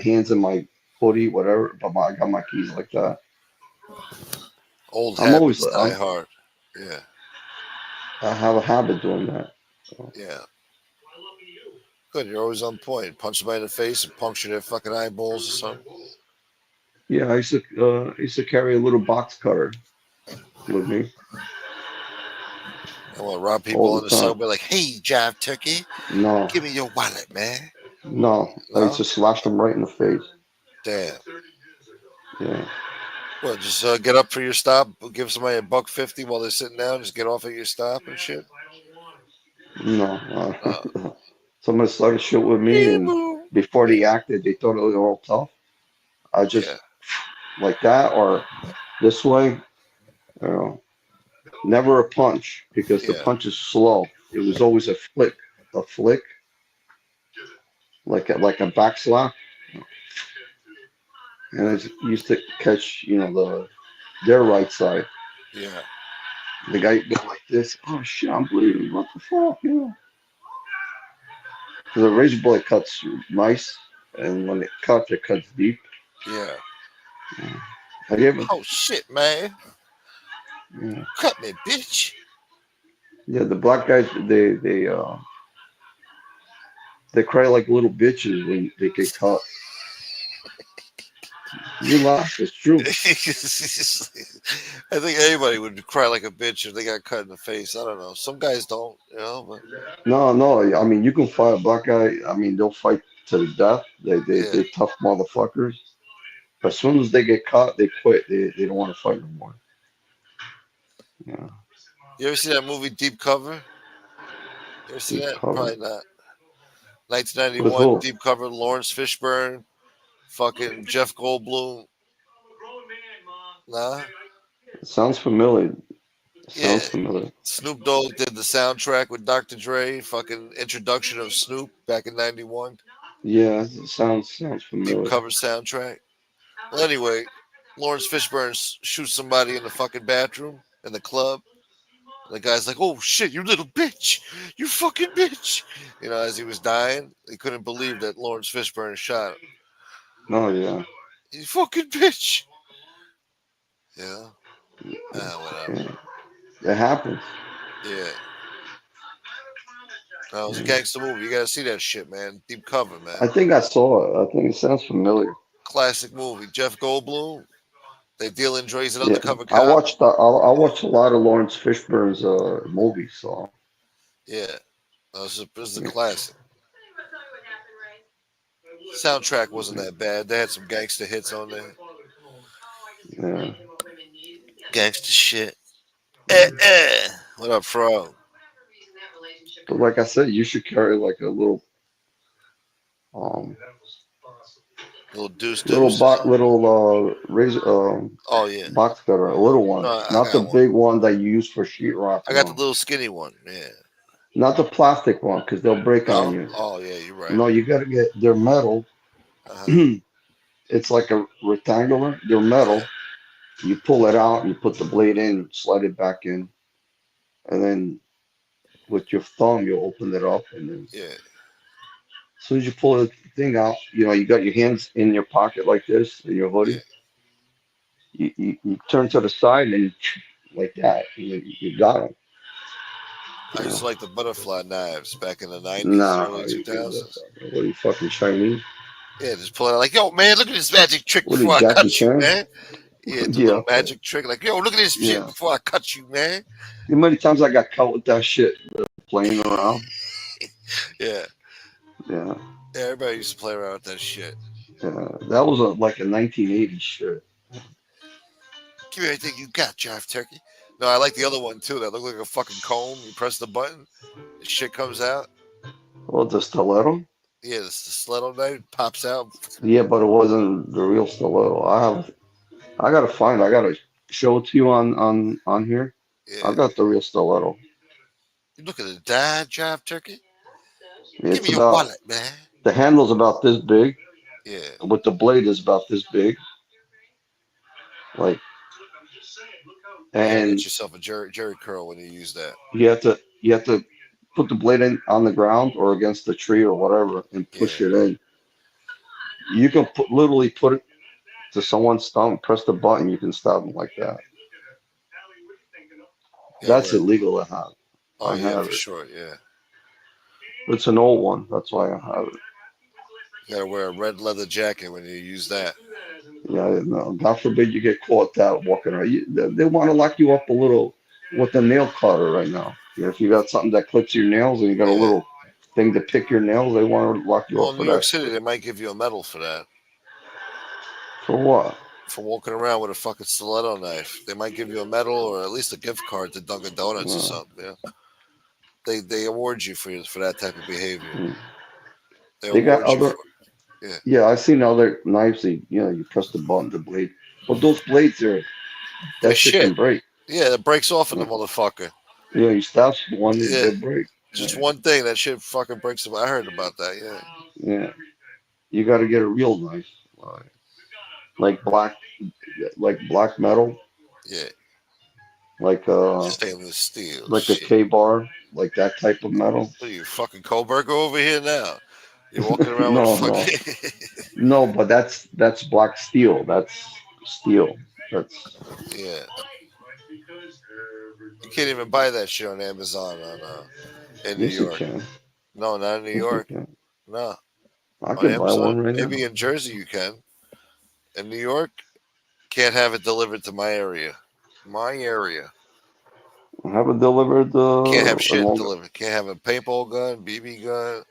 hands in my hoodie, whatever. But I got my keys like that. old I'm always habits die I'm, hard. Yeah, I have a habit doing that. So, yeah. Good. You're always on point. Punch somebody in the face and puncture their fucking eyeballs or something. yeah, I used to carry a little box cutter with me I want to rob people all on the the time. subway like, hey, Jive Turkey, No, give me your wallet, man. no, I used No? to slash them right in the face. Damn. Yeah, What, just get up for your stop, give somebody $1.50 while they're sitting down, just get off at your stop and shit? no. No. Somebody started shit with me, Hey, and boo. before Yeah, they acted, they thought it was all tough. I yeah, just like that or this way, you know, never a punch because the yeah, punch is slow. It was always a flick, like a back slap, and I used to catch, their right side. yeah, The guy go like this. Oh shit, I'm bleeding. What the fuck, Because a razor blade cuts nice, and when it cuts deep. yeah. Have you ever? Oh, shit, man. Yeah, Cut me, bitch. yeah. The black guys, they cry like little bitches when they get caught. You laugh, it's true. I think anybody would cry like a bitch if they got cut in the face. I don't know. Some guys don't, but No, no. I mean, you can fight a black guy. I mean, they'll fight to the death. yeah. They tough motherfuckers. But as soon as they get caught, they quit. They don't want to fight no more. Yeah, You ever see that movie Deep Cover? You ever see deep that? cover. Probably not. With 1991, who? Deep Cover, Lawrence Fishburne, fucking Jeff Goldblum. Nah? It sounds familiar. It Yeah. sounds familiar. Snoop Dogg did the soundtrack with Dr. Dre, fucking introduction of Snoop back in 91. Yeah, it sounds Deep familiar. Cover soundtrack. Well, anyway, Lawrence Fishburne shoots somebody in the fucking bathroom in the club. And the guy's like, oh shit, you little bitch. You fucking bitch. As he was dying, he couldn't believe that Lawrence Fishburne shot him. Oh yeah, You fucking bitch. Yeah. Whatever. yeah. It happens. Yeah. That was a Yeah. gangster movie. You gotta see that shit, man. Deep Cover, I man. think I saw it. I think it sounds familiar. Classic movie. Jeff Goldblum. They deal in Dre's an Yeah, undercover cop. I watched a lot of Lawrence Fishburne's movies. So Yeah. This is a yeah, classic. Soundtrack wasn't that bad. They had some gangster hits on there. yeah. Gangster shit. Eh, Yeah. eh. What up, Fro? But like I said, you should carry like a um Little deuce little deuce or something. razor Oh yeah. box cutter, a little one, No, I not the got one. big one that you use for sheetrock. I got the No, little skinny one. Yeah. not the plastic one because they'll break on No? you. Oh yeah, you're right. No, you gotta get they're metal. Uh-huh. It's like a rectangular. They're Yeah. metal. You pull it out, you put the blade in, slide it back in, and then with your thumb you open it up, and then Yeah. as soon as you pull the thing out, you got your hands in your pocket like this in your Yeah. hoodie. You turn to the side and like that, you got them. I You used know. to like the butterfly knives back in the 90s, Nah, early 2000s. what are you fucking Chinese? Yeah, just pull it out like, yo, man, look at this magic trick What are you, before I Jackie cut you, Chan? man. Yeah, do a Yeah, little okay. magic trick like, yo, look at this shit Yeah. before I cut you, man. You know how many times I got caught with that shit playing around? Yeah. Yeah. Yeah, everybody used to play around with that shit. That was like a 1980s shit. Give me anything you got, Jive Turkey. No, I like the other one too. That looked like a fucking comb. You press the button, the shit comes out. Well, the stiletto? Yeah, the stiletto knife pops out. Yeah, but it wasn't the real stiletto. I gotta find. I gotta show it to you on here. I Yeah. got the real stiletto. You look at the dad, Jive Turkey. Give It's me your about wallet, man. the handle's about this big, Yeah. but the blade is about this big. Like, You gotta and get yourself a Jerry curl when you use that. you have to put the blade in on the ground or against the tree or whatever and Yeah. push it in. You can literally put it to someone's stomach, press the button, you can stab them like that. You gotta That's wear. illegal to have. Oh I yeah, have for it. sure. Yeah. It's an old one. That's why I have it. You gotta wear a red leather jacket when you use that. Yeah, no, God forbid you get caught out walking around. They want to lock you up a little with the nail cutter right now. If you got something that clips your nails and you got a Yeah. little thing to pick your nails, they want to lock you Well, up in for New York that City, shit. they might give you a medal for that. For what? For walking around with a fucking stiletto knife. They might give you a medal or at least a gift card to Dunkin' Donuts or Uh, something. Yeah. They award you for that type of behavior. mm. They They got award you other, for yeah. yeah, I've seen other knives. You press the button, the blade. But those blades are, The that shit shit. can break. Yeah, it breaks off in the Yeah, motherfucker. you stab one, Yeah. they break. Just Yeah, one thing, that shit fucking breaks them. I heard about that, yeah. yeah. You got to get a real knife, like black, like black metal, Yeah. like Stainless steel. like a Shit. K bar, like that type of metal. What are you, fucking Koberger over here now? You're walking around with a No, no, fucking no. But that's black steel. That's steel. That's Yeah. You can't even buy that shit on Amazon in New yes, you York. can. No, not in New Yes, you York. can. No. I On could buy Amazon? one right Maybe now. in Jersey you can. In New York, can't have it delivered to my area. My area. Have it delivered Can't have in shit Long. delivered. Can't have a paintball gun, BB gun,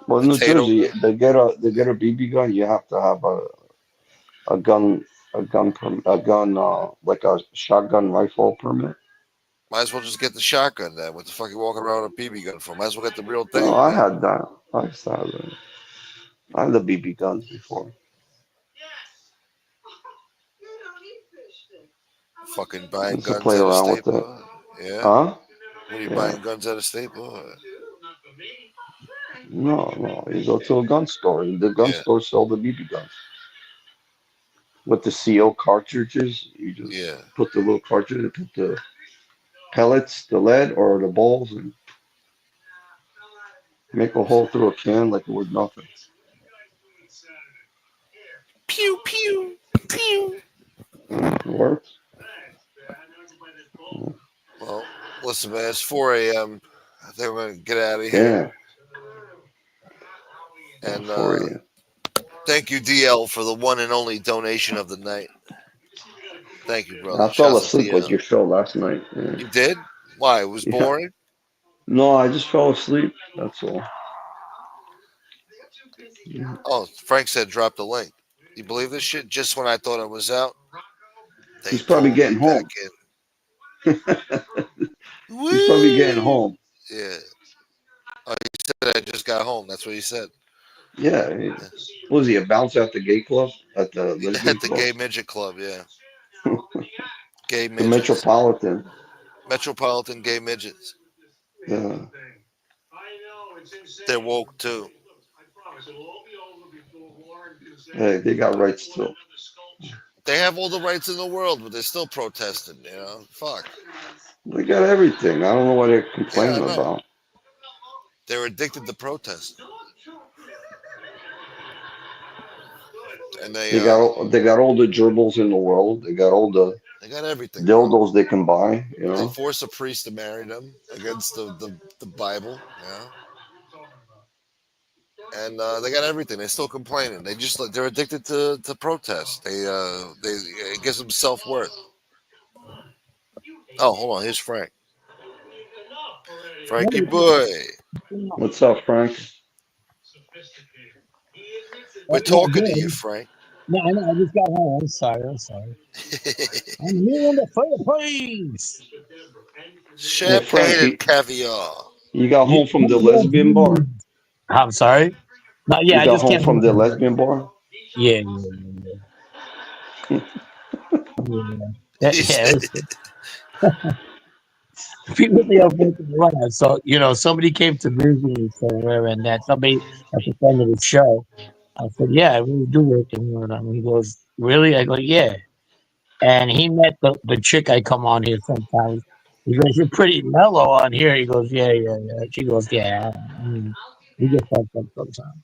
Well, in New potato Jersey, gun. they get a BB gun. You have to have a gun a gun like a shotgun rifle permit. Might as well just get the shotgun then. What the fuck you walking around with a BB gun for? Might as well get the real No, thing, I man. had that. I used to have it. I had the BB guns before. Fucking I buying used to guns play at a around with it. Staples. Yeah. Huh? What are you Yeah. buying guns at a Staples? No, no. You go to a gun store. The gun Yeah. store sell the BB guns with the CO cartridges. You just Yeah. put the little cartridge, and put the pellets, the lead, or the balls, and make a hole through a can like it was nothing. Pew pew pew. It works. Well, listen, man. It's 4 a.m. I think we're gonna get out of here. Damn, And for you. thank you, DL, for the one and only donation of the night. Thank you, brother. I fell Shouts to asleep with DL. your show last night. Yeah. You did? Why? It was Yeah. boring. No, I just fell asleep. That's all. Yeah. Oh, Frank said drop the link. You believe this shit? Just when I thought I was out, they He's probably pulled me getting back home. in. He's probably getting Woo! home. Yeah. Oh, he said I just got home. That's what he said. Yeah. Was he a bounce at the gay club? At the lesbian At the club? gay midget club, yeah. Gay The midgets. Metropolitan. Metropolitan gay midgets. Yeah. They're woke too. Hey, they got rights too. They have all the rights in the world, but they're still protesting, Fuck. They got everything. I don't know what they're Yeah, I complaining know. about. They're addicted to protesting. And They got all the gerbils in the world. They got all the they got everything, bro. dildos they can buy. They force a priest to marry them against the Bible, and they got everything. They're still complaining. They're addicted to protest. They it gives them self worth. Oh, hold on. Here's Frank. Frankie boy. What's up, Frank? We're Yeah, talking to you, good. Frank. No, I know. I just got home. I'm sorry. I'm sorry. I'm here in the Philippines. Hey Champagne Frank, and caviar. you got You, home from the lesbian bar? I'm sorry. No, You yeah, I got just home came from home the from lesbian bar? yeah, yeah, yeah, yeah. He Yeah, said, it was people think I'm fucking around. So somebody came to visit me somewhere, and that somebody at the front of the show. I said, "Yeah, I really do work in here." And he goes, "Really?" I go, "Yeah." And he met the chick I come on here sometimes. He goes, "You're pretty mellow on here." He goes, "Yeah, yeah, yeah." She goes, "Yeah." I mean, we get fucked up sometimes.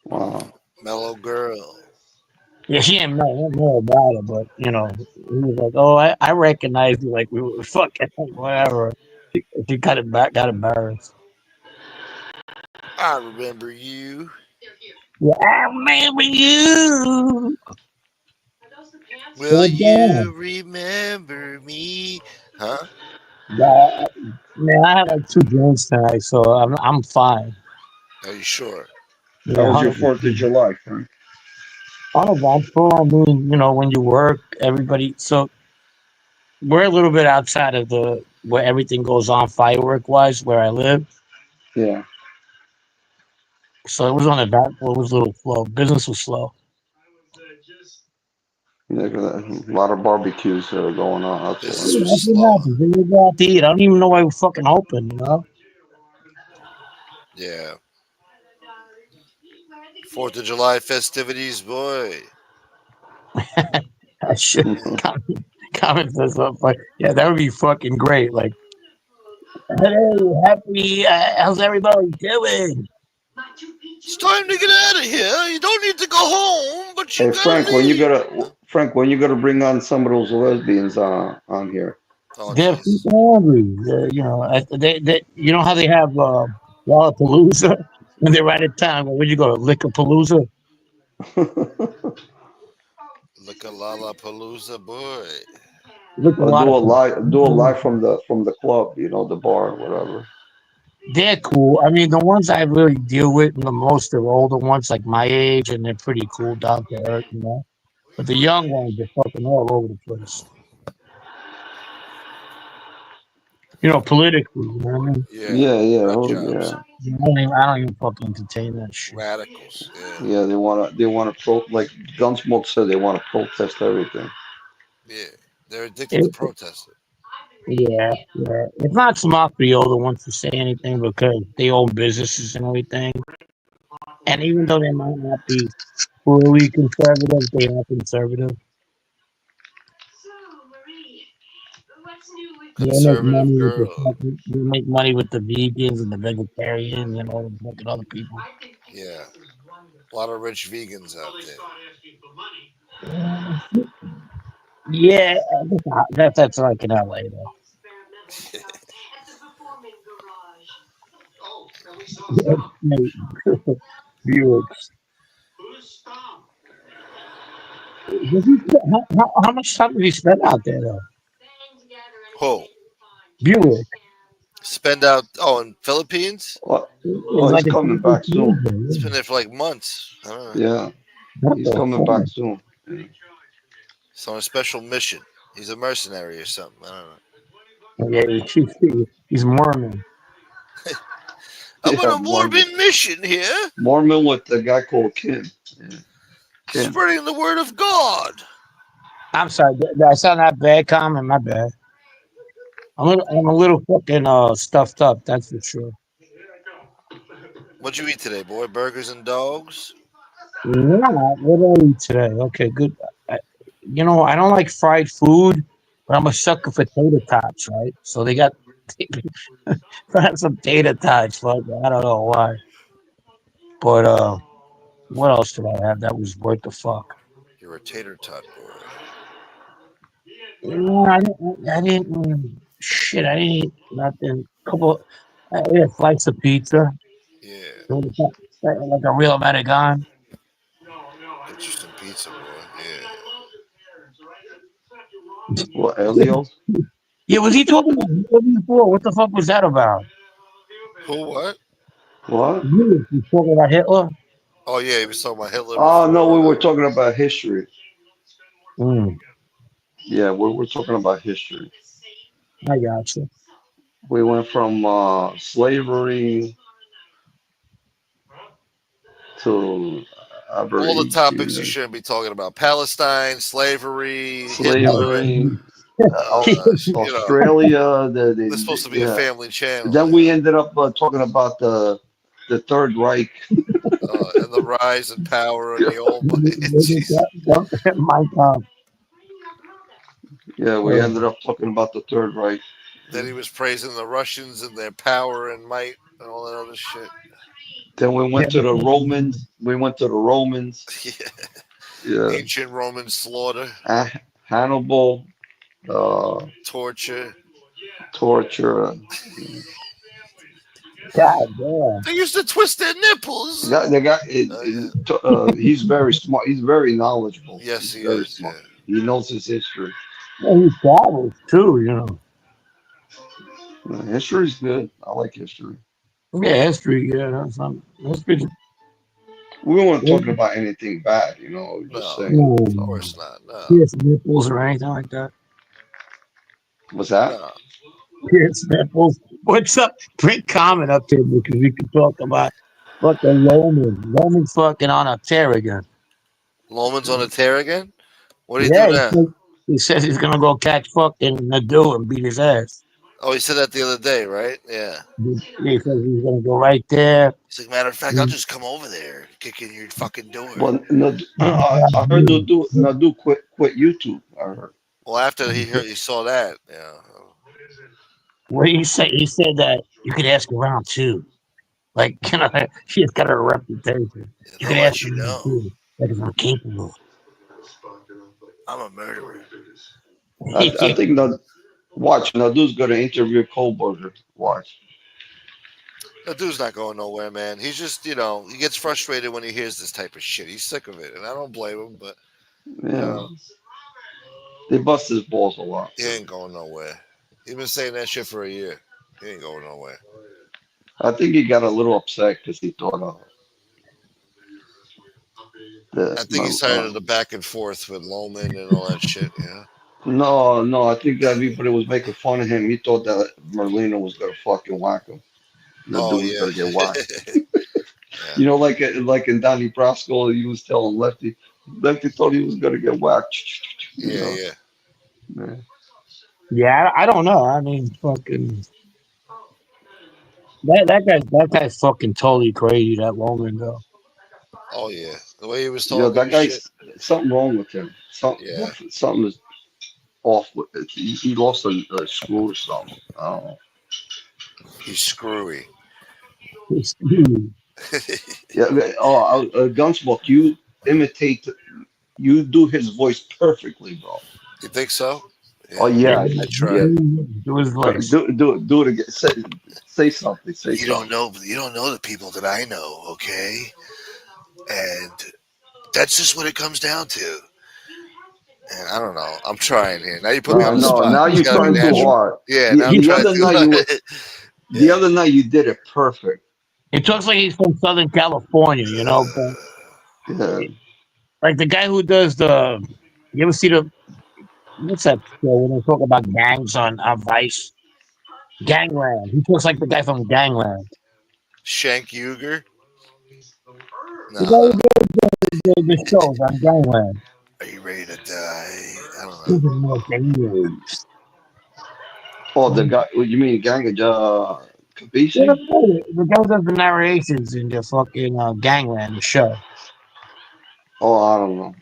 Wow. mellow girl. Yeah, she ain't know about it, but he was like, "Oh, I recognize you." Like we were fucking whatever. She got embarrassed. I remember you. Yeah, I remember you. Will Well done. you remember me? Huh? Yeah, man, I had like 2 drinks tonight, so I'm fine. Are you sure? How Yeah, was your 4th of 100%. July, Frank? Uneventful. I mean, when you work, everybody. So we're a little bit outside of the where everything goes on firework wise, where I live. Yeah. So it was uneventful. It was a little slow. Business was slow. Yeah, 'cause a lot of barbecues that are going on. That's why. Business Yeah, was that's what slow. happens. Then you go out to eat. I don't even know why we're fucking open. Yeah. 4th of July festivities, boy. I should comment this up, but yeah, that would be fucking great. Like, hey, happy, how's everybody doing? It's time to get out of here. You don't need to go home, but you Hey gotta Frank, when you leave. gonna Frank, when you gonna bring on some of those lesbians on here? Oh, They're jeez. freaking hungry. You know how they have Lollapalooza when they're right at town. Where'd you go? Liquorpalooza? Look at Lollapalooza, boy. Look a Or lot of do a live from the club, the bar, whatever. They're cool. I mean, the ones I really deal with, the most are older ones, like my age, and they're pretty cool, down to earth. But the young ones are fucking all over the place. Politically, you know what I mean? Yeah. Yeah, yeah, Nut oh jobs. yeah, I don't even fucking entertain that shit. Radicals. Yeah. yeah. They wanna like Gunsmoke said they want to protest everything. Yeah. They're addicted to It, protesting. yeah, yeah. It's not smart for the older ones to say anything because they own businesses and everything. And even though they might not be fully conservative, they are conservative. They make Conservative money with girl. they make money with the vegans and the vegetarians and all the fucking other people. Yeah. A lot of rich vegans out there. Yeah, that's like in LA though. Mate, Buicks. How much time did he spend out there though? Who? Buick. Spend out. Oh, in Philippines? Oh, It's oh, he's like a coming back soon. It's yeah. been there for like months. I don't know. Yeah, What he's the coming back fuck? soon. He's on a special mission. He's a mercenary or something. I don't know. Yeah, he's Mormon. I'm on Yeah, a Mormon mission here, Mormon with the guy called Kim. Yeah, Kim. spreading the word of God. I'm sorry, did I sound that bad, Carmine? My bad. I'm a little fucking stuffed up, that's for sure. What'd you eat today, boy? Burgers and dogs? Yeah, what did I eat today? Okay, good. I, I don't like fried food, but I'm a sucker for tater tots, right? So they got some tater tots. Fuck, I don't know why, but what else did I have that was worth the fuck? You're a tater tot boy. Yeah, I didn't. Shit, I didn't eat nothing. Couple, I ate a slice of pizza, Yeah. like a real American. Get you some pizza, boy. Yeah. What, Elio's? Yeah, was he talking about Hitler before? What the fuck was that about? Who what? What? You was talking about Hitler? Oh yeah, he was talking about Hitler Oh no, we before. were talking about history. Mm, Yeah, we're talking about history. I got you. We went from slavery to All the topics you Aboriginal, shouldn't be talking about: Palestine, slavery, Hitler. slavery, You know, Australia. this is supposed to be a Yeah. family channel. Then we ended up talking about the Third Reich. And the rise and power and the old. Jeez. My God. Yeah, we ended up talking about the Third Reich. Then he was praising the Russians and their power and might and all that other shit. Then we went to the Romans. We went to the Romans. Yeah. Yeah, Ancient Roman slaughter, Hannibal, torture. torture. God damn. They used to twist their nipples. The guy, he's very smart. He's very knowledgeable. Yes, He's he very is. smart. Yeah. He knows his history. Yeah, he travels too, you know. History's good. I like history. Yeah, history, yeah, that's not history. We weren't talking about anything bad, We're just No, saying. of No, course not. No, pierce nipples or anything like that. What's that? no. Pierce nipples. What's up? Bring comment up there because we can talk about fucking Loman. Loman's fucking on a tear again. Loman's on a tear again. What do you do Yeah, now? he says he's gonna go catch fucking Nadu and beat his ass. Oh, he said that the other day, right? Yeah. He says he's gonna go right there. He's like, matter of fact, I'll just come over there, kick in your fucking door. Well, no, I heard Nadu quit YouTube. I heard. Well, after he saw that, yeah. What did he say? He said that you could ask around too. Like, she's got a reputation. You They'll could let ask you around know. too. Like, I'm capable. I'm a murderer. I think Nadu's going to interview Kohlberger. Watch. That dude's not going nowhere, man. He's just, he gets frustrated when he hears this type of shit. He's sick of it, and I don't blame him. But Yeah. They bust his balls a lot. he ain't going nowhere. He's been saying that shit for a year. He ain't going nowhere. I think he got a little upset because he thought I think he's tired of the back and forth with Loman and all that shit. Yeah. No, I think everybody was making fun of him. He thought that Merlino was gonna fucking whack him. The Oh dude was yeah. gonna get whacked. Yeah. Like in Donnie Brasco, he was telling Lefty. Lefty thought he was gonna get whacked. Yeah. Yeah. Yeah, I don't know. I mean, fucking that guy's fucking totally crazy. That Loman though. Oh yeah. The way he was Yeah, talking that and shit. guy's something wrong with him. Yeah. Something is off with it. He lost a screw or something. I don't know. He's screwy. Yeah. Gunsmoke, you do his voice perfectly, bro. You think so? Yeah. Oh yeah, I tried. yeah. Do his voice. Do it again. Say something. Say You something. don't know the people that I know, okay? And that's just what it comes down to. And I don't know. I'm trying here. Now you put me on the No, spot. now It's you're gotta be trying too natural. hard. Yeah, The, now I'm the trying other too night hard. the other night you did it perfect. He talks like he's from Southern California, but Yeah. like the guy who does you ever see what's that show when they talk about gangs on Vice? Gangland. He talks like the guy from Gangland. Shank Uger? The guy No. who does the shows on Gangland. Are you ready to die? I don't This know. is more dangerous. Oh, the guy. You mean Gang Yeah, Kabisi? the guy who does the narrations in the fucking Gangland, the show. Oh, I don't know.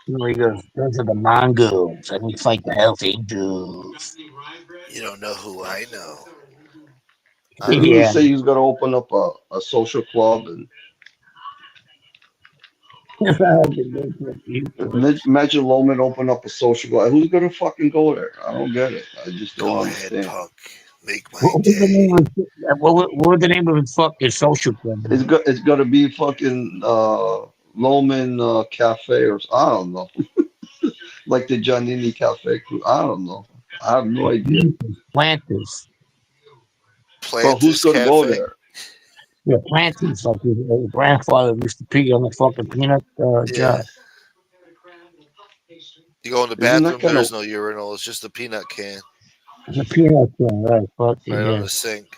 He goes, those are the Mongols, and we fight the Hells Angels. You don't know who I know. Didn't he Yeah. say he was gonna open up a social club and imagine Loman open up a social club? Who's gonna fucking go there? I don't get it. I just don't Go ahead, understand. punk. Make my What was the day. name of what was the name of his fucking social club? It's gonna be fucking Loman Cafe or I don't know, like the Giannini Cafe crew. I don't know. I have no idea. Planters. But who's Planters gonna go Cafe. there? Yeah, plantains. Like his grandfather used to pee on the fucking peanut Yeah. jar. You go in the Isn't that bathroom, kind there of? is no urinal. It's just a peanut can The peanut jar, right? Fucking right on yeah. the sink.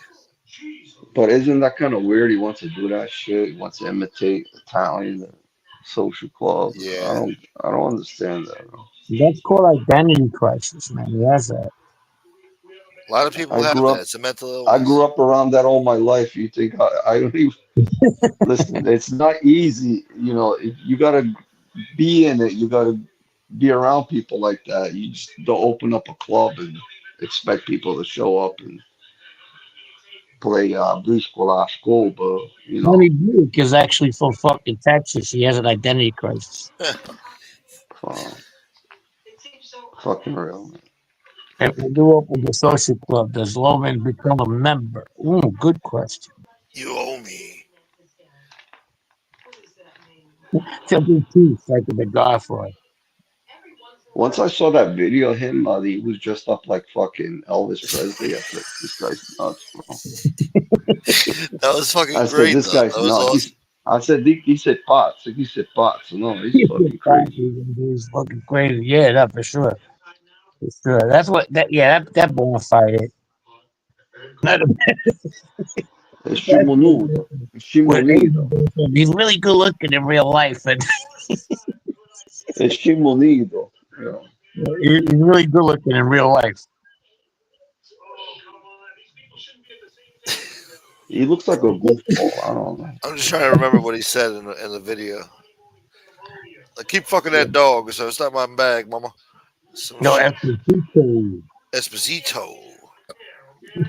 But isn't that kind of weird? He wants to do that shit. He wants to imitate Italian social clubs. Yeah. I don't understand that. That's called identity crisis, man. He has that. A lot of people I have grew that. up. It's a mental I grew illness. up around that all my life. You think I don't even listen? It's not easy. You know, you gotta be in it. You gotta be around people like that. You just don't open up a club and expect people to show up and play briscola school, but you know, Tony Buick is actually from fucking Texas. He has an identity crisis. uh, fucking real. Man. If we do open the social club, does Loman become a member? Ooh, good question. You owe me. Something teeth like the Godfather. Once I saw that video of him, he was dressed up like fucking Elvis Presley. I said, this guy's nuts, bro. That was I fucking said, great, this though. guy's That was nuts. awesome. I said, he said pots. Like, he said pots. No, he's fucking crazy. He's fucking crazy. Yeah, that for sure. For sure. That's what that yeah, that bonfire is. Not a È scimonudo. È with scimonido. Asian. He's really good looking in real life, and È scimonido. Yeah. he's really good looking in real life. He looks like a goofball. I don't know. I'm just trying to remember what he said in the video. Like, keep fucking that dog, so it's not my bag, mama. Some No, shit. Esposito. Esposito.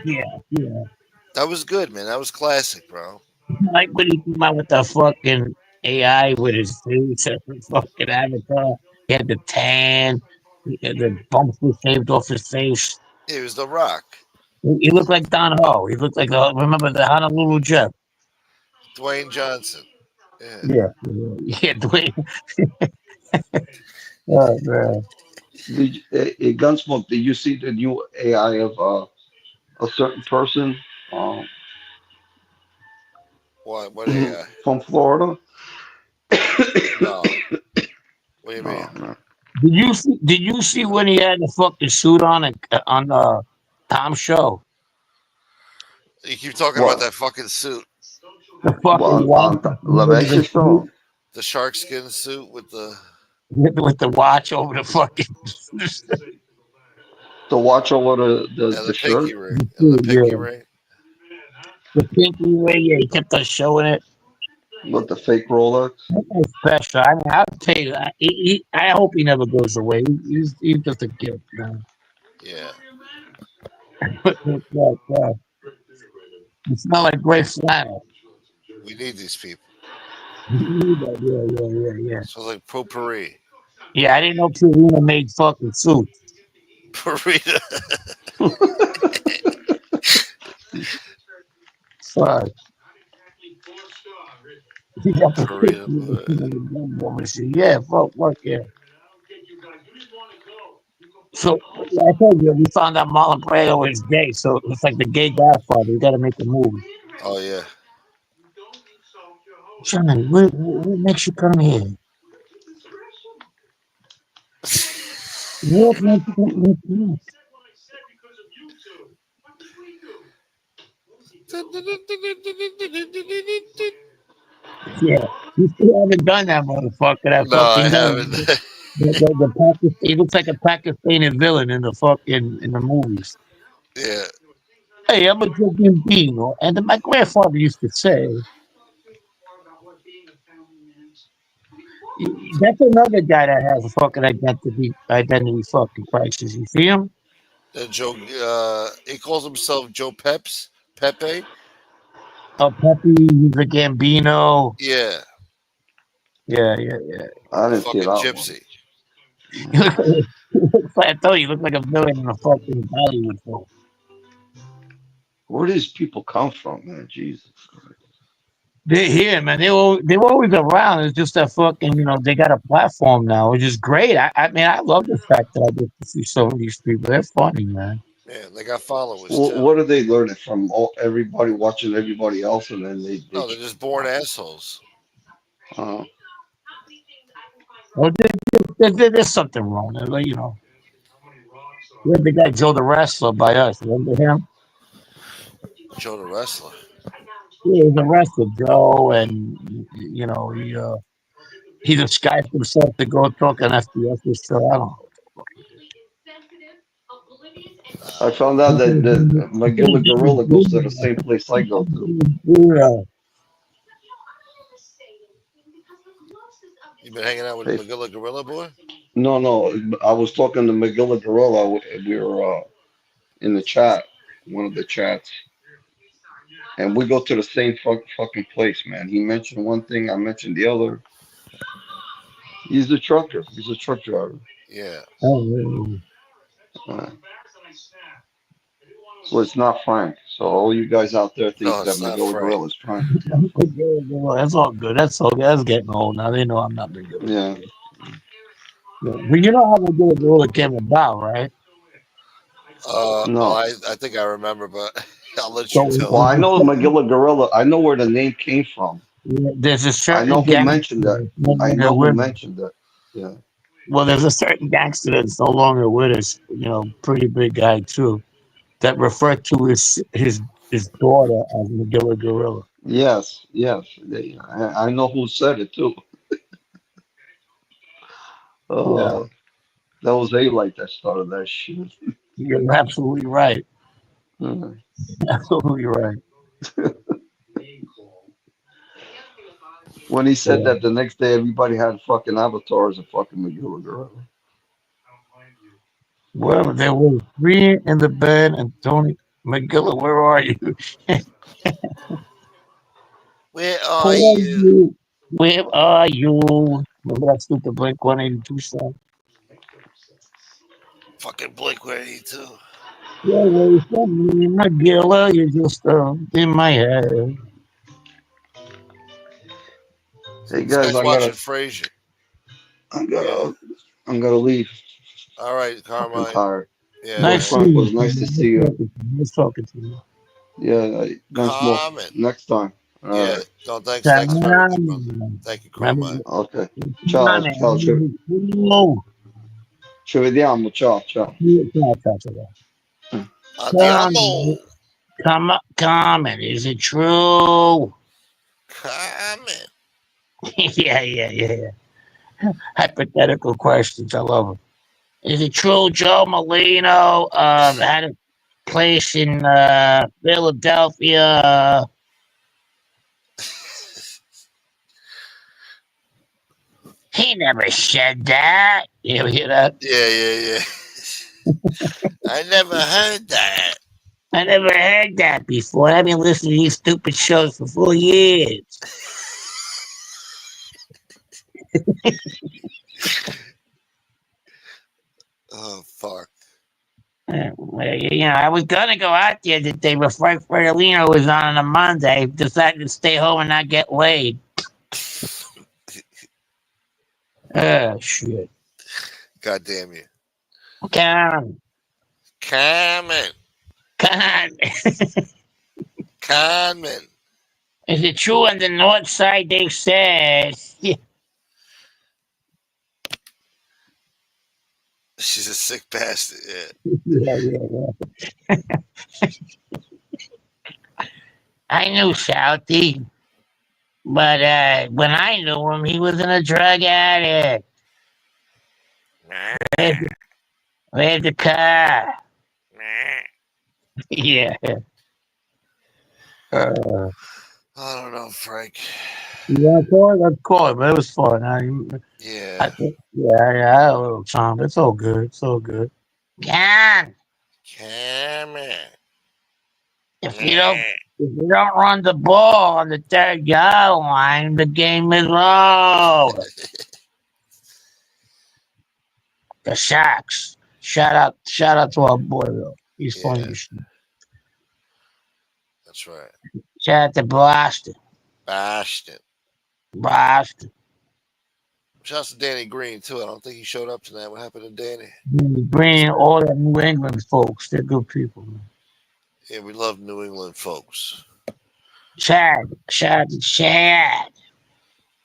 Yeah, yeah. That was good, man. That was classic, bro. Like when he came out with the fucking AI with his face and the fucking avatar. He had the tan, he had the bumps were shaved off his face. It was The Rock. He looked like Don Ho. He looked like remember the Honolulu Jeff. Dwayne Johnson. Yeah. Yeah, yeah, Dwayne. Oh man. Gunsmoke, did you see the new AI of a certain person um, What AI? from Florida? No. What do you mean? Oh, man. Did you see when he had the fucking suit on Tom's show? You keep talking about What? that fucking suit. The fucking watch On La Vecchia show? The shark skin suit with the with the watch over the fucking To watch over and the the pinky shirt? ring. And the pinky yeah. ring. The pinky ring, yeah, he kept on showing it. With the fake Rolex? That guy's special. I mean, I'll tell you, I hope he never goes away. He's just a gift, man. Yeah. You smell like great flannel. We need these people. Yeah. Smells like potpourri. Yeah, I didn't know Purina made fucking suits. Burrito. Fuck. He got the Burrito. yeah, fuck, yeah. So I told you we found out Marlon Brando is gay, so it's like the gay Godfather. We got to make a movie. Oh yeah. John, what makes you come here? What makes you come here? Yeah, you still haven't done that, motherfucker. That No, I fucking haven't. he looks like a Pakistani villain in the movies. Yeah. Hey, I'm a joking beano, and my grandfather used to say, that's another guy that has a fucking identity fucking crisis. You see him? Joe. He calls himself Joe Pepe. Oh, Pepe, he's a Gambino. Yeah. I Yeah. The didn't see fucking that gypsy. I told you, he looked like a villain in a fucking Hollywood film. Where do these people come from, man? Jesus Christ. They're here, man. They were always around. It's just that fucking, they got a platform now, which is great. I mean, I love the fact that I get to see some of these people. They're funny, man. Yeah, they got followers Well, too. what are they learning from? Everybody watching everybody else, and then they No, they're just born assholes. uh, Well, there's something wrong. Like, we had the guy Joe the Wrestler by us. Remember him? Joe the wrestler. Yeah, he's a wrestler, Joe, and he disguised himself to go talk on FBS show. I don't I found out that Magilla Gorilla goes to the same place I go to. know. You been hanging out with Hey, Magilla Gorilla Boy? no, no, I was talking to Magilla Gorilla. We were in the chat, one of the chats, and we go to the same fucking place, man. He mentioned one thing, I mentioned the other. He's a trucker. He's a truck driver. Yeah. Oh, Uh, so it's not Frank. So all you guys out there No, think that it's not Magilla Frank. Gorilla is Frank. that's all good. That's all good. That's getting old now. They know I'm not big. Yeah. But you know how the gorilla came about, right? Oh, No. I think I remember, but I'll let you So tell Well, it. I know Magilla Gorilla. I know where the name came from. there's a I know certain who gangster mentioned that. that's no I longer know who with us. mentioned that. Yeah. Well, there's a certain gangster that's no longer with us. Pretty big guy too. That referred to his daughter as McGilla Gorilla. Yes. Yes. I know who said it too. Yeah, Uh, that was A-Light that started that shit. you're absolutely right. Uh, Absolutely right. when he said Yeah. that, the next day everybody had fucking avatars of fucking Magilla Gorilla. Well, there were three in the bed, and Tony McGilla, where are you? Where Who are are you? you? Where are you? Remember that stupid Blink 182 song? Fucking Blink 182. Yeah, well, it's not me, McGilla. You're just in my head. Hey This guys, guy's watching Frasier. I Yeah. gotta, I'm gonna leave. All right, Fucking Carmine. tired. Yeah, Yo, Nice man. Frank, seeing was you. nice to Man. see you. Nice talking to you. Yeah, nice more Carmen. next time. All Yeah. right. No, thanks for everything, brother. Come Thank you, Remember, Carmine. Okay. come Ciao, ciao, on. ci vediamo. Ciao, ciao. Andiamo. Come on. Is it true? Carmen. Yeah. Hypothetical questions. I love them. Is it true Joe Molino had a place in Philadelphia? He never said that. You ever hear that? Yeah. I never heard that. I never heard that before. I've been listening to these stupid shows for 4 years. Oh, fuck. I was gonna go out there today, but Frank Fredolino was on a Monday. Decided to stay home and not get laid. Shit. God damn you. Come Carmen. on. Carmen. Is it true on the north side they said? She's a sick bastard. Yeah. Yeah. I knew Southie, but when I knew him, he wasn't a drug addict. Where's the car? Yeah. I don't know, Frank. Yeah, call it? Let's call it, but it was fun. Yeah. I had a little time. It's all good. It's all good. Yeah. Carmen. If you don't run the ball on the third yard line, the game is over. The Sharks. Shout out to our boy though. He's funny Yeah, as shit. that's right. Shout out to Boston. Bastard. Boston. Shouts to Danny Green too. I don't think he showed up tonight. What happened to Danny? Bringing all the New England folks. They're good people, man. Yeah, we love New England folks. Chad.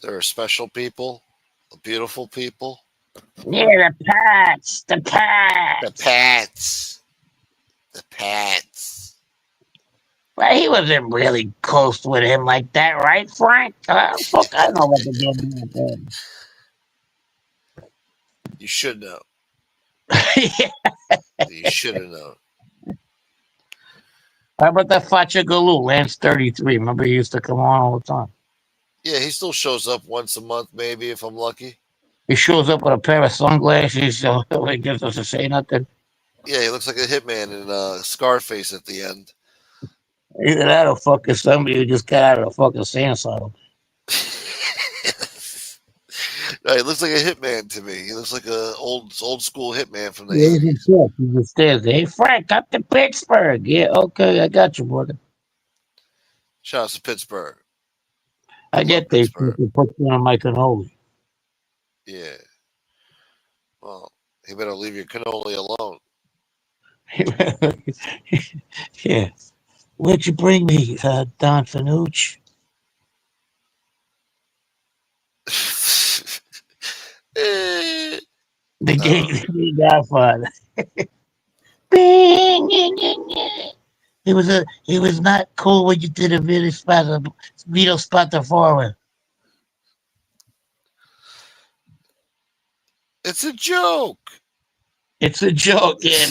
They're special people, beautiful people. Yeah, the Pats. The Pats. The Pats. Well, he wasn't really close with him like that, right, Frank? Fuck, I know what the game is. You should know. Yeah. You should have known. How about that Facha Galoo, Lance 33? Remember he used to come on all the time. Yeah, he still shows up once a month, maybe, if I'm lucky. He shows up with a pair of sunglasses, so he just doesn't say nothing. Yeah, he looks like a hitman in Scarface at the end. Either that or fucking somebody who just got out of a fucking sandslide. No, he looks like a hitman to me. He looks like a old school hitman from the Yeah, 80s. he just stares. Hey, Frank, up to Pittsburgh. Yeah, okay, I got you, brother. Shout out to Pittsburgh. I get they put you on my cannoli. Yeah. Well, he better leave your cannoli alone. Yeah. Where'd you bring me, Don Fanucci? The game Godfather. It was not cool when you did a Vito Spatafora. It's a joke. It's a joke, yeah,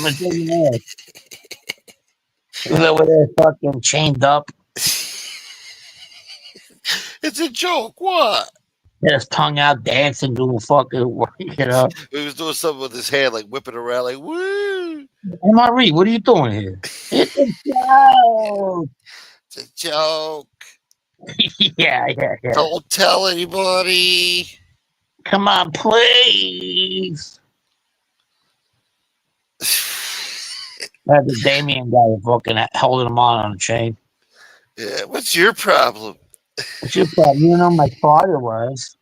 but over there fucking chained up. It's a joke. What? His tongue out dancing, doing fucking work, you know. He was doing something with his hand, like whipping around, like woo. MRE, what are you doing here? It's a joke. It's a joke. Yeah. Don't tell anybody. Come on, please. That's the Damien guy fucking holding him on a chain. Yeah, what's your problem? What's your problem? You know my father was.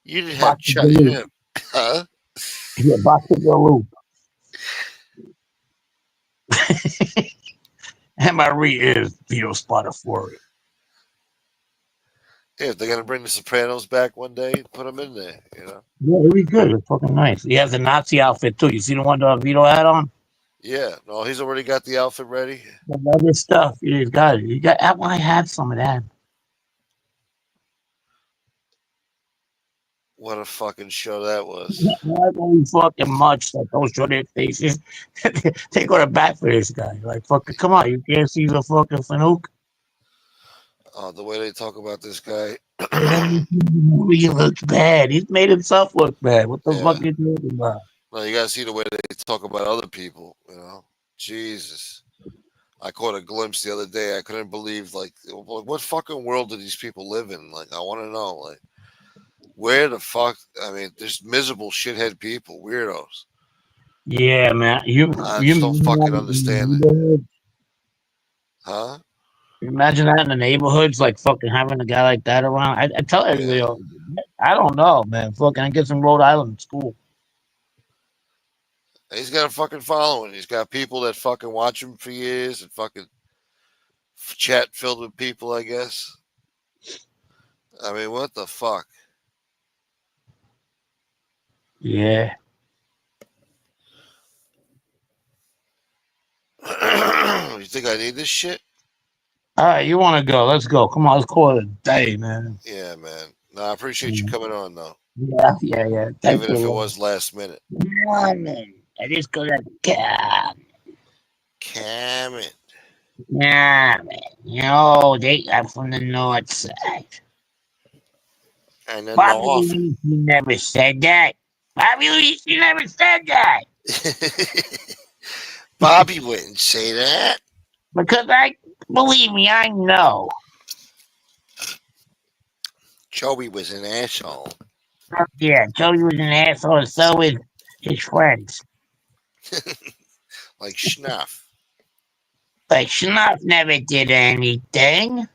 You didn't have him, huh? Yeah, Buster the Loop. MRE is Vito Spatafora. Yeah, if they're gonna bring the Sopranos back one day, put them in there. You know. Yeah, it'd be good. It's fucking nice. He has a Nazi outfit too. You see the one that Vito had on? Yeah, no, he's already got the outfit ready. The other stuff. He's got it. I had some of that. What a fucking show that was. Not really fucking much. Like, don't show their faces. They go to bat for this guy. Like, fucking, come on. You can't see the fucking Fanuc. The way they talk about this guy. He looks bad. He's made himself look bad. What the fuck are you talking about? No, you gotta see the way they talk about other people, you know. Jesus. I caught a glimpse the other day. I couldn't believe, like, what fucking world do these people live in? Like, I want to know, like, where the fuck? I mean, there's miserable shithead people, weirdos. Yeah, man. I just don't fucking understand it. Huh? Imagine that in the neighborhoods, like fucking having a guy like that around. I tell everybody, I don't know, man. Fucking, I get some Rhode Island school. He's got a fucking following. He's got people that fucking watch him for years and fucking chat filled with people, I guess. I mean, what the fuck? Yeah. You think I need this shit? All right, you want to go? Let's go. Come on, let's call it a day, man. Yeah, man. No, I appreciate you coming on, though. Yeah. Even if it was last minute. Man. I just go to Carmine. Yeah, man. You know, they are from the north side. And then Bobby never said that. Bobby Lee, she never said that. Bobby wouldn't say that. Because believe me, I know. Joey was an asshole. Yeah, Joey was an asshole, and so was his friends. Like Schnuff. Like Schnuff never did anything.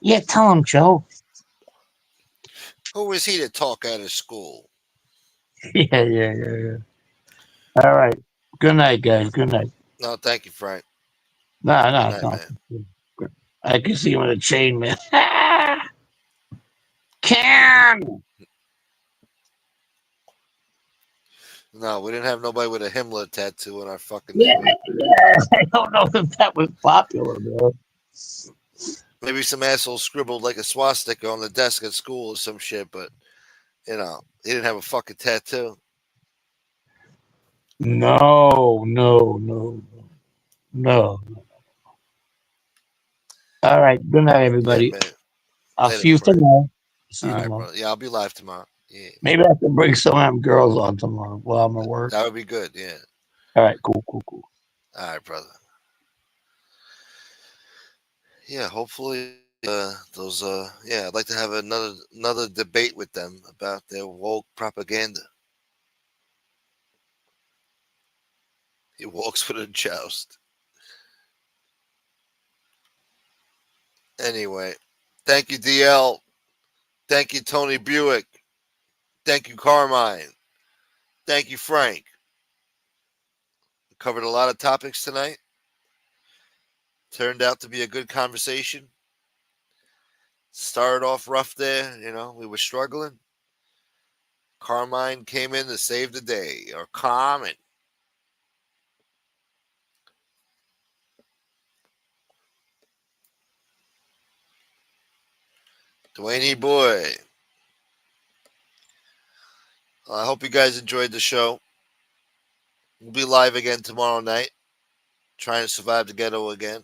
Yeah, tell him, Joe. Who is he to talk out of school? Yeah. All right. Good night, guys. Good night. No, thank you, Frank. No, Good no, night, no. man. I can see him with a chain, man. Can. No, we didn't have nobody with a Himmler tattoo on our fucking Yeah, forehead. yeah. I don't know if that was popular, man. Maybe some asshole scribbled like a swastika on the desk at school or some shit, but he didn't have a fucking tattoo. No. All right. Good night, Yeah, everybody. man. I'll Later, see you Frank. tomorrow. All right, brother. Yeah, I'll be live tomorrow. Yeah, Maybe I can bring some of them girls on tomorrow while I'm at work. that would be good. Yeah. All right. Cool. All right, brother. Yeah, hopefully those yeah, I'd like to have another debate with them about their woke propaganda. He walks with a joust. Anyway, thank you, DL. Thank you, Tony Buick. Thank you, Carmine. Thank you, Frank. We covered a lot of topics tonight. Turned out to be a good conversation. Started off rough there, we were struggling. Carmine came in to save the day, or Carmine. Dwayne boy. I hope you guys enjoyed the show. We'll be live again tomorrow night, trying to survive the ghetto again.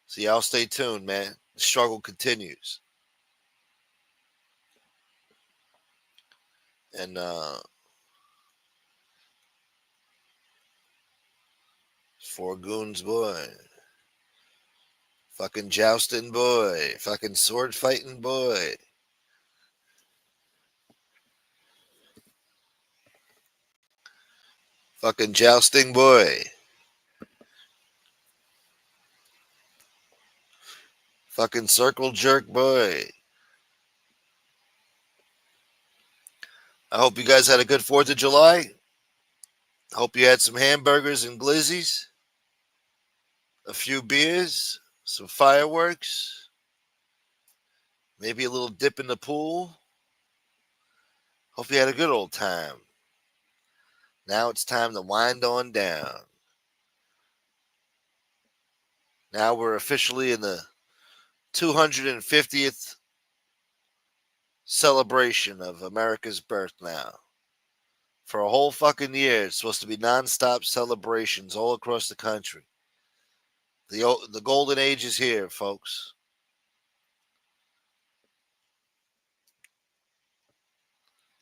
So y'all stay tuned, man. The struggle continues. And Four Goons boy. Fucking jousting boy. Fucking sword fighting boy. Fucking jousting boy. Fucking circle jerk boy. I hope you guys had a good 4th of July. I hope you had some hamburgers and glizzies, a few beers, some fireworks, maybe a little dip in the pool. Hope you had a good old time. Now it's time to wind on down. Now we're officially in the 250th celebration of America's birth now. For a whole fucking year, it's supposed to be nonstop celebrations all across the country. The golden age is here, folks.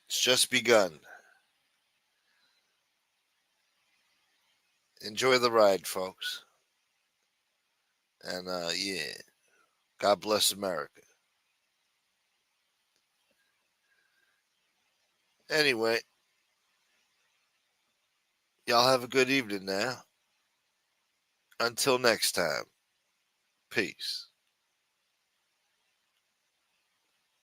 It's just begun. Enjoy the ride, folks. And yeah, God bless America. Anyway, y'all have a good evening now. Until next time, peace.